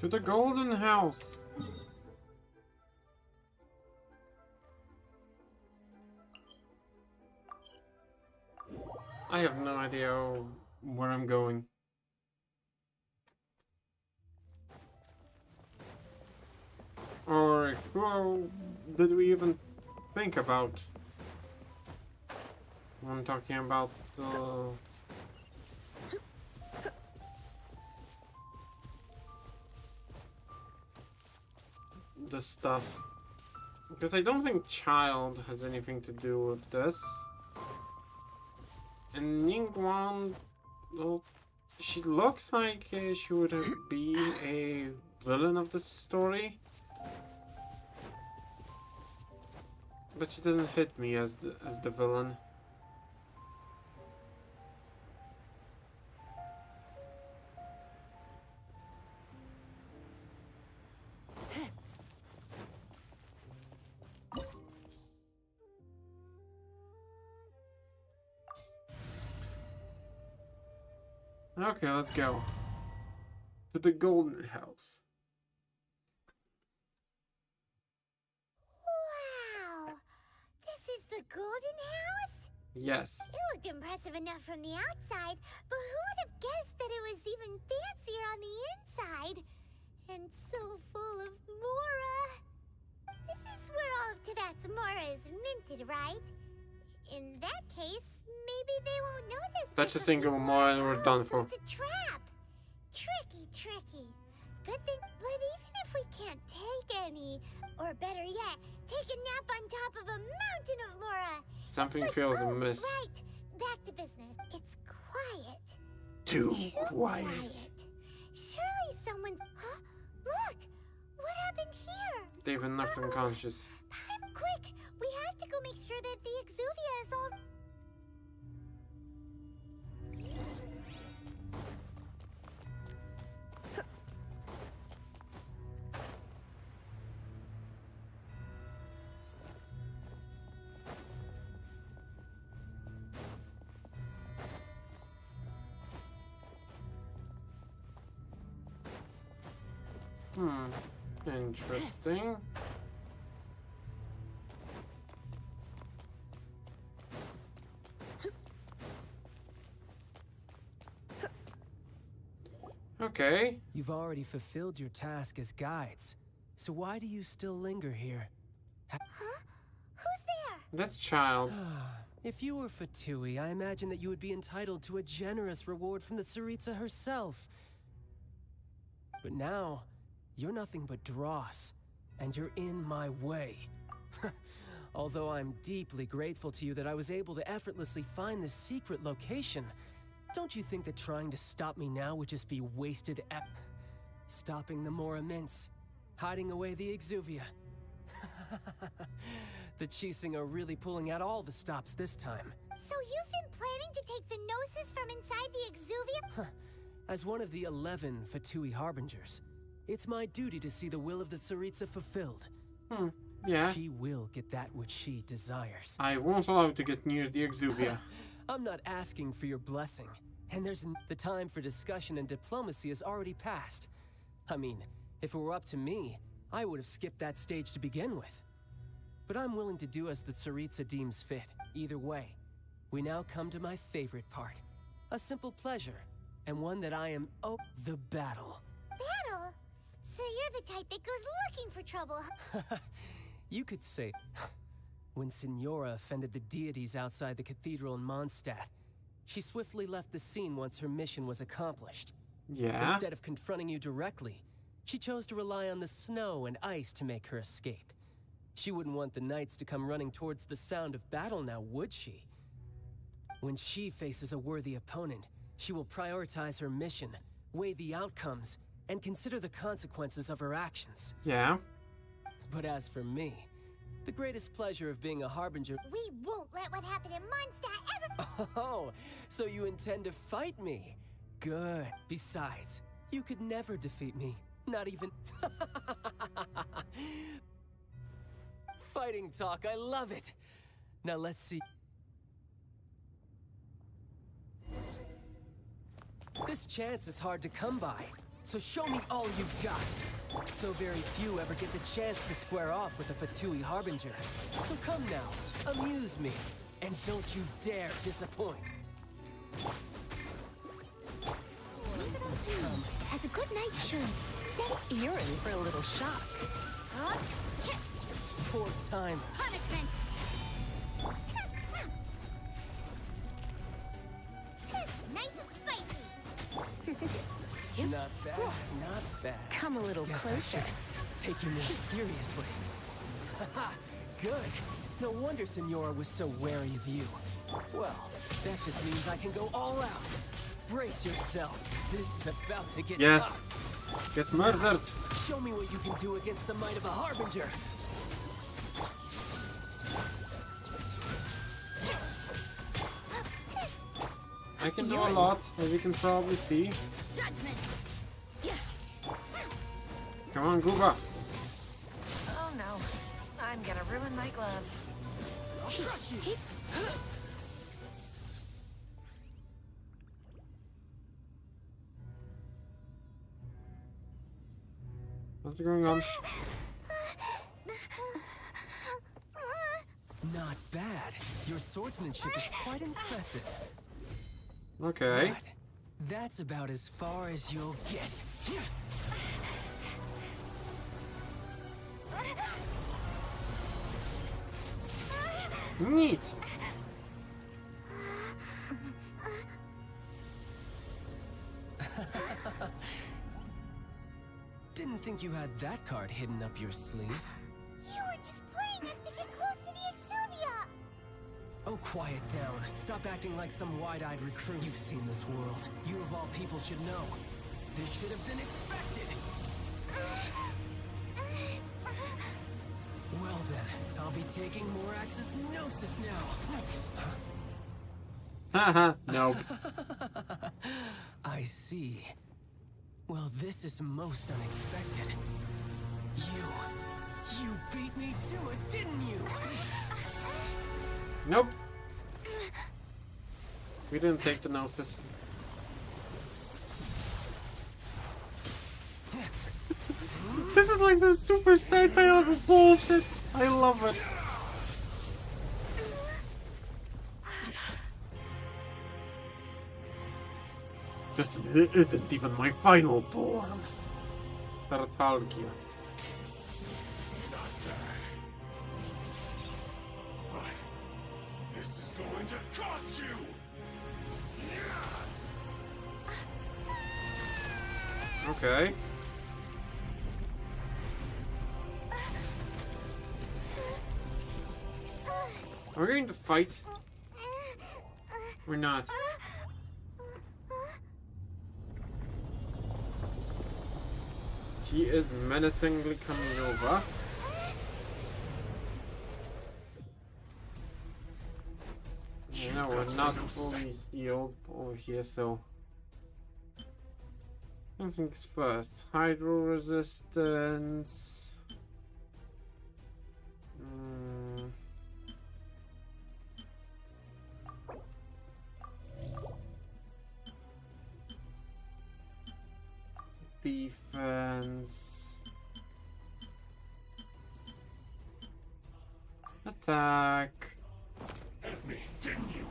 To the Golden House. I have no idea where I'm going. Or who did we even think about? I'm talking about the stuff. Because I don't think Child has anything to do with this. And Ningguang, well, she looks like she would be a villain of this story. But she doesn't hit me as the villain. Okay, let's go to the Golden House. Wow! This is the Golden House? Yes. It looked impressive enough from the outside, but who would have guessed that it was even fancier on the inside? And so full of Mora. This is where all of Teyvat's Mora is minted, right? In that case, maybe they won't notice. That's a single Mora and we're done for. It's a trap. Tricky. Good thing, but even if we can't take any, or better yet, take a nap on top of a mountain of Mora. Something feels amiss. Right. Back to business. It's quiet. Too quiet. Surely someone's... Huh? Look! What happened here? They've been knocked unconscious. Quick! We have to go make sure that the Exuvia is all... Interesting. Okay. You've already fulfilled your task as guides, so why do you still linger here? Huh? Who's there? That's Child. If you were Fatui, I imagine that you would be entitled to a generous reward from the Tsaritsa herself. But now, you're nothing but dross, and you're in my way. Although I'm deeply grateful to you that I was able to effortlessly find this secret location, don't you think that trying to stop me now would just be wasted stopping the Mora Mints, hiding away the Exuvia. The Qixing are really pulling out all the stops this time. So you've been planning to take the Gnosis from inside the Exuvia? As one of the 11 Fatui Harbingers, It's my duty to see the will of the Tsaritsa fulfilled. Yeah. She will get that which she desires. I won't allow you to get near the Exuvia. I'm not asking for your blessing. And the time for discussion and diplomacy has already passed. I mean, if it were up to me, I would have skipped that stage to begin with. But I'm willing to do as the Tsaritsa deems fit. Either way, we now come to my favorite part. A simple pleasure, and one that I am... Oh, the battle. Battle? So you're the type that goes looking for trouble, huh? You could say... When Signora offended the deities outside the cathedral in Mondstadt, she swiftly left the scene once her mission was accomplished. Yeah? Instead of confronting you directly, she chose to rely on the snow and ice to make her escape. She wouldn't want the knights to come running towards the sound of battle now, would she? When she faces a worthy opponent, she will prioritize her mission, weigh the outcomes, and consider the consequences of her actions. Yeah? But as for me, the greatest pleasure of being a harbinger... We won't let what happened in Mondstadt ever... Oh, so you intend to fight me? Good. Besides, you could never defeat me. Not even... Fighting talk, I love it! Now let's see... This chance is hard to come by, so show me all you've got. So very few ever get the chance to square off with a Fatui Harbinger. So come now, amuse me, and don't you dare disappoint. As a good knight should. Stay. You're in for a little shock. Poor time. Punishment. Nice and spicy. Not bad, not bad. Come a little Guess closer. I should take you more seriously. Haha, good. No wonder Signora was so wary of you. Well, that just means I can go all out. Brace yourself. This is about to get tough. Get murdered. Show me what you can do against the might of a Harbinger. I can do a lot, as you can probably see. Judgment. Come on, Gooba. Oh no. I'm gonna ruin my gloves. I'll crush you. What's going on? Not bad. Your swordsmanship is quite impressive. Okay. But that's about as far as you'll get. Neat. Didn't think you had that card hidden up your sleeve. You were just playing us to get close to the Exuvia. Oh, quiet down. Stop acting like some wide-eyed recruit. You've seen this world. You of all people should know. This should have been expected. Well then, I'll be taking Morax's Gnosis now. Haha, nope. I see. Well, this is most unexpected. You beat me to it, didn't you? Nope. We didn't take the Gnosis. This is like some super satire level bullshit. I love it. This isn't even my final form. Tartalgia. This is going to cost you! Okay. Are we going to fight? Or not? He is menacingly coming over. No, we're not fully healed over here, so... Things first. Hydro resistance. Defense. Attack. Have me, didn't you?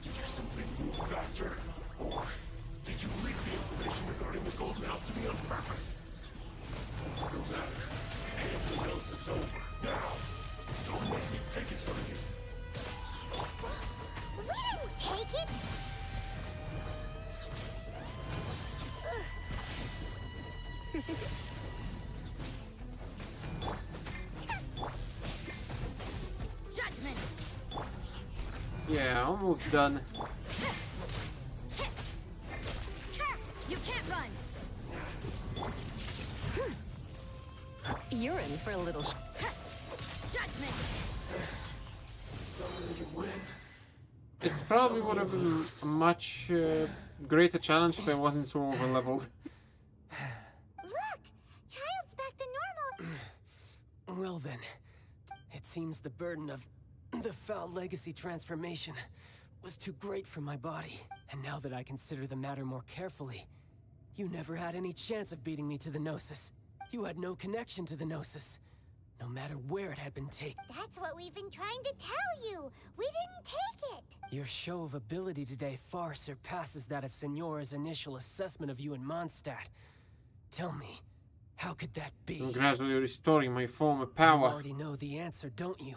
Did you simply move faster? Or did you leak the information regarding the Golden House to me on purpose? No matter. Anything else is over. Now, don't make me take it from you. We didn't take it! Judgment! Yeah, almost done. You can't run! You're in for a little Judgment! It probably would have been a much greater challenge if I wasn't so overleveled. Look! Child's back to normal! Well then, it seems the burden of the foul legacy transformation was too great for my body. And now that I consider the matter more carefully, you never had any chance of beating me to the Gnosis. You had no connection to the Gnosis, no matter where it had been taken. That's what we've been trying to tell you! We didn't take it! Your show of ability today far surpasses that of Signora's initial assessment of you in Mondstadt. Tell me, how could that be? I'm gradually restoring my former You power. already know the answer, don't you?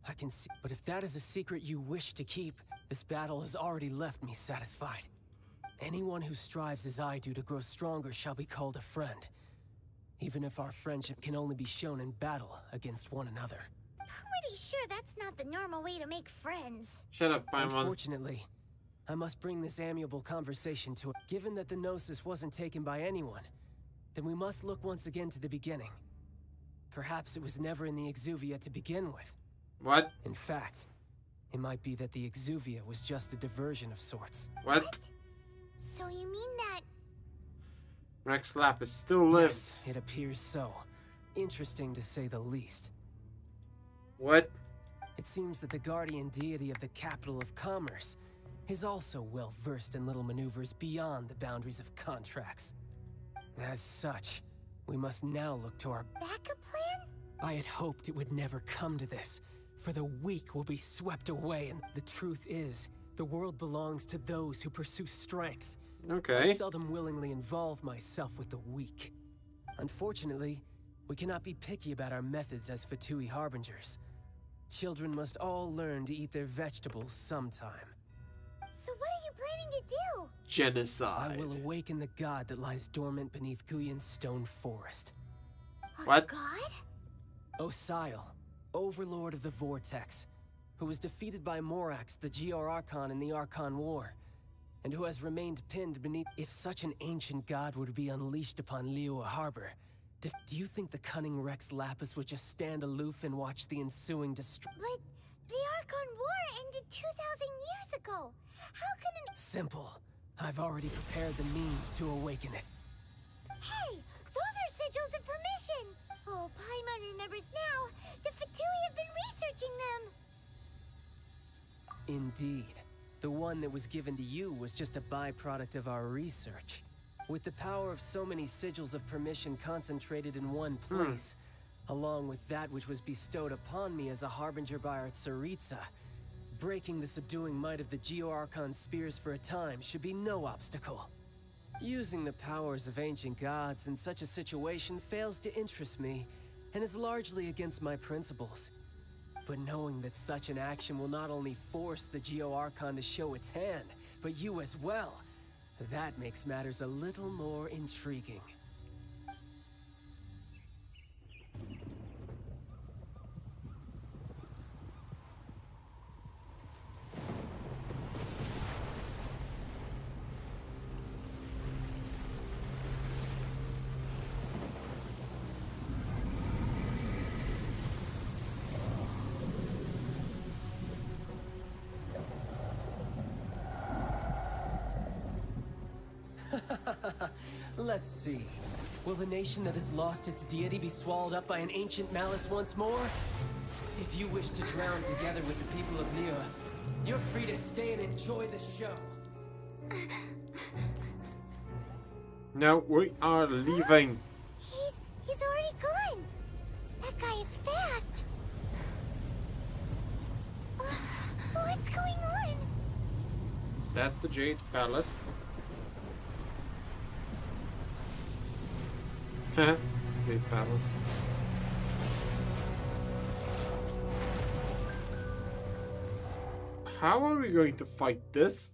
I can see. But if that is a secret you wish to keep, this battle has already left me satisfied. Anyone who strives as I do to grow stronger shall be called a friend. Even if our friendship can only be shown in battle against one another. Pretty sure that's not the normal way to make friends. Shut up, Paimon. Unfortunately, I must bring this amiable conversation to it. Given that the Gnosis wasn't taken by anyone, then we must look once again to the beginning. Perhaps it was never in the Exuvia to begin with. What? In fact, it might be that the Exuvia was just a diversion of sorts. What? So you mean that... Rex Lapis still lives. Yes, it appears so. Interesting to say the least. What? It seems that the guardian deity of the capital of commerce is also well versed in little maneuvers beyond the boundaries of contracts. As such, we must now look to our backup plan? I had hoped it would never come to this, for the weak will be swept away, and the truth is, the world belongs to those who pursue strength. Okay. I seldom willingly involve myself with the weak. Unfortunately, we cannot be picky about our methods as Fatui Harbingers. Children must all learn to eat their vegetables sometime. So what are you planning to do? Genocide. I will awaken the god that lies dormant beneath Guyan's stone forest. What? God? Osial, overlord of the Vortex, who was defeated by Morax, the GR Archon in the Archon War, and who has remained pinned beneath. If such an ancient god were to be unleashed upon Liyue Harbor, do you think the cunning Rex Lapis would just stand aloof and watch the ensuing destruction? But the Archon War ended 2,000 years ago. How can an... Simple. I've already prepared the means to awaken it. Hey, those are sigils of permission. Oh, Paimon remembers now. The Fatui have been researching them. Indeed. The one that was given to you was just a byproduct of our research. With the power of so many sigils of permission concentrated in one place, along with that which was bestowed upon me as a harbinger by our Tsaritsa, breaking the subduing might of the Geo-Archon spears for a time should be no obstacle. Using the powers of ancient gods in such a situation fails to interest me, and is largely against my principles. But knowing that such an action will not only force the Geo-Archon to show its hand, but you as well, that makes matters a little more intriguing. Let's see. Will the nation that has lost its deity be swallowed up by an ancient malice once more? If you wish to drown together with the people of Liyue, you're free to stay and enjoy the show. No, we are leaving. He's already gone. That guy is fast. What's going on? That's the Jade Palace. Jade Palace. How are we going to fight this?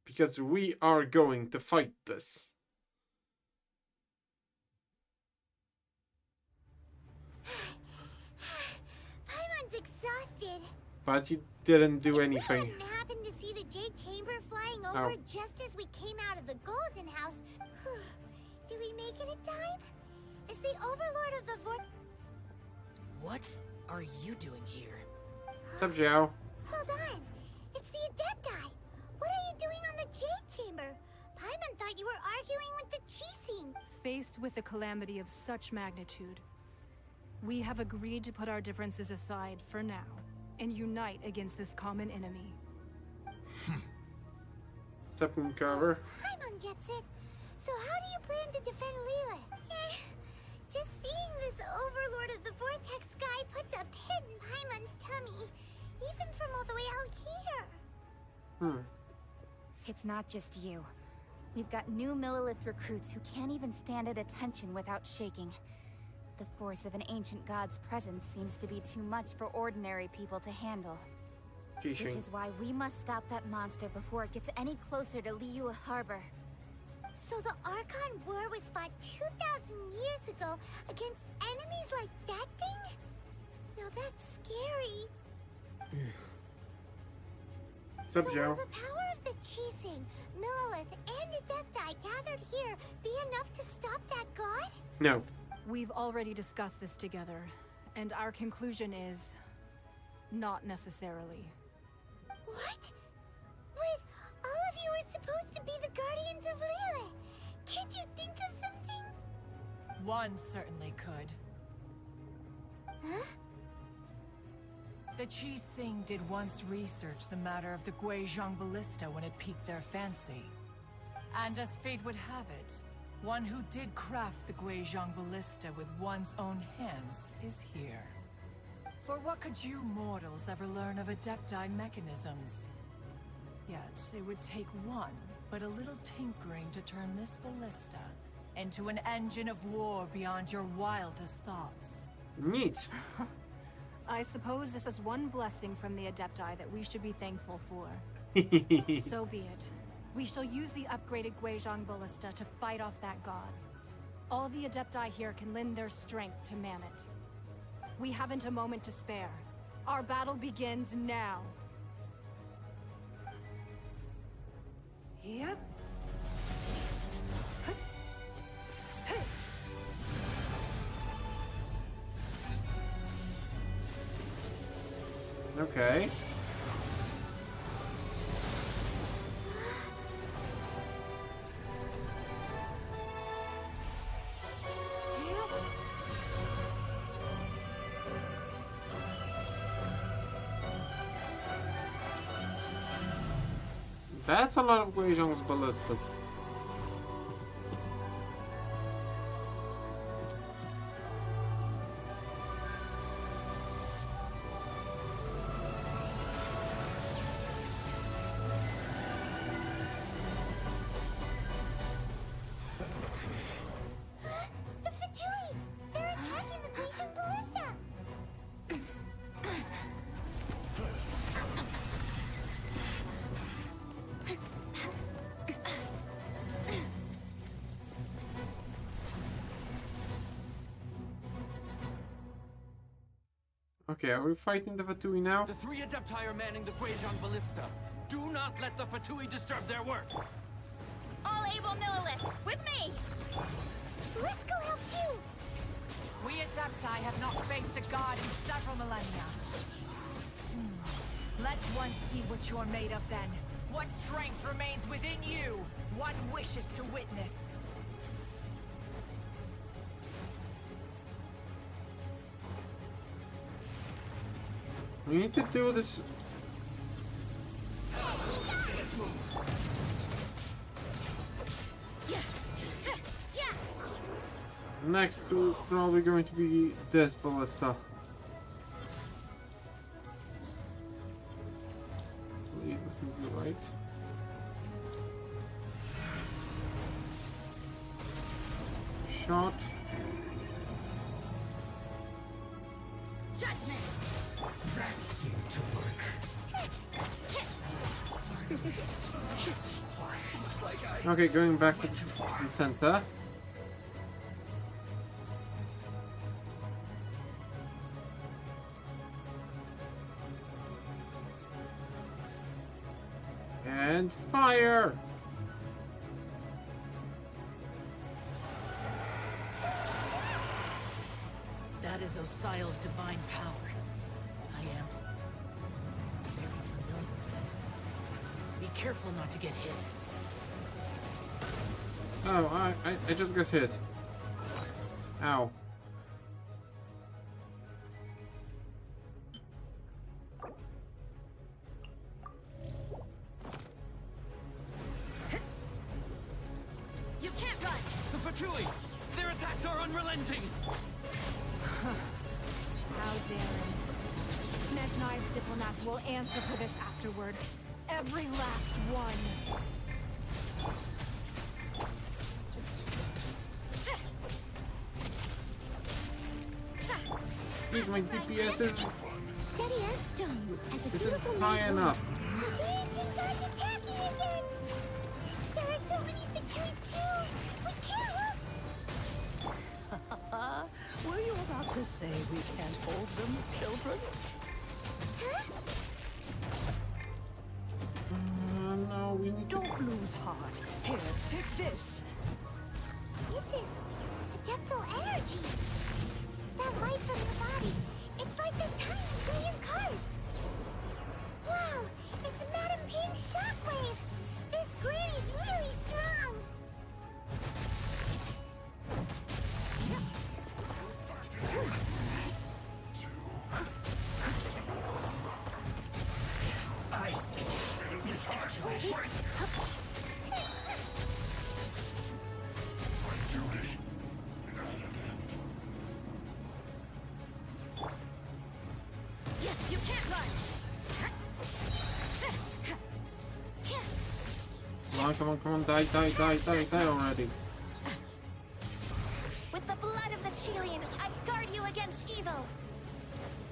Because we are going to fight this. Paimon's exhausted. But you didn't do anything. We happened to see the Jade Chamber flying over just as we came out of the Golden House. Did we make it in time? Is the Overlord of the Fort... What are you doing here? What's up, Zhao? Hold on. It's the Adepti. What are you doing on the Jade Chamber? Paimon thought you were arguing with the Qixing. Faced with a calamity of such magnitude, we have agreed to put our differences aside for now and unite against this common enemy. What's up, Mooncarver? Paimon gets it. So how do you plan to defend Liyue? Just seeing this Overlord of the Vortex guy puts a pit in Paimon's tummy, even from all the way out here. It's not just you. We've got new Millilith recruits who can't even stand at attention without shaking. The force of an ancient god's presence seems to be too much for ordinary people to handle. Which is why we must stop that monster before it gets any closer to Liyue Harbor. So the Archon War was fought 2,000 years ago against enemies like that thing? Now that's scary. What's up, Joe? Will the power of the Qixing, Millilith, and Adepti gathered here be enough to stop that god? No. We've already discussed this together, and our conclusion is... not necessarily. What? But all of you are supposed to be the guardians of Liyue. Can't you think of something? One certainly could. Huh? The Qixing did once research the matter of the Guizhong Ballista when it piqued their fancy. And as fate would have it, one who did craft the Guizhong Ballista with one's own hands is here. For what could you mortals ever learn of Adepti mechanisms? Yet, it would take one, but a little tinkering to turn this ballista into an engine of war beyond your wildest thoughts. Neat. I suppose this is one blessing from the Adepti that we should be thankful for. So be it. We shall use the upgraded Guizhong Ballista to fight off that god. All the Adepti here can lend their strength to man it. We haven't a moment to spare. Our battle begins now. Yep. Okay. That's a lot of Guizhong's ballistas. The Fatui! They're attacking the Guizhong Ballista! Okay, are we fighting the Fatui now? The three Adepti are manning the Guizhong Ballista. Do not let the Fatui disturb their work. All able Millilith, with me! Let's go help too! We Adepti have not faced a god in several millennia. Let one see what you're made of then. What strength remains within you? One wishes to witness. We need to do this. Next is probably going to be this ballista. Please, let's move you right. Shot. Judgment. That seemed to work. Looks like I Okay, going back to the center. And fire! That is Osial's divine power. I am very familiar with it. Be careful not to get hit. Oh, I just got hit. Ow. You can't run! The Fatui! Their attacks are unrelenting! How daring. Smash Knives diplomats will answer for this afterward. Every last one. Please, my DPS is Steady as stone, as a isn't dutiful high man. enough. The ancient gods attacking again! There are so many Fatui too! We can't look! Were you about to say we can't hold them, children? No, we need to... Don't lose heart. Here, take this. This is adeptal energy! That light from your body, it's like the tiny giant cars! Wow, it's Madam Pink's shockwave! This granny's really strong! You can't run! Come on, die already. With the blood of the Chelian, I guard you against evil!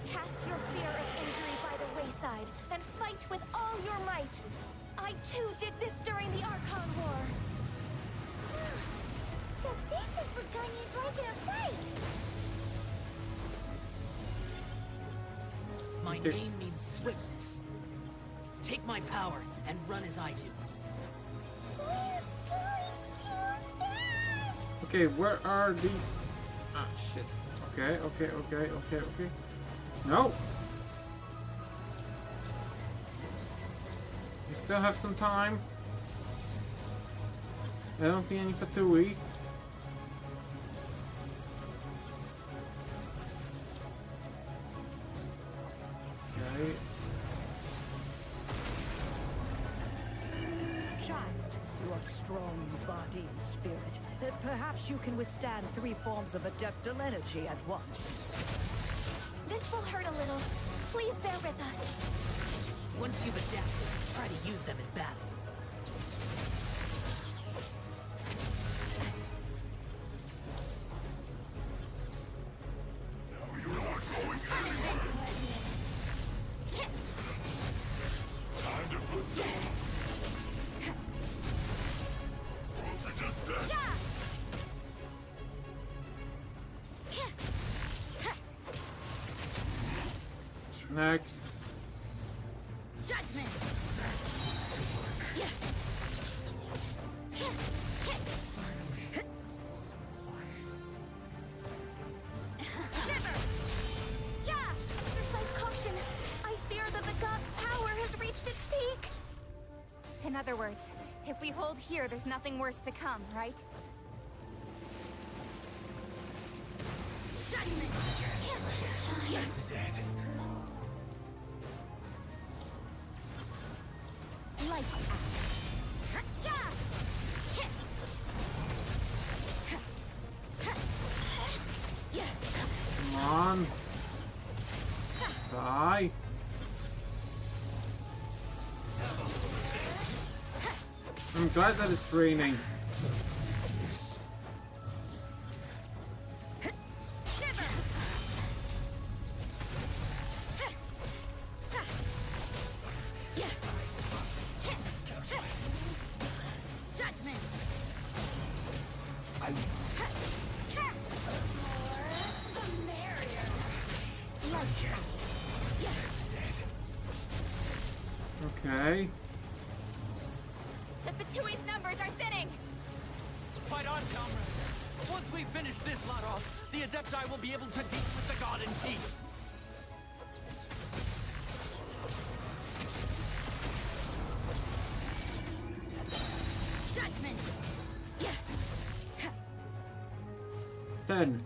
Cast your fear of injury by the wayside, and fight with all your might! I too did this during the Archon War! So this is what Ganyu's like in a fight! My name means swiftness. Take my power and run as I do. We're going too fast! Okay, where are the... Ah, shit. Okay. No! We still have some time. I don't see any Fatui. Okay. Child, you are strong in body and spirit. Perhaps you can withstand 3 forms of adeptal energy at once. This will hurt a little. Please bear with us. Once you've adapted, try to use them in battle. Time to fulfill. What you just said. Next. Judgment! Shiver! Yeah! Exercise caution. I fear that the god's power has reached its peak. In other words, if we hold here, there's nothing worse to come, right? This is it. Lights out. Come on. Die. I'm glad that it's raining. Judgment. The merrier. Yes. This is it. Okay. The Fatui's numbers are thinning. Fight on, comrades. Once we finish this lot off, the Adepti will be able to deal with the god in peace. Judgment. 10.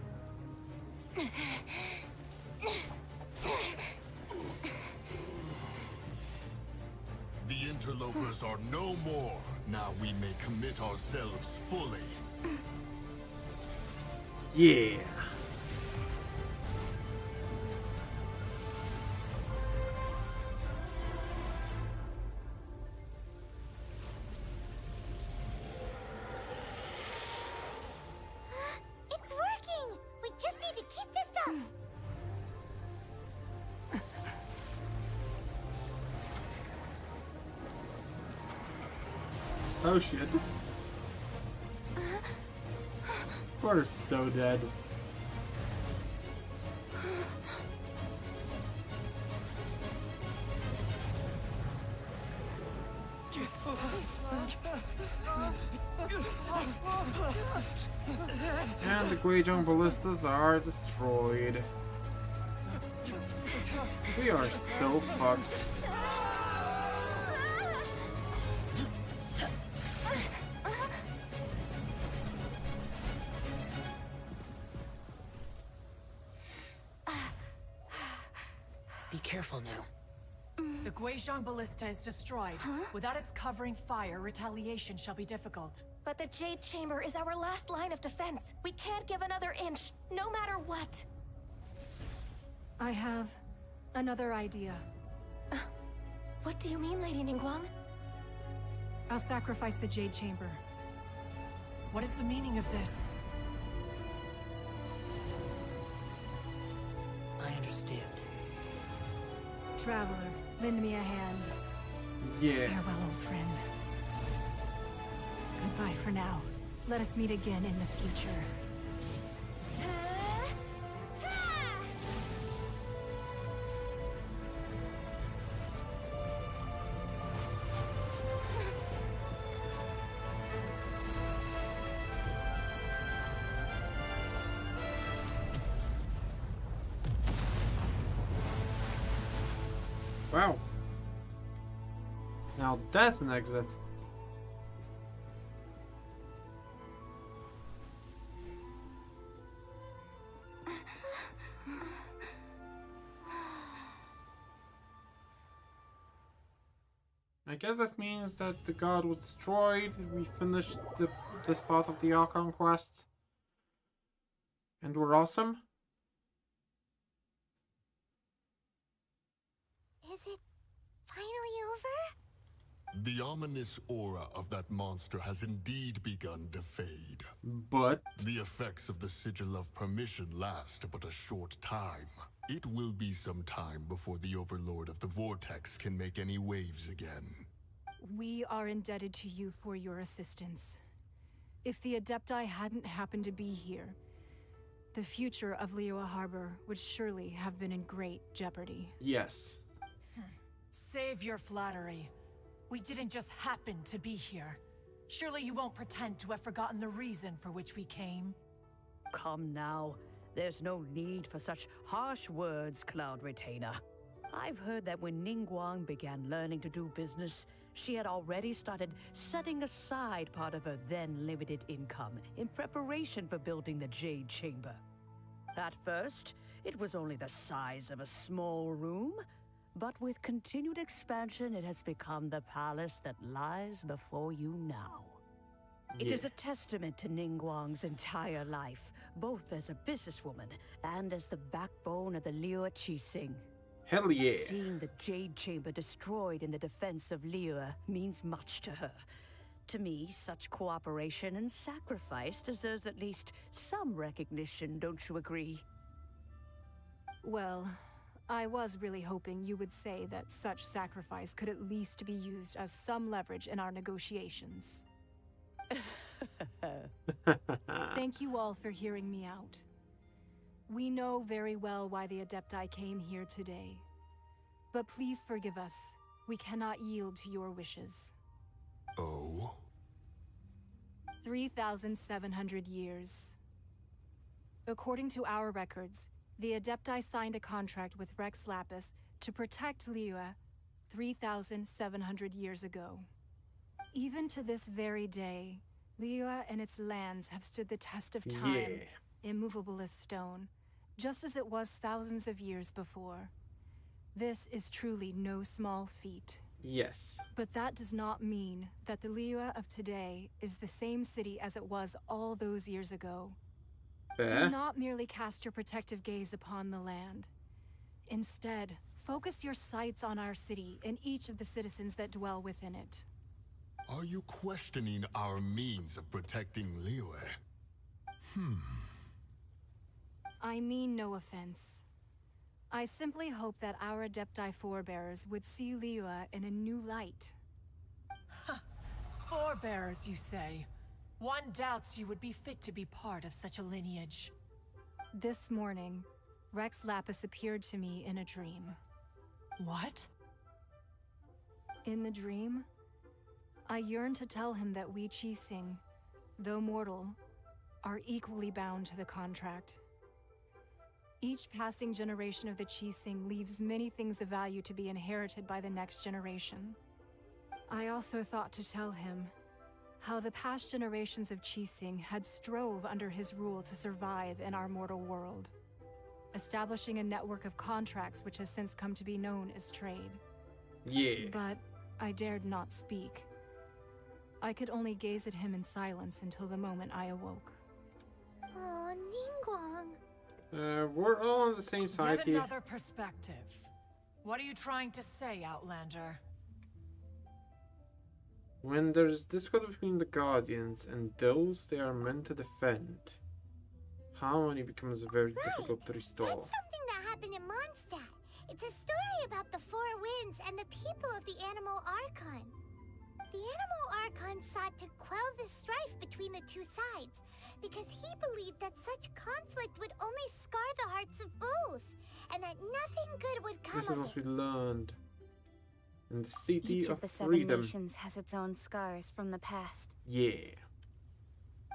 The interlopers are no more. Now we may commit ourselves fully. Yeah. It's working! We just need to keep this up! Oh shit. We're so dead. And the Guizhong ballistas are destroyed. We are so fucked. Be careful now. The Guizhong Ballista is destroyed. Without its covering fire, retaliation shall be difficult. But the Jade Chamber is our last line of defense. We can't give another inch, no matter what. I have another idea. What do you mean, Lady Ningguang? I'll sacrifice the Jade Chamber. What is the meaning of this? I understand. Traveler, lend me a hand. Yeah. Farewell, old friend. Goodbye for now. Let us meet again in the future. Wow. Now that's an exit. I guess that means that the god was destroyed. We finished this part of the Archon Quest. And we're awesome. Is it finally over? The ominous aura of that monster has indeed begun to fade. But the effects of the Sigil of Permission last but a short time. It will be some time before the Overlord of the Vortex can make any waves again. We are indebted to you for your assistance. If the Adepti hadn't happened to be here, the future of Liyue Harbor would surely have been in great jeopardy. yes. Save your flattery. We didn't just happen to be here. Surely you won't pretend to have forgotten the reason for which we came. Come now. There's no need for such harsh words, Cloud Retainer. I've heard that when Ningguang began learning to do business, she had already started setting aside part of her then limited income in preparation for building the Jade Chamber. At first, it was only the size of a small room, but with continued expansion, it has become the palace that lies before you now. It is a testament to Ningguang's entire life, both as a businesswoman and as the backbone of the Liyue Qixing. Hell yeah. Seeing the Jade Chamber destroyed in the defense of Liyue means much to her. To me, such cooperation and sacrifice deserves at least some recognition, don't you agree? Well, I was really hoping you would say that such sacrifice could at least be used as some leverage in our negotiations. Thank you all for hearing me out. We know very well why the Adepti came here today. But please forgive us. We cannot yield to your wishes. Oh? 3,700 years. According to our records, the Adepti signed a contract with Rex Lapis to protect Liyue 3,700 years ago. Even to this very day, Liyue and its lands have stood the test of time, immovable as stone, just as it was thousands of years before. This is truly no small feat. Yes. But that does not mean that the Liyue of today is the same city as it was all those years ago. Do not merely cast your protective gaze upon the land. Instead, focus your sights on our city and each of the citizens that dwell within it. Are you questioning our means of protecting Liyue? I mean no offense. I simply hope that our Adepti forebears would see Liyue in a new light. Forebearers, you say? One doubts you would be fit to be part of such a lineage. This morning, Rex Lapis appeared to me in a dream. What? In the dream, I yearned to tell him that we Qixing, though mortal, are equally bound to the contract. Each passing generation of the Qixing leaves many things of value to be inherited by the next generation. I also thought to tell him how the past generations of Qixing had strove under his rule to survive in our mortal world, establishing a network of contracts which has since come to be known as trade. But I dared not speak. I could only gaze at him in silence until the moment I awoke. Oh, Ningguang. We're all on the same side Yet here. another perspective. What are you trying to say, Outlander? When there's discord between the Guardians and those they are meant to defend, harmony becomes very difficult to restore. That's something that happened in Mondstadt. It's a story about the Four Winds and the people of the Animal Archon. The Animal Archon sought to quell the strife between the two sides, because he believed that such conflict would only scar the hearts of both, and that nothing good would come This is of what it. we learned in the City Each of of the Seven Freedom. Nations has its own scars from the past.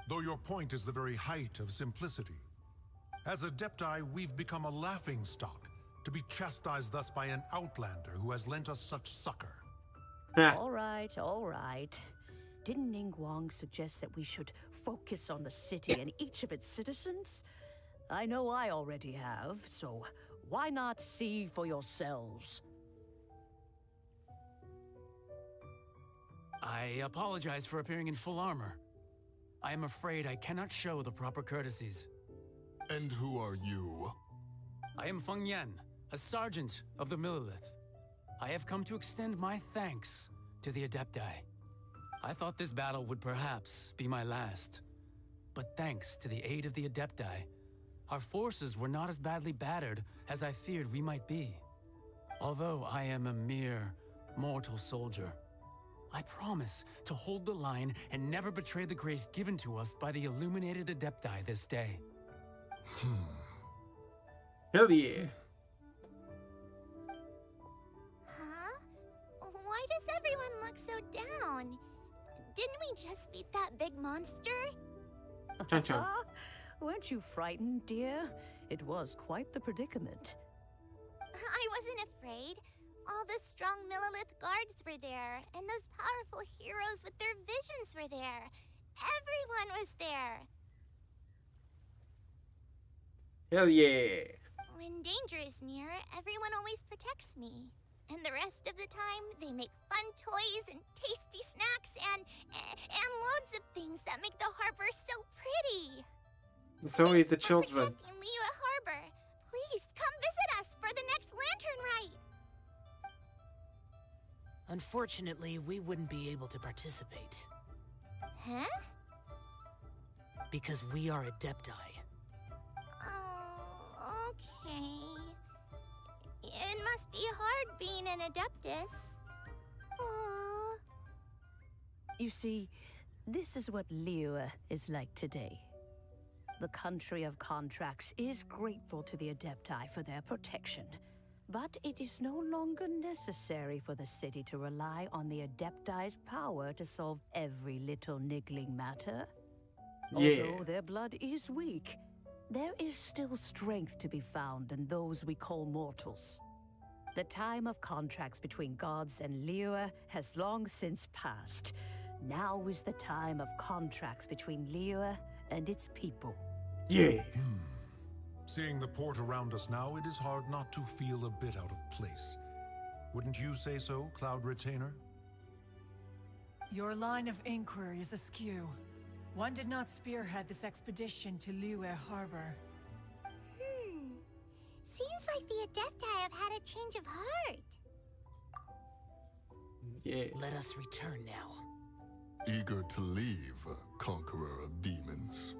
Though your point is the very height of simplicity. As Adepti, we've become a laughingstock, to be chastised thus by an outlander who has lent us such succor. All right. Didn't Ningguang suggest that we should focus on the city and each of its citizens? I know I already have, so why not see for yourselves? I apologize for appearing in full armor. I am afraid I cannot show the proper courtesies. And who are you? I am Feng Yan, a sergeant of the Millilith. I have come to extend my thanks to the Adepti. I thought this battle would perhaps be my last. But thanks to the aid of the Adepti, our forces were not as badly battered as I feared we might be. Although I am a mere mortal soldier, I promise to hold the line and never betray the grace given to us by the illuminated Adepti this day. Hell yeah. Huh? Why does everyone look so down? Didn't we just beat that big monster? Weren't you frightened, dear? It was quite the predicament. I wasn't afraid. All the strong Millilith guards were there, and those powerful heroes with their visions were there. Everyone was there. Hell yeah. When danger is near, everyone always protects me. And the rest of the time, they make fun toys and tasty snacks and loads of things that make the harbor so pretty. It's always the children. Protecting Liyue Harbor. Please come visit us for the next lantern rite. Unfortunately, we wouldn't be able to participate. Huh? Because we are Adepti. Oh, okay. It must be hard being an Adeptus. Aww. You see, this is what Liyue is like today. The country of contracts is grateful to the Adepti for their protection. But it is no longer necessary for the city to rely on the Adepti's power to solve every little niggling matter. Yeah. Although their blood is weak, there is still strength to be found in those we call mortals. The time of contracts between gods and Liyue has long since passed. Now is the time of contracts between Liyue and its people. Yeah. Seeing the port around us now, it is hard not to feel a bit out of place. Wouldn't you say so, Cloud Retainer? Your line of inquiry is askew. One did not spearhead this expedition to Liyue Harbor. Seems like the Adepti have had a change of heart. Yeah. Let us return now. Eager to leave, Conqueror of Demons.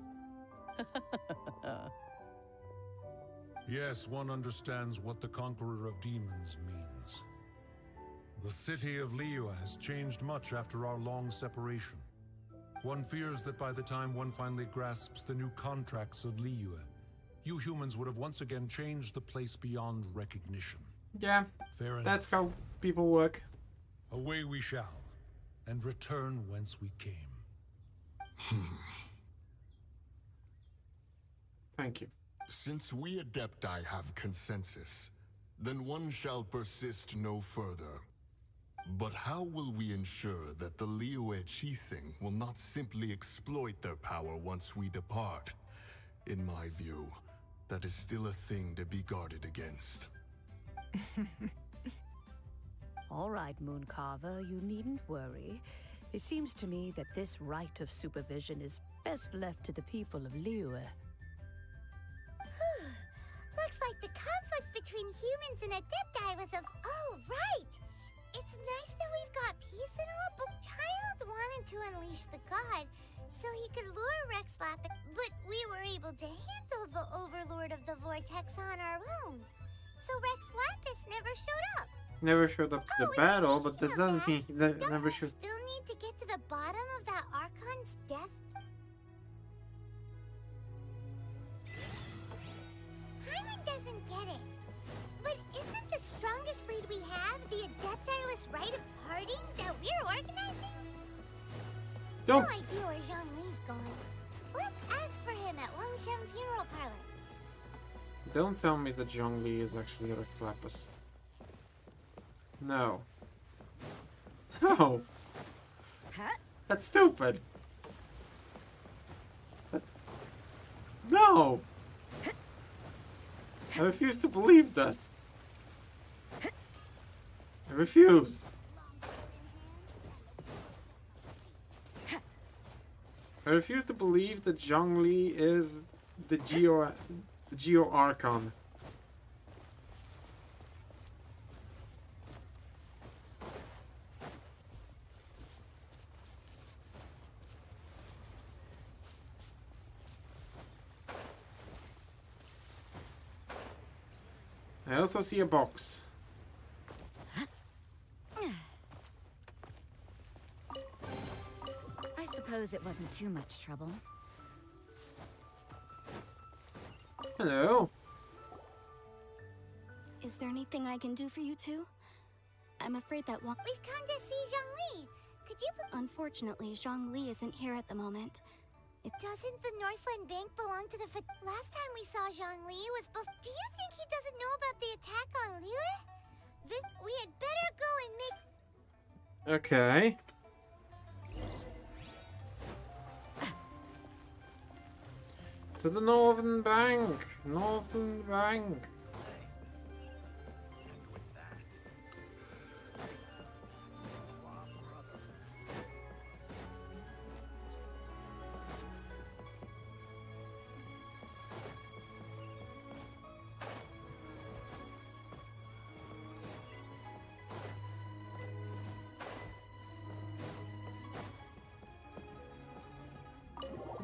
Yes, one understands what the Conqueror of Demons means. The city of Liyue has changed much after our long separation. One fears that by the time one finally grasps the new contracts of Liyue, you humans would have once again changed the place beyond recognition. Yeah, fair enough. That's how people work. Away we shall, and return whence we came. Thank you. Since we Adepti have consensus, then one shall persist no further. But how will we ensure that the Liyue Qixing will not simply exploit their power once we depart? In my view, that is still a thing to be guarded against. All right, Mooncarver, you needn't worry. It seems to me that this right of supervision is best left to the people of Liyue. Looks like the conflict between humans and Adepti was of all right. It's nice that we've got peace and all, but Child wanted to unleash the god so he could lure Rex Lapis, but we were able to handle the Overlord of the Vortex on our own. So Rex Lapis never showed up. Never showed up to the battle, but this doesn't mean he never showed. Still need to get to the bottom of that Archon's death. Hyman doesn't get it. But isn't the strongest lead we have the Adepti-less rite of parting that we're organizing? Don't. No idea where Zhongli's gone. Let's ask for him at Wangshan Funeral Parlor. Don't tell me that Zhongli is actually Rex Lapis. No. No. That's stupid. That's... No! I refuse to believe this. I refuse. I refuse to believe that Zhongli is the Geo Archon. I also see a box. I suppose it wasn't too much trouble. Hello. Is there anything I can do for you two? I'm afraid that We've come to see Zhongli. Could you... Unfortunately, Zhongli isn't here at the moment. Doesn't the Northland Bank belong to the... Last time we saw Zhongli was before... Do you think he doesn't know about the attack on Liyue? We had Okay. To the northern bank. Northern bank.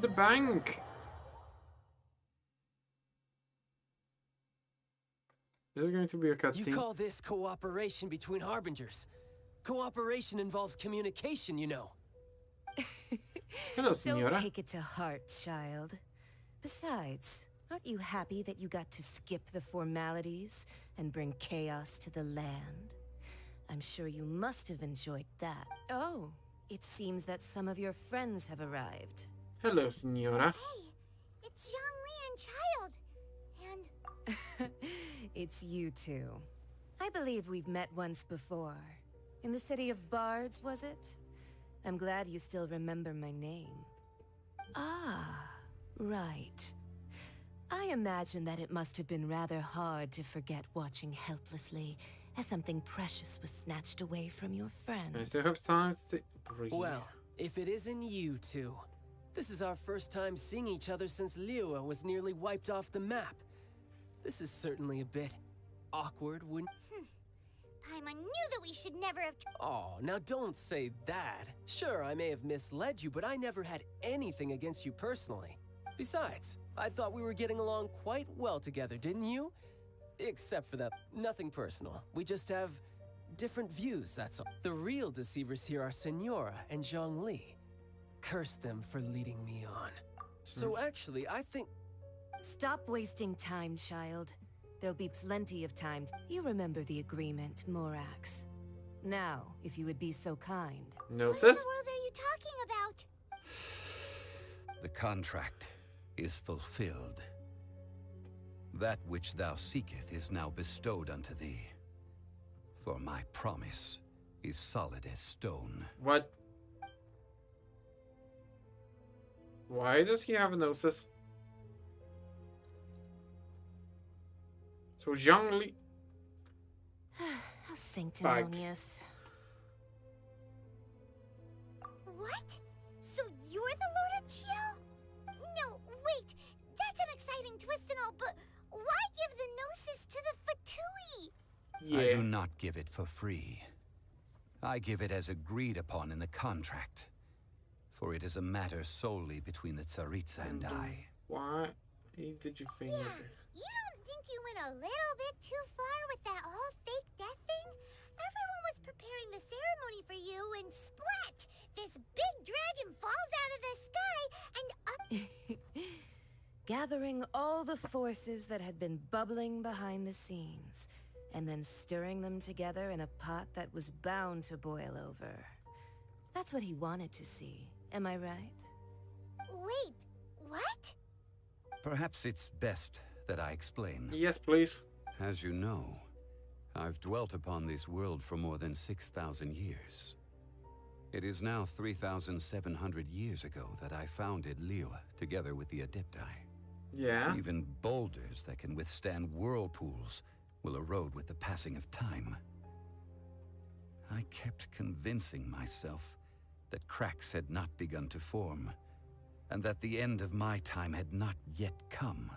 The bank. Is it going to be a cutscene? You call this cooperation between harbingers? Cooperation involves communication, you know. Hello, Senora. Don't take it to heart, child. Besides, aren't you happy that you got to skip the formalities and bring chaos to the land? I'm sure you must have enjoyed that. Oh, it seems that some of your friends have arrived. Hello, Senora. Hey, it's Zhongli and Child. And It's you two. I believe we've met once before. In the city of Bards, was it? I'm glad you still remember my name. Ah, right. I imagine that it must have been rather hard to forget watching helplessly as something precious was snatched away from your friend. I still have time to breathe. Well, if it isn't you two. This is our first time seeing each other since Liyue was nearly wiped off the map. This is certainly a bit awkward, wouldn't... Paimon knew that we should never have... Oh, now don't say that. Sure, I may have misled you, but I never had anything against you personally. Besides, I thought we were getting along quite well together, didn't you? Except for that, nothing personal. We just have different views, that's all. The real deceivers here are Senora and Zhongli. Curse them for leading me on. So actually, I think... Stop wasting time, child. There'll be plenty of time. You remember the agreement, Morax. Now, if you would be so kind. No, What sis. in the world are you talking about? The contract is fulfilled. That which thou seeketh is now bestowed unto thee. For my promise is solid as stone. What? Why does he have a gnosis? So Zhongli... How sanctimonious. What? So you're the Lord of Chiel? No, wait. That's an exciting twist and all, but why give the Gnosis to the Fatui? I do not give it for free. I give it as agreed upon in the contract. For it is a matter solely between the Tsaritsa and I. Why did you think? Yeah, you don't think you went a little bit too far with that whole fake death thing? Everyone was preparing the ceremony for you and splat! This big dragon falls out of the sky and up... Gathering all the forces that had been bubbling behind the scenes, and then stirring them together in a pot that was bound to boil over. That's what he wanted to see, am I right? Wait, what? Perhaps it's best that I explain. Yes, please. As you know, I've dwelt upon this world for more than 6,000 years. It is now 3,700 years ago that I founded Liyue together with the Adepti. Yeah. Even boulders that can withstand whirlpools will erode with the passing of time. I kept convincing myself that cracks had not begun to form, and that the end of my time had not yet come.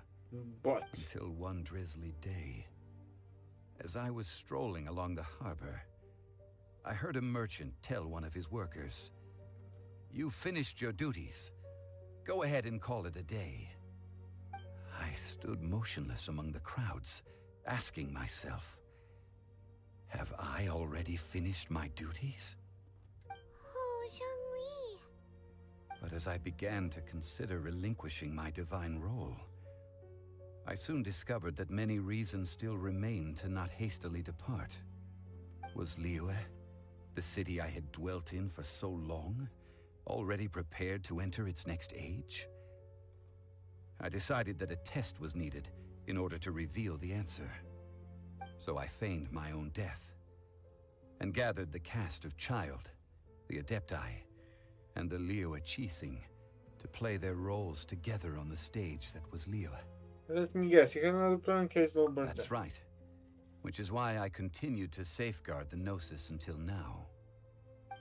But until one drizzly day, as I was strolling along the harbor, I heard a merchant tell one of his workers, "You've finished your duties. Go ahead and call it a day." I stood motionless among the crowds, asking myself, have I already finished my duties? Oh, Zhongli. But as I began to consider relinquishing my divine role, I soon discovered that many reasons still remained to not hastily depart. Was Liyue, the city I had dwelt in for so long, already prepared to enter its next age? I decided that a test was needed in order to reveal the answer. So I feigned my own death, and gathered the cast of Child the Adepti, and the Liyue Qixing to play their roles together on the stage that was Liyue. Let me guess, you got another plan in case little birthday. That's right. Which is why I continued to safeguard the Gnosis until now.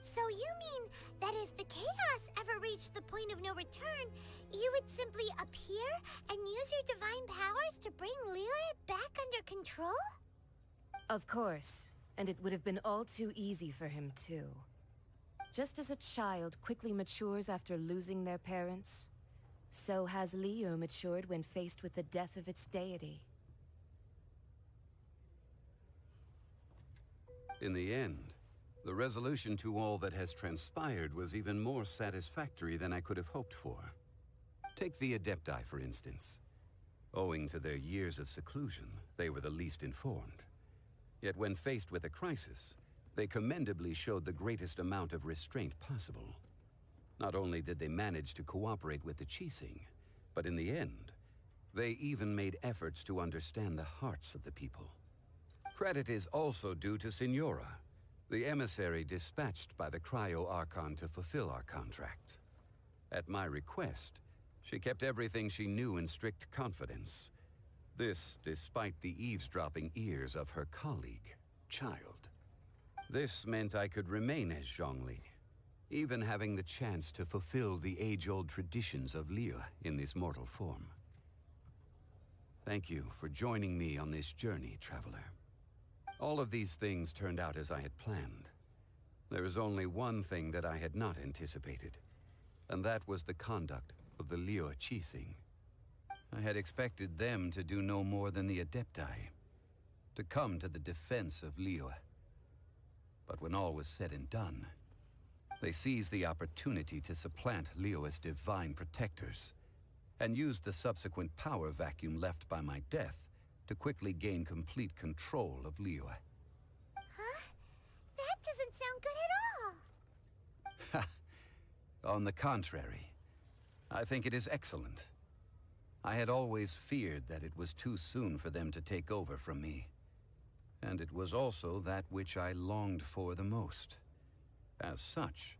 So you mean that if the chaos ever reached the point of no return, you would simply appear and use your divine powers to bring Liyue back under control? Of course, and it would have been all too easy for him too. Just as a child quickly matures after losing their parents, so has Liyue matured when faced with the death of its deity. In the end, the resolution to all that has transpired was even more satisfactory than I could have hoped for. Take the Adepti, for instance. Owing to their years of seclusion, they were the least informed. Yet when faced with a crisis, they commendably showed the greatest amount of restraint possible. Not only did they manage to cooperate with the Qixing, but in the end, they even made efforts to understand the hearts of the people. Credit is also due to Signora, the emissary dispatched by the Cryo Archon to fulfill our contract. At my request, she kept everything she knew in strict confidence. This despite the eavesdropping ears of her colleague, Child. This meant I could remain as Zhongli, even having the chance to fulfill the age-old traditions of Liyue in this mortal form. Thank you for joining me on this journey, Traveler. All of these things turned out as I had planned. There is only one thing that I had not anticipated, and that was the conduct of the Liyue Qixing. I had expected them to do no more than the Adepti, to come to the defense of Liyue. But when all was said and done, they seized the opportunity to supplant Liyue's divine protectors, and used the subsequent power vacuum left by my death to quickly gain complete control of Liyue. Huh? That doesn't sound good at all. On the contrary, I think it is excellent. I had always feared that it was too soon for them to take over from me. And it was also that which I longed for the most. As such,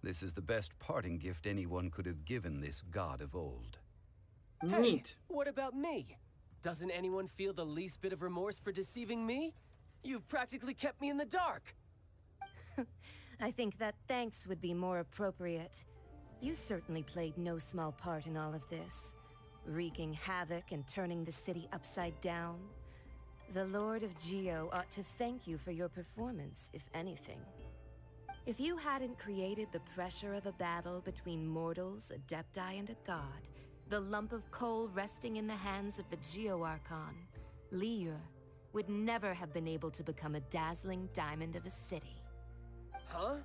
this is the best parting gift anyone could have given this god of old. Hey, what about me? Doesn't anyone feel the least bit of remorse for deceiving me? You've practically kept me in the dark. I think that thanks would be more appropriate. You certainly played no small part in all of this, wreaking havoc and turning the city upside down. The Lord of Geo ought to thank you for your performance, if anything. If you hadn't created the pressure of a battle between mortals, Adepti, and a god, the lump of coal resting in the hands of the Geo Archon, Liyue, would never have been able to become a dazzling diamond of a city. Huh?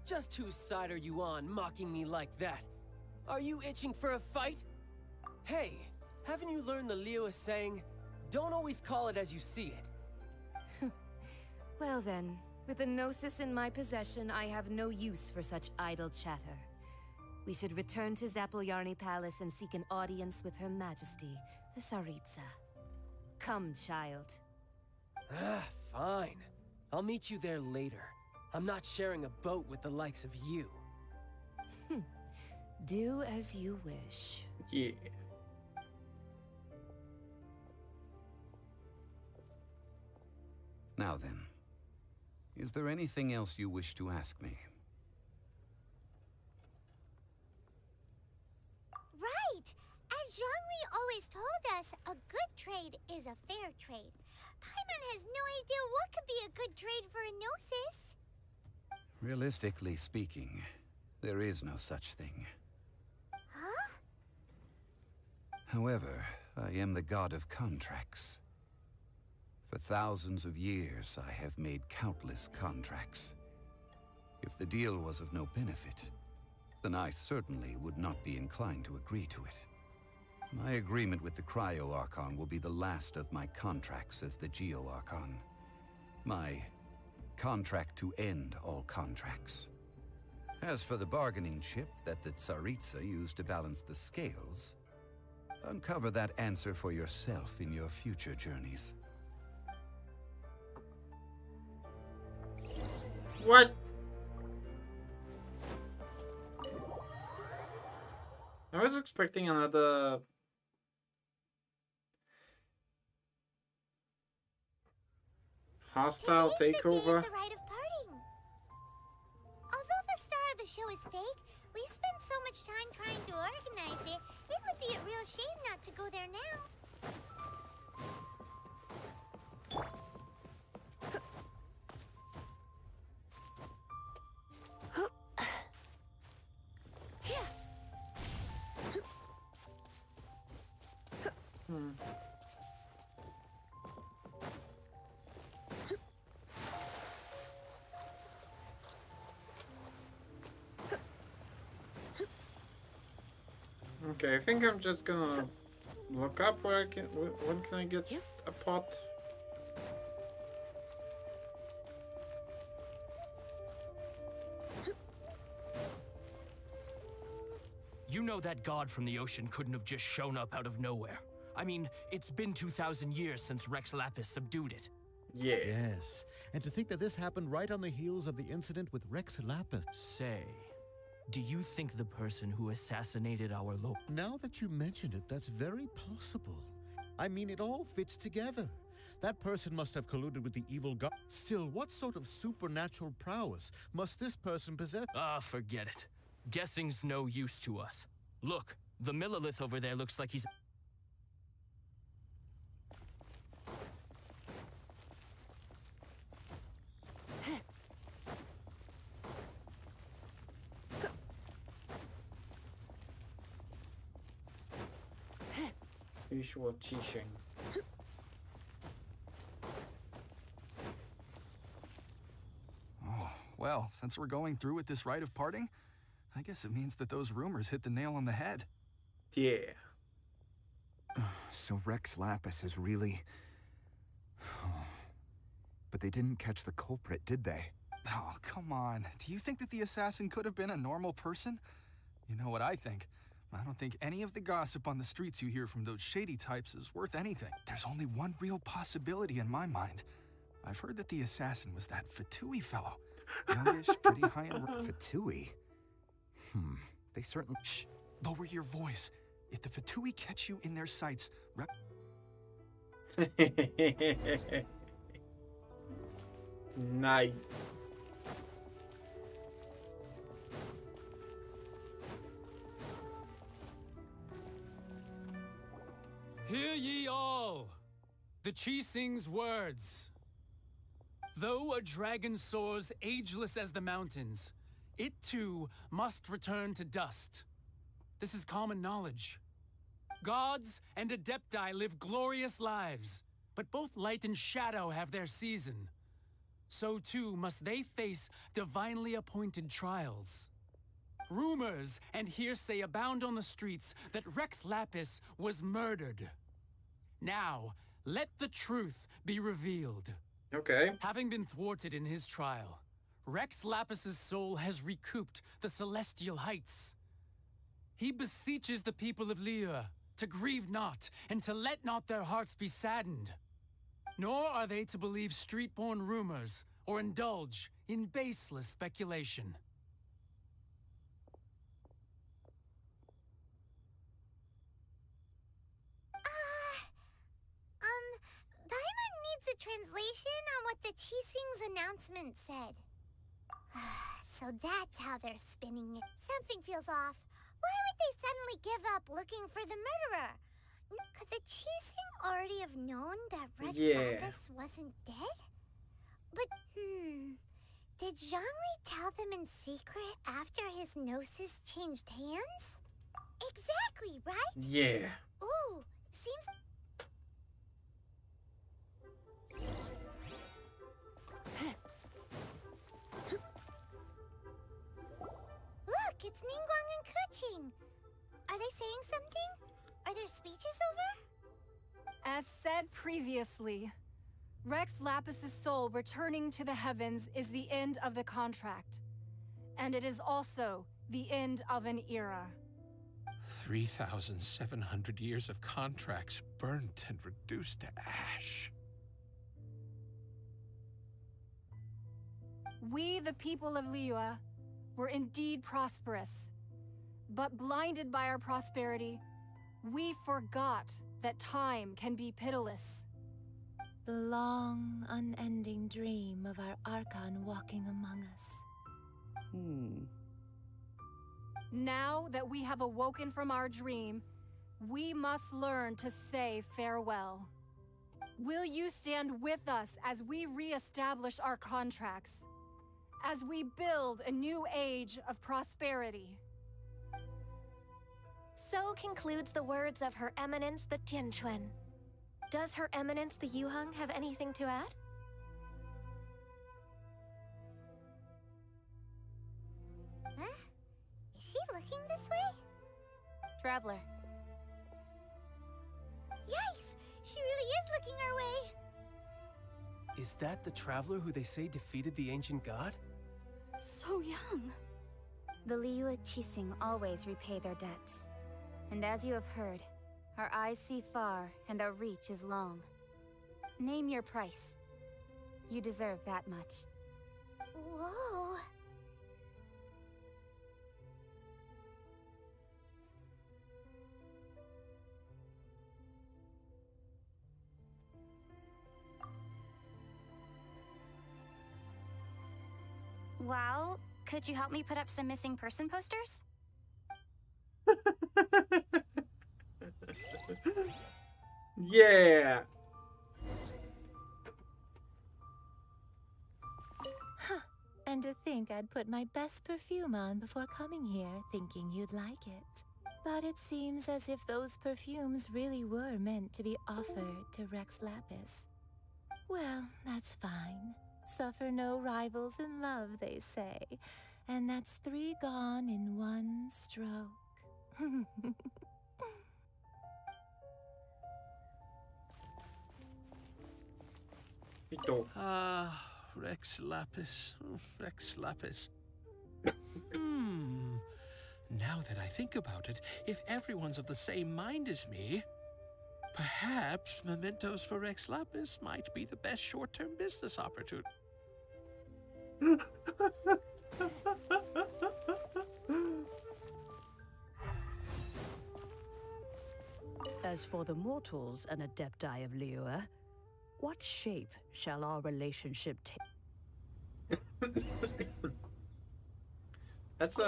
Just whose side are you on, mocking me like that? Are you itching for a fight? Hey, haven't you learned the Liyue saying, don't always call it as you see it? Well then, with the Gnosis in my possession, I have no use for such idle chatter. We should return to Zapoljarny Palace and seek an audience with Her Majesty, the Tsaritsa. Come, child. Fine. I'll meet you there later. I'm not sharing a boat with the likes of you. Do as you wish. Yeah. Now then, is there anything else you wish to ask me? Right! As Zhongli always told us, a good trade is a fair trade. Paimon has no idea what could be a good trade for a Gnosis. Realistically speaking, there is no such thing. Huh? However, I am the god of contracts. For thousands of years, I have made countless contracts. If the deal was of no benefit, then I certainly would not be inclined to agree to it. My agreement with the Cryo Archon will be the last of my contracts as the Geo Archon. My contract to end all contracts. As for the bargaining chip that the Tsaritsa used to balance the scales, uncover that answer for yourself in your future journeys. What? was expecting another hostile takeover. The rite of parting. Although the star of the show is fake, we've spent so much time trying to organize it, it would be a real shame not to go there now. Okay, I think I'm just gonna look up where I can. When can I get a pot? You know that god from the ocean couldn't have just shown up out of nowhere. I mean, it's been 2,000 years since Rex Lapis subdued it. Yeah. Yes, and to think that this happened right on the heels of the incident with Rex Lapis. Say, do you think the person who assassinated our Now that you mention it, that's very possible. I mean, it all fits together. That person must have colluded with the evil god. Still, what sort of supernatural prowess must this person possess? Ah, forget it. Guessing's no use to us. Look, the Millilith over there looks like he's... Usual teaching. Oh, well, since we're going through with this rite of parting, I guess it means that those rumors hit the nail on the head. Yeah. So Rex Lapis is really... But they didn't catch the culprit, did they? Oh, come on. Do you think that the assassin could have been a normal person? You know what I think. I don't think any of the gossip on the streets you hear from those shady types is worth anything. There's only one real possibility in my mind. I've heard that the assassin was that Fatui fellow. Youngish, pretty high in... Fatui? They certainly... Shh! Lower your voice. If the Fatui catch you in their sights, Nice. Hear ye all, the Qixing's words. Though a dragon soars ageless as the mountains, it too must return to dust. This is common knowledge. Gods and Adepti live glorious lives, but both light and shadow have their season. So too must they face divinely appointed trials. Rumors and hearsay abound on the streets that Rex Lapis was murdered. Now, let the truth be revealed. Okay. Having been thwarted in his trial, Rex Lapis's soul has recouped the celestial heights. He beseeches the people of Liyue to grieve not and to let not their hearts be saddened. Nor are they to believe street-born rumors or indulge in baseless speculation. Paimon needs a translation on what the Qixing's announcement said. So that's how they're spinning it. Something feels off. Why would they suddenly give up looking for the murderer? Could the Qixing already have known that Rex Lapis wasn't dead? But, did Zhongli tell them in secret after his gnosis changed hands? Exactly, right? Yeah. Ooh, seems... Look, it's Ningguang and Keqing. Are they saying something? Are their speeches over? As said previously, Rex Lapis's soul returning to the heavens is the end of the contract. And it is also the end of an era. 3,700 years of contracts burnt and reduced to ash. We, the people of Liyue, were indeed prosperous. But blinded by our prosperity, we forgot that time can be pitiless. The long, unending dream of our Archon walking among us. Now that we have awoken from our dream, we must learn to say farewell. Will you stand with us as we re-establish our contracts? As we build a new age of prosperity? So concludes the words of Her Eminence the Tianquan. Does Her Eminence the Yuheng have anything to add? Huh? Is she looking this way? Traveler. Yikes! She really is looking our way! Is that the traveler who they say defeated the ancient god? So young. The Liyue Qixing always repay their debts. And as you have heard, our eyes see far and our reach is long. Name your price. You deserve that much. Whoa! Well, could you help me put up some missing person posters? Yeah. Huh. And to think I'd put my best perfume on before coming here, thinking you'd like it. But it seems as if those perfumes really were meant to be offered to Rex Lapis. Well, that's fine. Suffer no rivals in love, they say. And that's 3 gone in 1 stroke. Rex Lapis. Rex Lapis. Now that I think about it, if everyone's of the same mind as me, perhaps mementos for Rex Lapis might be the best short-term business opportunity. As for the mortals and adepti of Liyue, what shape shall our relationship take? That's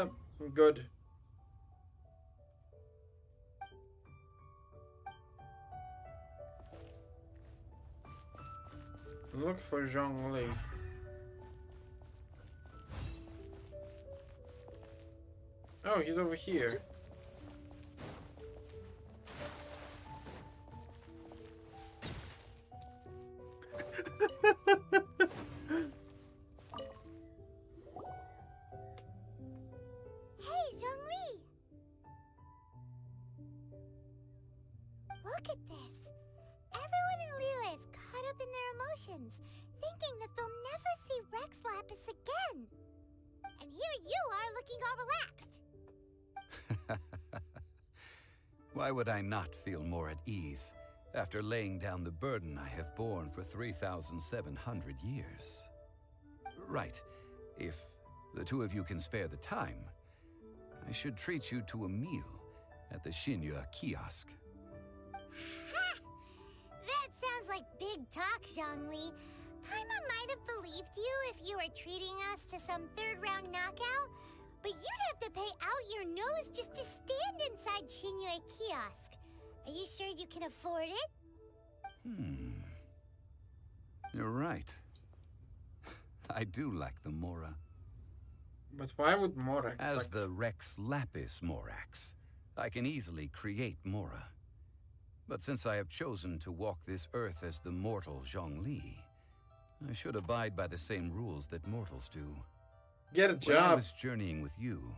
good. Look for Zhongli. Oh, he's over here. Hey, Zhongli! Look at this. Everyone in Liyue is caught up in their emotions, thinking that they'll never see Rex Lapis again. And here you are looking all relaxed. Why would I not feel more at ease after laying down the burden I have borne for 3,700 years? Right. If the two of you can spare the time, I should treat you to a meal at the Xinyue kiosk. That sounds like big talk, Zhongli. Paimon might have believed you if you were treating us to some third-round knockout, but you'd have to pay out your nose just to stand inside Xinyue kiosk. Are you sure you can afford it? You're right. I do like the Mora. But why would Morax? As the Rex Lapis Morax, I can easily create Mora. But since I have chosen to walk this earth as the mortal Zhongli, I should abide by the same rules that mortals do. Get a job. When I was journeying with you,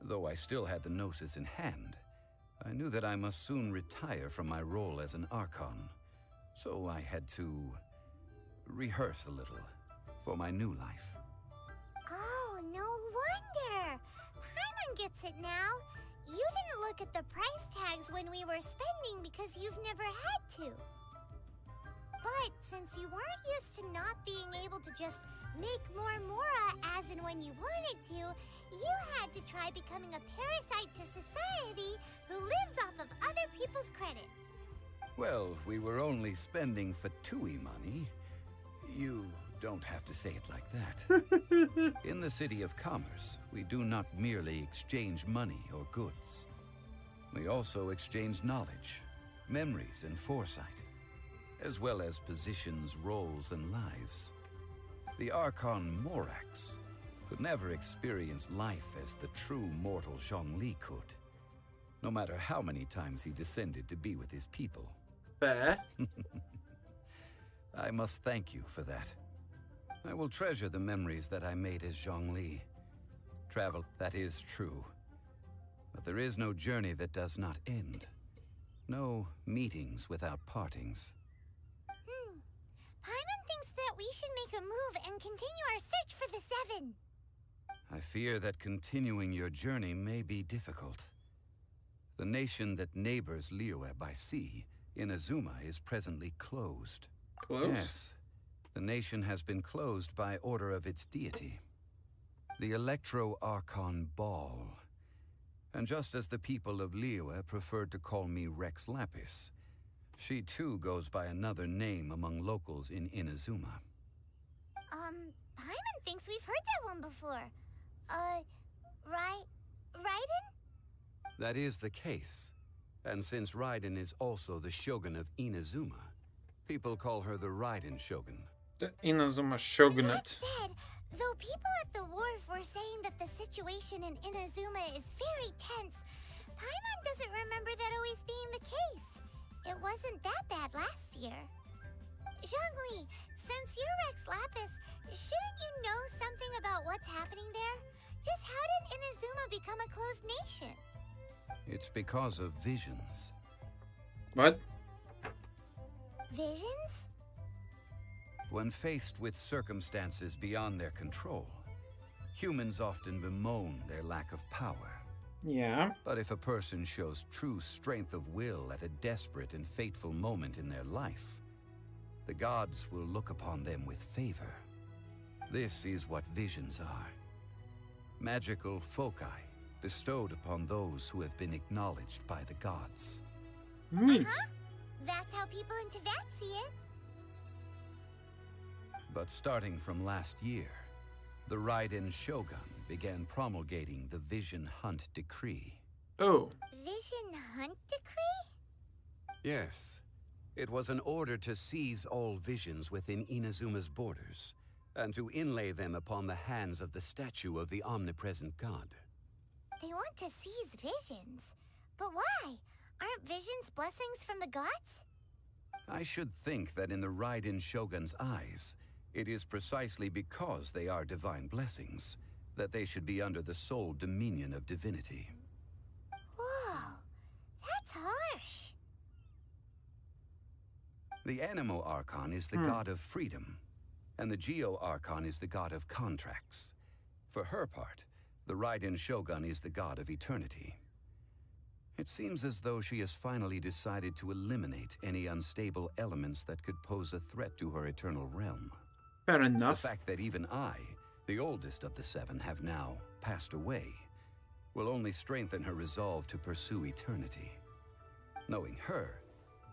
though I still had the Gnosis in hand, I knew that I must soon retire from my role as an Archon. So I had to rehearse a little for my new life. Oh, no wonder! Paimon gets it now. You didn't look at the price tags when we were spending because you've never had to. But since you weren't used to not being able to just make more Mora as and when you wanted to, you had to try becoming a parasite to society who lives off of other people's credit. Well, we were only spending Fatui money. You don't have to say it like that. In the City of Commerce, we do not merely exchange money or goods. We also exchange knowledge, memories, and foresight, as well as positions, roles, and lives. The Archon Morax could never experience life as the true mortal Zhongli could, no matter how many times he descended to be with his people. Fair. I must thank you for that. I will treasure the memories that I made as Zhongli. Travel, that is true. But there is no journey that does not end. No meetings without partings. Paimon thinks that we should make a move and continue our search for the Seven. I fear that continuing your journey may be difficult. The nation that neighbors Liyue by sea, Inazuma, is presently closed. Closed? Yes. The nation has been closed by order of its deity, the Electro-Archon Ball. And just as the people of Liyue preferred to call me Rex Lapis, she too goes by another name among locals in Inazuma. Paimon thinks we've heard that one before. Raiden? That is the case. And since Raiden is also the Shogun of Inazuma, people call her the Raiden Shogun. The Inazuma Shogunate. That said, though people at the wharf were saying that the situation in Inazuma is very tense, Paimon doesn't remember that always being the case. It wasn't that bad last year. Zhongli, since you're Rex Lapis, shouldn't you know something about what's happening there? Just how did Inazuma become a closed nation? It's because of visions. What? Visions? When faced with circumstances beyond their control, humans often bemoan their lack of power. Yeah. But if a person shows true strength of will at a desperate and fateful moment in their life, the gods will look upon them with favor. This is what visions are. Magical foci bestowed upon those who have been acknowledged by the gods. That's how people in Teyvat see it. But starting from last year, the Raiden Shogun began promulgating the Vision Hunt Decree. Oh. Vision Hunt Decree? Yes. It was an order to seize all visions within Inazuma's borders, and to inlay them upon the hands of the statue of the omnipresent god. They want to seize visions. But why? Aren't visions blessings from the gods? I should think that in the Raiden Shogun's eyes, it is precisely because they are divine blessings that they should be under the sole dominion of divinity. Whoa, that's harsh. The Animo Archon is the god of freedom, and the Geo Archon is the god of contracts. For her part, the Raiden Shogun is the god of eternity. It seems as though she has finally decided to eliminate any unstable elements that could pose a threat to her eternal realm. Fair enough. The fact that even I, the oldest of the seven, have now passed away, will only strengthen her resolve to pursue eternity. Knowing her,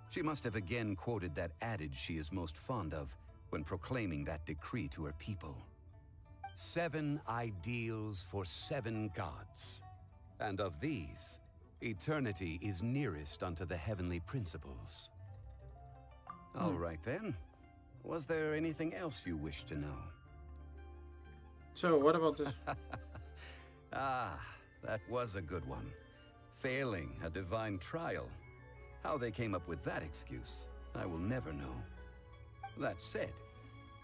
she must have again quoted that adage she is most fond of when proclaiming that decree to her people. 7 ideals for 7 gods, and of these, eternity is nearest unto the heavenly principles. All right then. Was there anything else you wish to know? So, what about this? Ah, that was a good one. Failing a divine trial. How they came up with that excuse, I will never know. That said,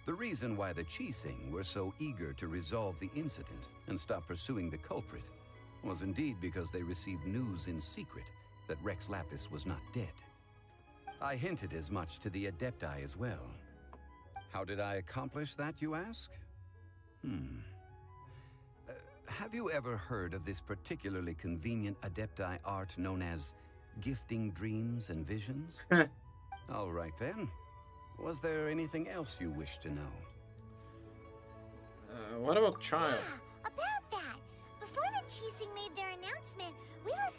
the reason why the Qixing were so eager to resolve the incident and stop pursuing the culprit was indeed because they received news in secret that Rex Lapis was not dead. I hinted as much to the Adepti as well. How did I accomplish that, you ask? Have you ever heard of this particularly convenient Adepti art known as gifting dreams and visions? All right then. Was there anything else you wish to know? What about child? About that!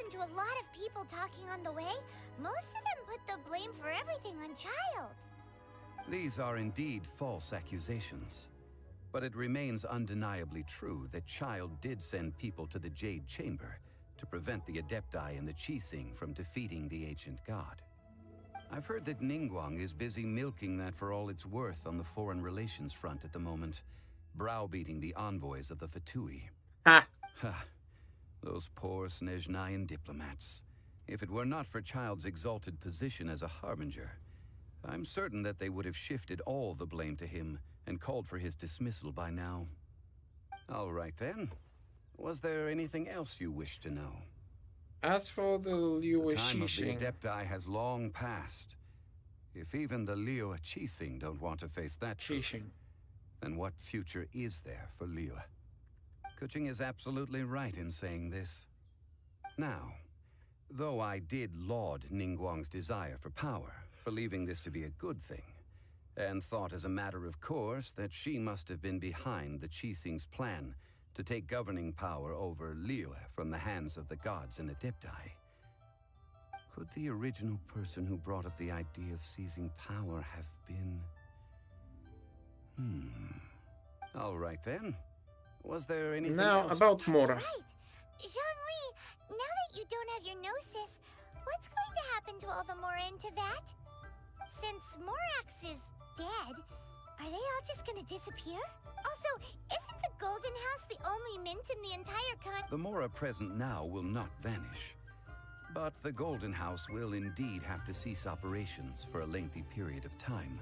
listened to a lot of people talking on the way. Most of them put the blame for everything on Child. These are indeed false accusations. But it remains undeniably true that Child did send people to the Jade Chamber to prevent the Adepti and the Qixing from defeating the ancient god. I've heard that Ningguang is busy milking that for all it's worth on the foreign relations front at the moment, browbeating the envoys of the Fatui. Ha! Ha! Those poor Snezhnayan diplomats. If it were not for Child's exalted position as a harbinger, I'm certain that they would have shifted all the blame to him and called for his dismissal by now. All right then. Was there anything else you wish to know? As for the Liu The time of the Qixing, Adepti has long passed. If even the Liu Qixing don't want to face that truth, then what future is there for Liu? Kuching is absolutely right in saying this. Now, though I did laud Ningguang's desire for power, believing this to be a good thing, and thought as a matter of course that she must have been behind the Qixing's plan to take governing power over Liu from the hands of the gods and Adepti. Could the original person who brought up the idea of seizing power have been... All right then. Was there anything now else? about Mora. Right. Zhongli, now that you don't have your gnosis, what's going to happen to all the Mora in Teyvat? Since Morax is dead, are they all just gonna disappear? Also, isn't the Golden House the only mint in the entire The Mora present now will not vanish. But the Golden House will indeed have to cease operations for a lengthy period of time,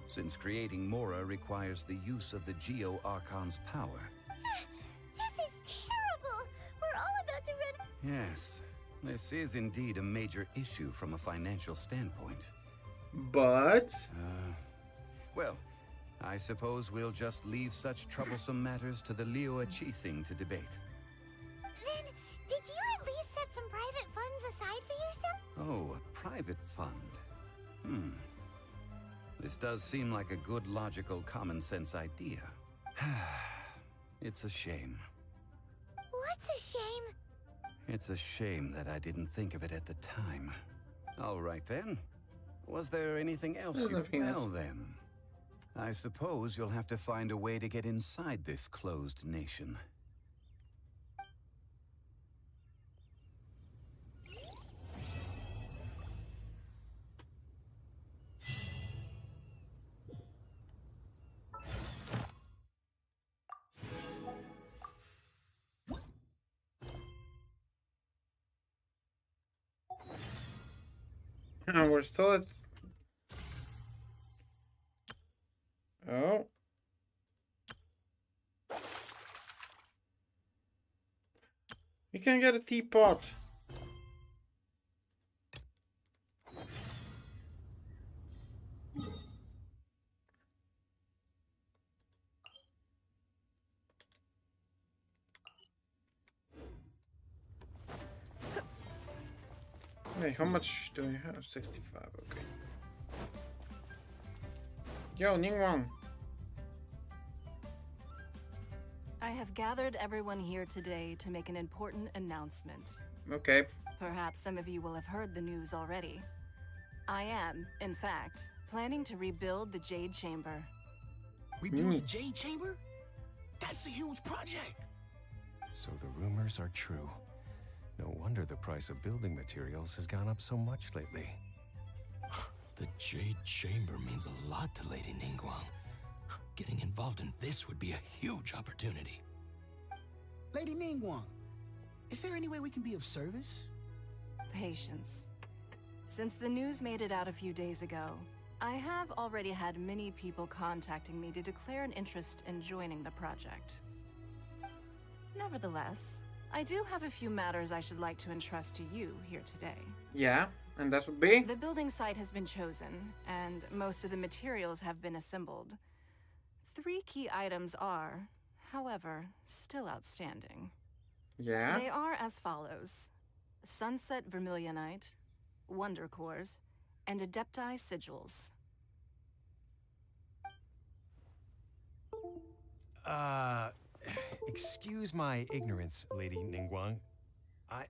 since creating Mora requires the use of the Geo-Archon's power. This is terrible! We're all about to run... Yes, this is indeed a major issue from a financial standpoint. But... Well, I suppose we'll just leave such troublesome matters to the Liu Qixing to debate. Then, did you at least set some private funds aside for yourself? Oh, a private fund. This does seem like a good, logical, common-sense idea. It's a shame. What's a shame? It's a shame that I didn't think of it at the time. All right, then. Was there anything else There's nothing else. Well, then. I suppose you'll have to find a way to get inside this closed nation. And we're still at... Oh. You can get a teapot. Hey, how much do I have? 65, okay. Yo, Ningguang. I have gathered everyone here today to make an important announcement. Okay. Perhaps some of you will have heard the news already. I am, in fact, planning to rebuild the Jade Chamber. Rebuild the Jade Chamber? That's a huge project! So the rumors are true. No wonder the price of building materials has gone up so much lately. The Jade Chamber means a lot to Lady Ningguang. Getting involved in this would be a huge opportunity. Lady Ningguang, is there any way we can be of service? Patience. Since the news made it out a few days ago, I have already had many people contacting me to declare an interest in joining the project. Nevertheless, I do have a few matters I should like to entrust to you here today. Yeah, and that would be? The building site has been chosen, and most of the materials have been assembled. 3 key items are, however, still outstanding. Yeah? They are as follows: Sunset Vermilionite, Wonder Cores, and Adepti Sigils. Excuse my ignorance, Lady Ningguang.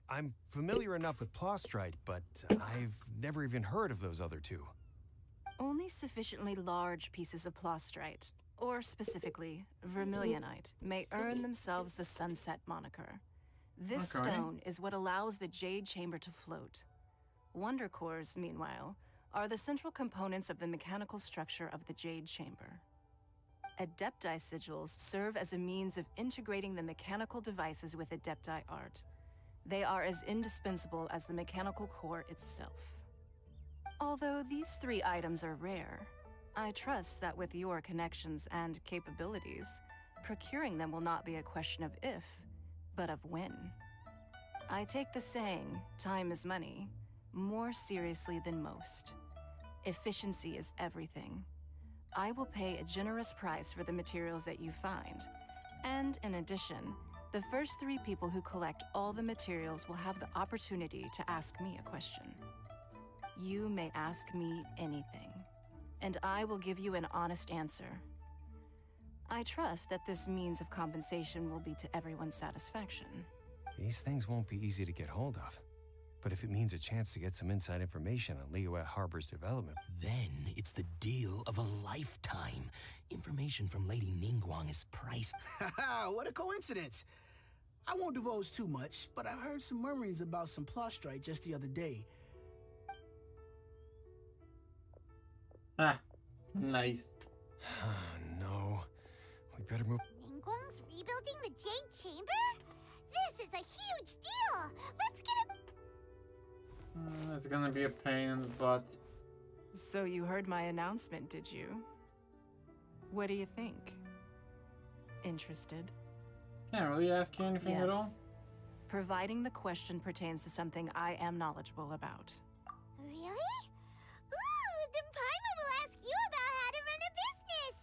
I'm familiar enough with Plostrite, but I've never even heard of those other two. Only sufficiently large pieces of Plostrite, or specifically Vermilionite, may earn themselves the Sunset moniker. This stone is what allows the Jade Chamber to float. Wonder cores, meanwhile, are the central components of the mechanical structure of the Jade Chamber. Adepti sigils serve as a means of integrating the mechanical devices with Adepti art. They are as indispensable as the mechanical core itself. Although these 3 items are rare, I trust that with your connections and capabilities, procuring them will not be a question of if, but of when. I take the saying, time is money, more seriously than most. Efficiency is everything. I will pay a generous price for the materials that you find, and in addition, the first 3 people who collect all the materials will have the opportunity to ask me a question. You may ask me anything, and I will give you an honest answer. I trust that this means of compensation will be to everyone's satisfaction. These things won't be easy to get hold of. But if it means a chance to get some inside information on Liyue Harbor's development... Then it's the deal of a lifetime. Information from Lady Ningguang is priced. Haha, what a coincidence. I won't divulge too much, but I heard some murmurings about some Plostrite just the other day. Ah, nice. No. We better move... Ningguang's rebuilding the Jade Chamber? This is a huge deal! Let's get it... It's gonna be a pain in the butt. So you heard my announcement, did you? What do you think? Interested? Can't really ask you anything at all? Providing the question pertains to something I am knowledgeable about. Really? Ooh, then Paimon will ask you about how to run a business!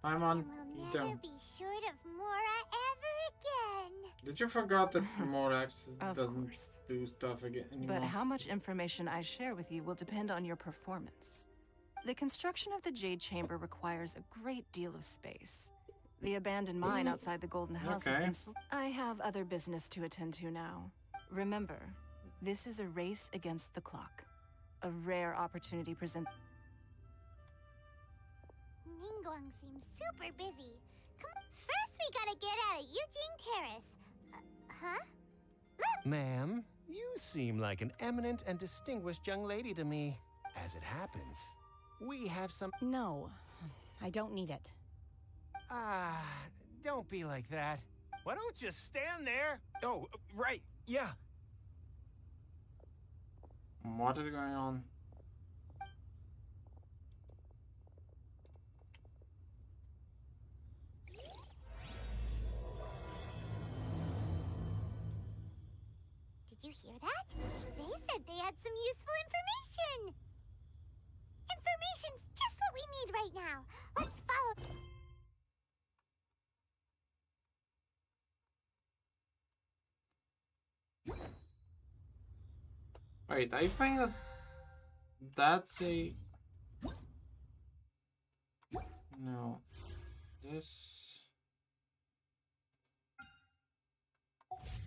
Paimon, We'll you never don't. be short of Mora ever again. Did you forget that Morax Of doesn't course. do stuff again anymore? But how much information I share with you will depend on your performance. The construction of the Jade Chamber requires a great deal of space. The abandoned mine outside the Golden House has been... I have other business to attend to now. Remember, this is a race against the clock. A rare opportunity presents... Ningguang seems super busy. First we gotta get out of Yujing Terrace. Huh? Ma'am, you seem like an eminent and distinguished young lady to me. As it happens, we have some... No, I don't need it. Don't be like that. Why don't you stand there? Oh, right, yeah. What is going on? Did you hear that? They said they had some useful information. Information's just what we need right now. Let's follow. Wait, I think that that's a... No. This...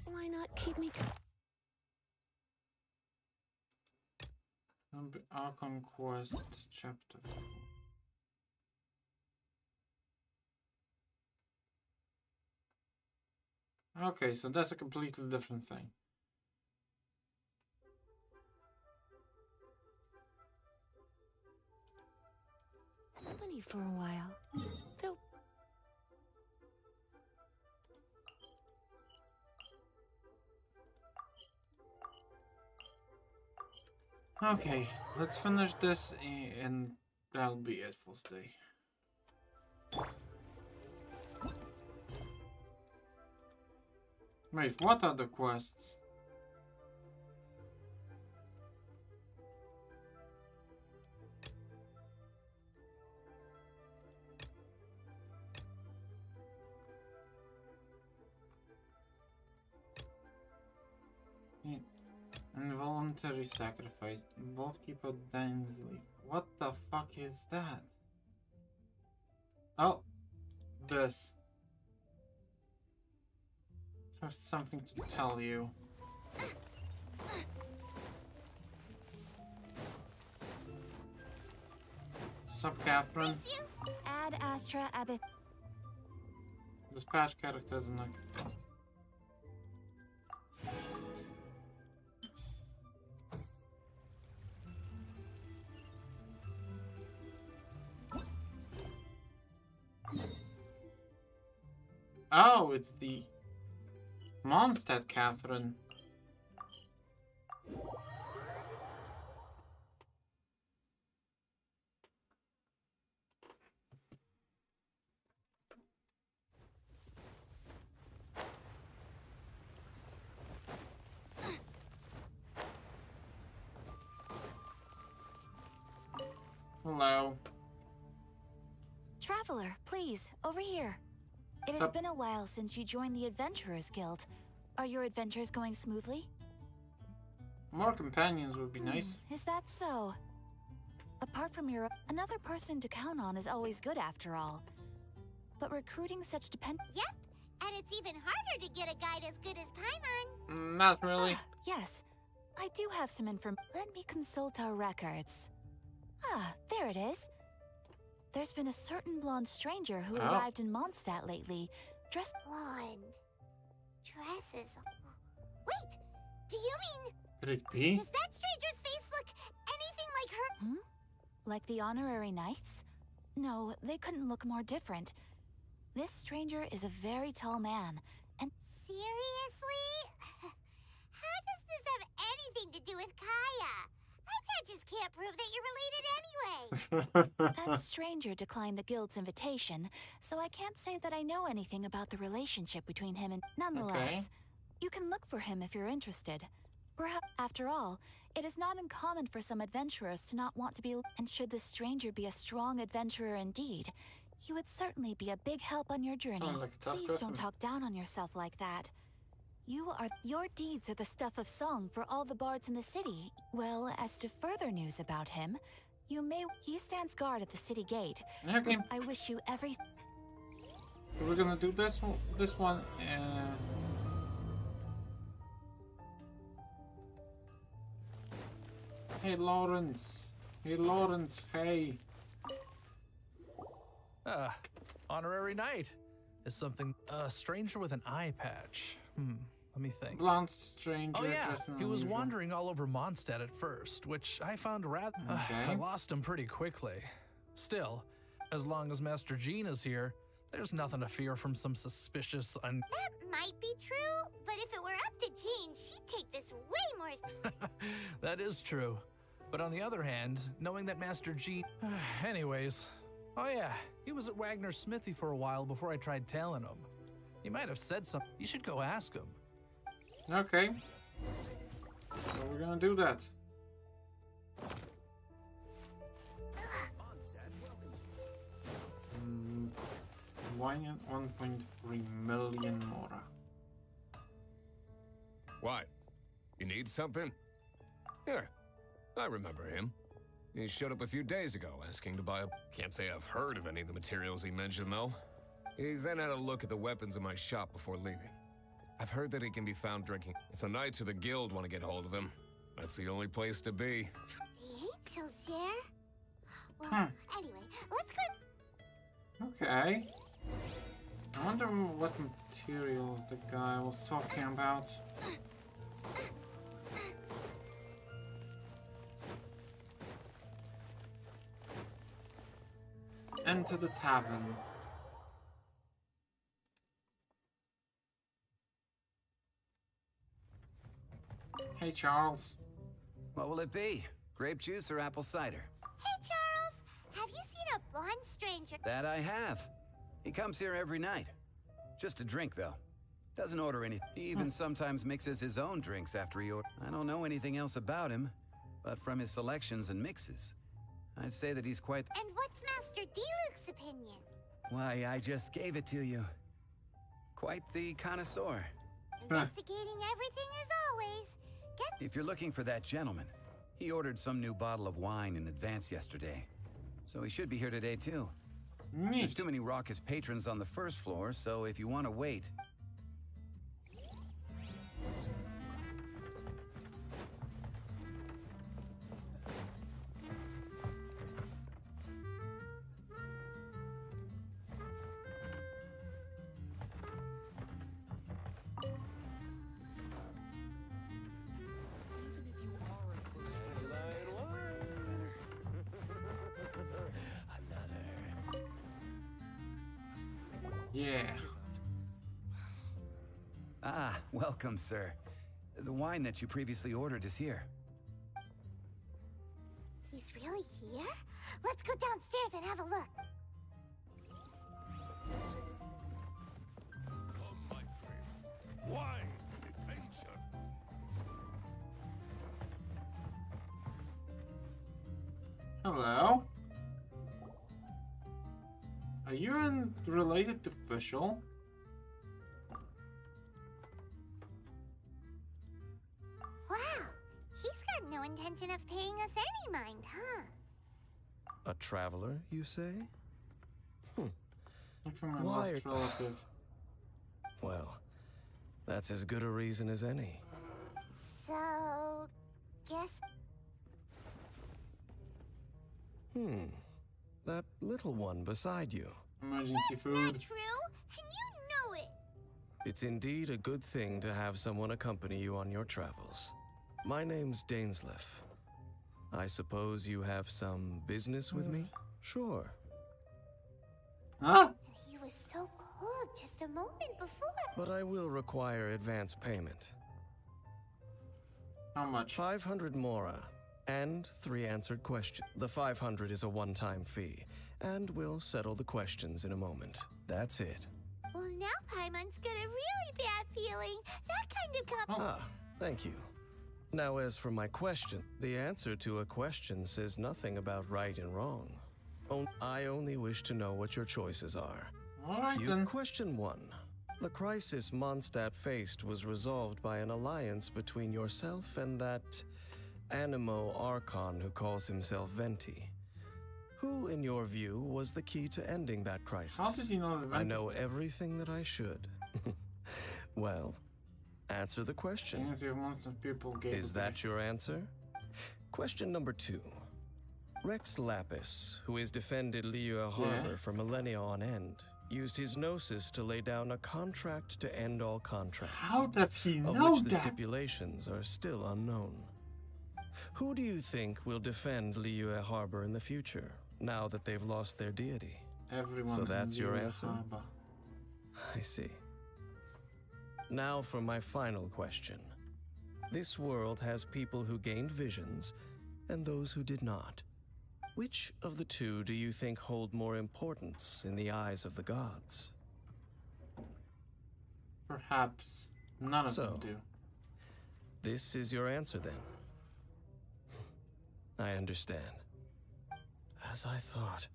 Why not keep me... Archon Quest, Chapter 4. Okay, so that's a completely different thing. Company for a while. Though... Okay, let's finish this and that'll be it for today. Wait, what are the quests? Involuntary sacrifice. Both keep a Dainsley. What the fuck is that? Oh, this. have something to tell you. Sup, Catherine? Ad Astra Abyss. This patch character isn't like. Oh, it's the Mondstadt Catherine. Hello. Traveler, please, over here. It has been a while since you joined the Adventurers Guild. Are your adventures going smoothly? More companions would be nice. Is that so? Apart from another person to count on is always good after all. But recruiting such Yep, and it's even harder to get a guide as good as Paimon. Not really. Yes, I do have some information. Let me consult our records. Ah, there it is. There's been a certain blonde stranger who arrived in Mondstadt lately, dressed... Blonde. Dresses... Wait! Do you mean... Could it be? Does that stranger's face look anything like her? Like the honorary knights? No, they couldn't look more different. This stranger is a very tall man, and... Seriously? How does this have anything to do with Kaya? My patches can't prove that you're related anyway. That stranger declined the guild's invitation, so I can't say that I know anything about the relationship between him and... Nonetheless, you can look for him if you're interested. Perhaps, after all, it is not uncommon for some adventurers to not want to be... And should the stranger be a strong adventurer indeed, he would certainly be a big help on your journey. Please don't talk down on yourself like that. Your deeds are the stuff of song for all the bards in the city. Well, as to further news about him, he stands guard at the city gate. Okay. I wish you every... We're gonna do this one. Hey, Lawrence. Hey, Lawrence. Hey. Honorary knight is something. A stranger with an eye patch. Let me think. Blonde stranger. Oh yeah, he was unusual. wandering all over Mondstadt at first, which I found rather... I lost him pretty quickly. Still, as long as Master Jean is here, there's nothing to fear from some suspicious That might be true, but if it were up to Jean, she'd take this way more... That is true. But on the other hand, knowing that Master Jean... Anyways, oh yeah, he was at Wagner's smithy for a while before I tried tailing him. He might have said something. You should go ask him. Okay. So we're gonna do that. Why not 1.3 million more? What? You need something? Here, I remember him. He showed up a few days ago asking to buy a... Can't say I've heard of any of the materials he mentioned, though. He then had a look at the weapons in my shop before leaving. I've heard that he can be found drinking. If the Knights or the Guild want to get hold of him, that's the only place to be. The angels share? Well, anyway, let's go... Okay. I wonder what materials the guy was talking about. Enter the tavern. Hey, Charles. What will it be? Grape juice or apple cider? Hey, Charles! Have you seen a blonde stranger? That I have. He comes here every night. Just to drink, though. Doesn't order any. He even sometimes mixes his own drinks after he orders. I don't know anything else about him, but from his selections and mixes, I'd say that he's quite... And what's Master D-Luke's opinion? Why, I just gave it to you. Quite the connoisseur. Investigating everything as always. If you're looking for that gentleman, he ordered some new bottle of wine in advance yesterday. So he should be here today, too. There's too many raucous patrons on the first floor, so if you want to wait... Yeah. Ah, welcome, sir. The wine that you previously ordered is here. He's really here? Let's go downstairs and have a look. Come, my friend. Wine and adventure. Hello? Are you related to Fischl? Wow, he's got no intention of paying us any mind, huh? A traveler, you say? Look for my Why lost relative. Well, that's as good a reason as any. So, guess... That little one beside you. Emergency food. Not true, and you know it. It's indeed a good thing to have someone accompany you on your travels. My name's Dainsleif. I suppose you have some business with me? Sure. Huh? He was so cold just a moment before. But I will require advance payment. How much? 500 mora and 3 answered questions. The 500 is a one-time fee, and we'll settle the questions in a moment. That's it. Well, now Paimon's got a really bad feeling. That kind of Ah, thank you. Now, as for my question, the answer to a question says nothing about right and wrong. I only wish to know what your choices are. All right, then. Question 1. The crisis Mondstadt faced was resolved by an alliance between yourself and that Animo Archon who calls himself Venti. Who, in your view, was the key to ending that crisis? How did you know that Venti? I know everything that I should. Well, answer the question. Is that your answer? Question number 2. Rex Lapis, who has defended Liyue Harbor for millennia on end, used his gnosis to lay down a contract to end all contracts. How does he know of which the that? stipulations are still unknown. Who do you think will defend Liyue Harbor in the future, now that they've lost their deity? Everyone. So in that's your Liyue answer? Harbor. I see. Now for my final question. This world has people who gained visions and those who did not. Which of the two do you think hold more importance in the eyes of the gods? Perhaps none of them do. This is your answer then. I understand. As I thought,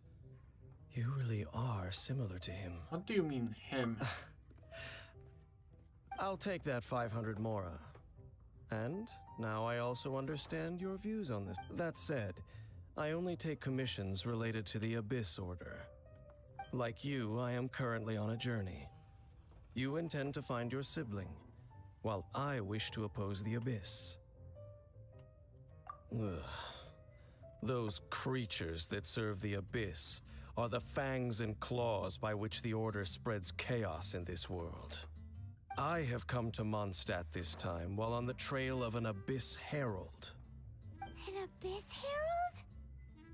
you really are similar to him. What do you mean, him? I'll take that 500 mora. And now I also understand your views on this. That said, I only take commissions related to the Abyss Order. Like you, I am currently on a journey. You intend to find your sibling, while I wish to oppose the Abyss. Ugh. Those creatures that serve the Abyss are the fangs and claws by which the Order spreads chaos in this world. I have come to Mondstadt this time while on the trail of an Abyss Herald. An Abyss Herald?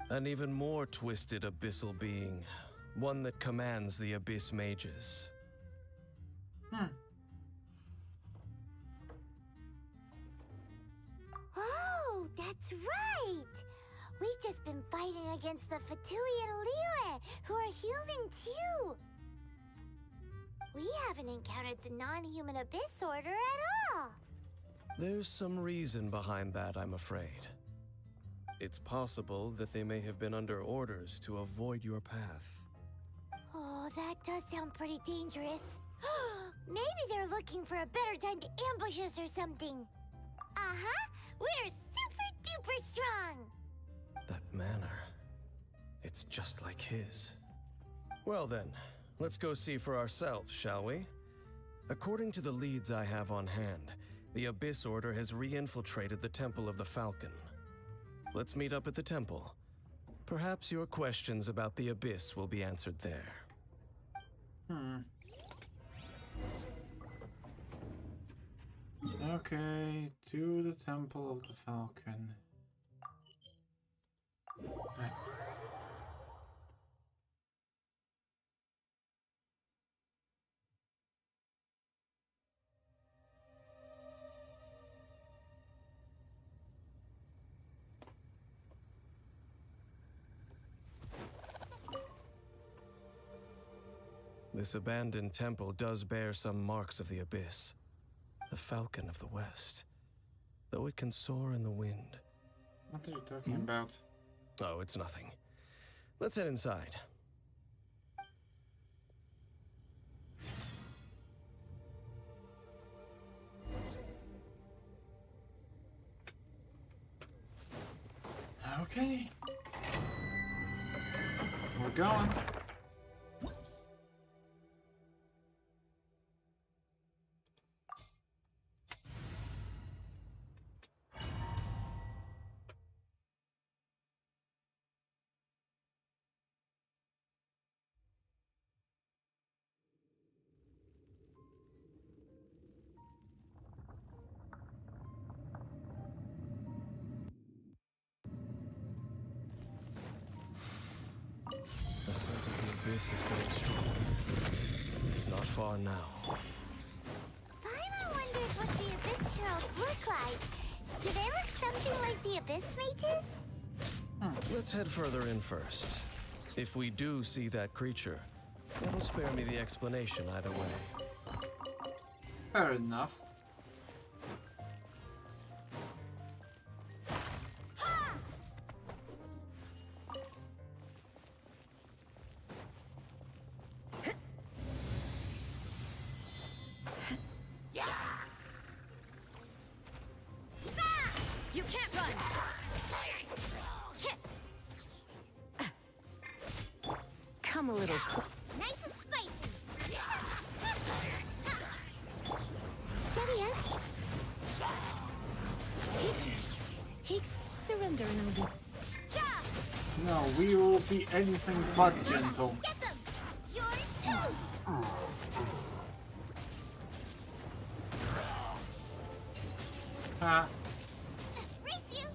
An even more twisted abyssal being, one that commands the Abyss Mages. Oh, that's right! We've just been fighting against the Fatui and Liyue, who are human too! We haven't encountered the non-human Abyss Order at all! There's some reason behind that, I'm afraid. It's possible that they may have been under orders to avoid your path. Oh, that does sound pretty dangerous. Maybe they're looking for a better time to ambush us or something. Uh-huh! We're super-duper strong! That manner, it's just like his. Well then, let's go see for ourselves, shall we? According to the leads I have on hand, the Abyss Order has re-infiltrated the Temple of the Falcon. Let's meet up at the temple. Perhaps your questions about the Abyss will be answered there. Okay, to the Temple of the Falcon. This abandoned temple does bear some marks of the abyss. The Falcon of the West. Though it can soar in the wind. What are you talking about? Oh, it's nothing. Let's head inside. Okay. We're going. The scent of the abyss is getting stronger. It's not far now. Paimon wonders what the Abyss Heralds look like. Do they look something like the Abyss Mages? Let's head further in first. If we do see that creature, that'll spare me the explanation either way. Fair enough. You can't run! Come a little closer. Nice and spicy. Steadiest. He surrender and it'll be. No, we will be anything but gentle. Get them! You're toast! Ah. Race you!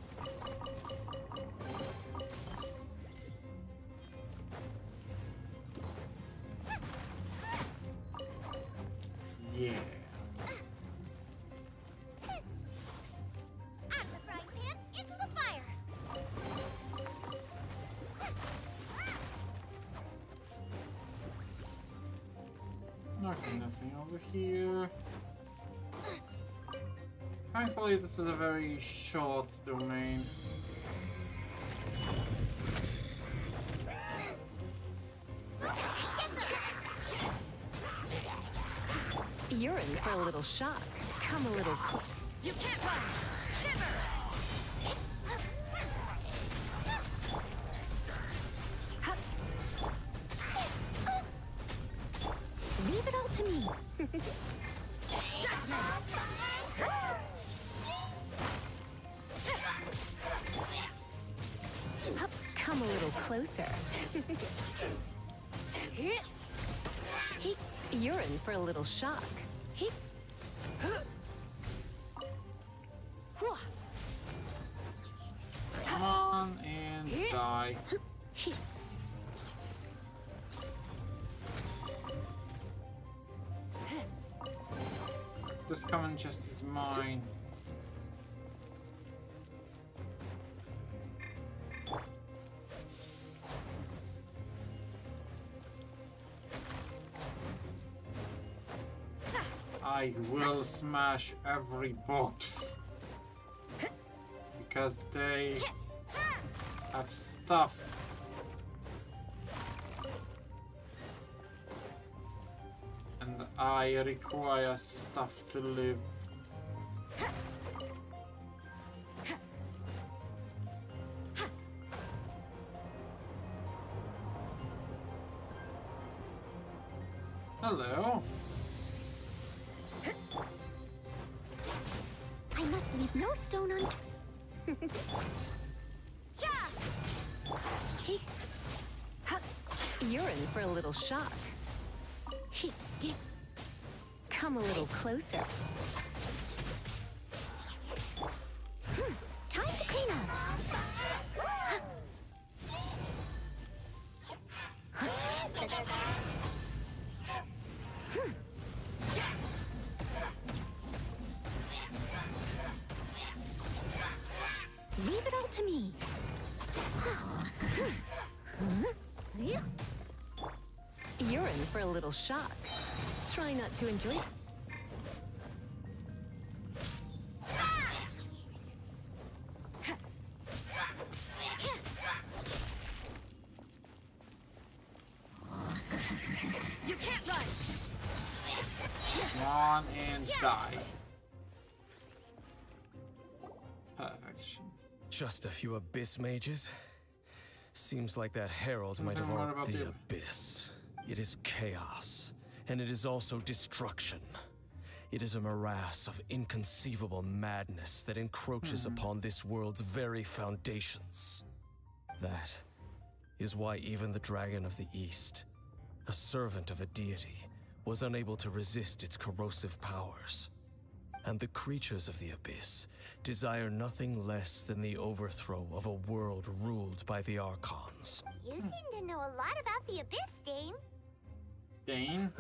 Yeah. Out of the frying pan, into the fire! Okay, nothing over here. Thankfully, this is a very short domain. You're in for a little shock. Come a little closer. You can't run! Shiver! Leave it all to me. Come a little closer. You're in for a little shock. Come on and die. This common chest is mine. I will smash every box because they have stuff. And I require stuff to live. Hello. I must leave no stone unturned. You're in for a little shock. Come a little closer. Time to clean up. Leave it all to me. You're in for a little shock. Try not to enjoy it. You can't run. Come on and die. Perfection. Just a few abyss mages? Seems like that herald might have What already... about The you? abyss. It is chaos, and it is also destruction. It is a morass of inconceivable madness that encroaches upon this world's very foundations. That is why even the Dragon of the East, a servant of a deity, was unable to resist its corrosive powers. And the creatures of the abyss desire nothing less than the overthrow of a world ruled by the Archons. You seem to know a lot about the Abyss, Dane. Dane?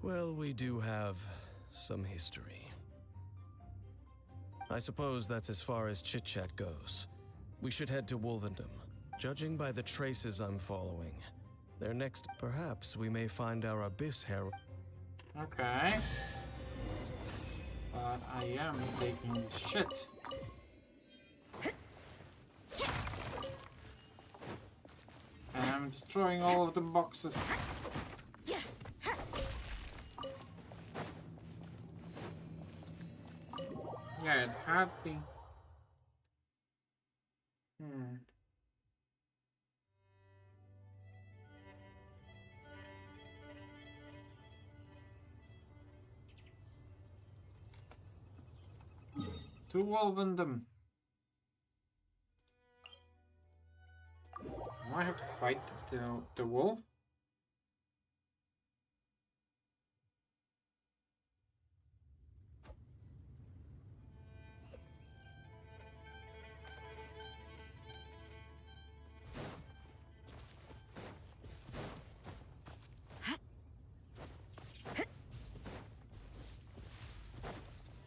Well, we do have some history. I suppose that's as far as chit-chat goes. We should head to Wolvendom. Judging by the traces I'm following, their next, perhaps we may find our Abyss Herald. Okay. But I am taking shit. And I'm destroying all of the boxes. Yeah, it had the... To Wolvendom. Do I have to fight the wolf?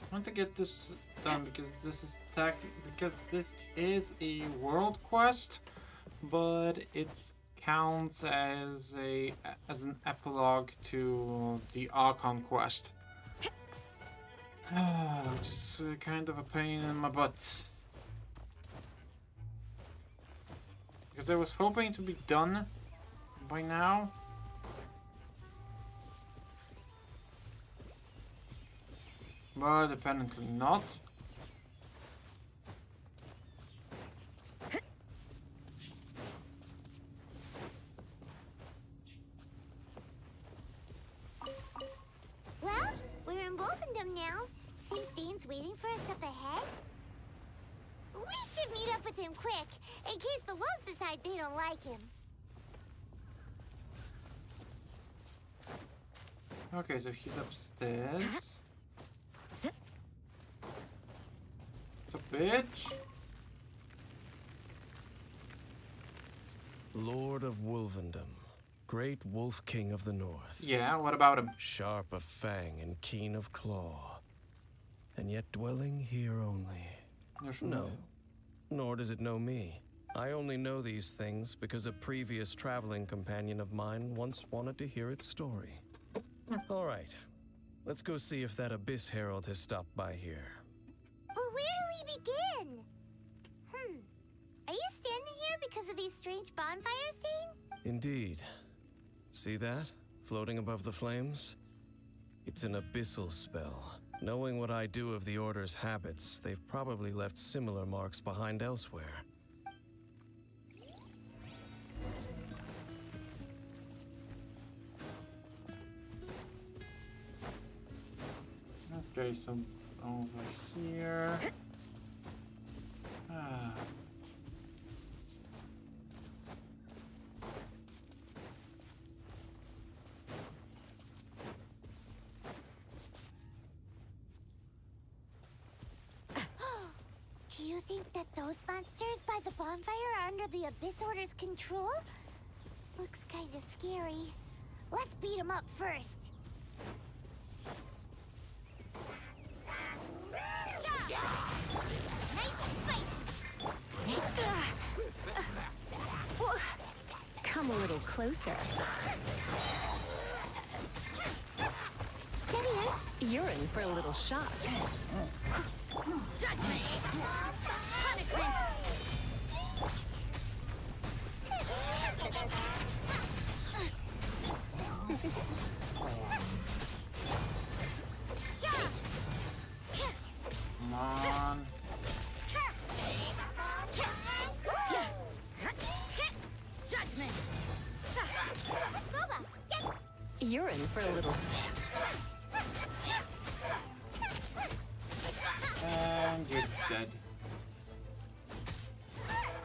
I want to get this done because this is a world quest, but it counts as an epilogue to the Archon Quest. Which is kind of a pain in my butt. Because I was hoping to be done by now. But apparently not. Well, we're in Wolfendom now. Think Dane's waiting for us up ahead? We should meet up with him quick, in case the wolves decide they don't like him. Okay, so he's upstairs. It's a bitch. Lord of Wolvendom, great wolf king of the north. Yeah, what about him? Sharp of fang and keen of claw, and yet dwelling here only. No, nor does it know me. I only know these things because a previous traveling companion of mine once wanted to hear its story. All right, let's go see if that Abyss Herald has stopped by here. But where do we begin? Are you standing here because of these strange bonfires, Dane? Indeed. See that? Floating above the flames? It's an abyssal spell. Knowing what I do of the Order's habits, they've probably left similar marks behind elsewhere. Okay, so over here. Do you think that those monsters by the bonfire are under the Abyss Order's control? Looks kinda scary. Let's beat them up first. Nice and spicy. Come a little closer. You're in for a little shock. Judgment! Punishment! Come on. Judgment! Boba, get... You're in for a little... And you're dead.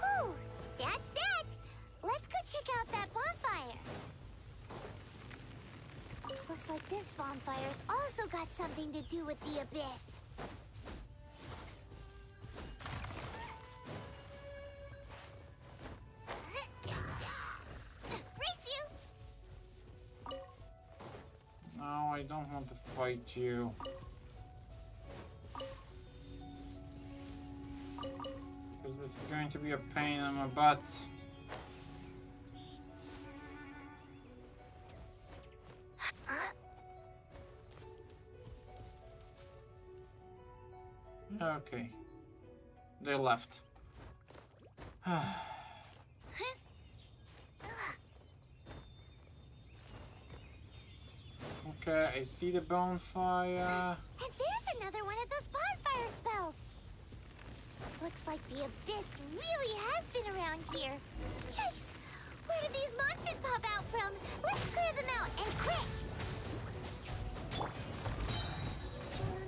Whew, that's that. Let's go check out that bonfire. Looks like this bonfire's also got something to do with the abyss. Race you! No, I don't want to fight you. Because this is going to be a pain in my butt. Okay. They left. Okay, I see the bonfire. And there's another one of those bonfire spells. Looks like the abyss really has been around here. Yikes! Where did these monsters pop out from? Let's clear them out, and quick!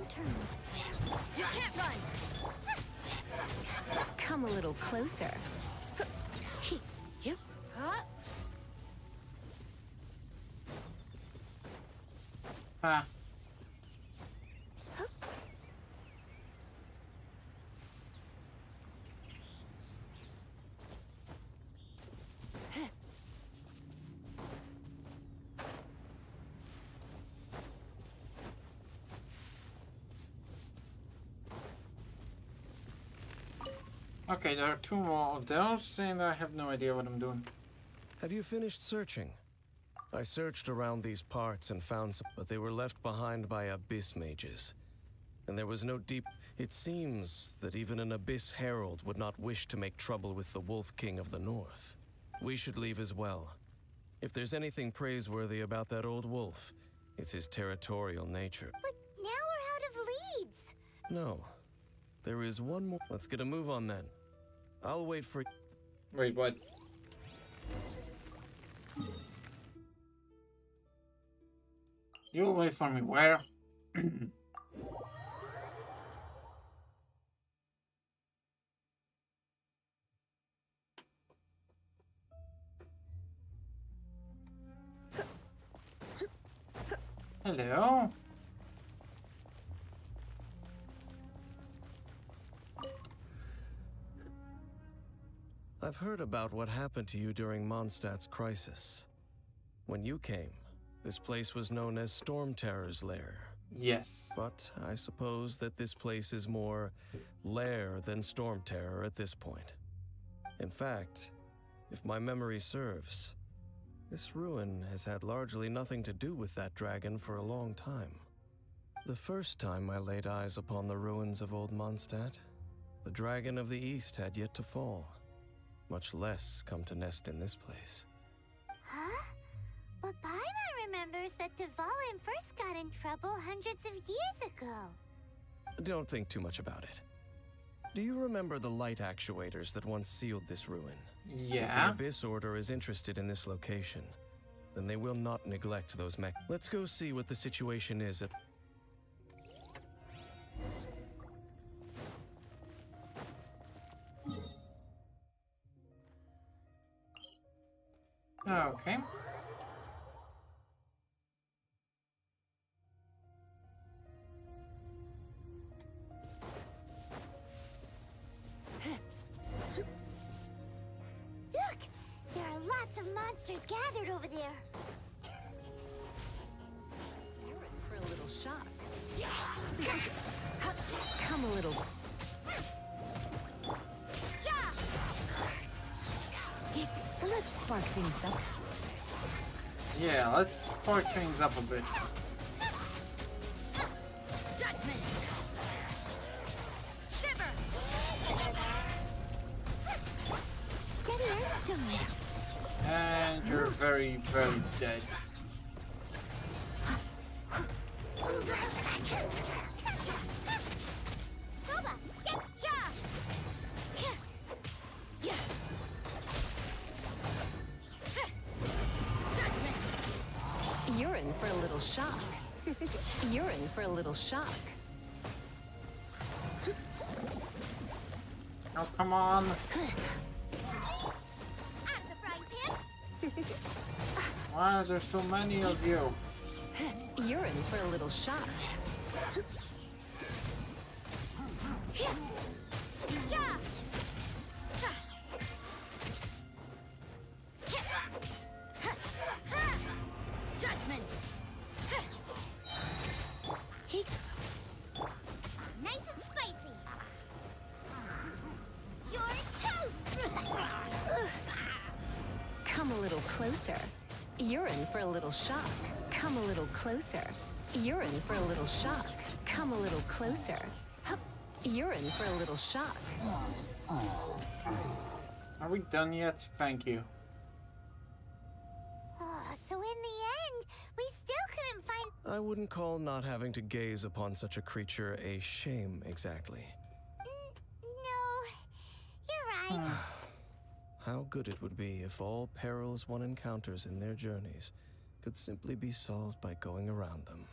Turn. You can't run! Come a little closer. You? Huh? Ah. Okay, there are two more of those, and I have no idea what I'm doing. Have you finished searching? I searched around these parts and found some, but they were left behind by abyss mages. And there was no deep... It seems that even an abyss herald would not wish to make trouble with the Wolf King of the North. We should leave as well. If there's anything praiseworthy about that old wolf, it's his territorial nature. But now we're out of leads. No. There is one more. Let's get a move on then. I'll wait for... Wait, what? You'll wait for me where? Hello? I've heard about what happened to you during Mondstadt's crisis. When you came, this place was known as Storm Terror's lair. Yes. But I suppose that this place is more lair than Storm Terror at this point. In fact, if my memory serves, this ruin has had largely nothing to do with that dragon for a long time. The first time I laid eyes upon the ruins of Old Mondstadt, the dragon of the East had yet to fall, much less come to nest in this place. Huh? But Paimon remembers that Dvalin first got in trouble hundreds of years ago. Don't think too much about it. Do you remember the light actuators that once sealed this ruin? Yeah. If the Abyss Order is interested in this location, then they will not neglect those mech. Let's go see what the situation is at... Okay. Look! There are lots of monsters gathered over there. You're in for a little shock. Come a little... Let's spark things up. Yeah, let's spark things up a bit. And you're very, very dead. You're in for a little shock. You're in for a little shock. Oh, come on. Why are there so many of you? You're in for a little shock. Judgment. Nice and spicy. You're toast. Come a little closer. You're in for a little shock. Come a little closer. You're in for a little shock. Come a little closer. You're in for a little shock. Are we done yet? Thank you. Oh, so in the end, we still couldn't find... I wouldn't call not having to gaze upon such a creature a shame exactly. No, you're right. How good it would be if all perils one encounters in their journeys could simply be solved by going around them.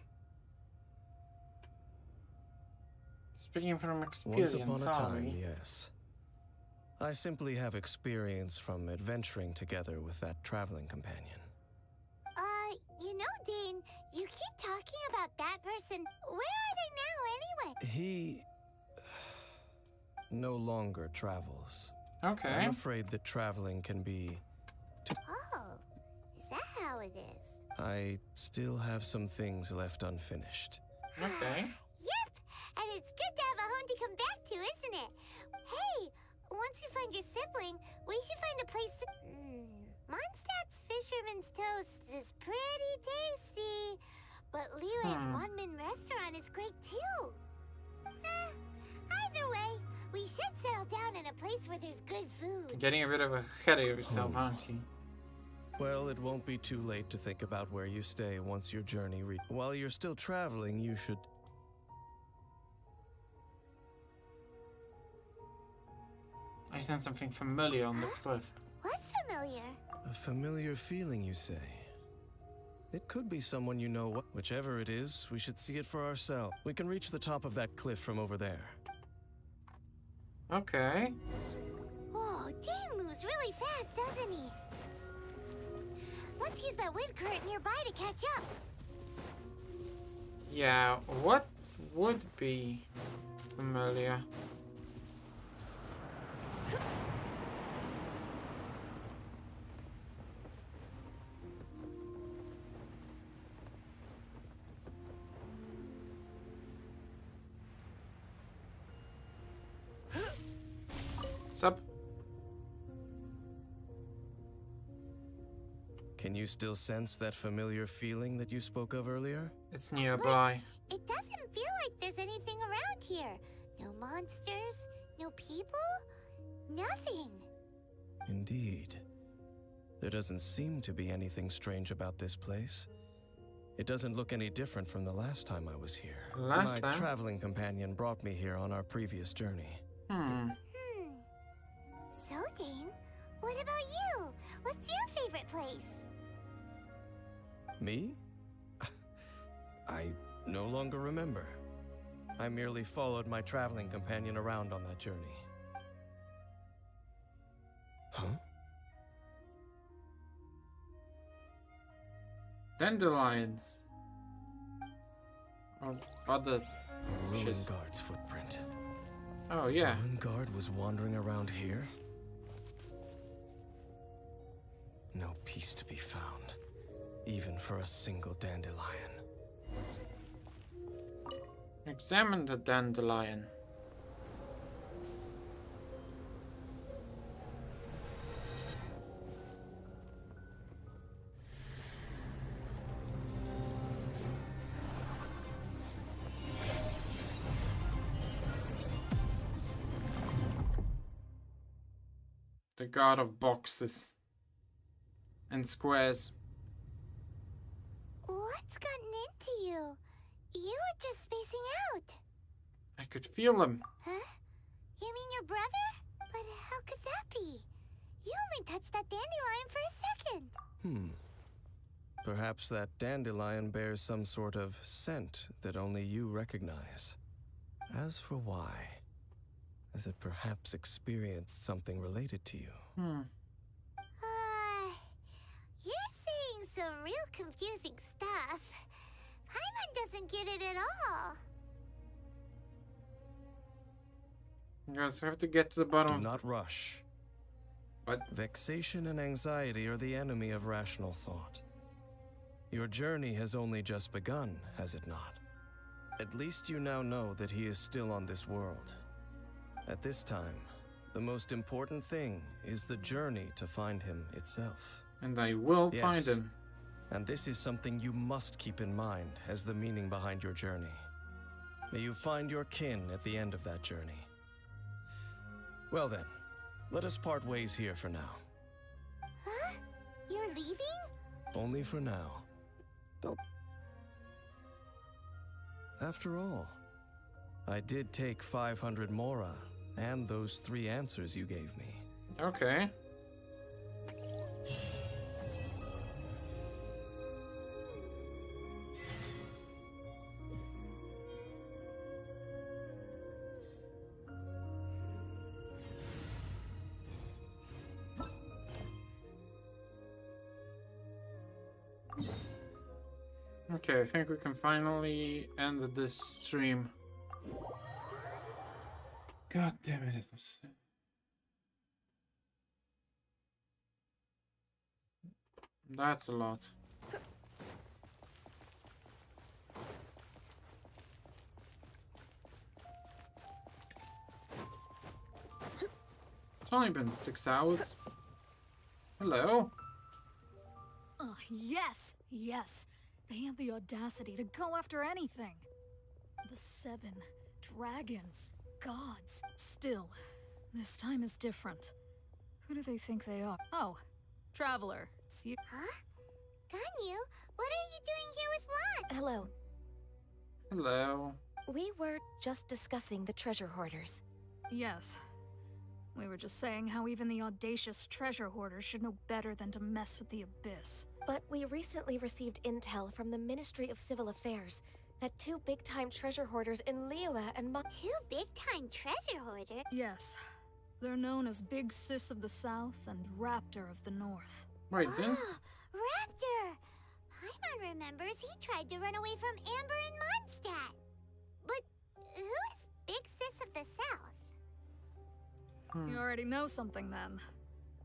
Speaking from experience, Once upon a time, sorry. yes. I simply have experience from adventuring together with that traveling companion. You know, Dane, you keep talking about that person. Where are they now, anyway? He no longer travels. Okay. I'm afraid that traveling can be... Oh, is that how it is? I still have some things left unfinished. Okay. Yep, and it's good to have a home to come back to, isn't it? Hey, once you find your sibling, we should find a place to... Mondstadt's Fisherman's Toast is pretty tasty, but Liyue's one-man restaurant is great too. Either way, we should settle down in a place where there's good food. Getting a bit of ahead of yourself, aren't you? Well, it won't be too late to think about where you stay once your journey While you're still traveling, you should... I sense something familiar on the cliff. What's familiar? A familiar feeling, you say? It could be someone you know. Whichever it is, we should see it for ourselves. We can reach the top of that cliff from over there. Okay. Whoa, Dane moves really fast, doesn't he? Let's use that wind current nearby to catch up. Yeah, what would be familiar? Sup? Can you still sense that familiar feeling that you spoke of earlier? It's nearby. It doesn't feel like there's anything around here. No monsters, no people, nothing. Indeed. There doesn't seem to be anything strange about this place. It doesn't look any different from the last time I was here. Last My time? traveling companion brought me here on our previous journey. So, Dane, what about you? What's your favorite place? Me? I no longer remember. I merely followed my traveling companion around on that journey. Huh? Dandelions. Or other shit. Ruin Guard's footprint. Oh, yeah. Ruin Guard was wandering around here? No peace to be found, even for a single dandelion. Examine the dandelion. The god of boxes and squares. What's gotten into you? You were just spacing out. I could feel him. Huh? You mean your brother? But how could that be? You only touched that dandelion for a second. Perhaps that dandelion bears some sort of scent that only you recognize. As for why, has it perhaps experienced something related to you? You're saying some real confusing stuff. Paimon doesn't get it at all. You guys have to get to the bottom of Do not rush. What? Vexation and anxiety are the enemy of rational thought. Your journey has only just begun, has it not? At least you now know that he is still on this world. At this time, the most important thing is the journey to find him itself. And I will find him. And this is something you must keep in mind as the meaning behind your journey. May you find your kin at the end of that journey. Well then, let us part ways here for now. Huh? You're leaving? Only for now. Don't... After all, I did take 500 Mora and those 3 answers you gave me. Okay. Okay, I think we can finally end this stream. God damn it, it was... That's a lot. It's only been 6 hours. Hello? Oh, yes! Yes! They have the audacity to go after anything! The 7 dragons, gods. Still, this time is different. Who do they think they are? Oh, Traveler. It's you. Huh? Ganyu, what are you doing here with Lan? Hello. Hello. We were just discussing the treasure hoarders. Yes. We were just saying how even the audacious treasure hoarders should know better than to mess with the Abyss. But we recently received intel from the Ministry of Civil Affairs that 2 big-time treasure hoarders in Liyue and 2 big-time treasure hoarders? Yes. They're known as Big Sis of the South and Raptor of the North. Right then. Raptor! Paimon remembers he tried to run away from Amber and Mondstadt. But who is Big Sis of the South? You already know something then.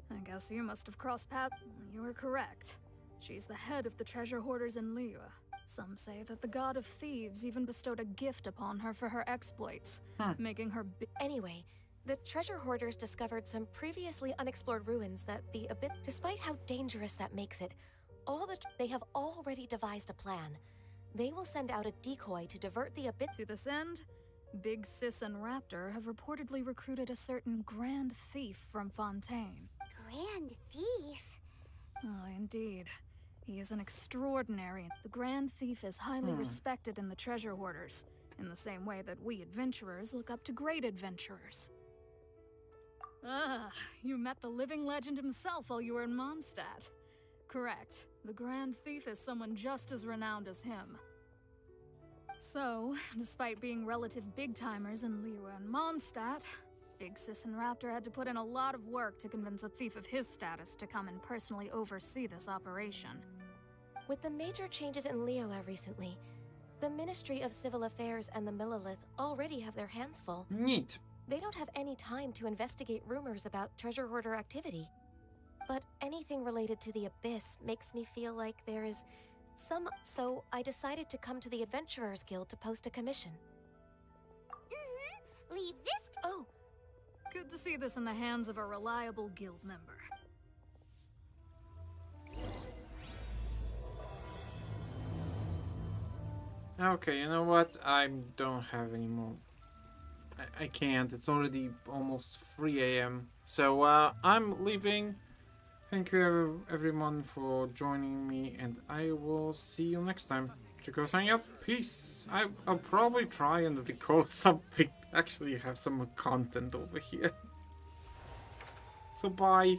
I guess you must have crossed paths. You were correct. She's the head of the treasure hoarders in Liyue. Some say that the god of thieves even bestowed a gift upon her for her exploits, making her Anyway, the treasure hoarders discovered some previously unexplored ruins that the Abyss... Despite how dangerous that makes it, they have already devised a plan. They will send out a decoy to divert the Abyss... To this end, Big Sis and Raptor have reportedly recruited a certain Grand Thief from Fontaine. Grand Thief? Oh, indeed. He is an extraordinary... The Grand Thief is highly respected in the treasure hoarders, in the same way that we adventurers look up to great adventurers. Ah, you met the living legend himself while you were in Mondstadt. Correct. The Grand Thief is someone just as renowned as him. So, despite being relative big-timers in Liyue and Mondstadt, Big Sis and Raptor had to put in a lot of work to convince a thief of his status to come and personally oversee this operation. With the major changes in Liyue recently, the Ministry of Civil Affairs and the Millelith already have their hands full. Neat. They don't have any time to investigate rumors about treasure hoarder activity. But anything related to the Abyss makes me feel like there is so I decided to come to the Adventurers Guild to post a commission. Leave this... Oh. Good to see this in the hands of a reliable guild member. Okay, you know what? I don't have any more. I can't. It's already almost 3 a.m. So I'm leaving. Thank you everyone for joining me, and I will see you next time. Chico signing up. Peace. I'll probably try and record something. Actually have some content over here. So bye.